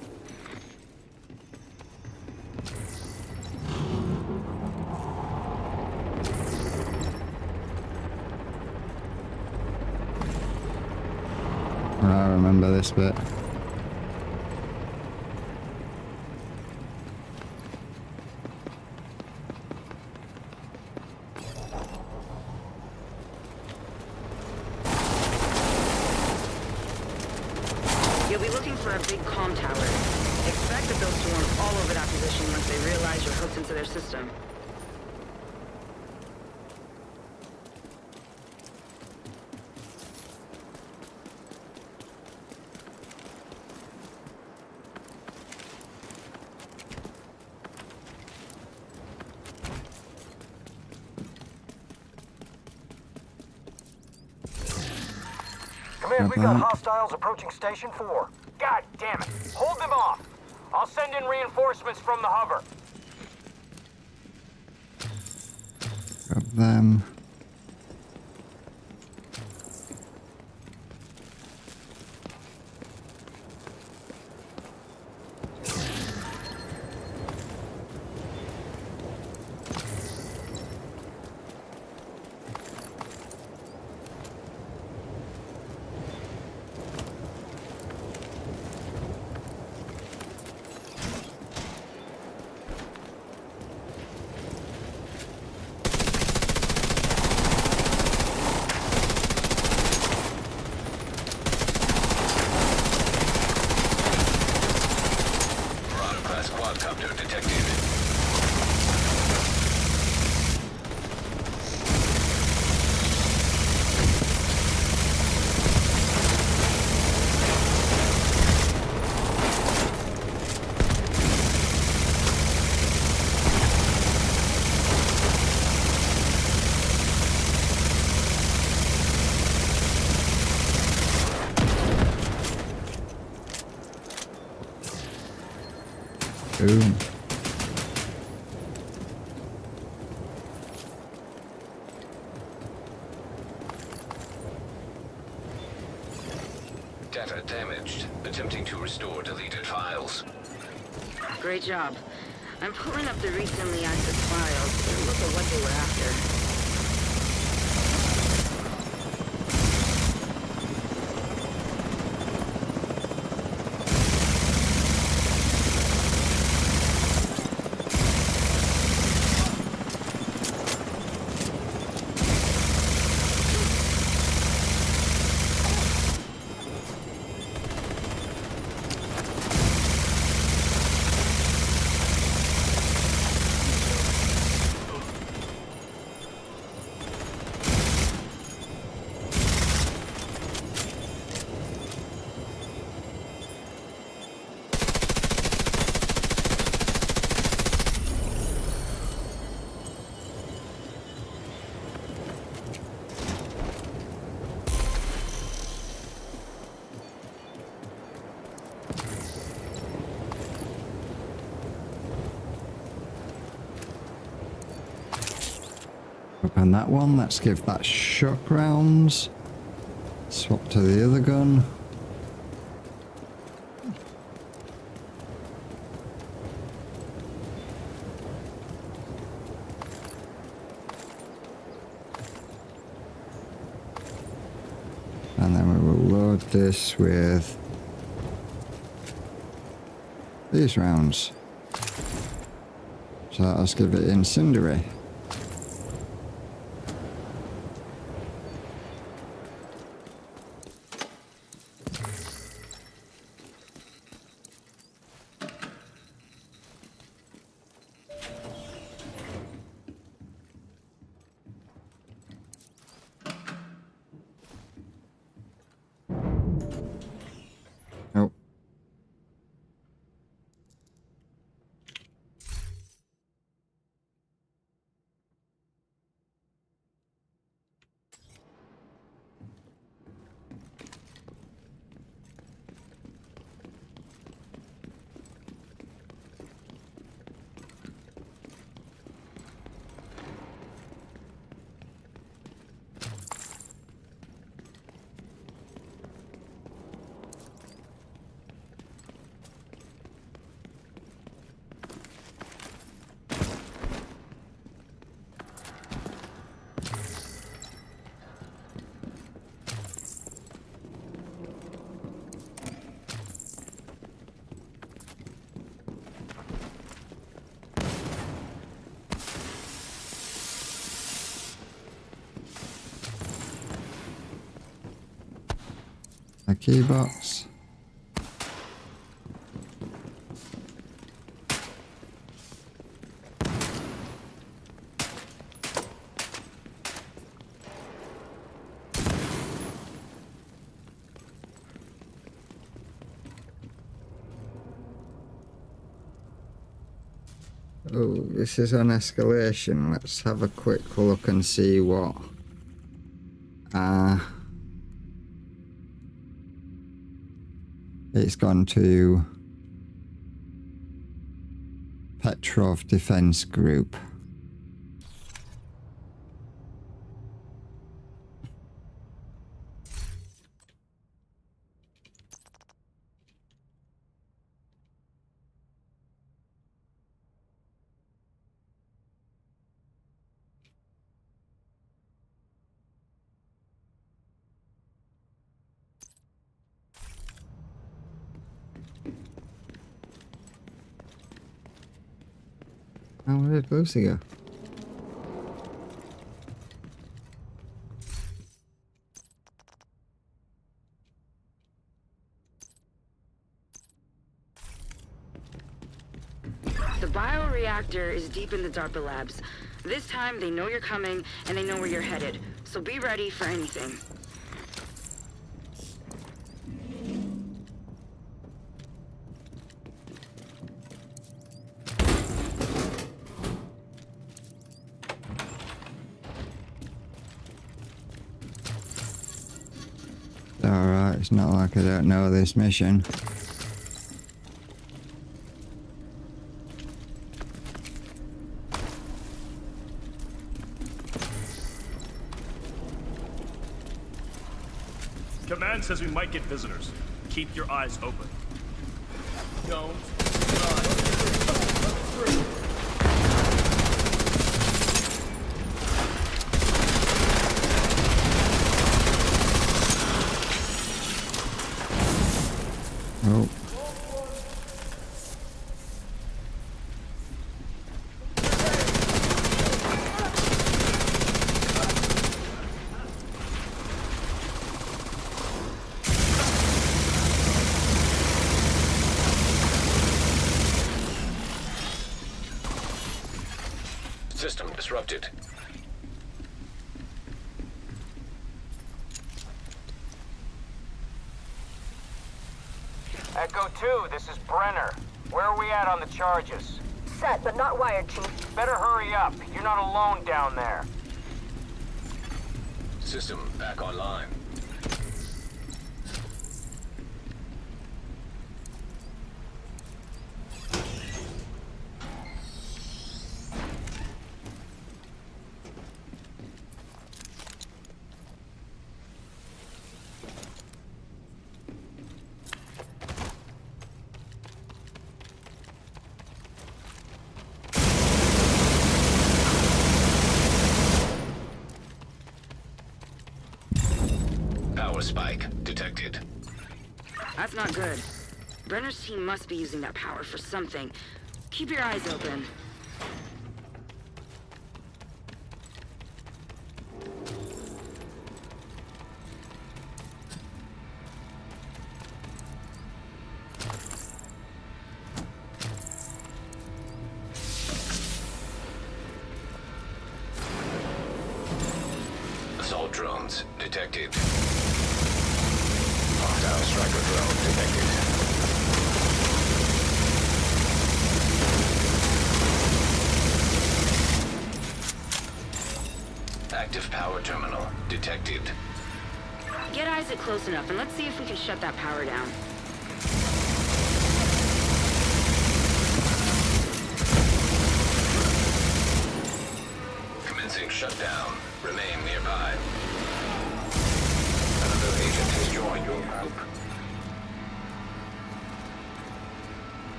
I remember this bit. You'll be looking for a big comm tower. Expect that they'll swarm all over that position once they realize you're hooked into their system. Command, we got hostiles approaching Station 4. God damn it. Hold them off. I'll send in reinforcements from the hover. Grab them. Class quadcopter detected. Boom. Data damaged. Attempting to restore deleted files. Great job. I'm pulling up the recently accessed files and look at what they were after. Open that one. Let's give that shock rounds. Swap to the other gun. And then we will load this with these rounds. So let's give it incendiary. Nope. A key box. Oh, this is on escalation. Let's have a quick look and see what it's gone to Petrov Defense Group. Oh, where did Lucy go? The bioreactor is deep in the DARPA labs. This time, they know you're coming, and they know where you're headed. So be ready for anything. Alright, it's not like I don't know this mission. Command says we might get visitors. Keep your eyes open. Don't run. Oh. System disrupted. Echo 2, this is Brenner. Where are we at on the charges? Set, but not wired, Chief. Better hurry up. You're not alone down there. System back online. spike detected. That's not good. Brenner's team must be using that power for something. Keep your eyes open. Assault drones detected. Hostile striker drone detected. Active power terminal detected. Get Isaac close enough and let's see if we can shut that power down. Commencing shutdown. Remain nearby. Another agent has joined your group.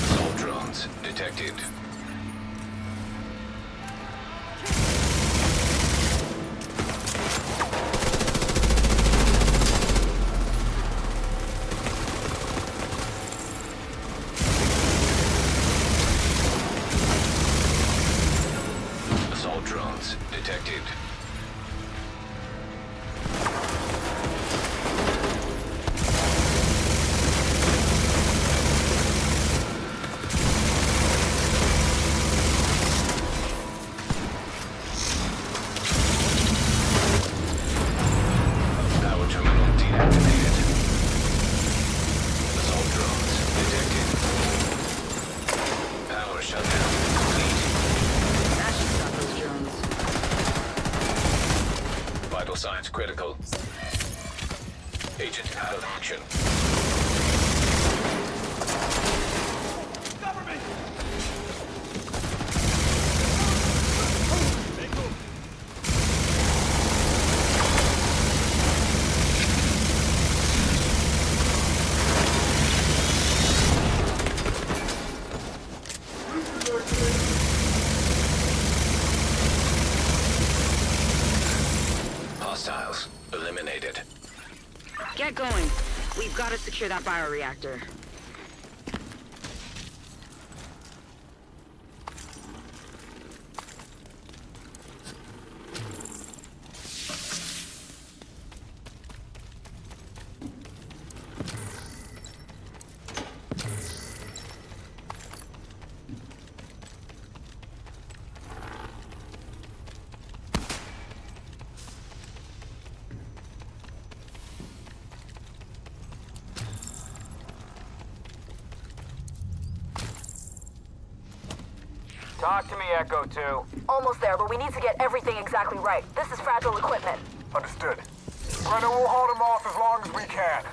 Assault drones detected. Assault drones detected. Power terminal deactivated. Assault drones detected. Power shutdown complete. That should stop those drones. Vital signs critical. Agent out of action. Hostiles eliminated. Get going. We've got to secure that bioreactor. Talk to me, Echo 2. Almost there, but we need to get everything exactly right. This is fragile equipment. Understood. Brenner will hold him off as long as we can.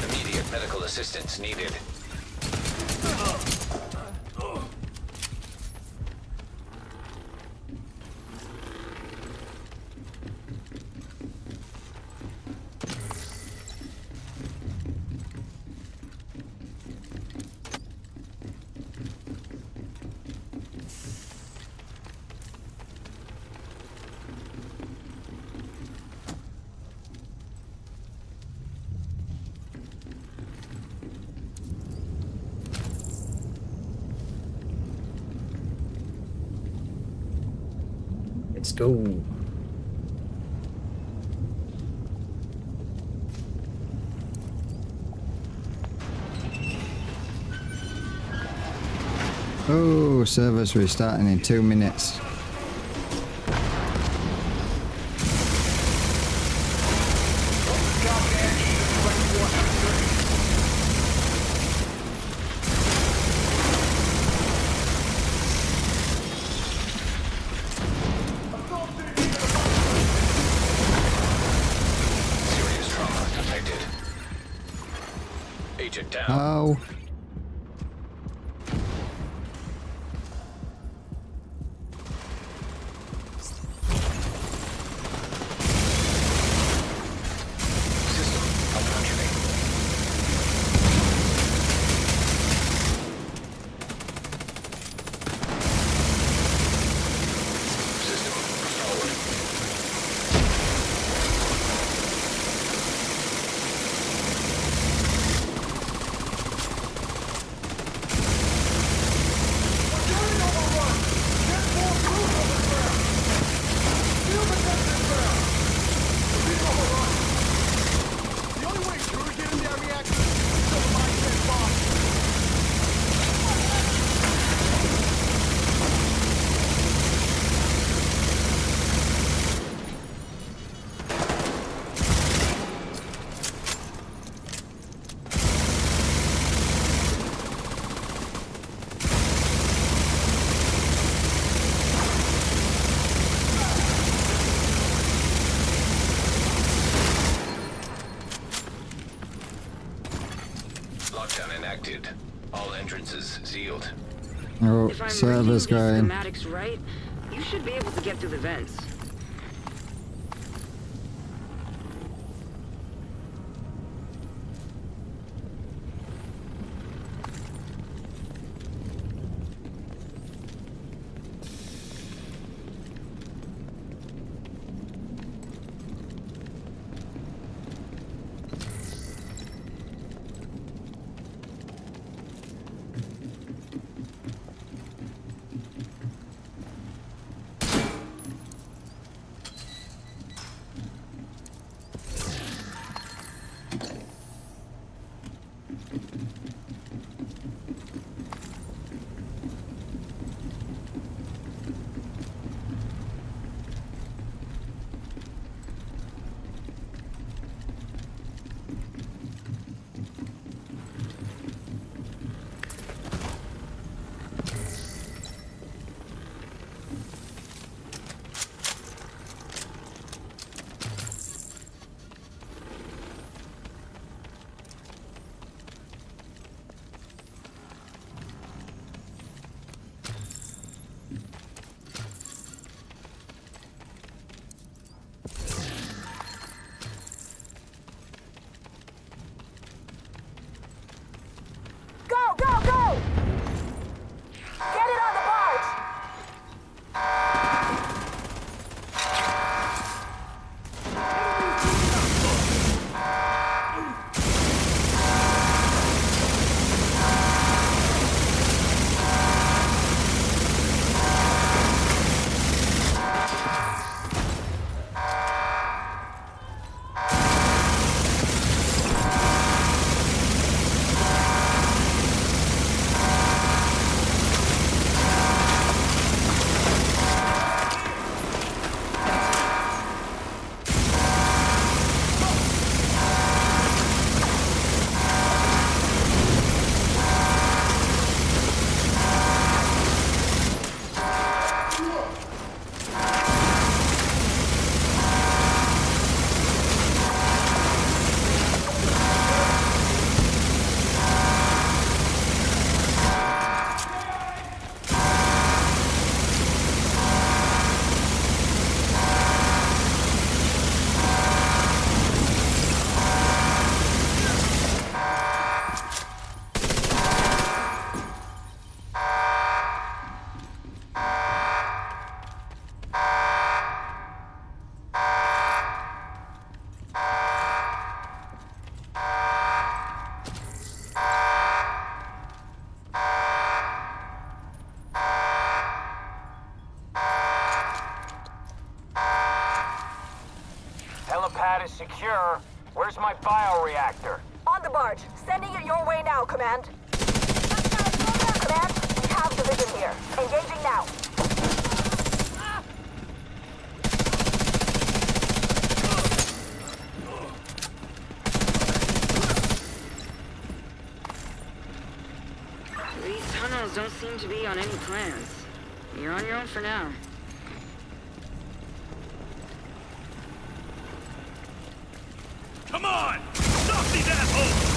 Immediate medical assistance needed. Let's go. Oh, server's restarting in 2 minutes. Serious trauma detected. Agent down. Oh. System malfunctioning. lockdown enacted. All entrances sealed. Oh, If I'm server's reading going. these schematics right, you should be able to get through the vents. Go, go, go! Get it on the barge! Helipad is secure. Where's my bioreactor? On the barge. Sending it your way now, Command. Command, we have division here. Engaging now. These tunnels don't seem to be on any plans. You're on your own for now. Come on! Stop these assholes!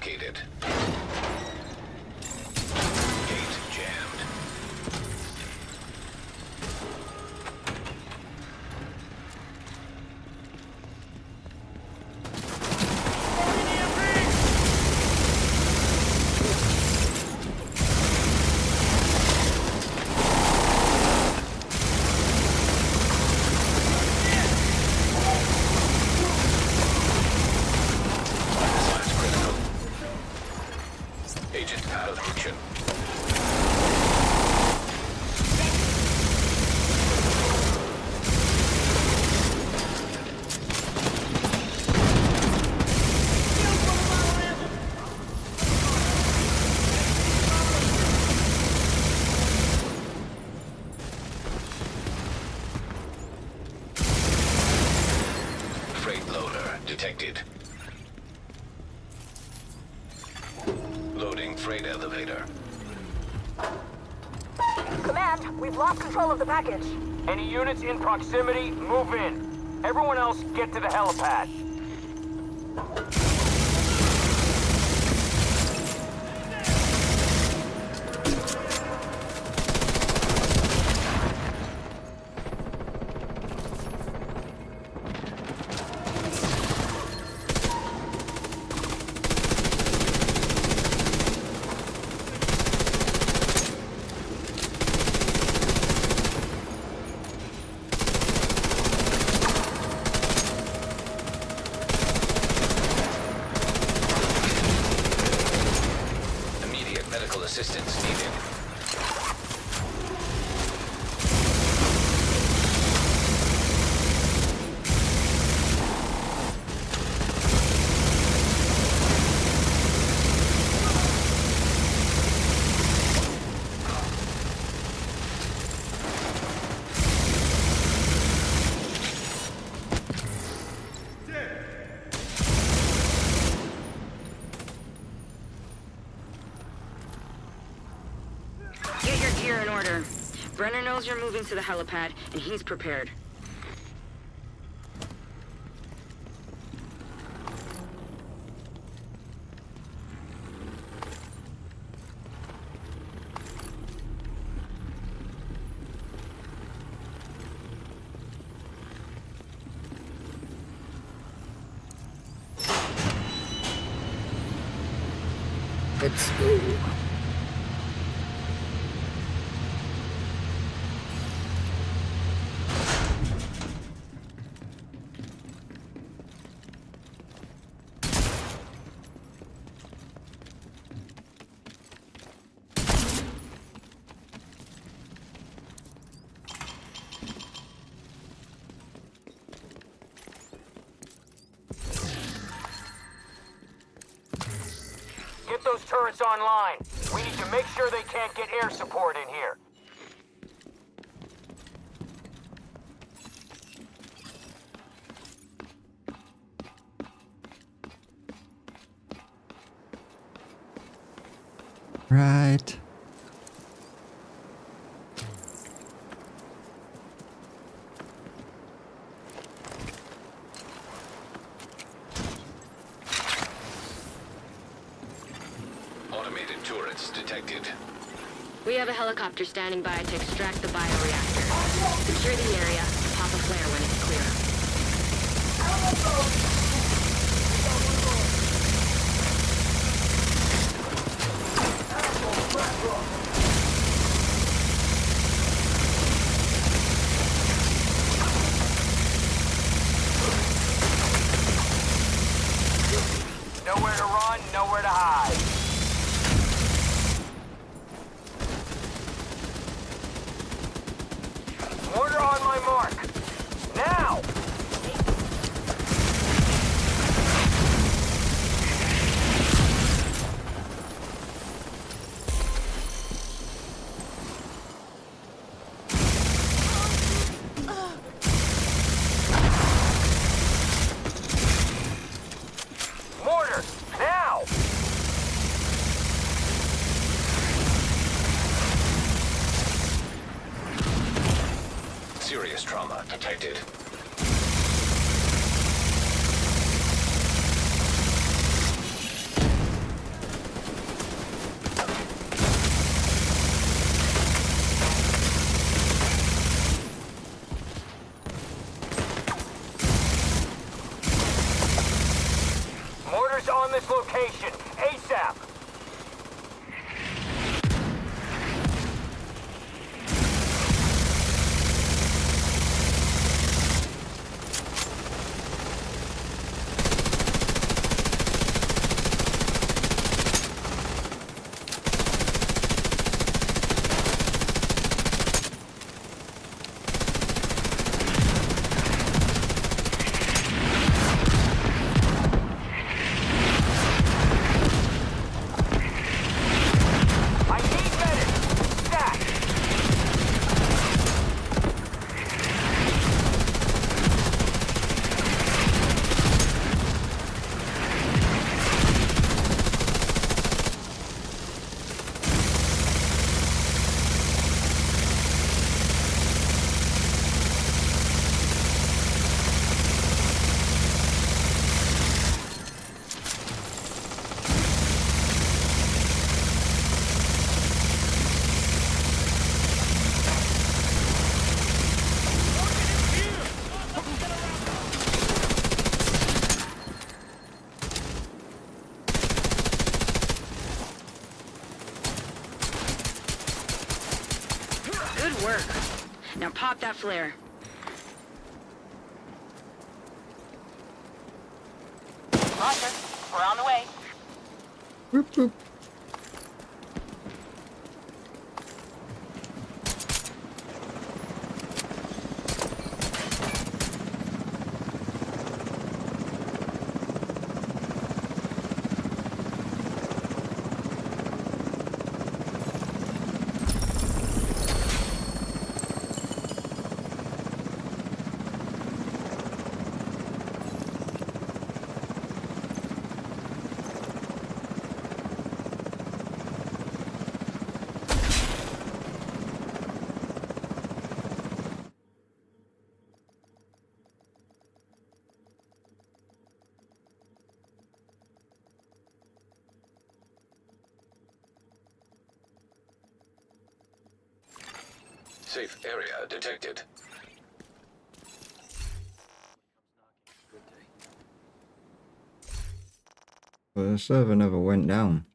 located. Gate jammed. Science critical. Agent out of mission. Freight loader detected. Loading freight elevator. Command, we've lost control of the package. Any units in proximity, move in. Everyone else, get to the helipad. Immediate medical assistance needed. Get your gear in order. Brenner knows you're moving to the helipad, and he's prepared. Let's go. Get those turrets online. We need to make sure they can't get air support in here. Right. Automated turrets detected. We have a helicopter standing by to extract the bioreactor. Secure the area. Pop a flare when it's clear. Nowhere to run, nowhere to hide. Mortar on my mark. Now! Mortar! Now! Serious trauma detected. from this location, ASAP! Good work. Now pop that flare. Roger. We're on the way. Whoop, whoop. Safe area detected. Well, the server never went down.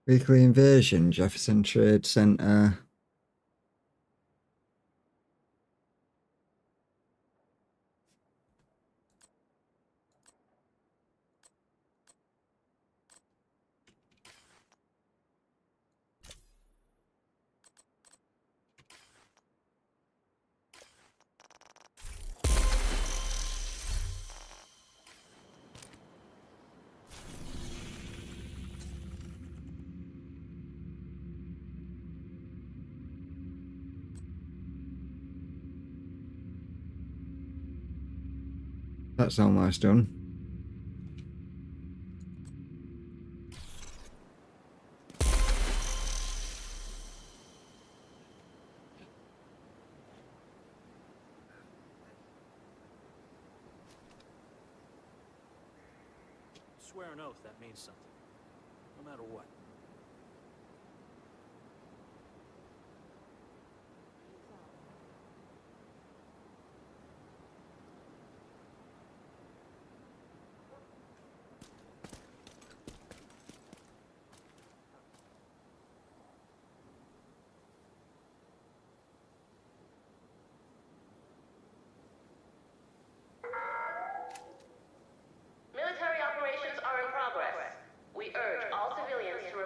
Weekly invasion, Jefferson Trade Center. That's almost done. Swear an oath that means something. No matter what. Military operations are in progress. We urge all civilians to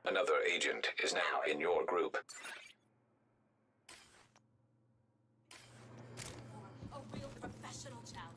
Another agent is now in your group. A real professional challenge.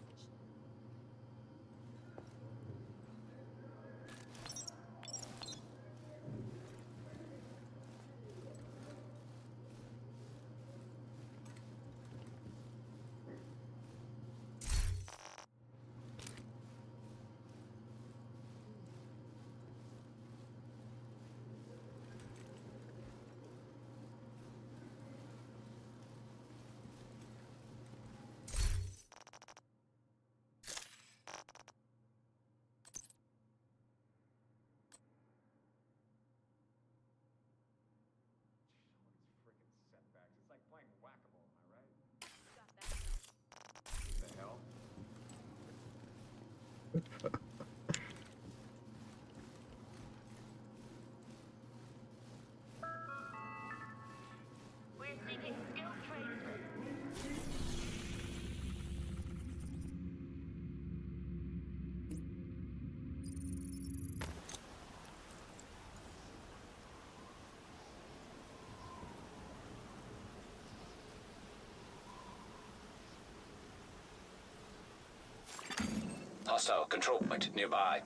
We're seeking skilled tradesmen. Hostile control point nearby.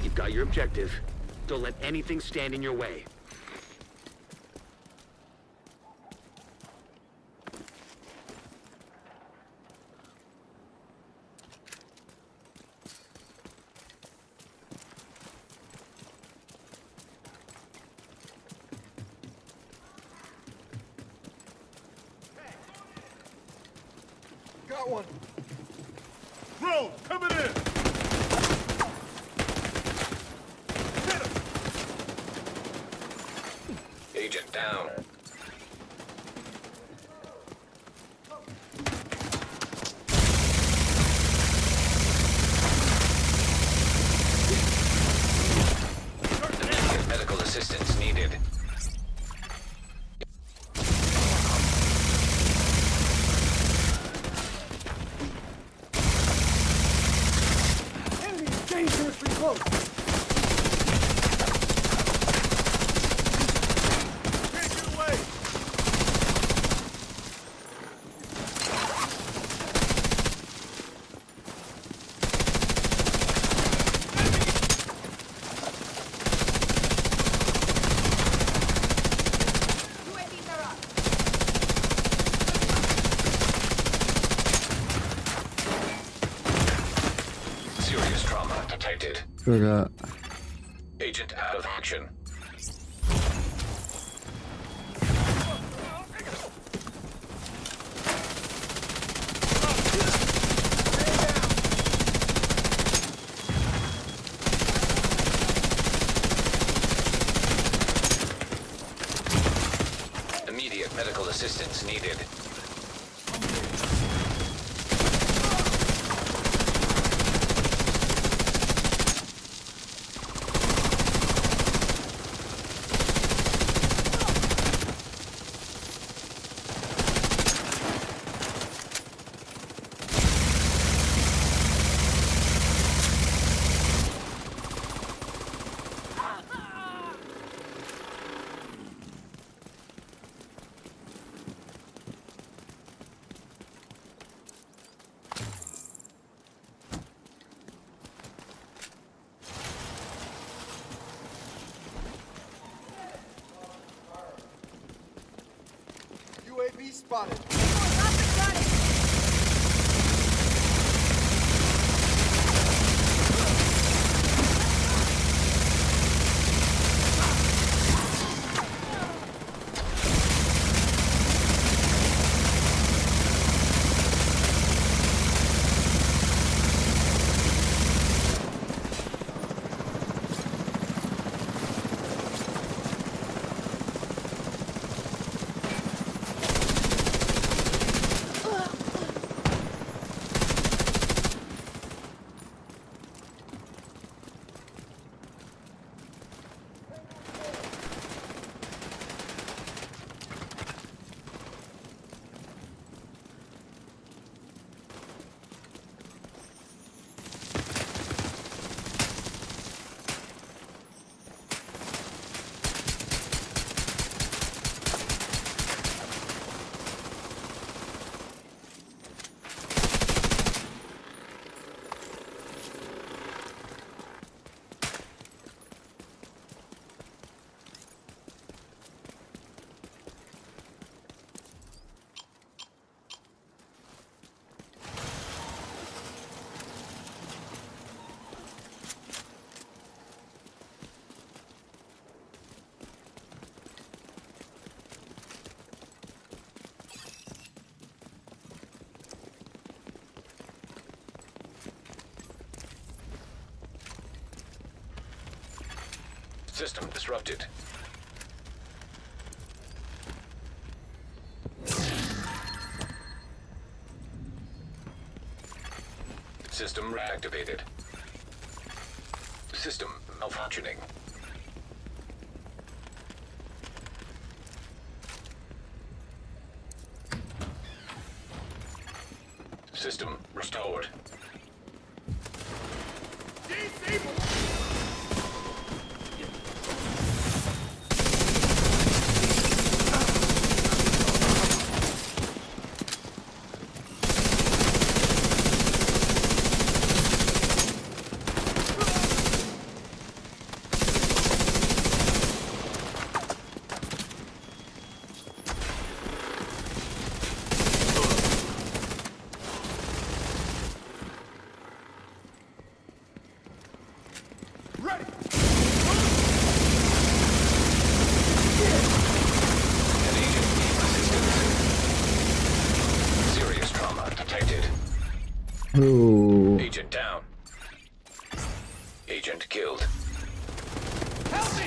You've got your objective. Don't let anything stand in your way. Got one. Drone coming in! Agent down. Immediate medical assistance needed. Enemy is dangerously close. Can't get away! UAVs are up. Serious trauma detected. Sugar. Agent out of action. Immediate medical assistance needed. spotted. System disrupted. System reactivated. System malfunctioning. System restored. Ooh. Agent down. Agent killed. Help me!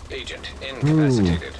Agent incapacitated.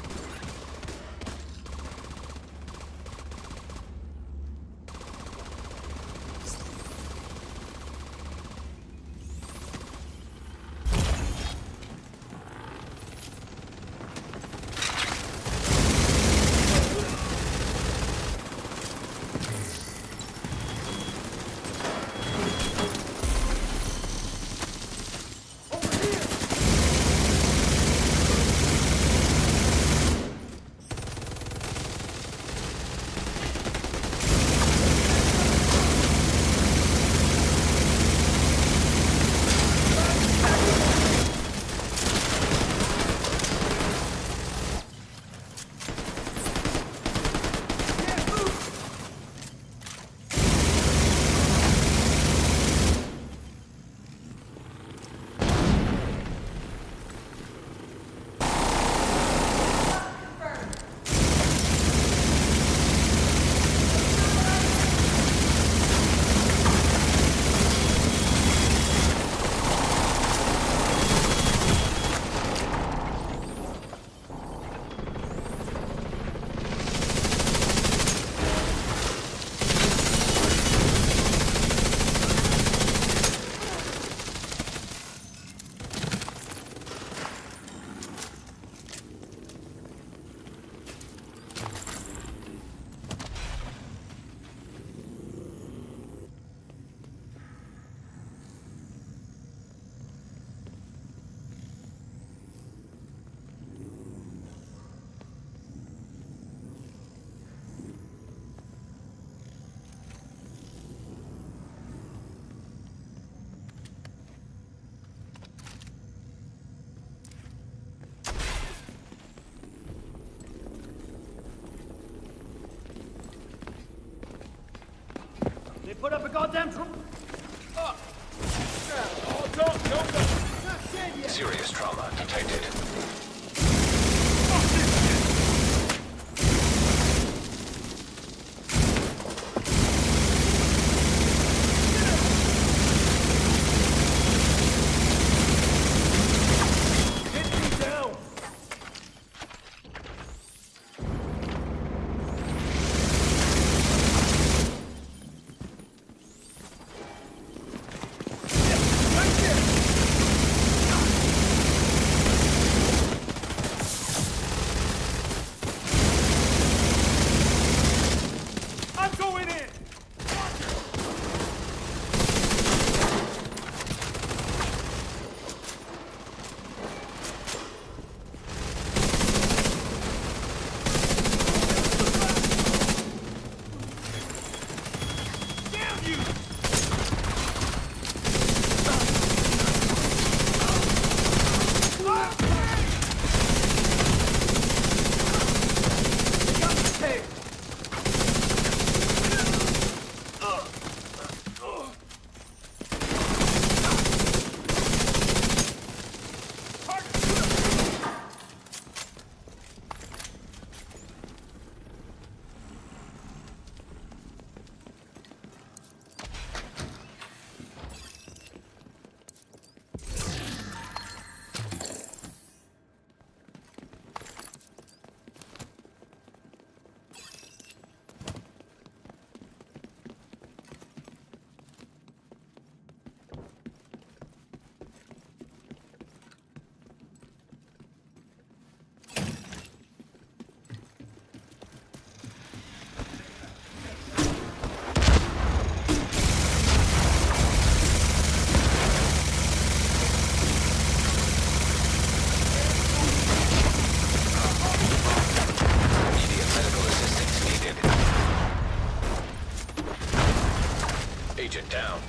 put up a goddamn Serious trauma detected. I'm going in! Damn you! Immediate medical assistance needed. Agent down.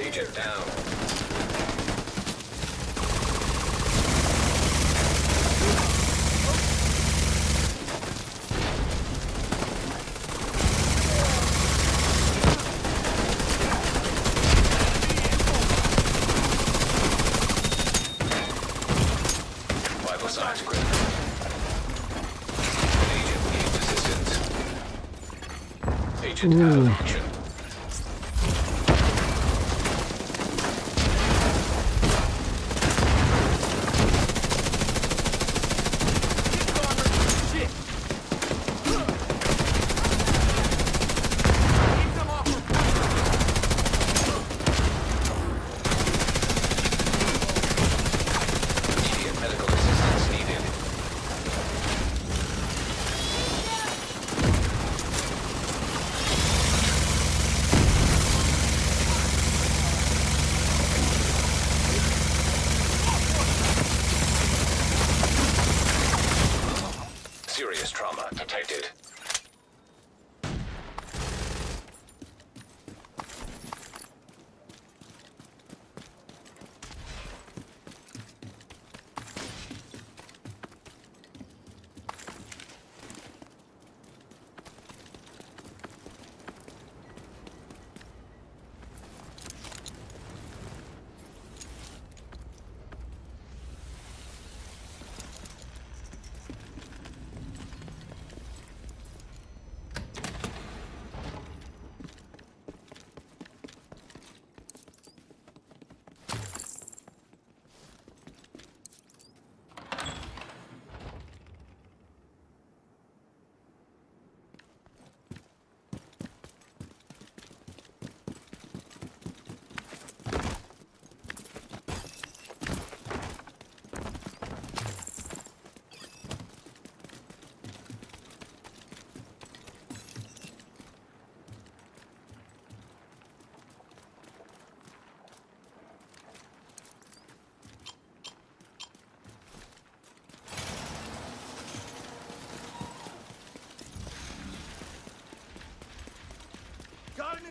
Agent down. Vital signs critical. Agent needs assistance. Agent out of action. Immediate medical assistance needed. Serious trauma detected.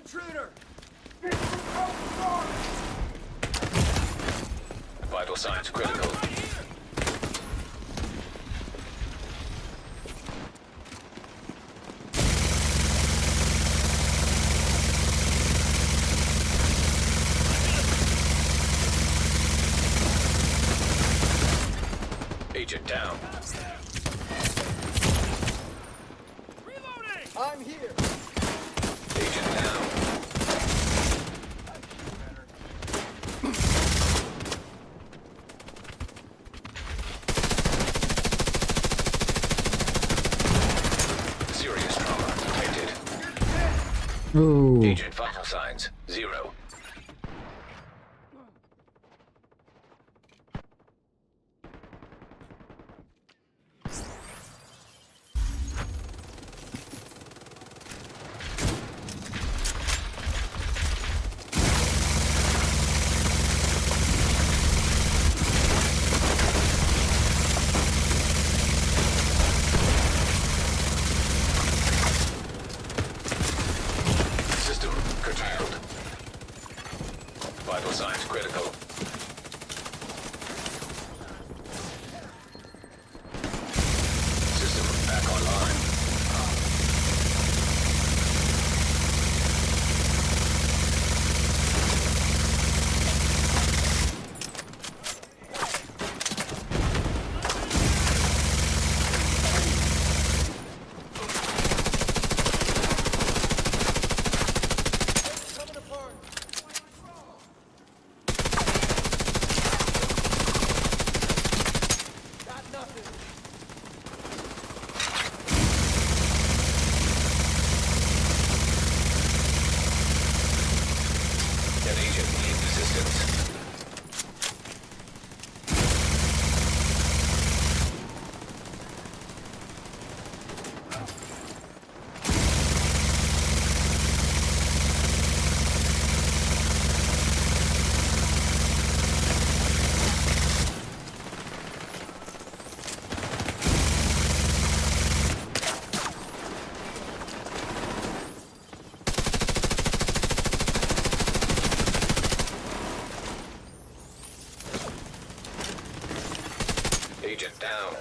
intruder! Vital signs critical. Agent down. I'm here! Agent down. Serious trauma detected. Ooh. Agent vital signs 0. System curtailed. Vital signs critical. System back online. Coming apart! Got nothing! An agent needs assistance. Agent down.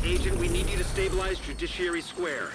Agent, we need you to stabilize Judiciary Square.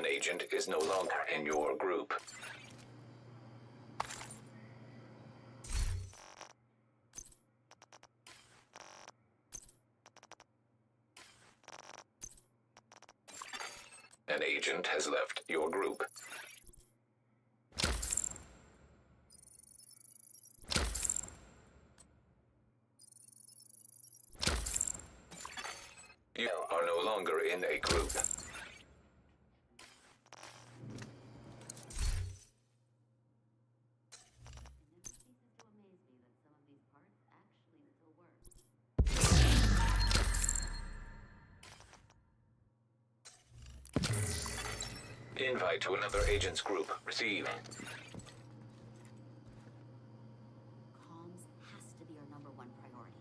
An agent is no longer in your group. An agent has left your group. You are no longer in a group. Invite to another agent's group. Receive. Comms has to be our number one priority.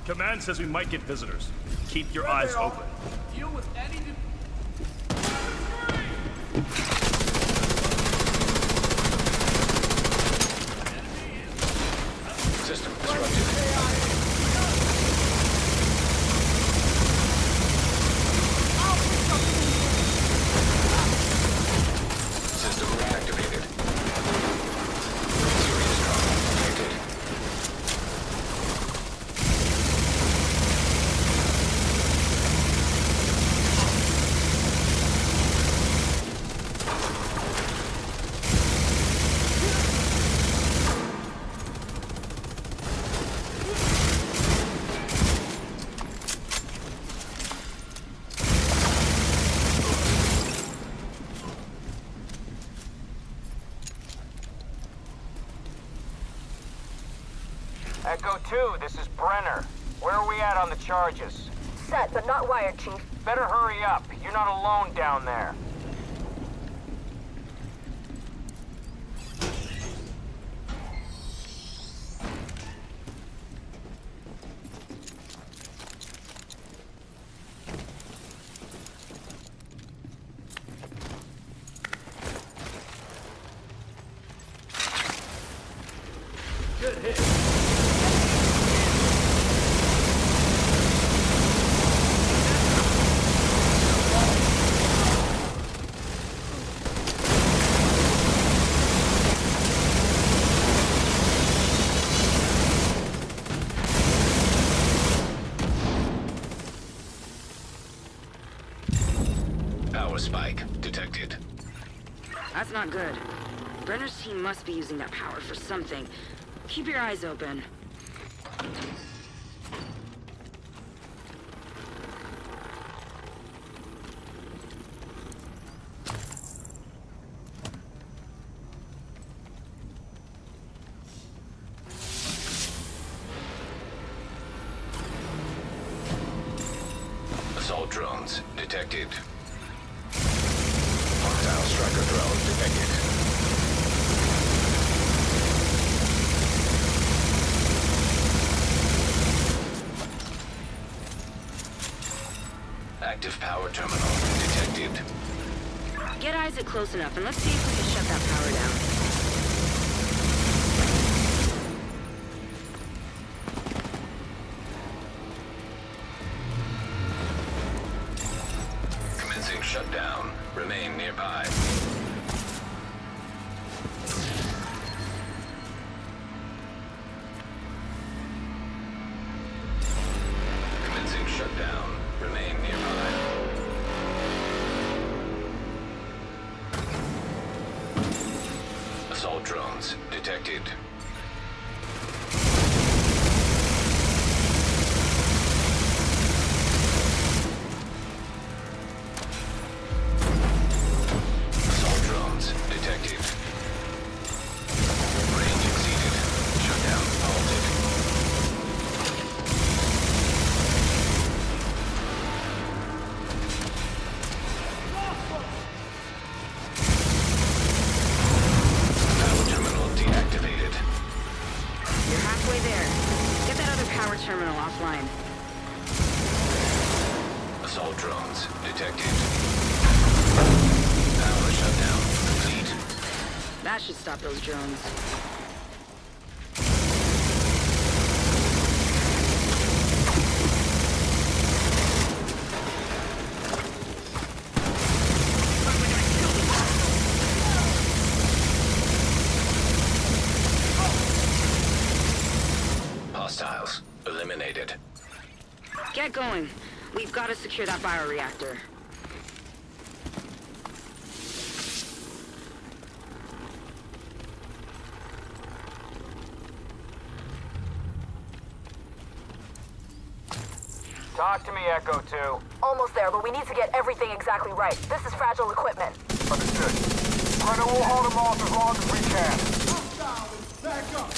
Command says we might get visitors. Keep your eyes open. Deal with any... System disrupted. System reactivated. Serious trauma detected. Echo 2, this is Brenner. Where are we at on the charges? Set, but not wired, Chief. Better hurry up. You're not alone down there. Good hit. Power spike detected. That's not good. Brenner's team must be using that power for something. Keep your eyes open. Assault drones detected. Hostile striker drone detected. active power terminal detected. Get Isaac close enough and let's see if we can shut that power down. Commencing shutdown. Remain nearby. Commencing shutdown. Remain nearby. Assault drones detected. Assault drones detected. Range exceeded. Shutdown halted. Power terminal deactivated. You're halfway there. Get that other power terminal offline. Assault drones detected. Power shutdown complete. That should stop those drones. Hostiles eliminated. Get going. We've got to secure that bioreactor. Talk to me, Echo 2. Almost there, but we need to get everything exactly right. This is fragile equipment. Understood. Brenner will hold them off as long as we can. Back up!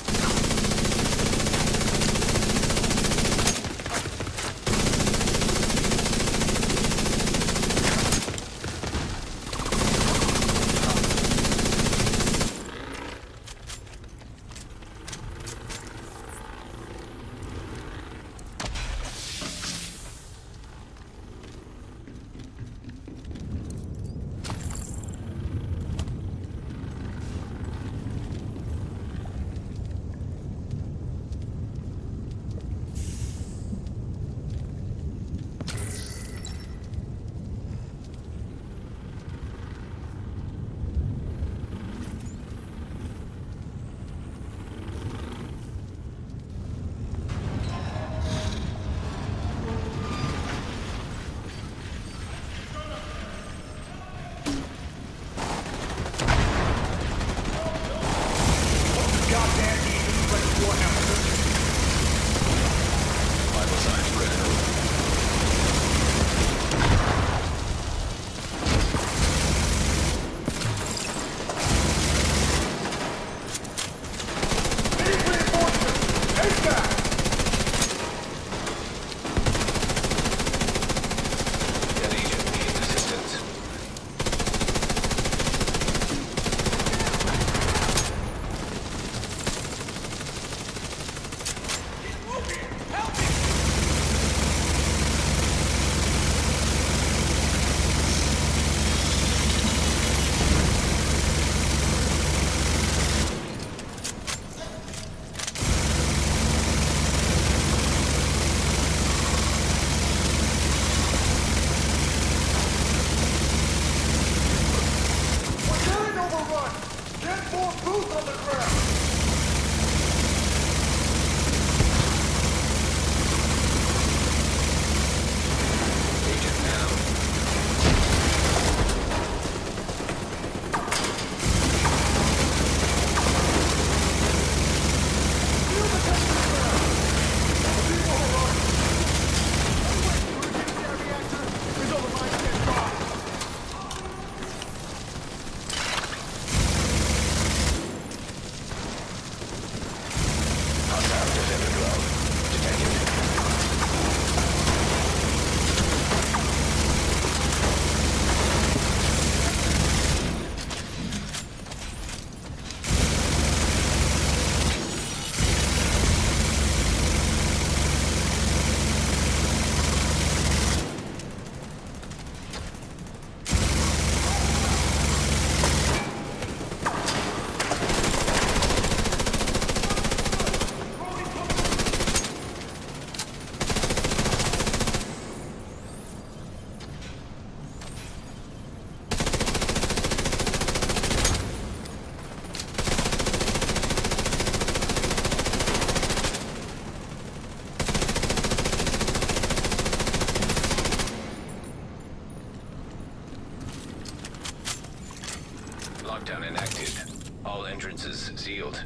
sealed.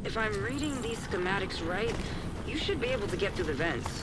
If I'm reading these schematics right, you should be able to get through the vents.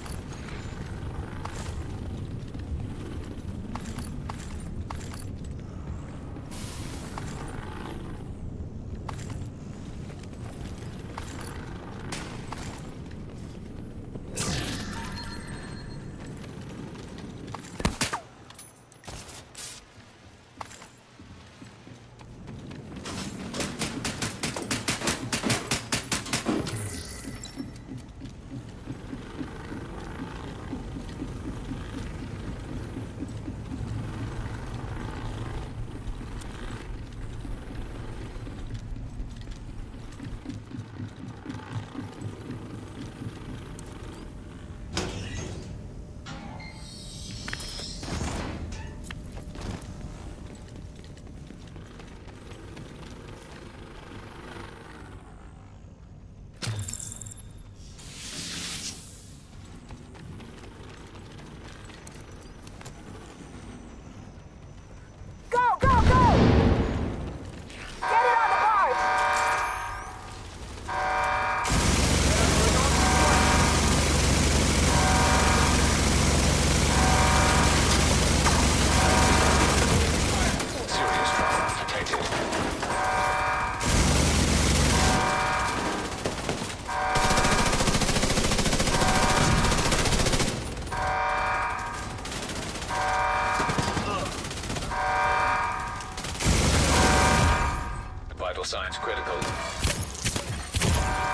Signs critical.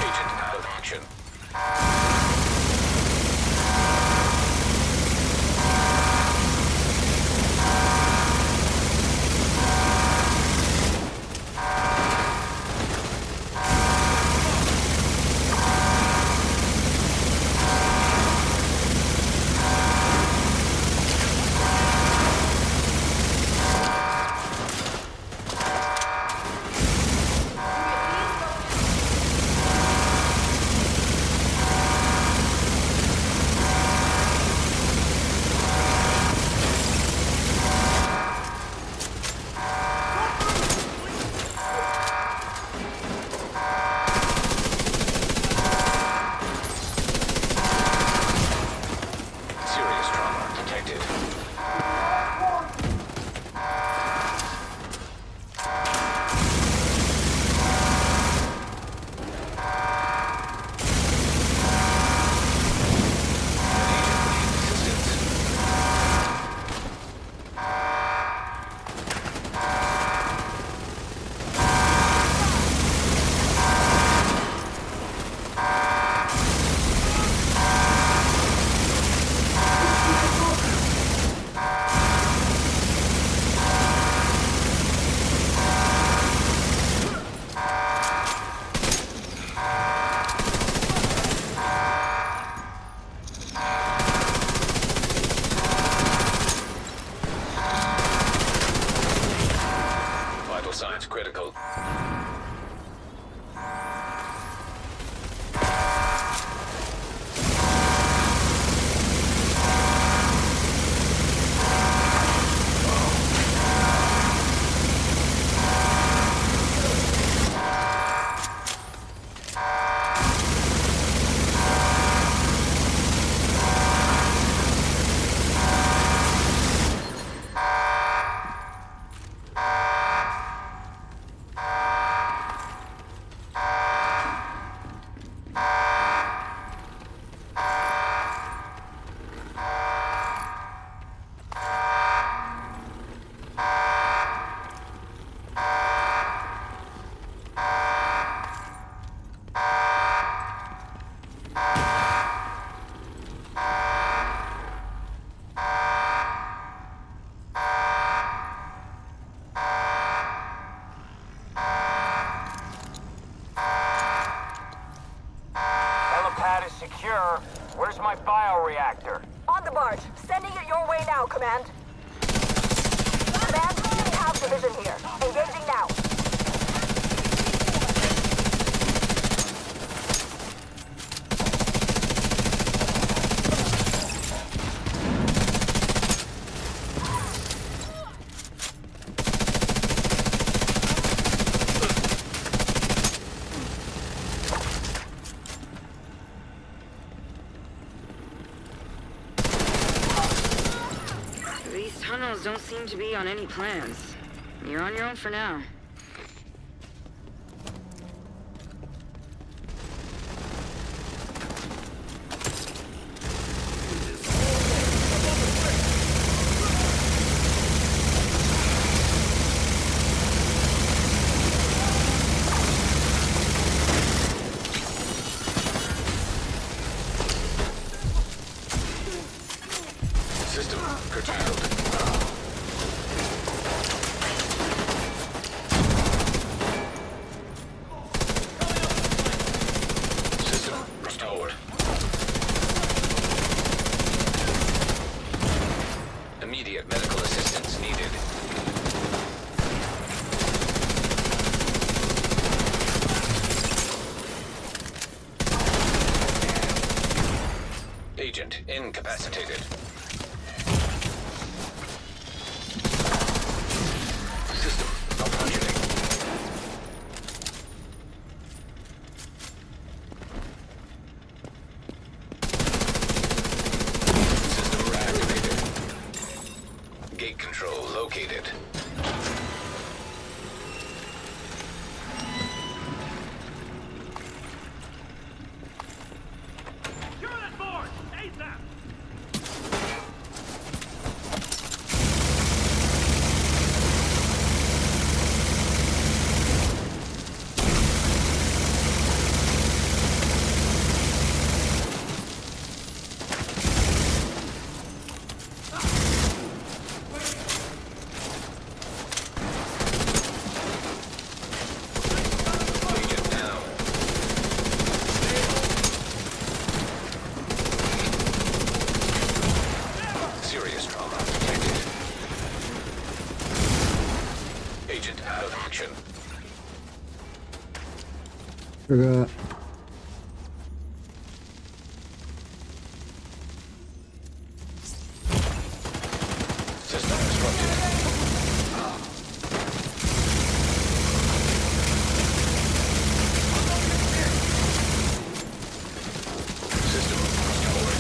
Agent out of action. Signs critical. Secure. Where's my bioreactor? On the barge. Sending it your way now, Command. Command, we have division here. Engaging now. tunnels don't seem to be on any plans. You're on your own for now. System curtailed. System restored. Immediate medical assistance needed. Agent incapacitated. System malfunctioning. System reactivated. Gate control located. Secure that board! ASAP! Agent down. Serious trauma detected. Agent out of action. Forgot. System disrupted. System restored.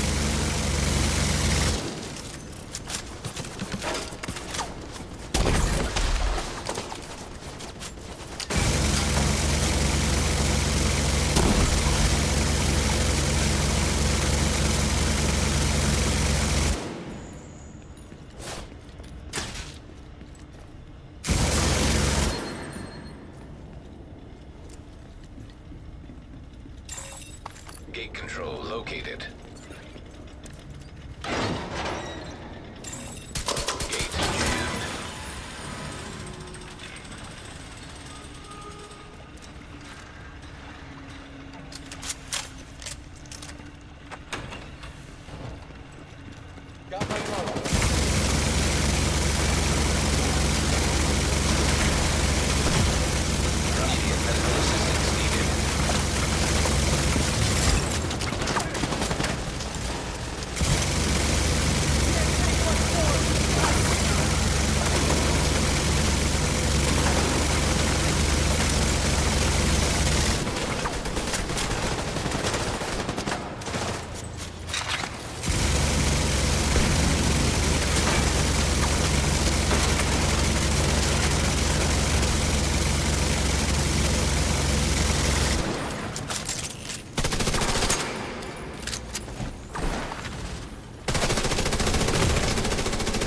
Gate control located. Gate jammed. Got my drone. Immediate medical assistance needed.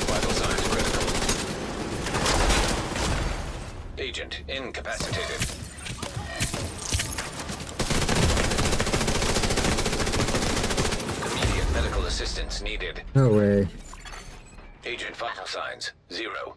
Vital signs critical. Agent incapacitated. Immediate medical assistance needed. No way. Agent vital signs 0.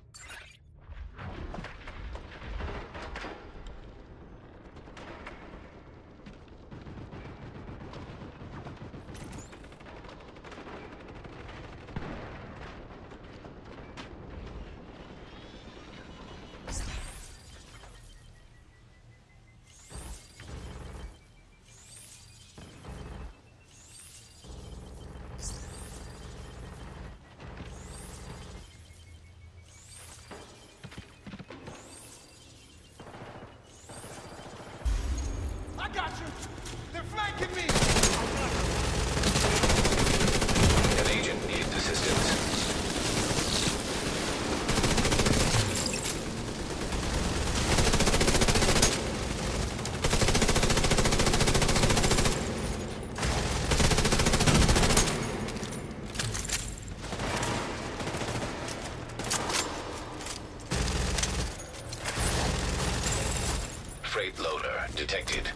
detected.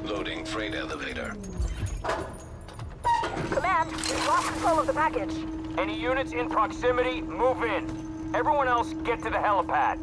Loading freight elevator. Command, we've lost control of the package. Any units in proximity, move in. Everyone else, get to the helipad.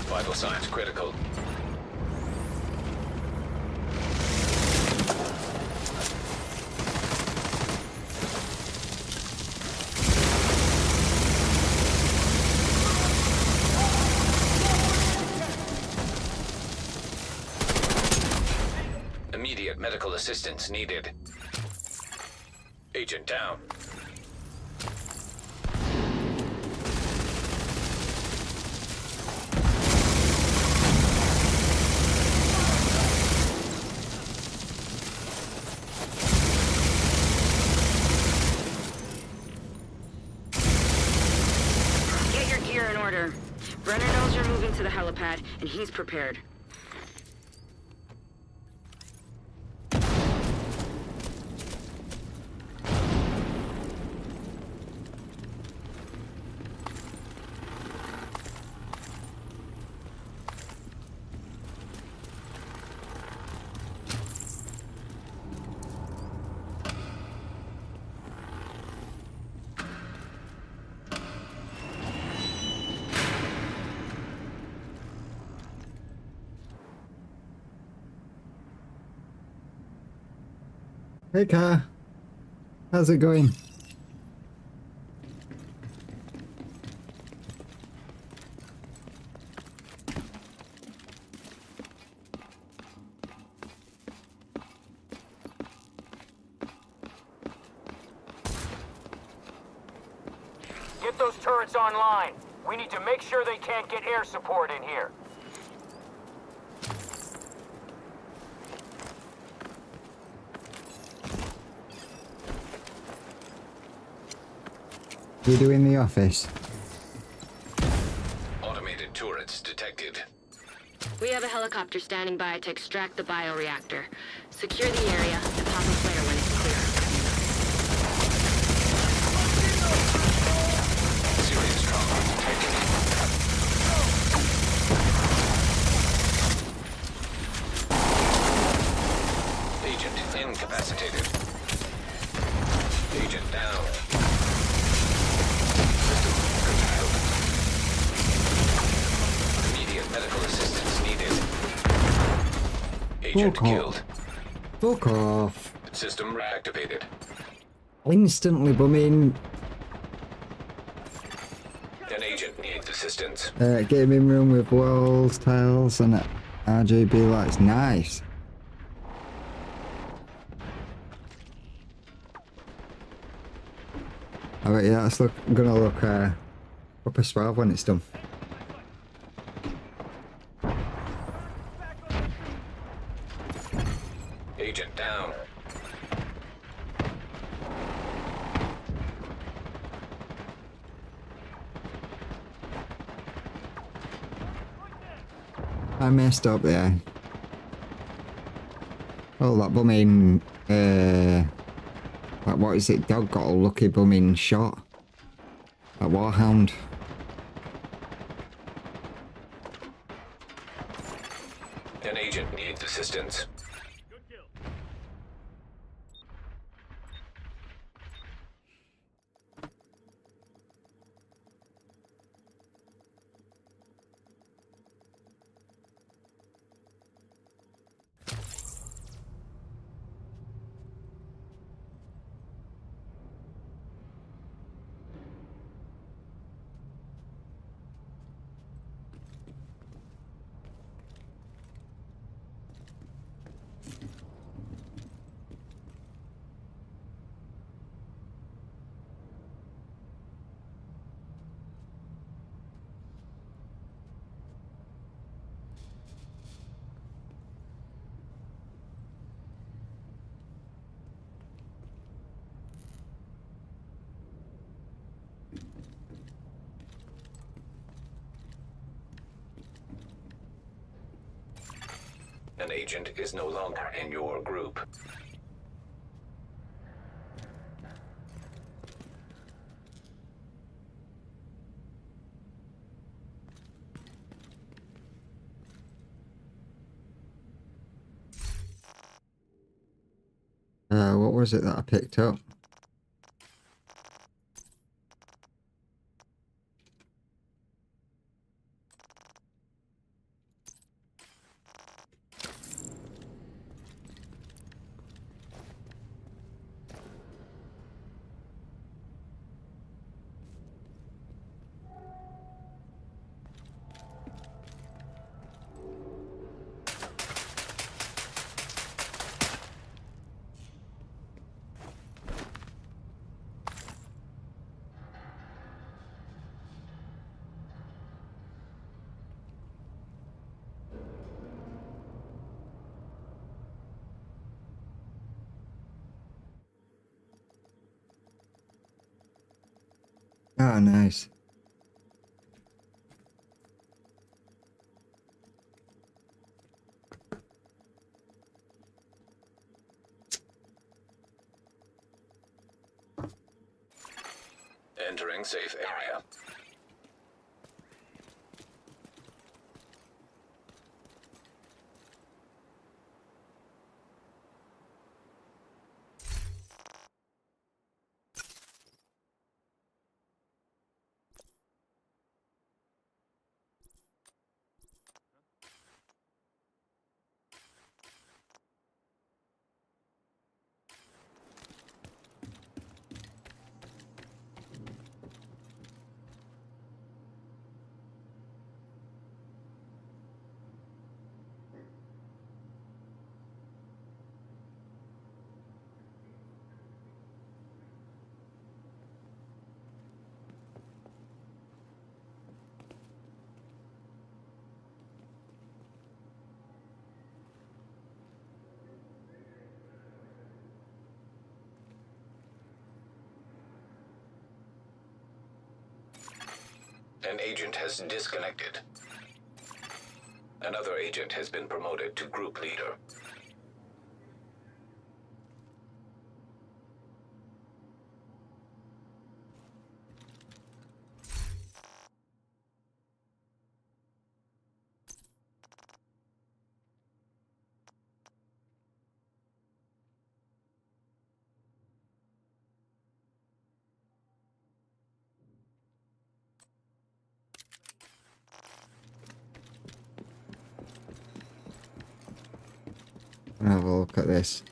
Vital signs critical. Immediate medical assistance needed. Agent down. Get your gear in order. Brenner knows you're moving to the helipad, and he's prepared. Hey, Car. How's it going? Get those turrets online. We need to make sure they can't get air support in here. You do in the office? Automated turrets detected. We have a helicopter standing by to extract the bioreactor. Secure the area and pop a flare when it's clear. Serious trauma detected. Agent incapacitated. Agent down. Immediate medical assistance needed. Agent Fuck off. killed. Fuck off. System reactivated. Instantly bumming. An agent needs assistance. Gaming room with walls, tiles, and RGB lights. Nice. Alright, yeah, that's gonna look upper suave when it's done. Agent down. I messed up there. Oh, that bumming, like, what is it? Dog got a lucky bumming shot. That Warhound. assistance. Good kill. An agent is no longer in your group. What was it that I picked up? Ah, nice. Entering safe area. An agent has disconnected. Another agent has been promoted to group leader. Have a look at this.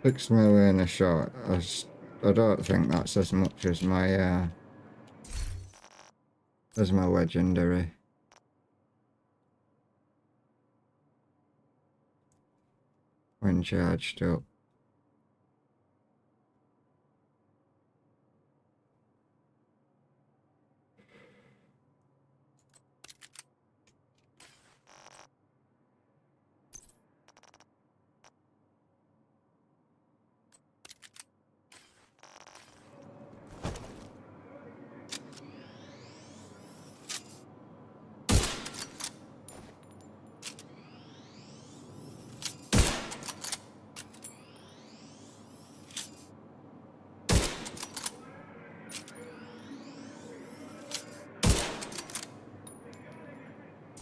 Looks my in a shot. I don't think that's as much as my There's my legendary. When charged up.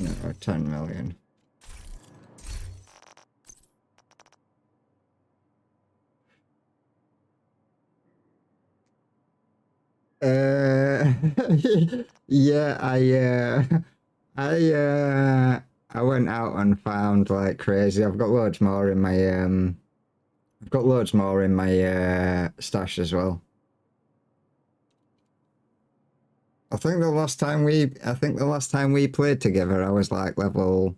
No, 10 million. Yeah, I went out and found like crazy. I've got loads more in my stash as well. I think the last time we played together, I was like level,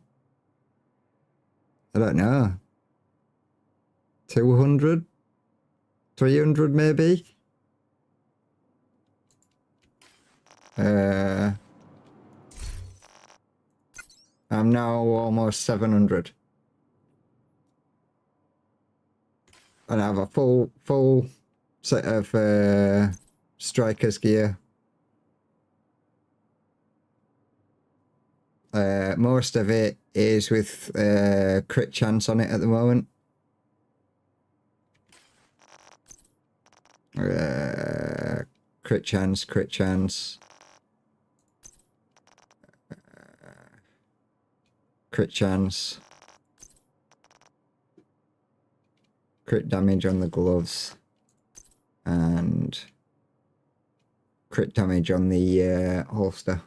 I don't know, 200, 300 maybe. I'm now almost 700. And I have a full set of Striker's gear. Most of it is with crit chance on it at the moment. Crit chance. Crit chance. Crit damage on the gloves. And crit damage on the holster.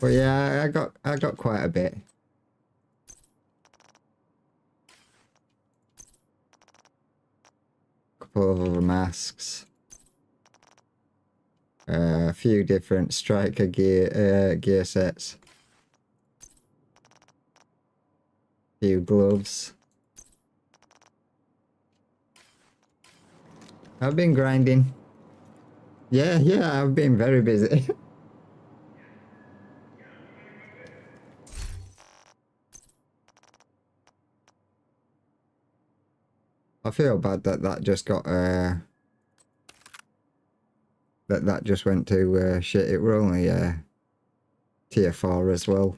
But yeah, I got quite a bit. Couple of other masks. A few different striker gear sets. Few gloves. I've been grinding. Yeah, I've been very busy. I feel bad that just got that just went to shit. It were only tier 4 as well.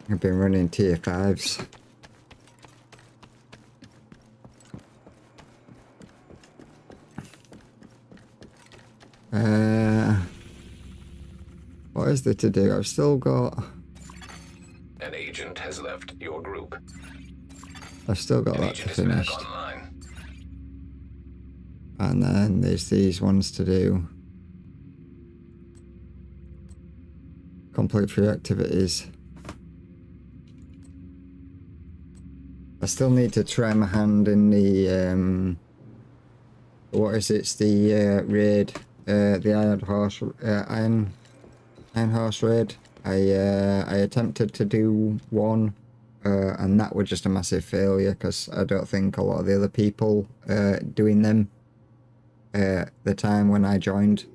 I've been running tier 5s. What is there to do? I've still got... An agent has left your group. I've still got that to finish. And then there's these ones to do. Complete 3 activities. I still need to try my hand in the what is it? It's the raid, the Iron Horse raid. I attempted to do one, and that was just a massive failure because I don't think a lot of the other people doing them the time when I joined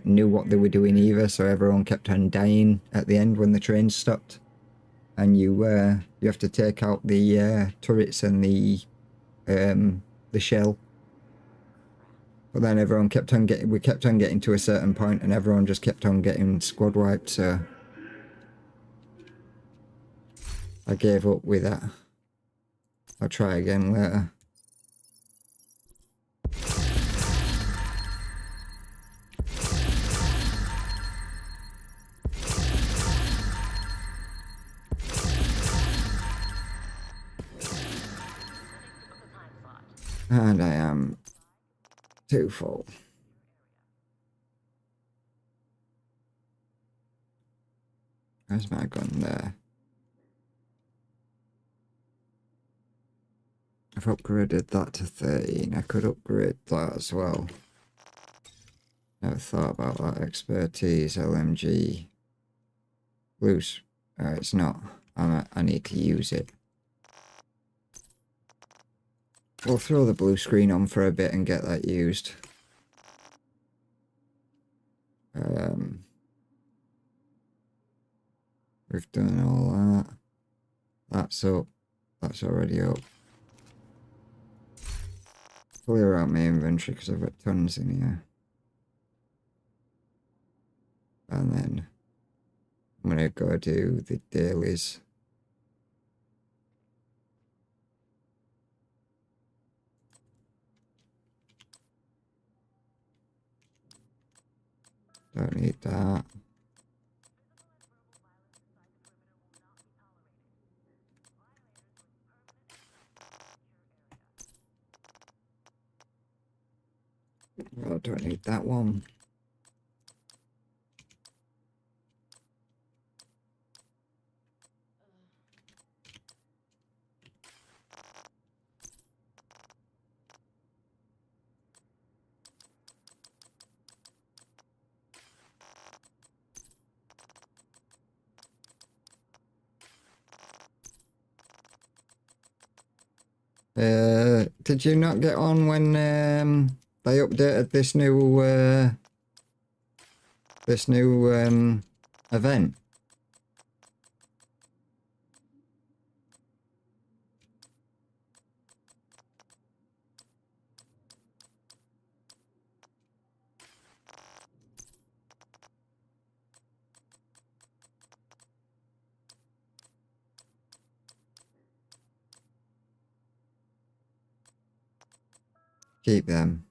knew what they were doing either. So everyone kept on dying at the end when the train stopped, and you have to take out the turrets and the shell. But then everyone kept on getting to a certain point, and everyone just kept on getting squad wiped, so I gave up with that. I'll try again later. And I am too full. Where's my gun there? I've upgraded that to 13. I could upgrade that as well. Never thought about that. Expertise, LMG. Loose. It's not. I need to use it. We'll throw the blue screen on for a bit and get that used. We've done all that. That's up. That's already up. Clear out my inventory because I've got tons in here. And then I'm going to go do the dailies. Don't need that. I don't need that one. Did you not get on when they updated this new event? Keep them.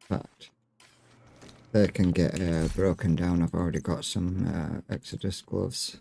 But they can get broken down. I've already got some Exodus gloves.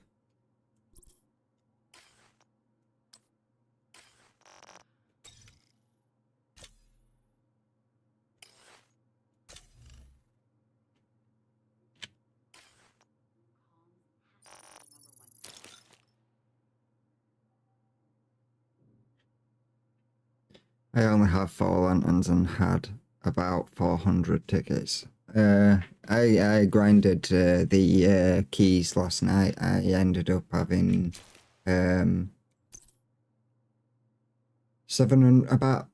I only have 4 lanterns and had about 400 tickets. I grinded the keys last night. I ended up having 700, about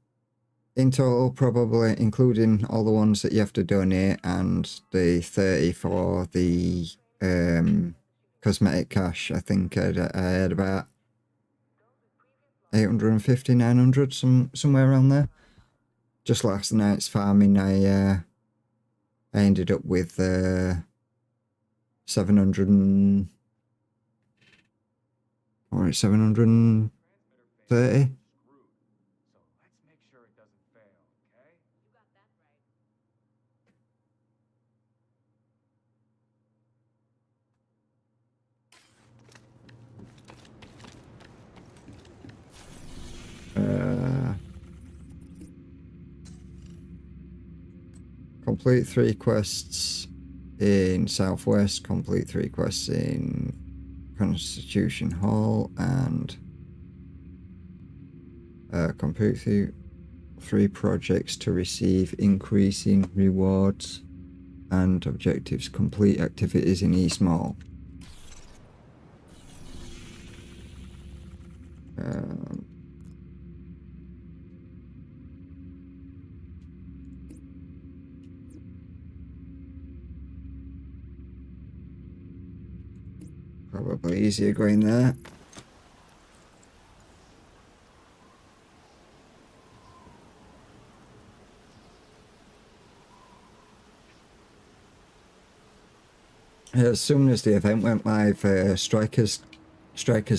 in total, probably including all the ones that you have to donate and the 30 for the cosmetic cash. I think I had about 850, 900, somewhere around there. Just last night's farming, I ended up with 700 or 730. Complete 3 quests in Southwest, complete 3 quests in Constitution Hall, and complete 3 projects to receive increasing rewards and objectives. Complete activities in East Mall. Probably easier going there. As soon as the event went live, Striker's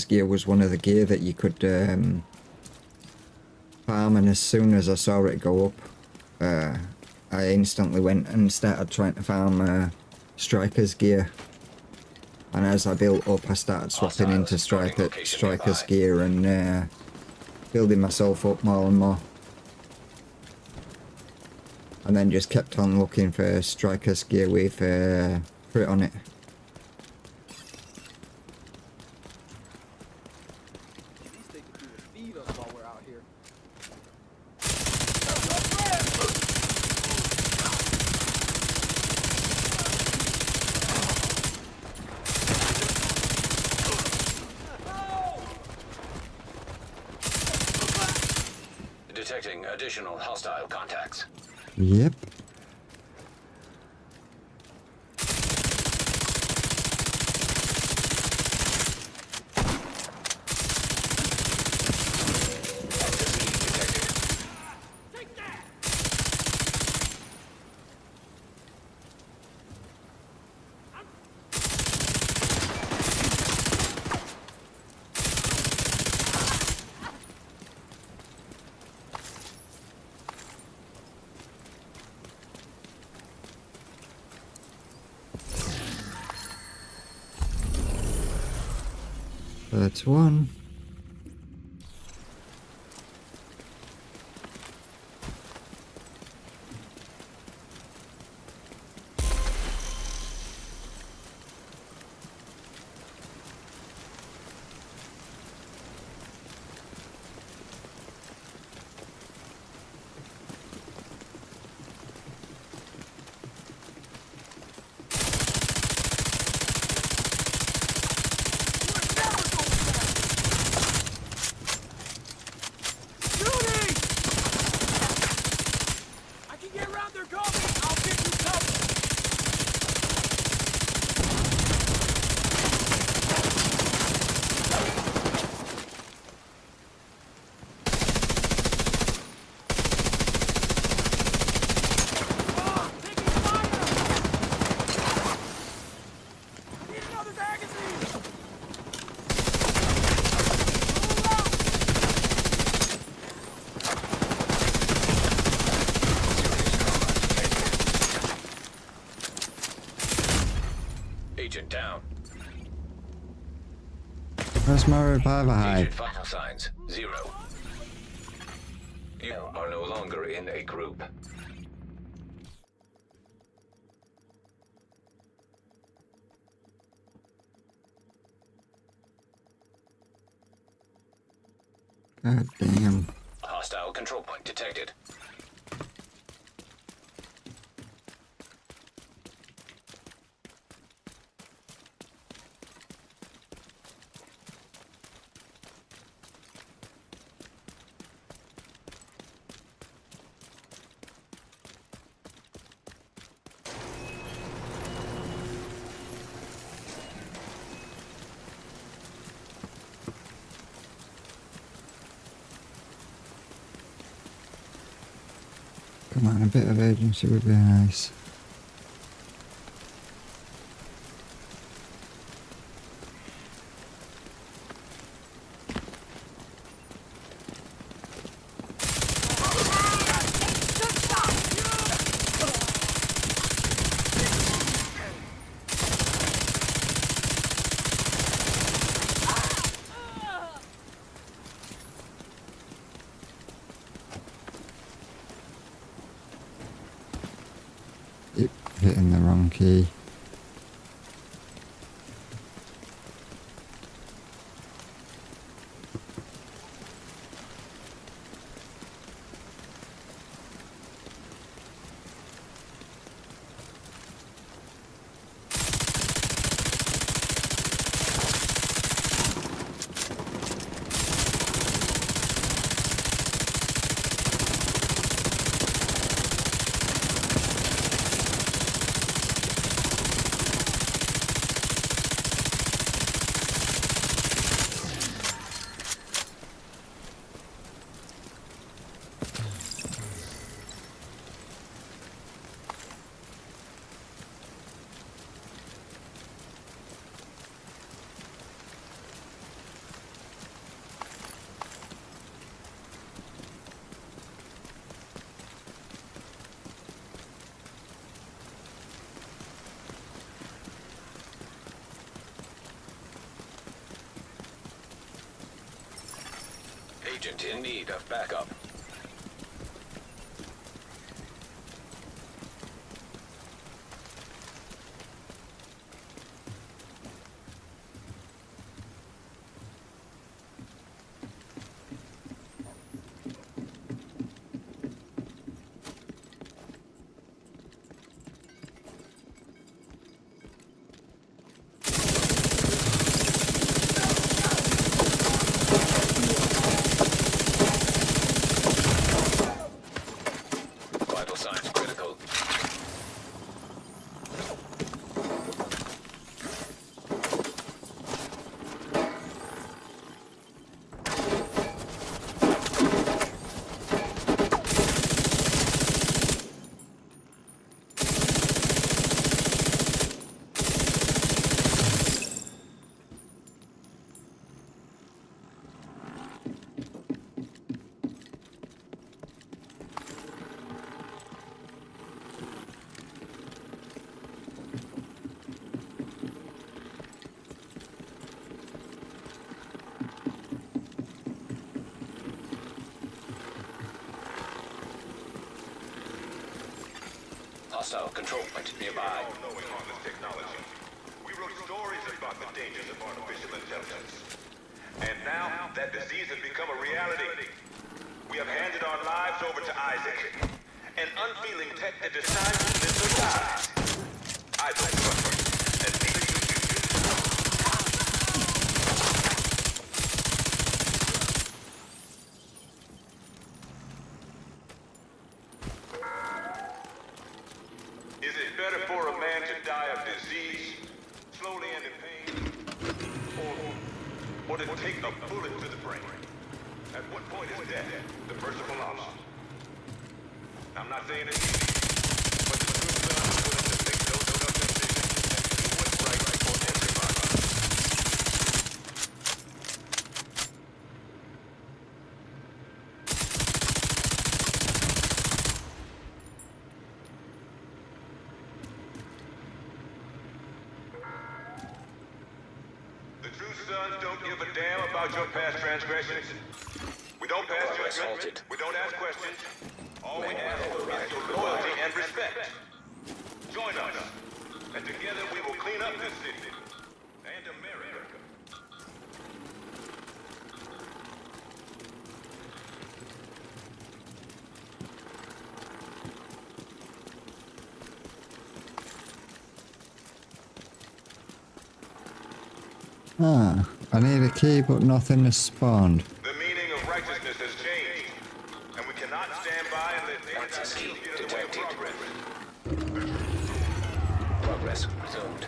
gear was one of the gear that you could farm, and as soon as I saw it go up, I instantly went and started trying to farm Striker's gear. And as I built up, I started swapping into Striker's gear and building myself up more and more. And then just kept on looking for Striker's gear with crit on it. At least they could do is feed us while we're out here. Detecting additional hostile contacts. Yep. That's one. Agent down. Where's my reviver hide? Agent vital signs 0. You are no longer in a group. God damn. Hostile control point detected. Come on, a bit of urgency would be nice. Yep, hitting the wrong key. agent in need of backup. Vital signs critical. Hostile control point nearby. All-knowing on this technology. We wrote stories about the dangers of artificial intelligence. And now, that disease has become a reality. We have handed our lives over to Isaac, an unfeeling tech that decides who lives or dies. I don't suffer, and neither you do. Is it better for a man to die of disease, slowly and in pain, or to take a bullet to the brain? At what point is death the merciful option? I'm not saying it's easy, but the true son is willing to make those tough decisions and do what's right for everybody. The true sons don't give a damn about your past transgressions. We don't pass judgment. We don't ask questions. All we ask for is your loyalty and respect. Join us, and together we will clean up this city and America. Ah, I need a key, but nothing has spawned. The meaning of righteousness has changed, and we cannot stand by and let Access key get in the way of detected. progress. Progress resumed.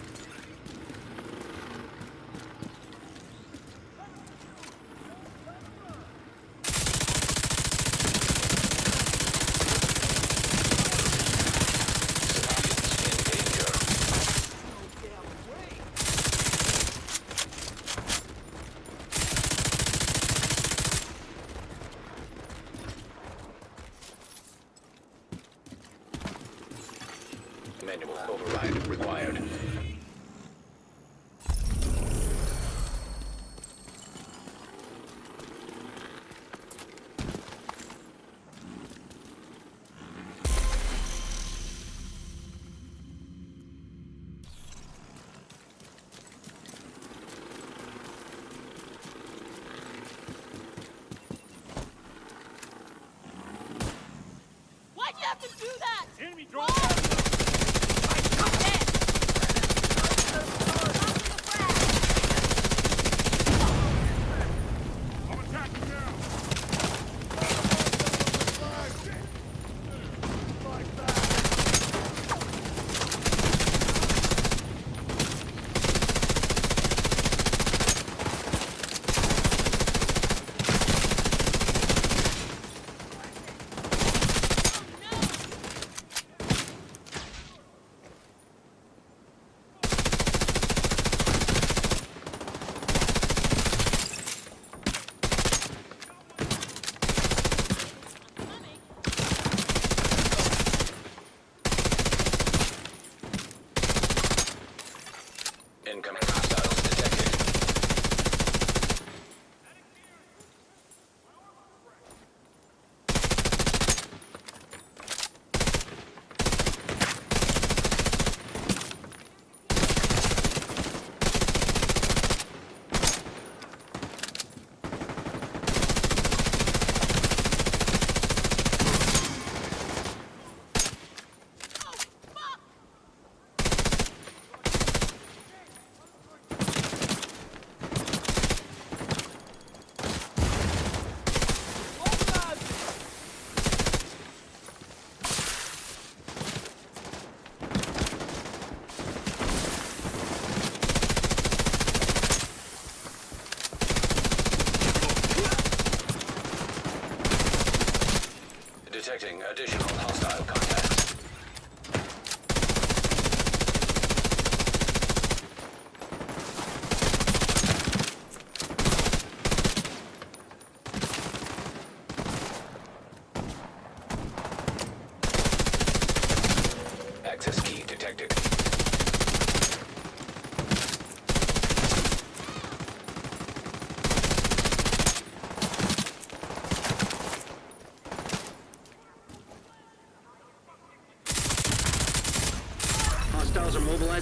Manual override required.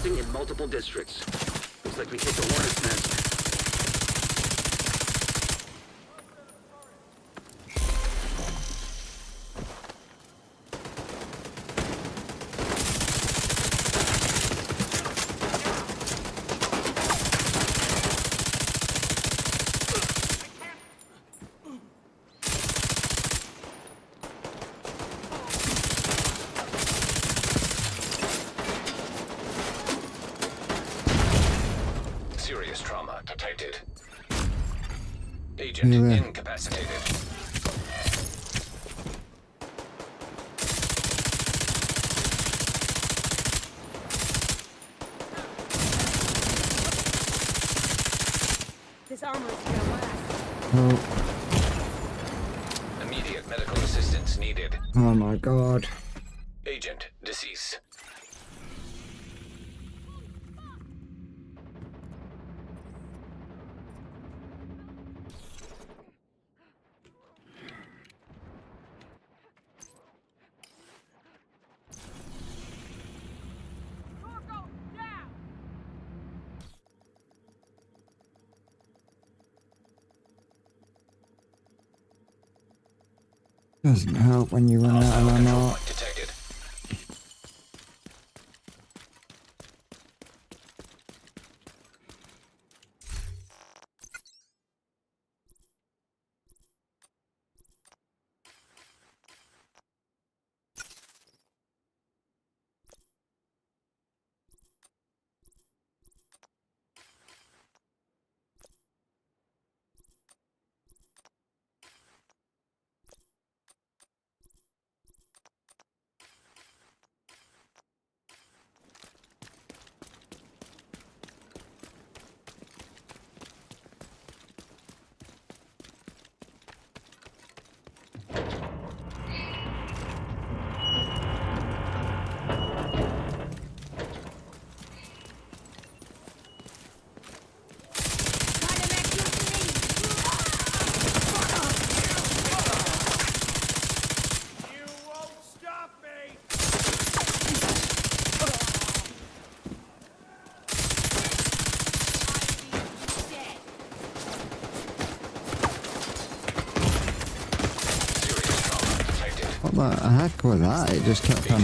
advancing in multiple districts. Looks like we hit the hornet's nest. Serious trauma detected. Agent incapacitated. This armor is gonna last. Oh, Immediate medical assistance needed. oh my god. Agent deceased. Doesn't help when you run out of ammo. Detected. What the heck was that? It just kept on.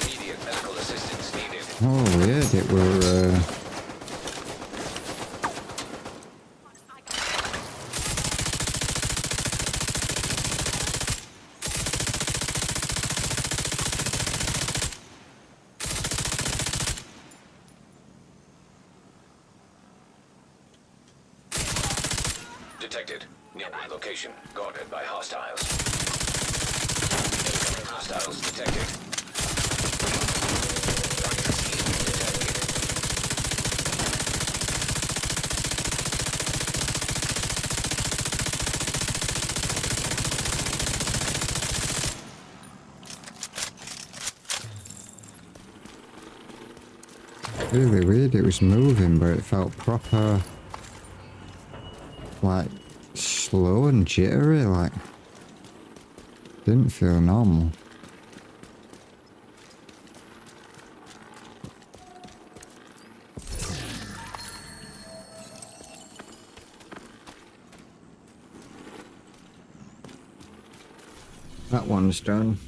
Immediate medical assistance needed. Oh, weird. It were. Detected. Nearby location. Guarded by hostiles. Incoming hostiles detected. Really weird. It was moving, but it felt proper. Like slow and jittery. Like. Didn't feel normal. That one's done.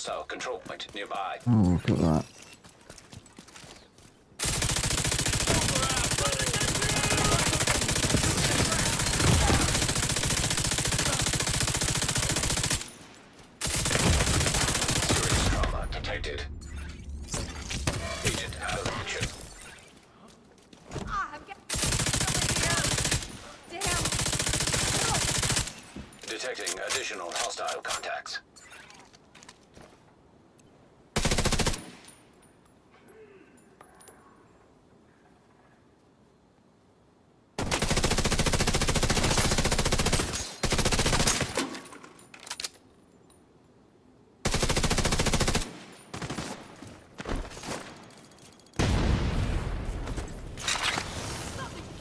hostile control point nearby. Oh, look at that. Serious trauma detected. Agent out of mission. Ah, I'm getting damn. Detecting additional hostile contacts.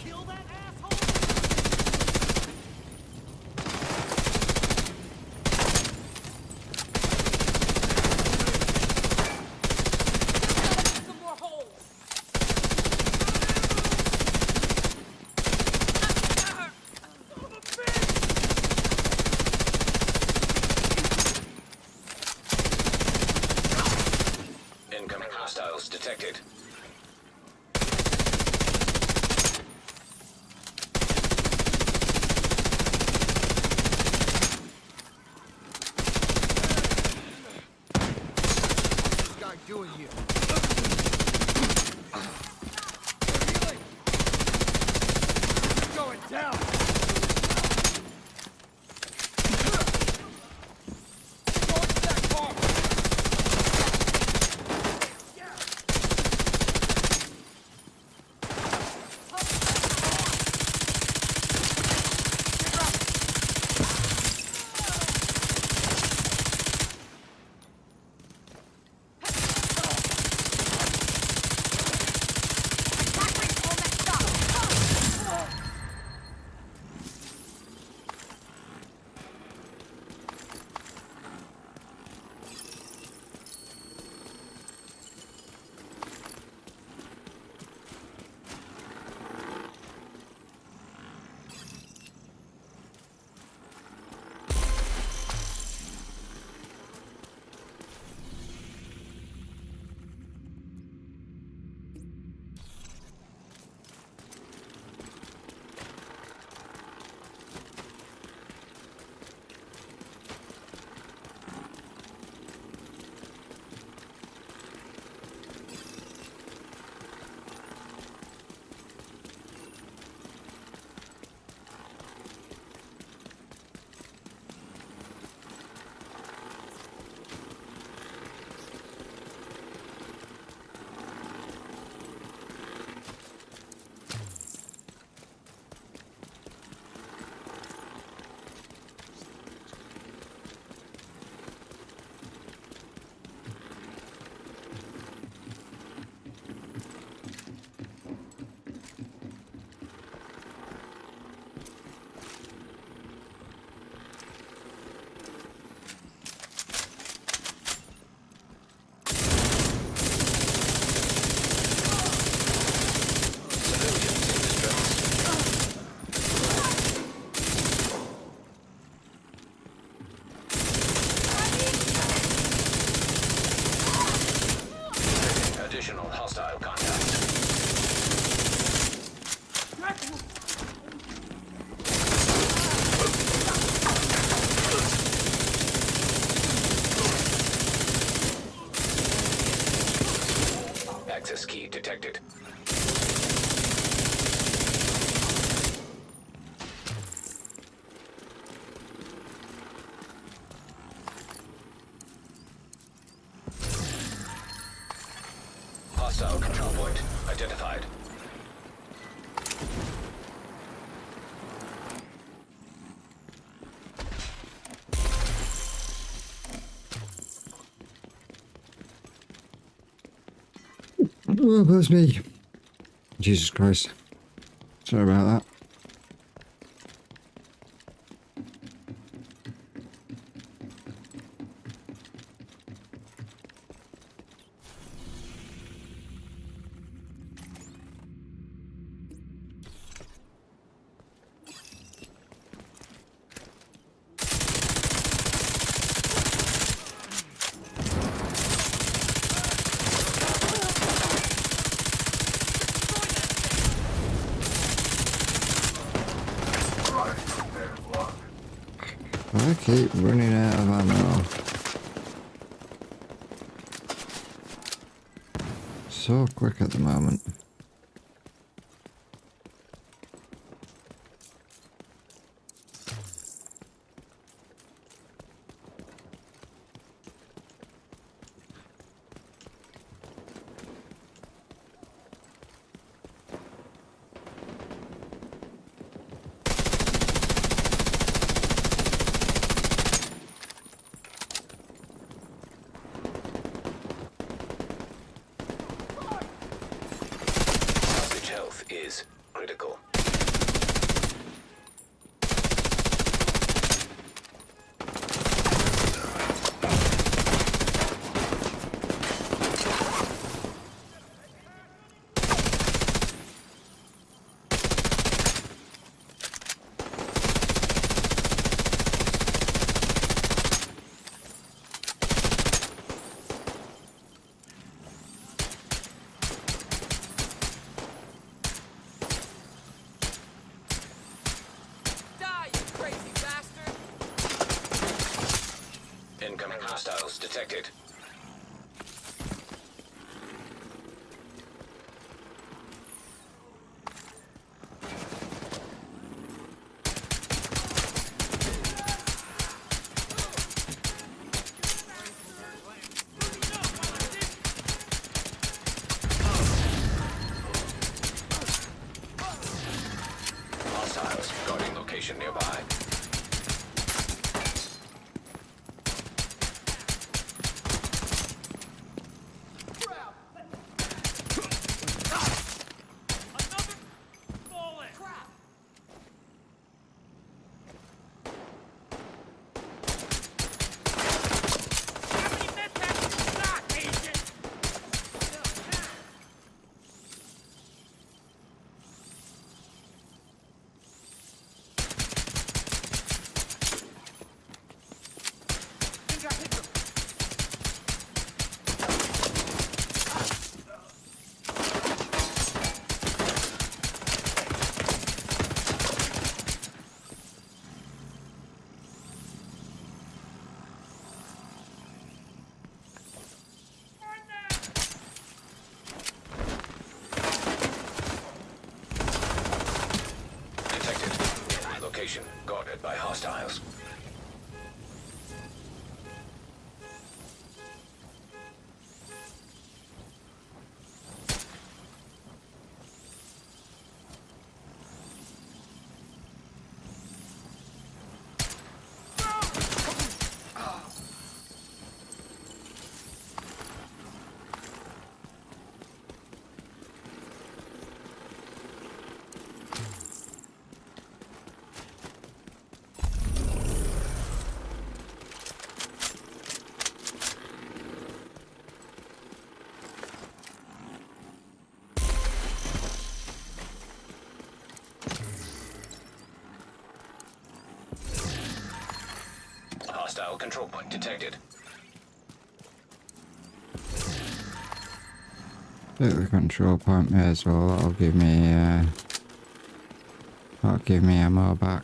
Kill that asshole! Some more holes. Incoming hostiles detected. What's this guy doing here? Healing! Going down! Going to that car! Additional hostile contacts. Access key detected. Hostile control point identified. Oh, that's me. Jesus Christ. Sorry about that. I keep running out of ammo. So quick at the moment. Hostage health is critical. Die, you crazy bastard! Incoming hostiles detected. Hostiles guarding location nearby. Detected. Location guarded by hostiles. Hostile control point detected. Take the control point may as well. That'll give me ammo back.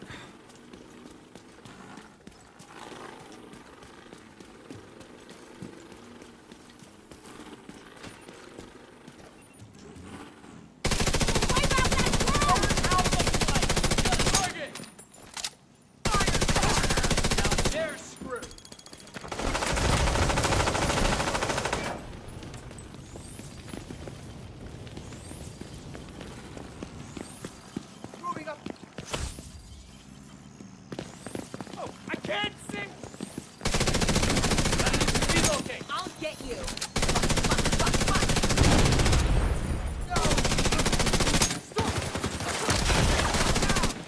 I'll get you.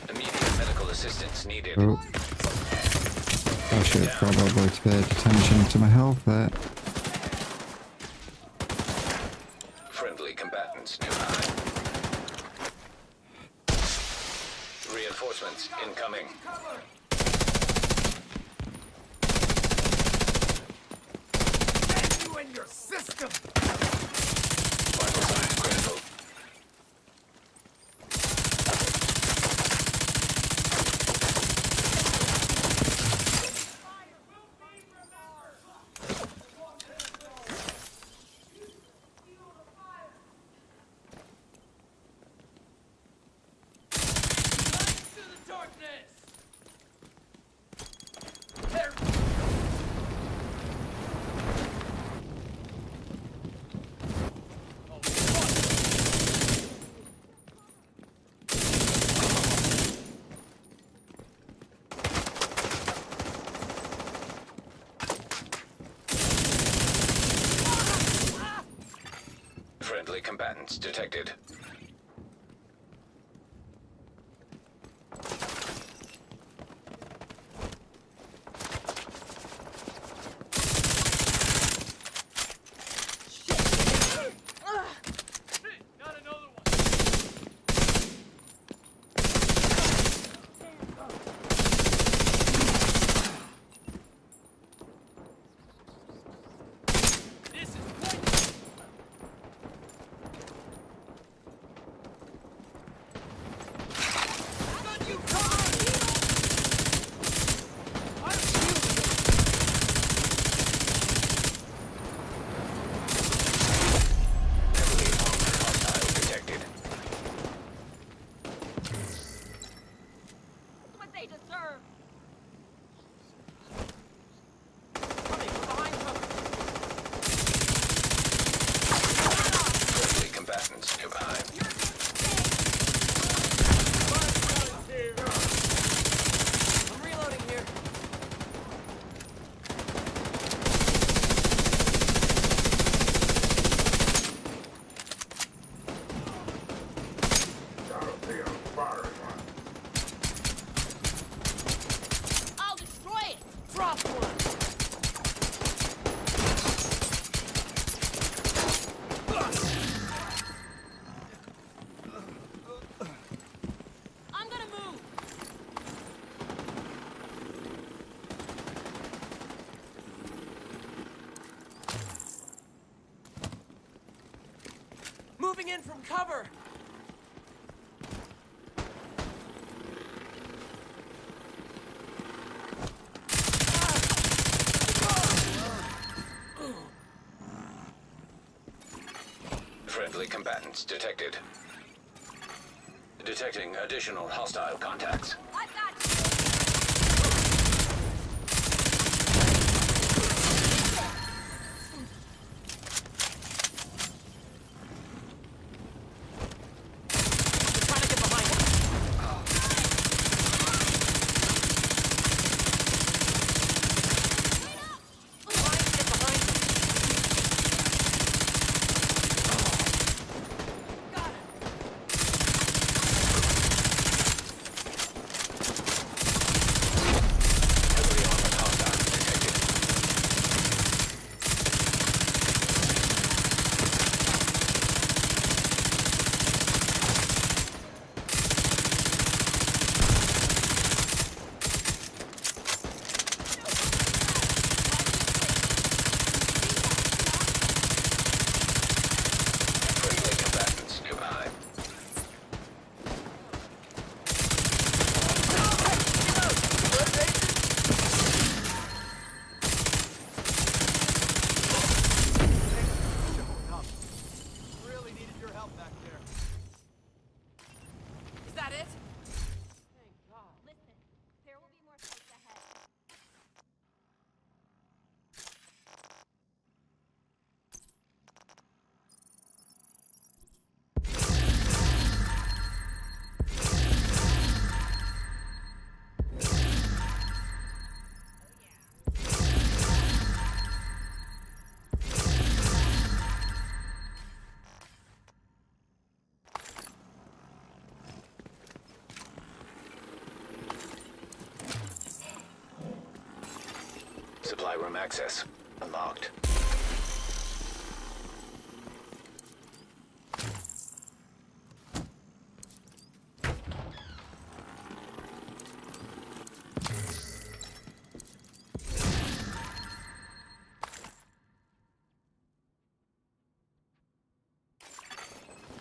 Immediate medical assistance needed. Oh. I should have probably paid attention to my health there. Friendly combatants nearby. Reinforcements incoming. You and your system! Vital signs critical. combatants detected. Moving in from cover! Friendly combatants detected. Detecting additional hostile contacts. I've got Supply room access unlocked.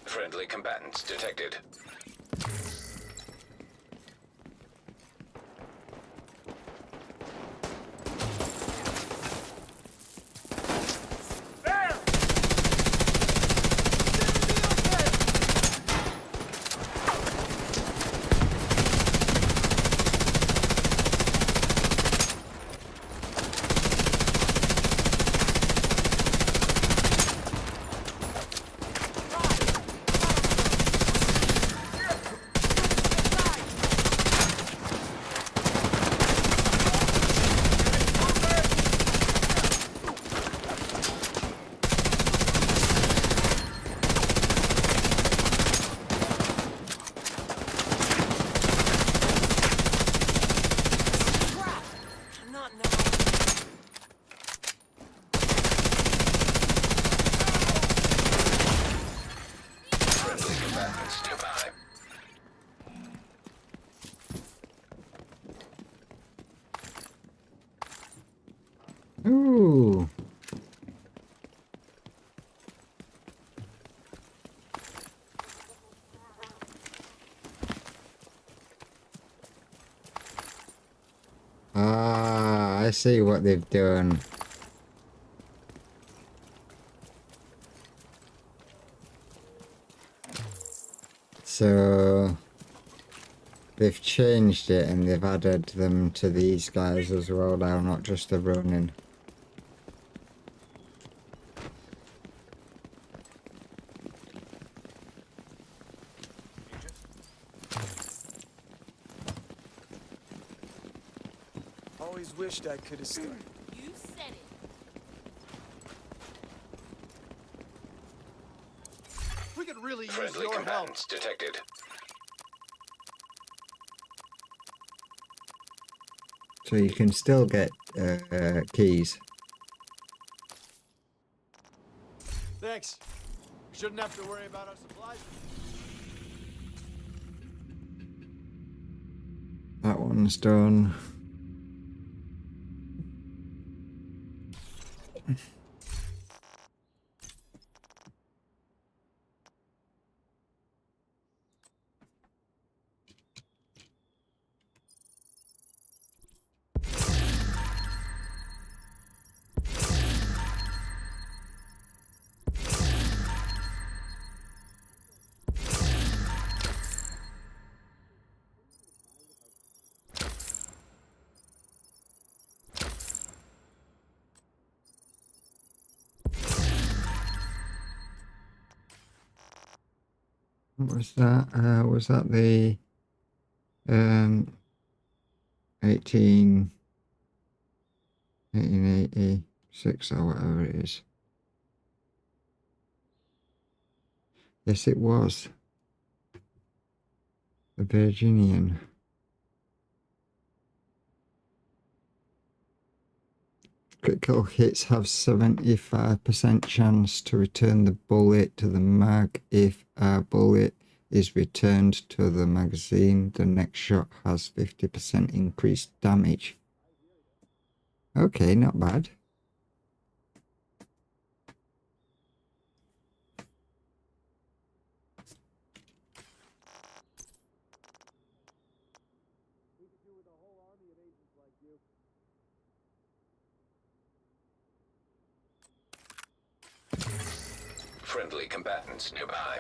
Friendly combatants detected. Ooh. Ah, I see what they've done. So they've changed it and they've added them to these guys as well now, not just the running. Always wished I could have stayed. You said it. We could really use Friendly your help. combatants detected. So you can still get keys. Thanks. Shouldn't have to worry about our supplies. That one's done. What was that? Was that the 1886 or whatever it is? Yes, it was. The Virginian. Critical hits have 75% chance to return the bullet to the mag. If a bullet is returned to the magazine, the next shot has 50% increased damage. Okay, not bad. Friendly combatants nearby.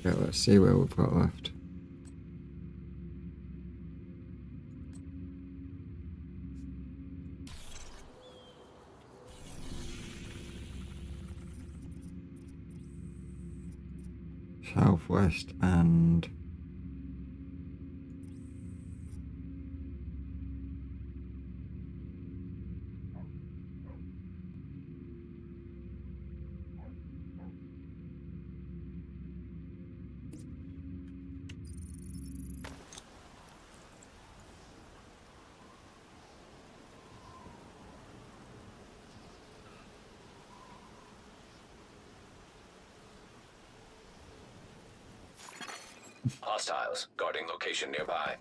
Okay, let's see where we've got left. Southwest and Hostiles guarding location nearby.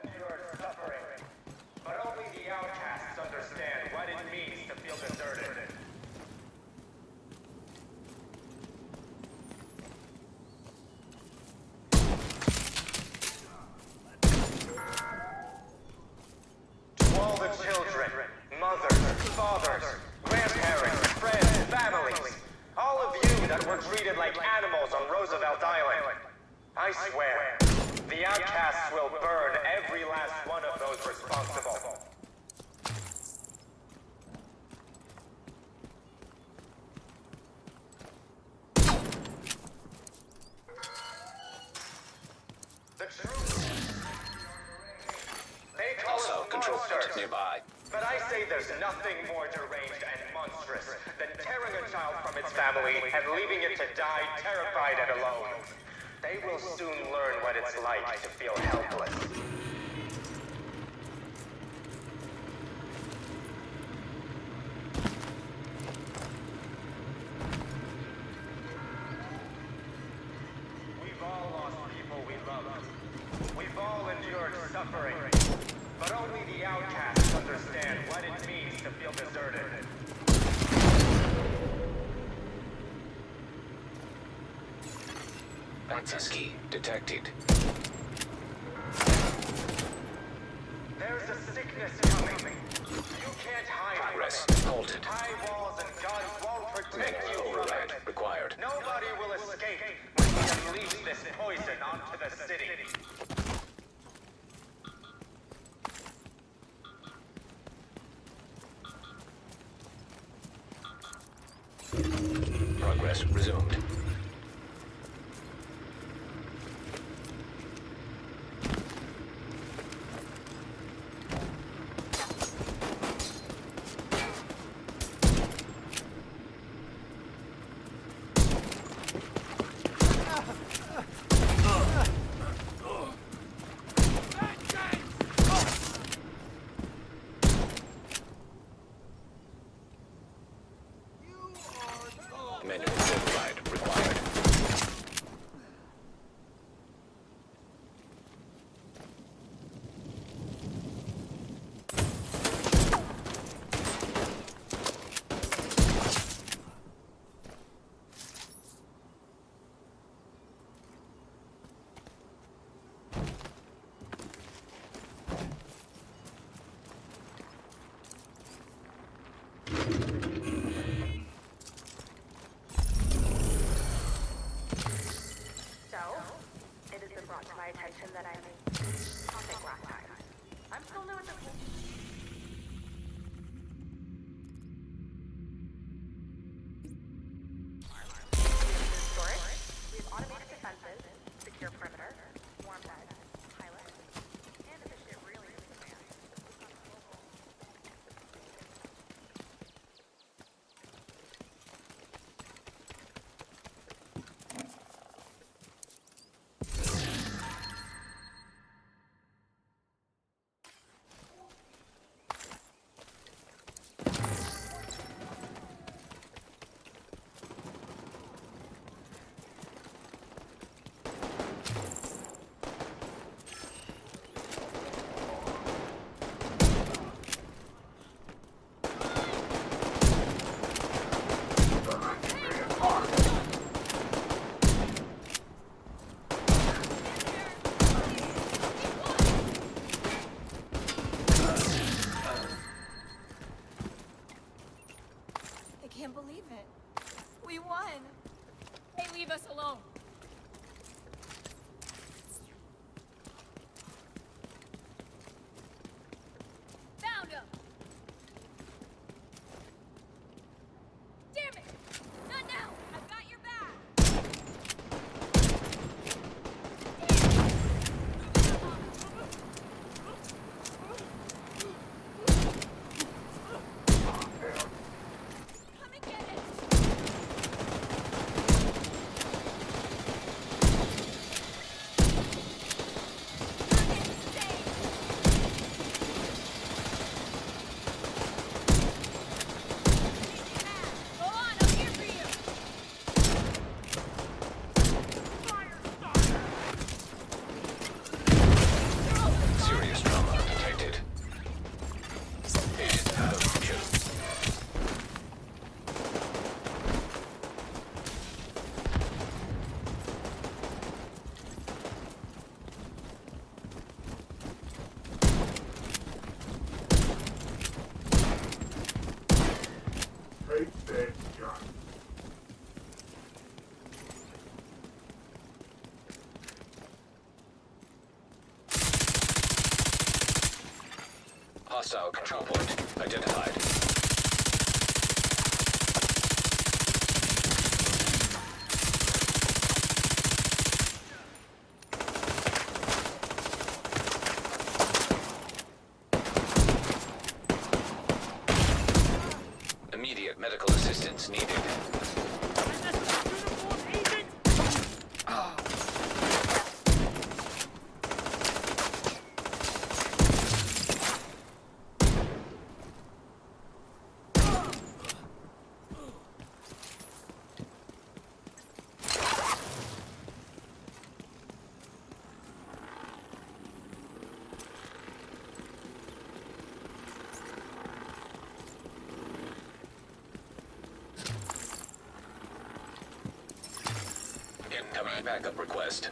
You're suffering, but only the outcasts understand what it means to feel deserted. of Elth Island. I swear, the outcasts will burn every last one of those responsible. The troops. They call Also, it control monsters. point nearby. But I say there's nothing more deranged and monstrous than tearing a child from its family and leaving it to die terrified and alone. They will soon learn what it's like to feel helpless. We've all lost people we loved. We've all endured suffering. But only the outcasts understand what it means to feel deserted. Access key detected. There's a sickness coming. You can't hide Progress from it. halted. High walls and guns won't protect Manual you from override it. required. Nobody will escape when we unleash this poison onto the city. Progress resumed. Manual override required. So, it has been brought to my attention that I'm topic last time. I'm still new at this whole... Storage, we have automated defenses, secure perimeter, warm bed, pilot, and if the shit really hits the fan, Hostile control point identified. Immediate medical assistance needed. Incoming backup request.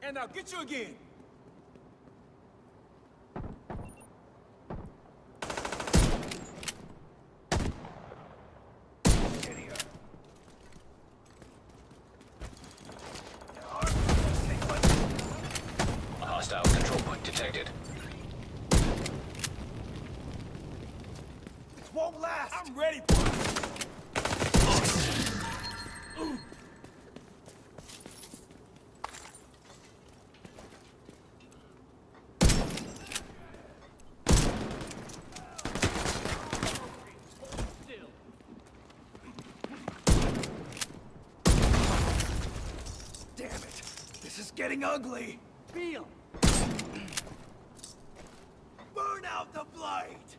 And now get you again. A hostile control point detected. This won't last. I'm ready for it. Damn it. This is getting ugly. Feel. Burn out the blight.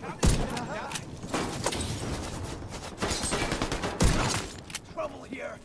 How did you not die? Trouble here.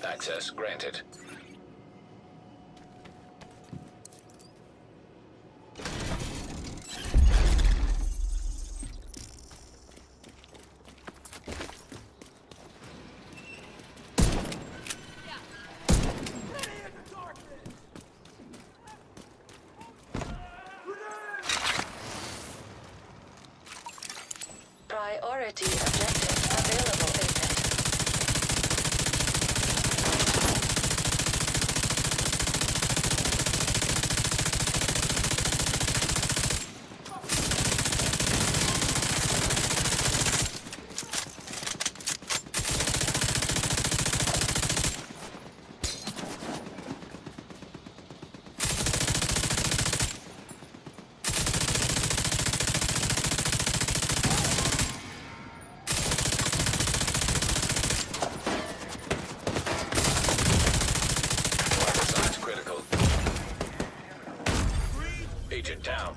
Access granted. Priority objective available in Signs critical. Agent down.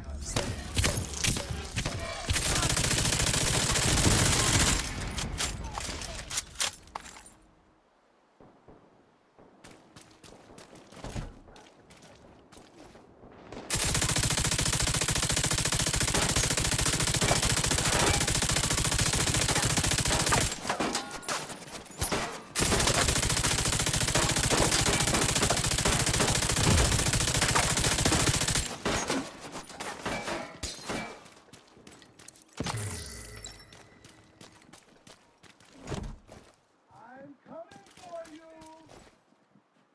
I'm coming for you!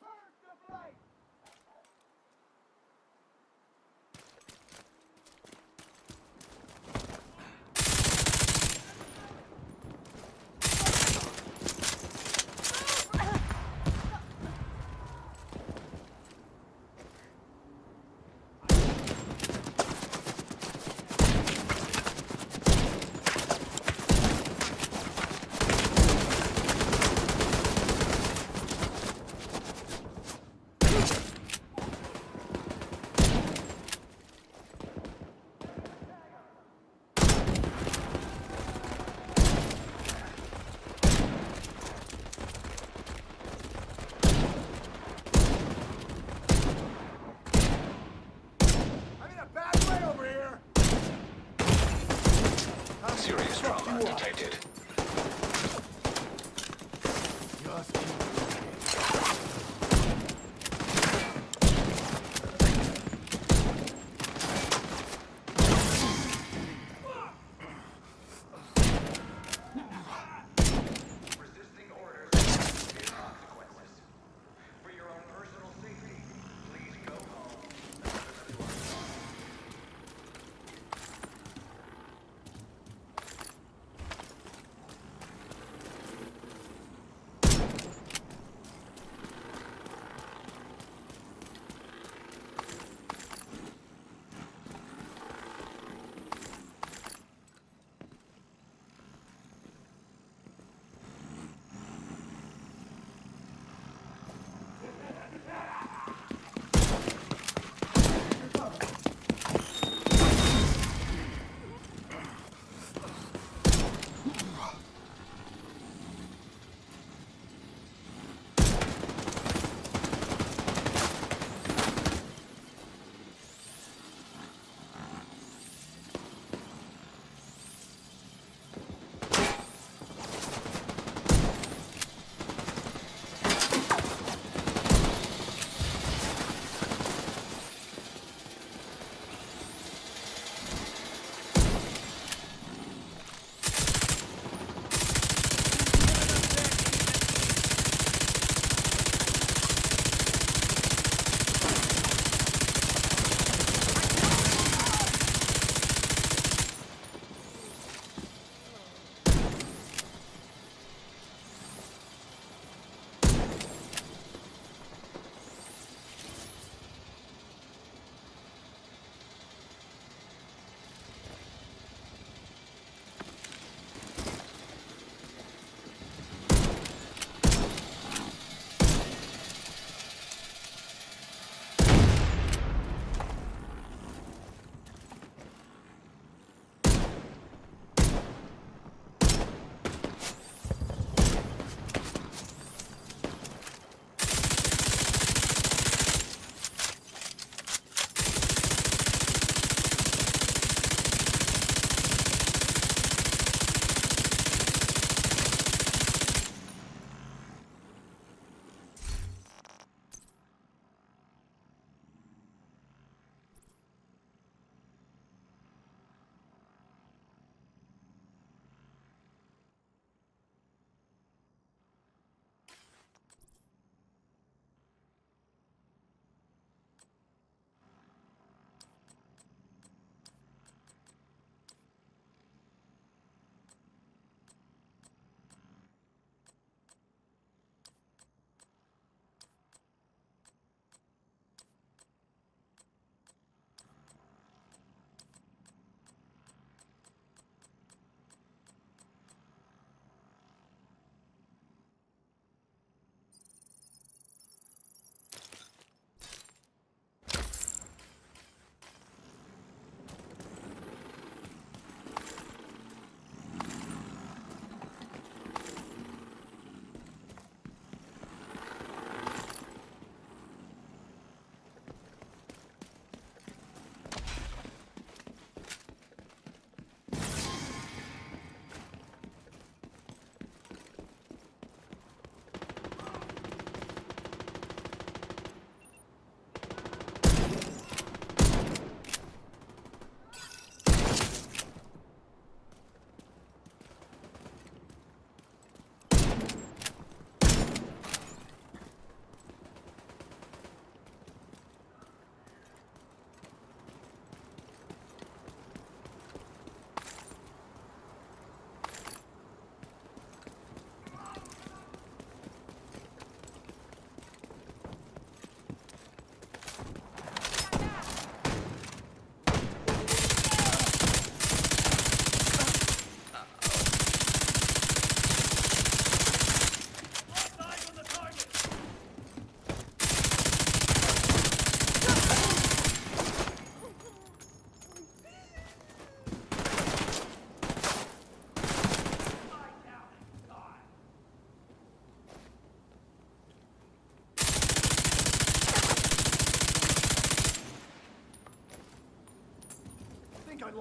Burst of light! I'm in a bad way over here! Serious trauma detected. Just keep looking.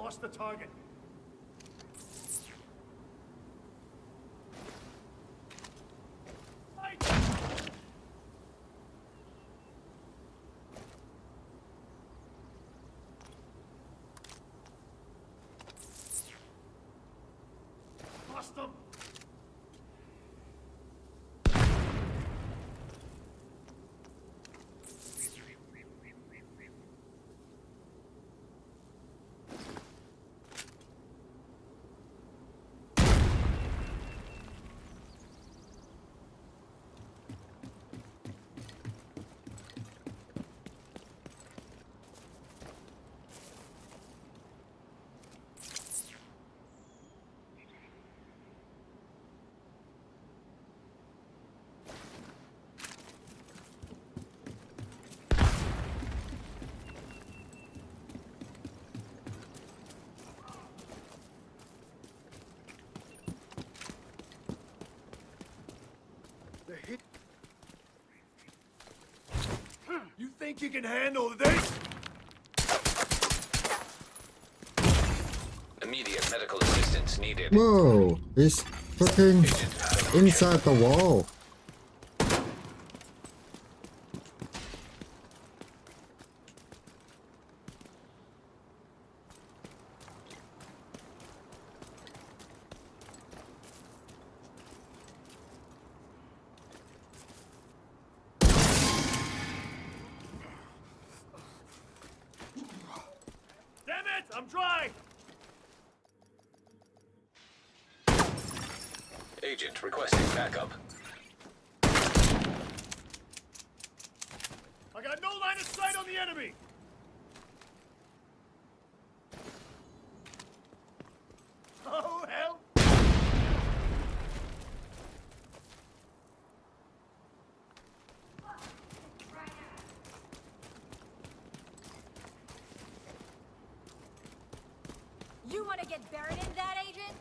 lost the target. Lost them. You think you can handle this? Immediate medical assistance needed. Whoa, he's fucking inside the wall. Damn it! I'm dry! Agent requesting backup. I got no line of sight on the enemy! Oh, hell! You want to get buried in that, Agent?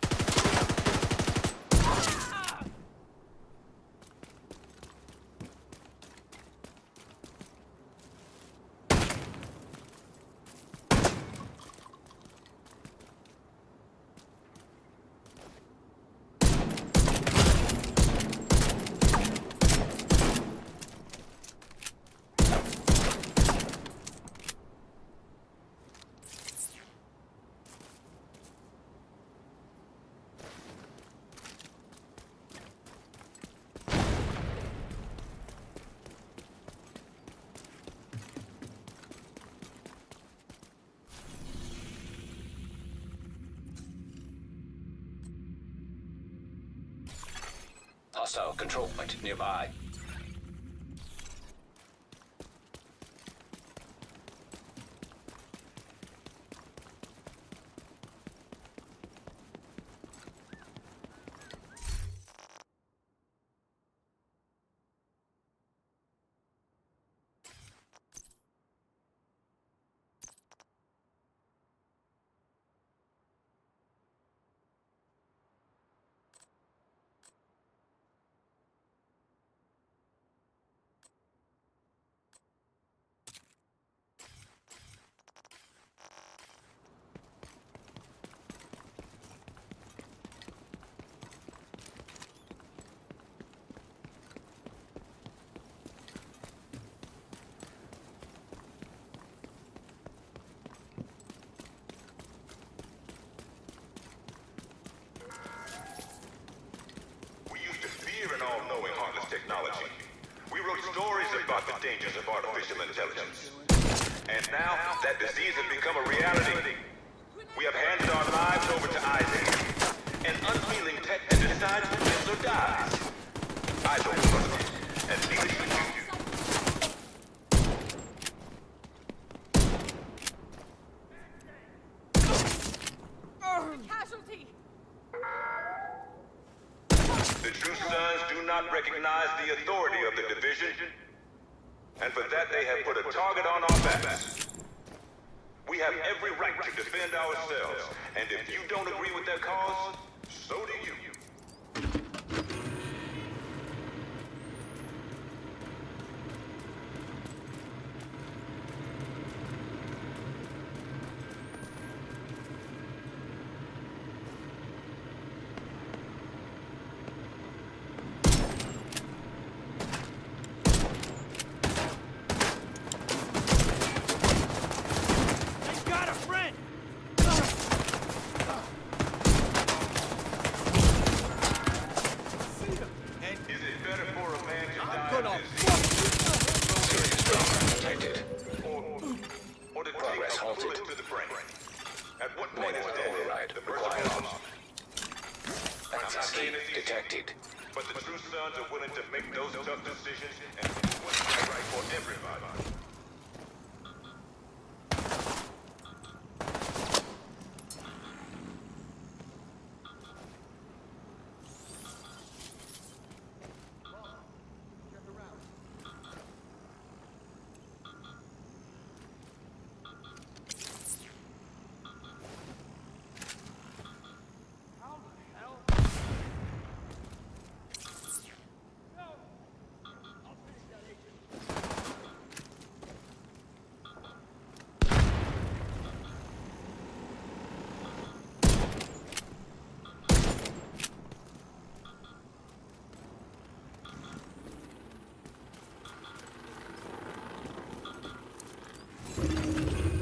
Hostile control point nearby. all-knowing heartless technology. We wrote stories about the dangers of artificial intelligence. And now, that disease has become a reality. We have handed our lives over to Isaac, an unfeeling tech that decides who lives or dies. I don't trust it, and neither should you. Casualty! The True Sons do not recognize the authority of the Division, and for that they have put a target on our backs. We have every right to defend ourselves, and if you don't agree with that cause, so do you. escape detected. But the true sons are willing to make those tough decisions and do what's right for everybody.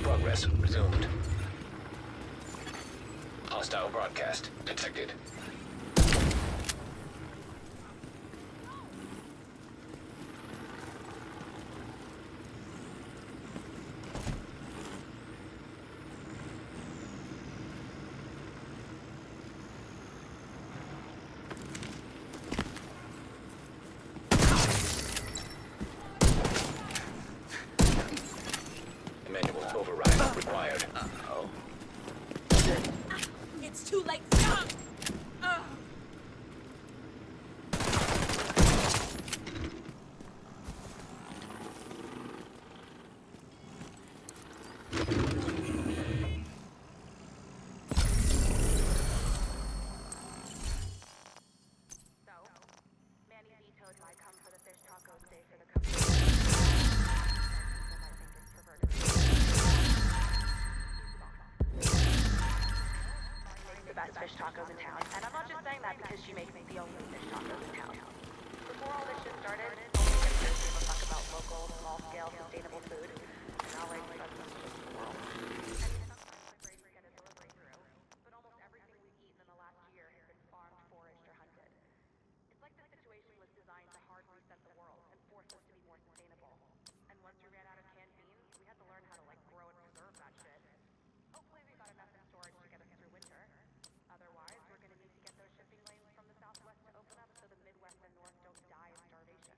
Progress resumed. Hostile broadcast detected. Manual override required. Uh-oh. It's too late. So, Manny vetoed my come for the fish tacos day for the company. People might think it's perverted. Makes the best fish tacos in town, and I'm not just saying that because she makes the only fish tacos in town. Before all this shit started, only hipsters gave a fuck about local, small-scale, sustainable food, and now like that's just the world. I mean, sometimes the great we get a delivery through, but almost everything we've eaten in the last year has been farmed, foraged, or hunted. It's like the situation was designed to hard reset the world and force us to be more sustainable. And once we ran out of canned beans, we had to learn how to like grow and preserve that shit. Hopefully we got enough in storage to get us through winter. Otherwise, we're gonna need to get those shipping lanes from the southwest to open up so the Midwest and North don't die of starvation.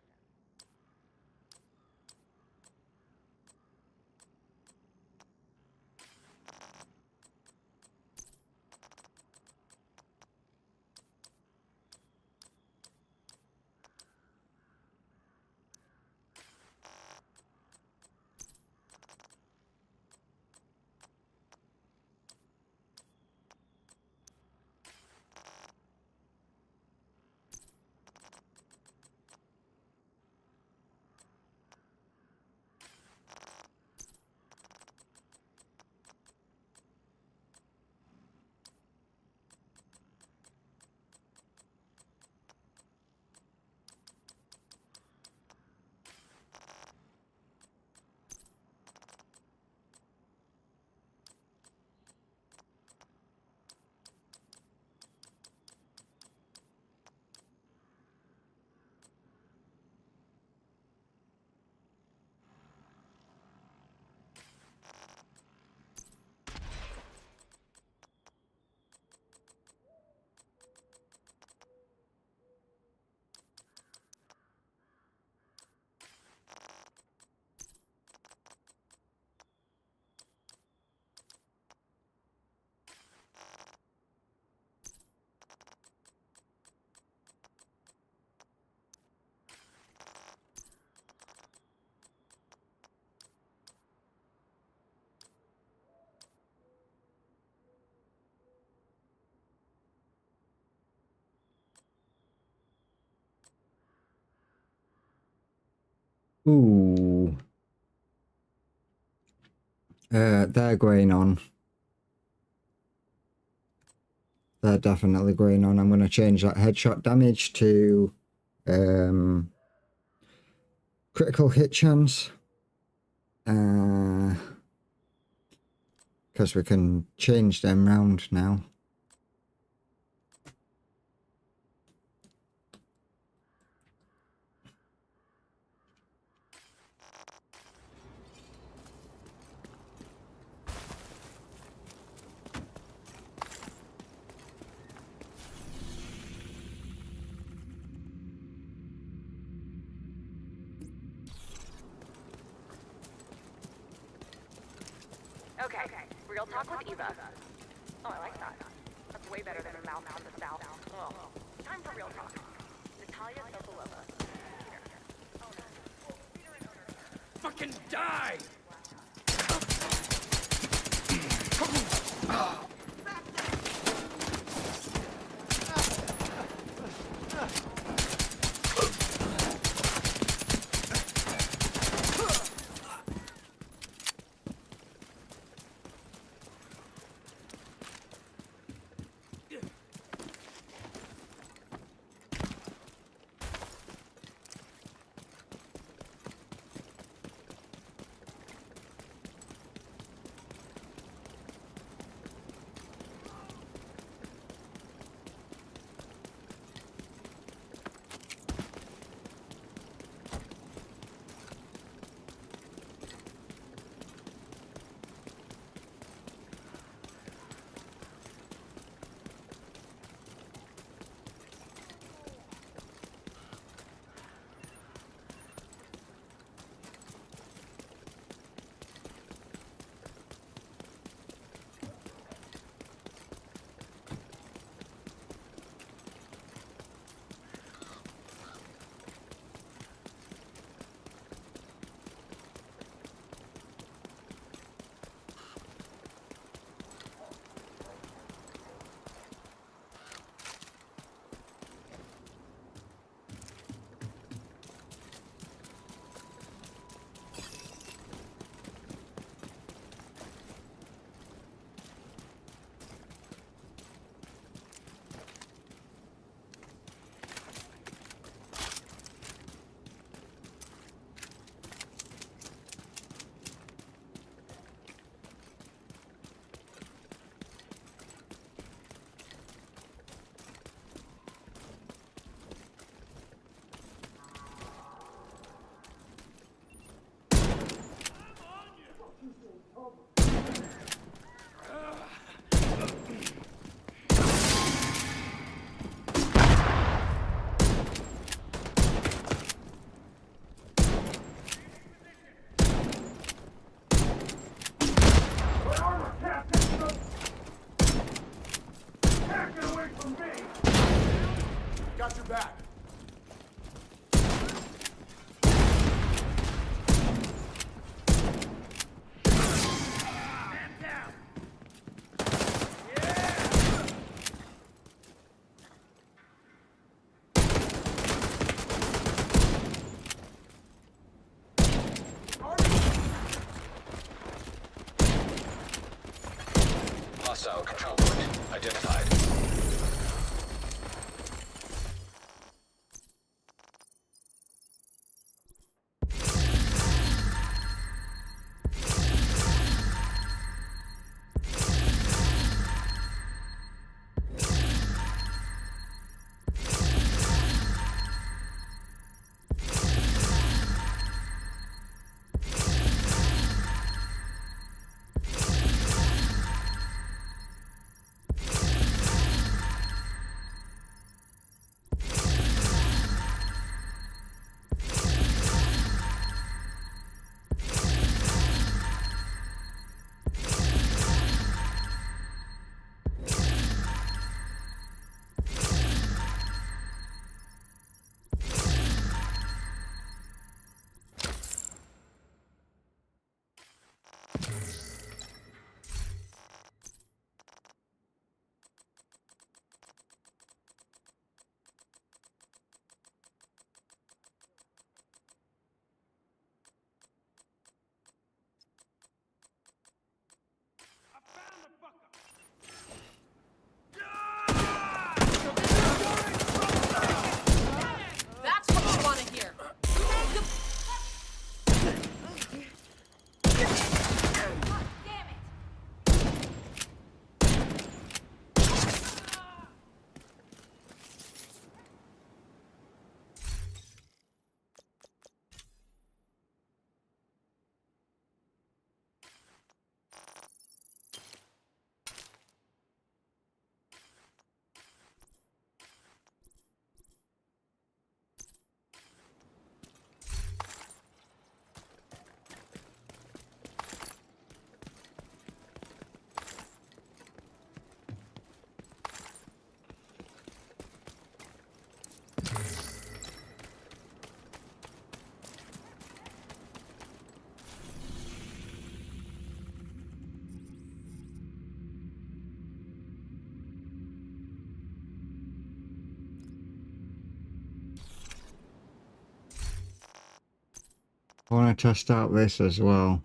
Ooh. They're going on. They're definitely going on. I'm going to change that headshot damage to critical hit chance. Because we can change them round now. Okay, real talk with Eva. Oh, I like that. That's way better than a mouth from the south. Oh, time for real talk. Natalia Sokolova. Fucking die! Got your back. Hostile control point identified. I want to test out this as well.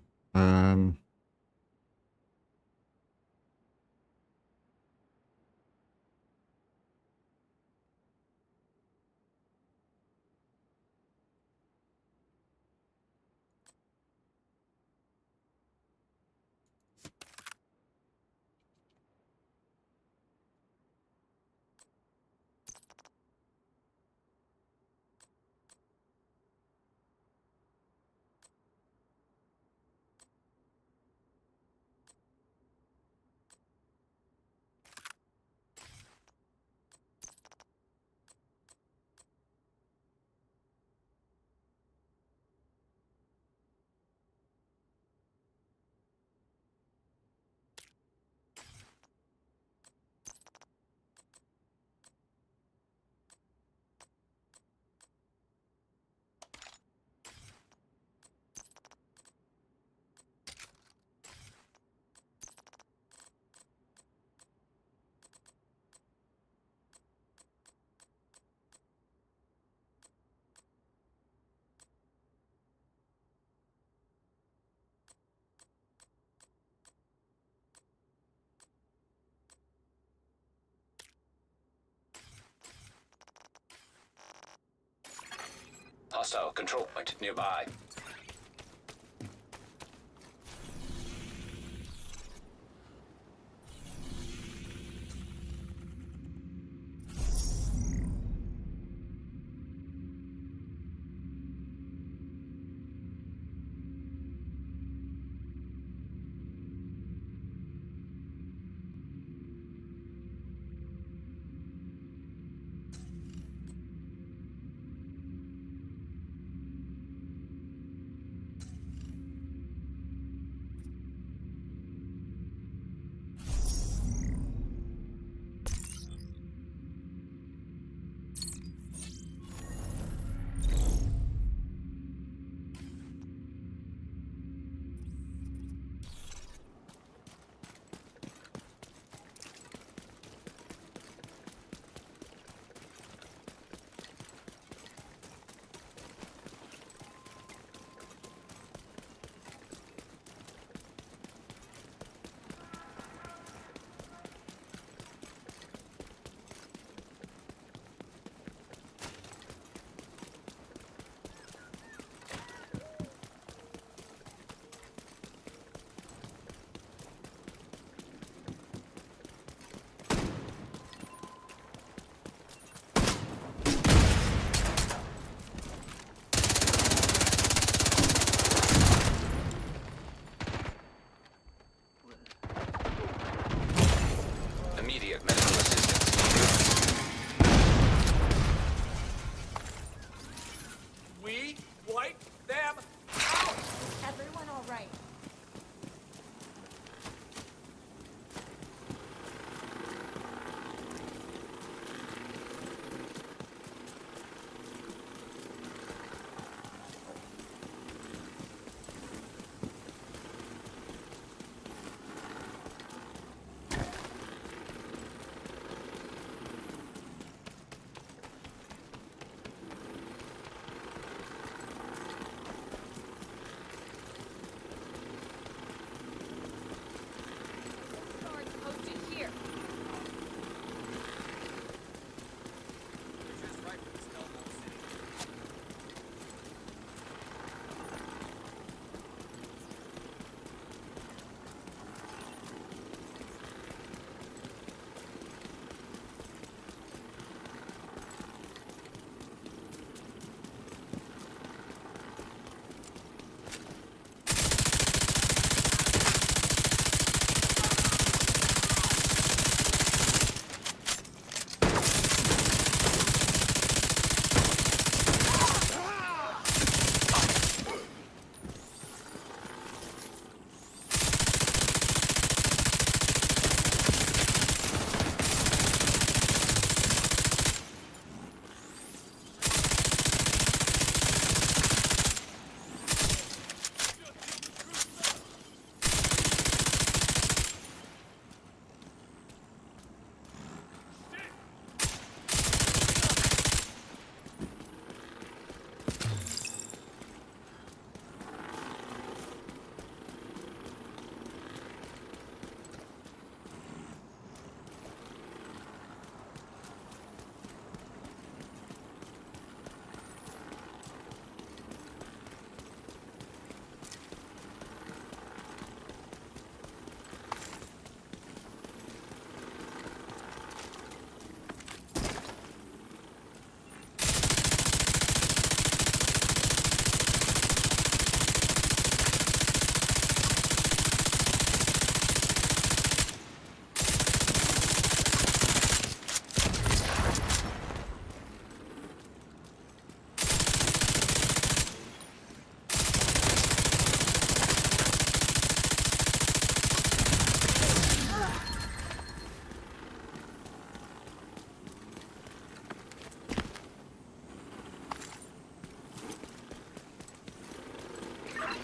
Hostile control point nearby.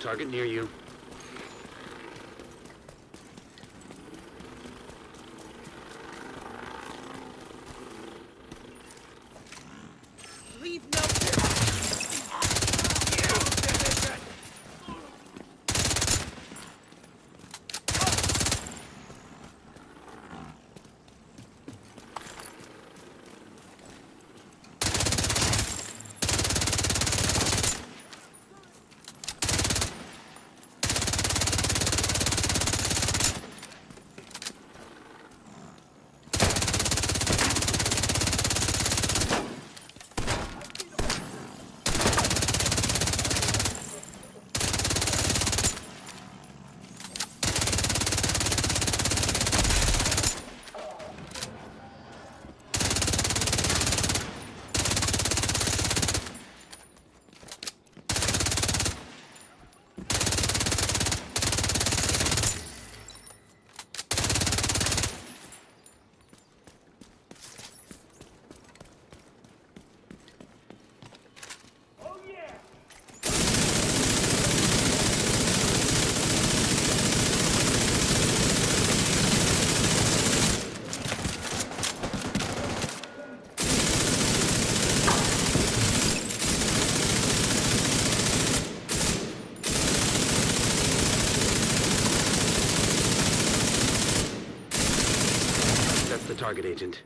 Target near you. Leave no. That's the target, Agent.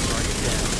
Target down.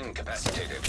incapacitated.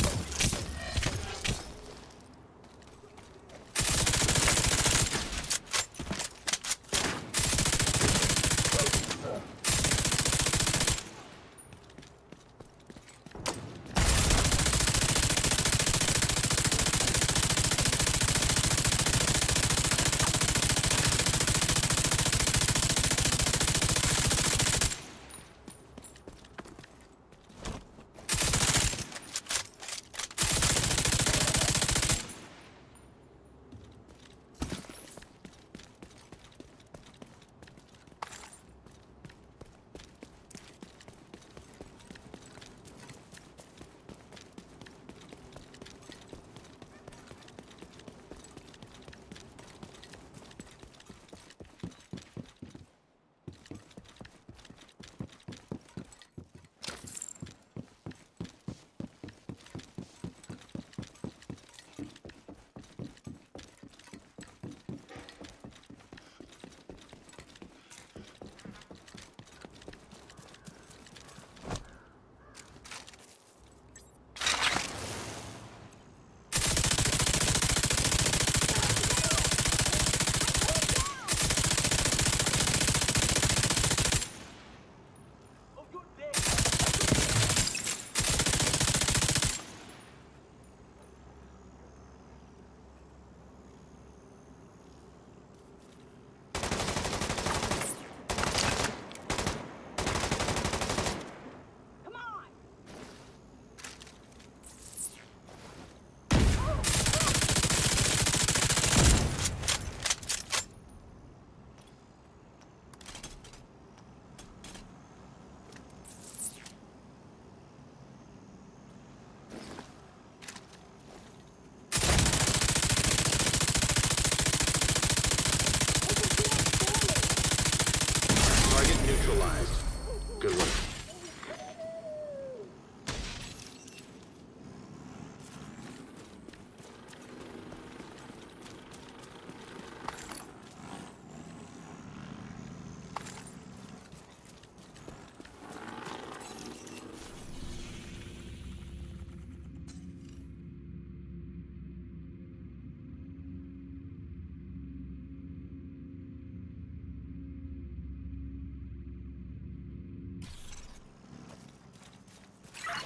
Good work.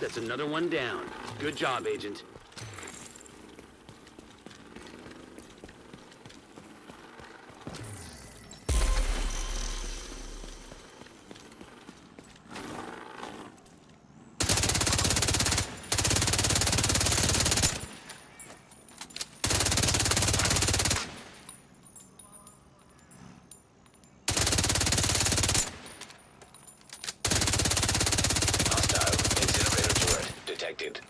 That's another one down. Good job, Agent. Detected.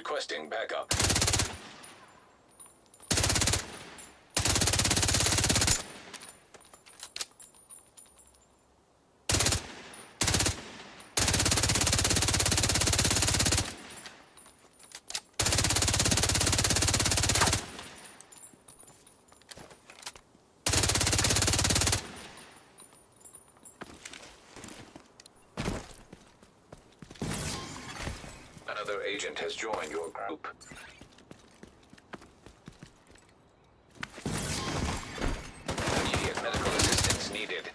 Requesting backup. Another agent has joined your group. Immediate medical assistance needed.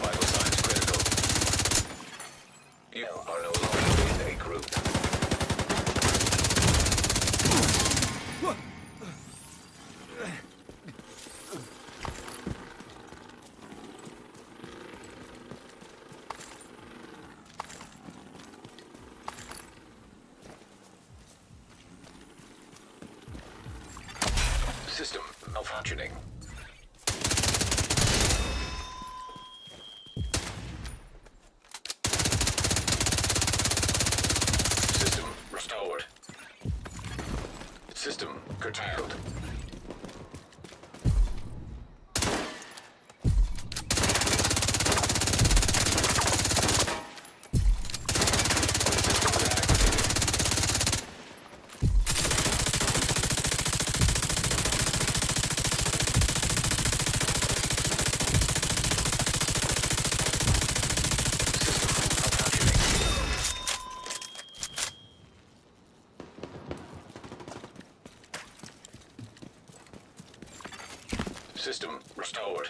Vital signs critical. You are no longer in a group. System malfunctioning. System restored. System curtailed. System restored.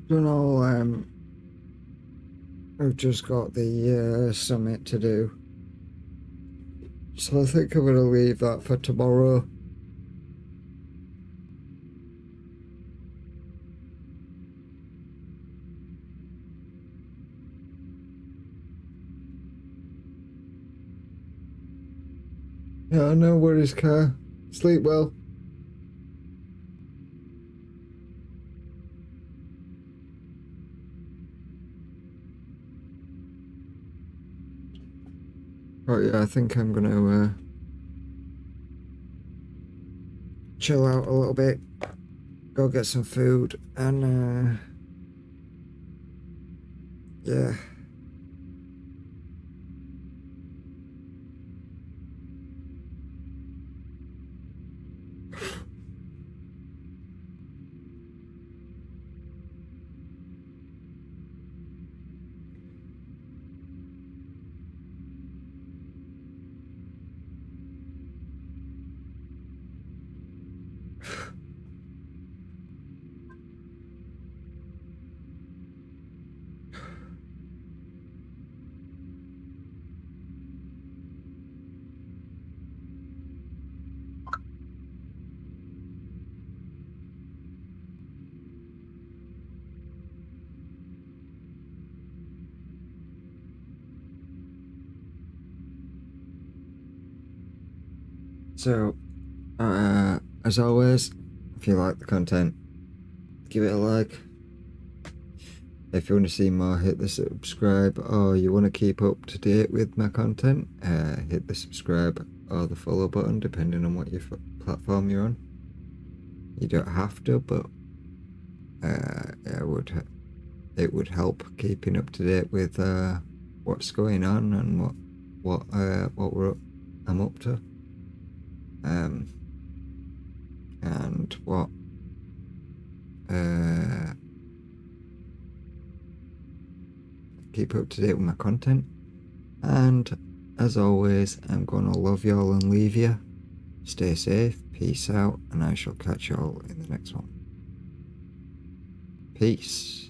Don't know, I've just got the summit to do. So I think I'm gonna leave that for tomorrow. Yeah, no worries, Car. Sleep well. Oh yeah, I think I'm gonna chill out a little bit, go get some food, and yeah. So, as always, if you like the content, give it a like. If you want to see more, hit the subscribe, or you want to keep up to date with my content, hit the subscribe or the follow button, depending on what your platform you're on. You don't have to, but it would help keeping up to date with what's going on and what I'm up to. And what keep up to date with my content. And as always, I'm gonna love y'all and leave you. Stay safe, peace out, and I shall catch y'all in the next one. Peace.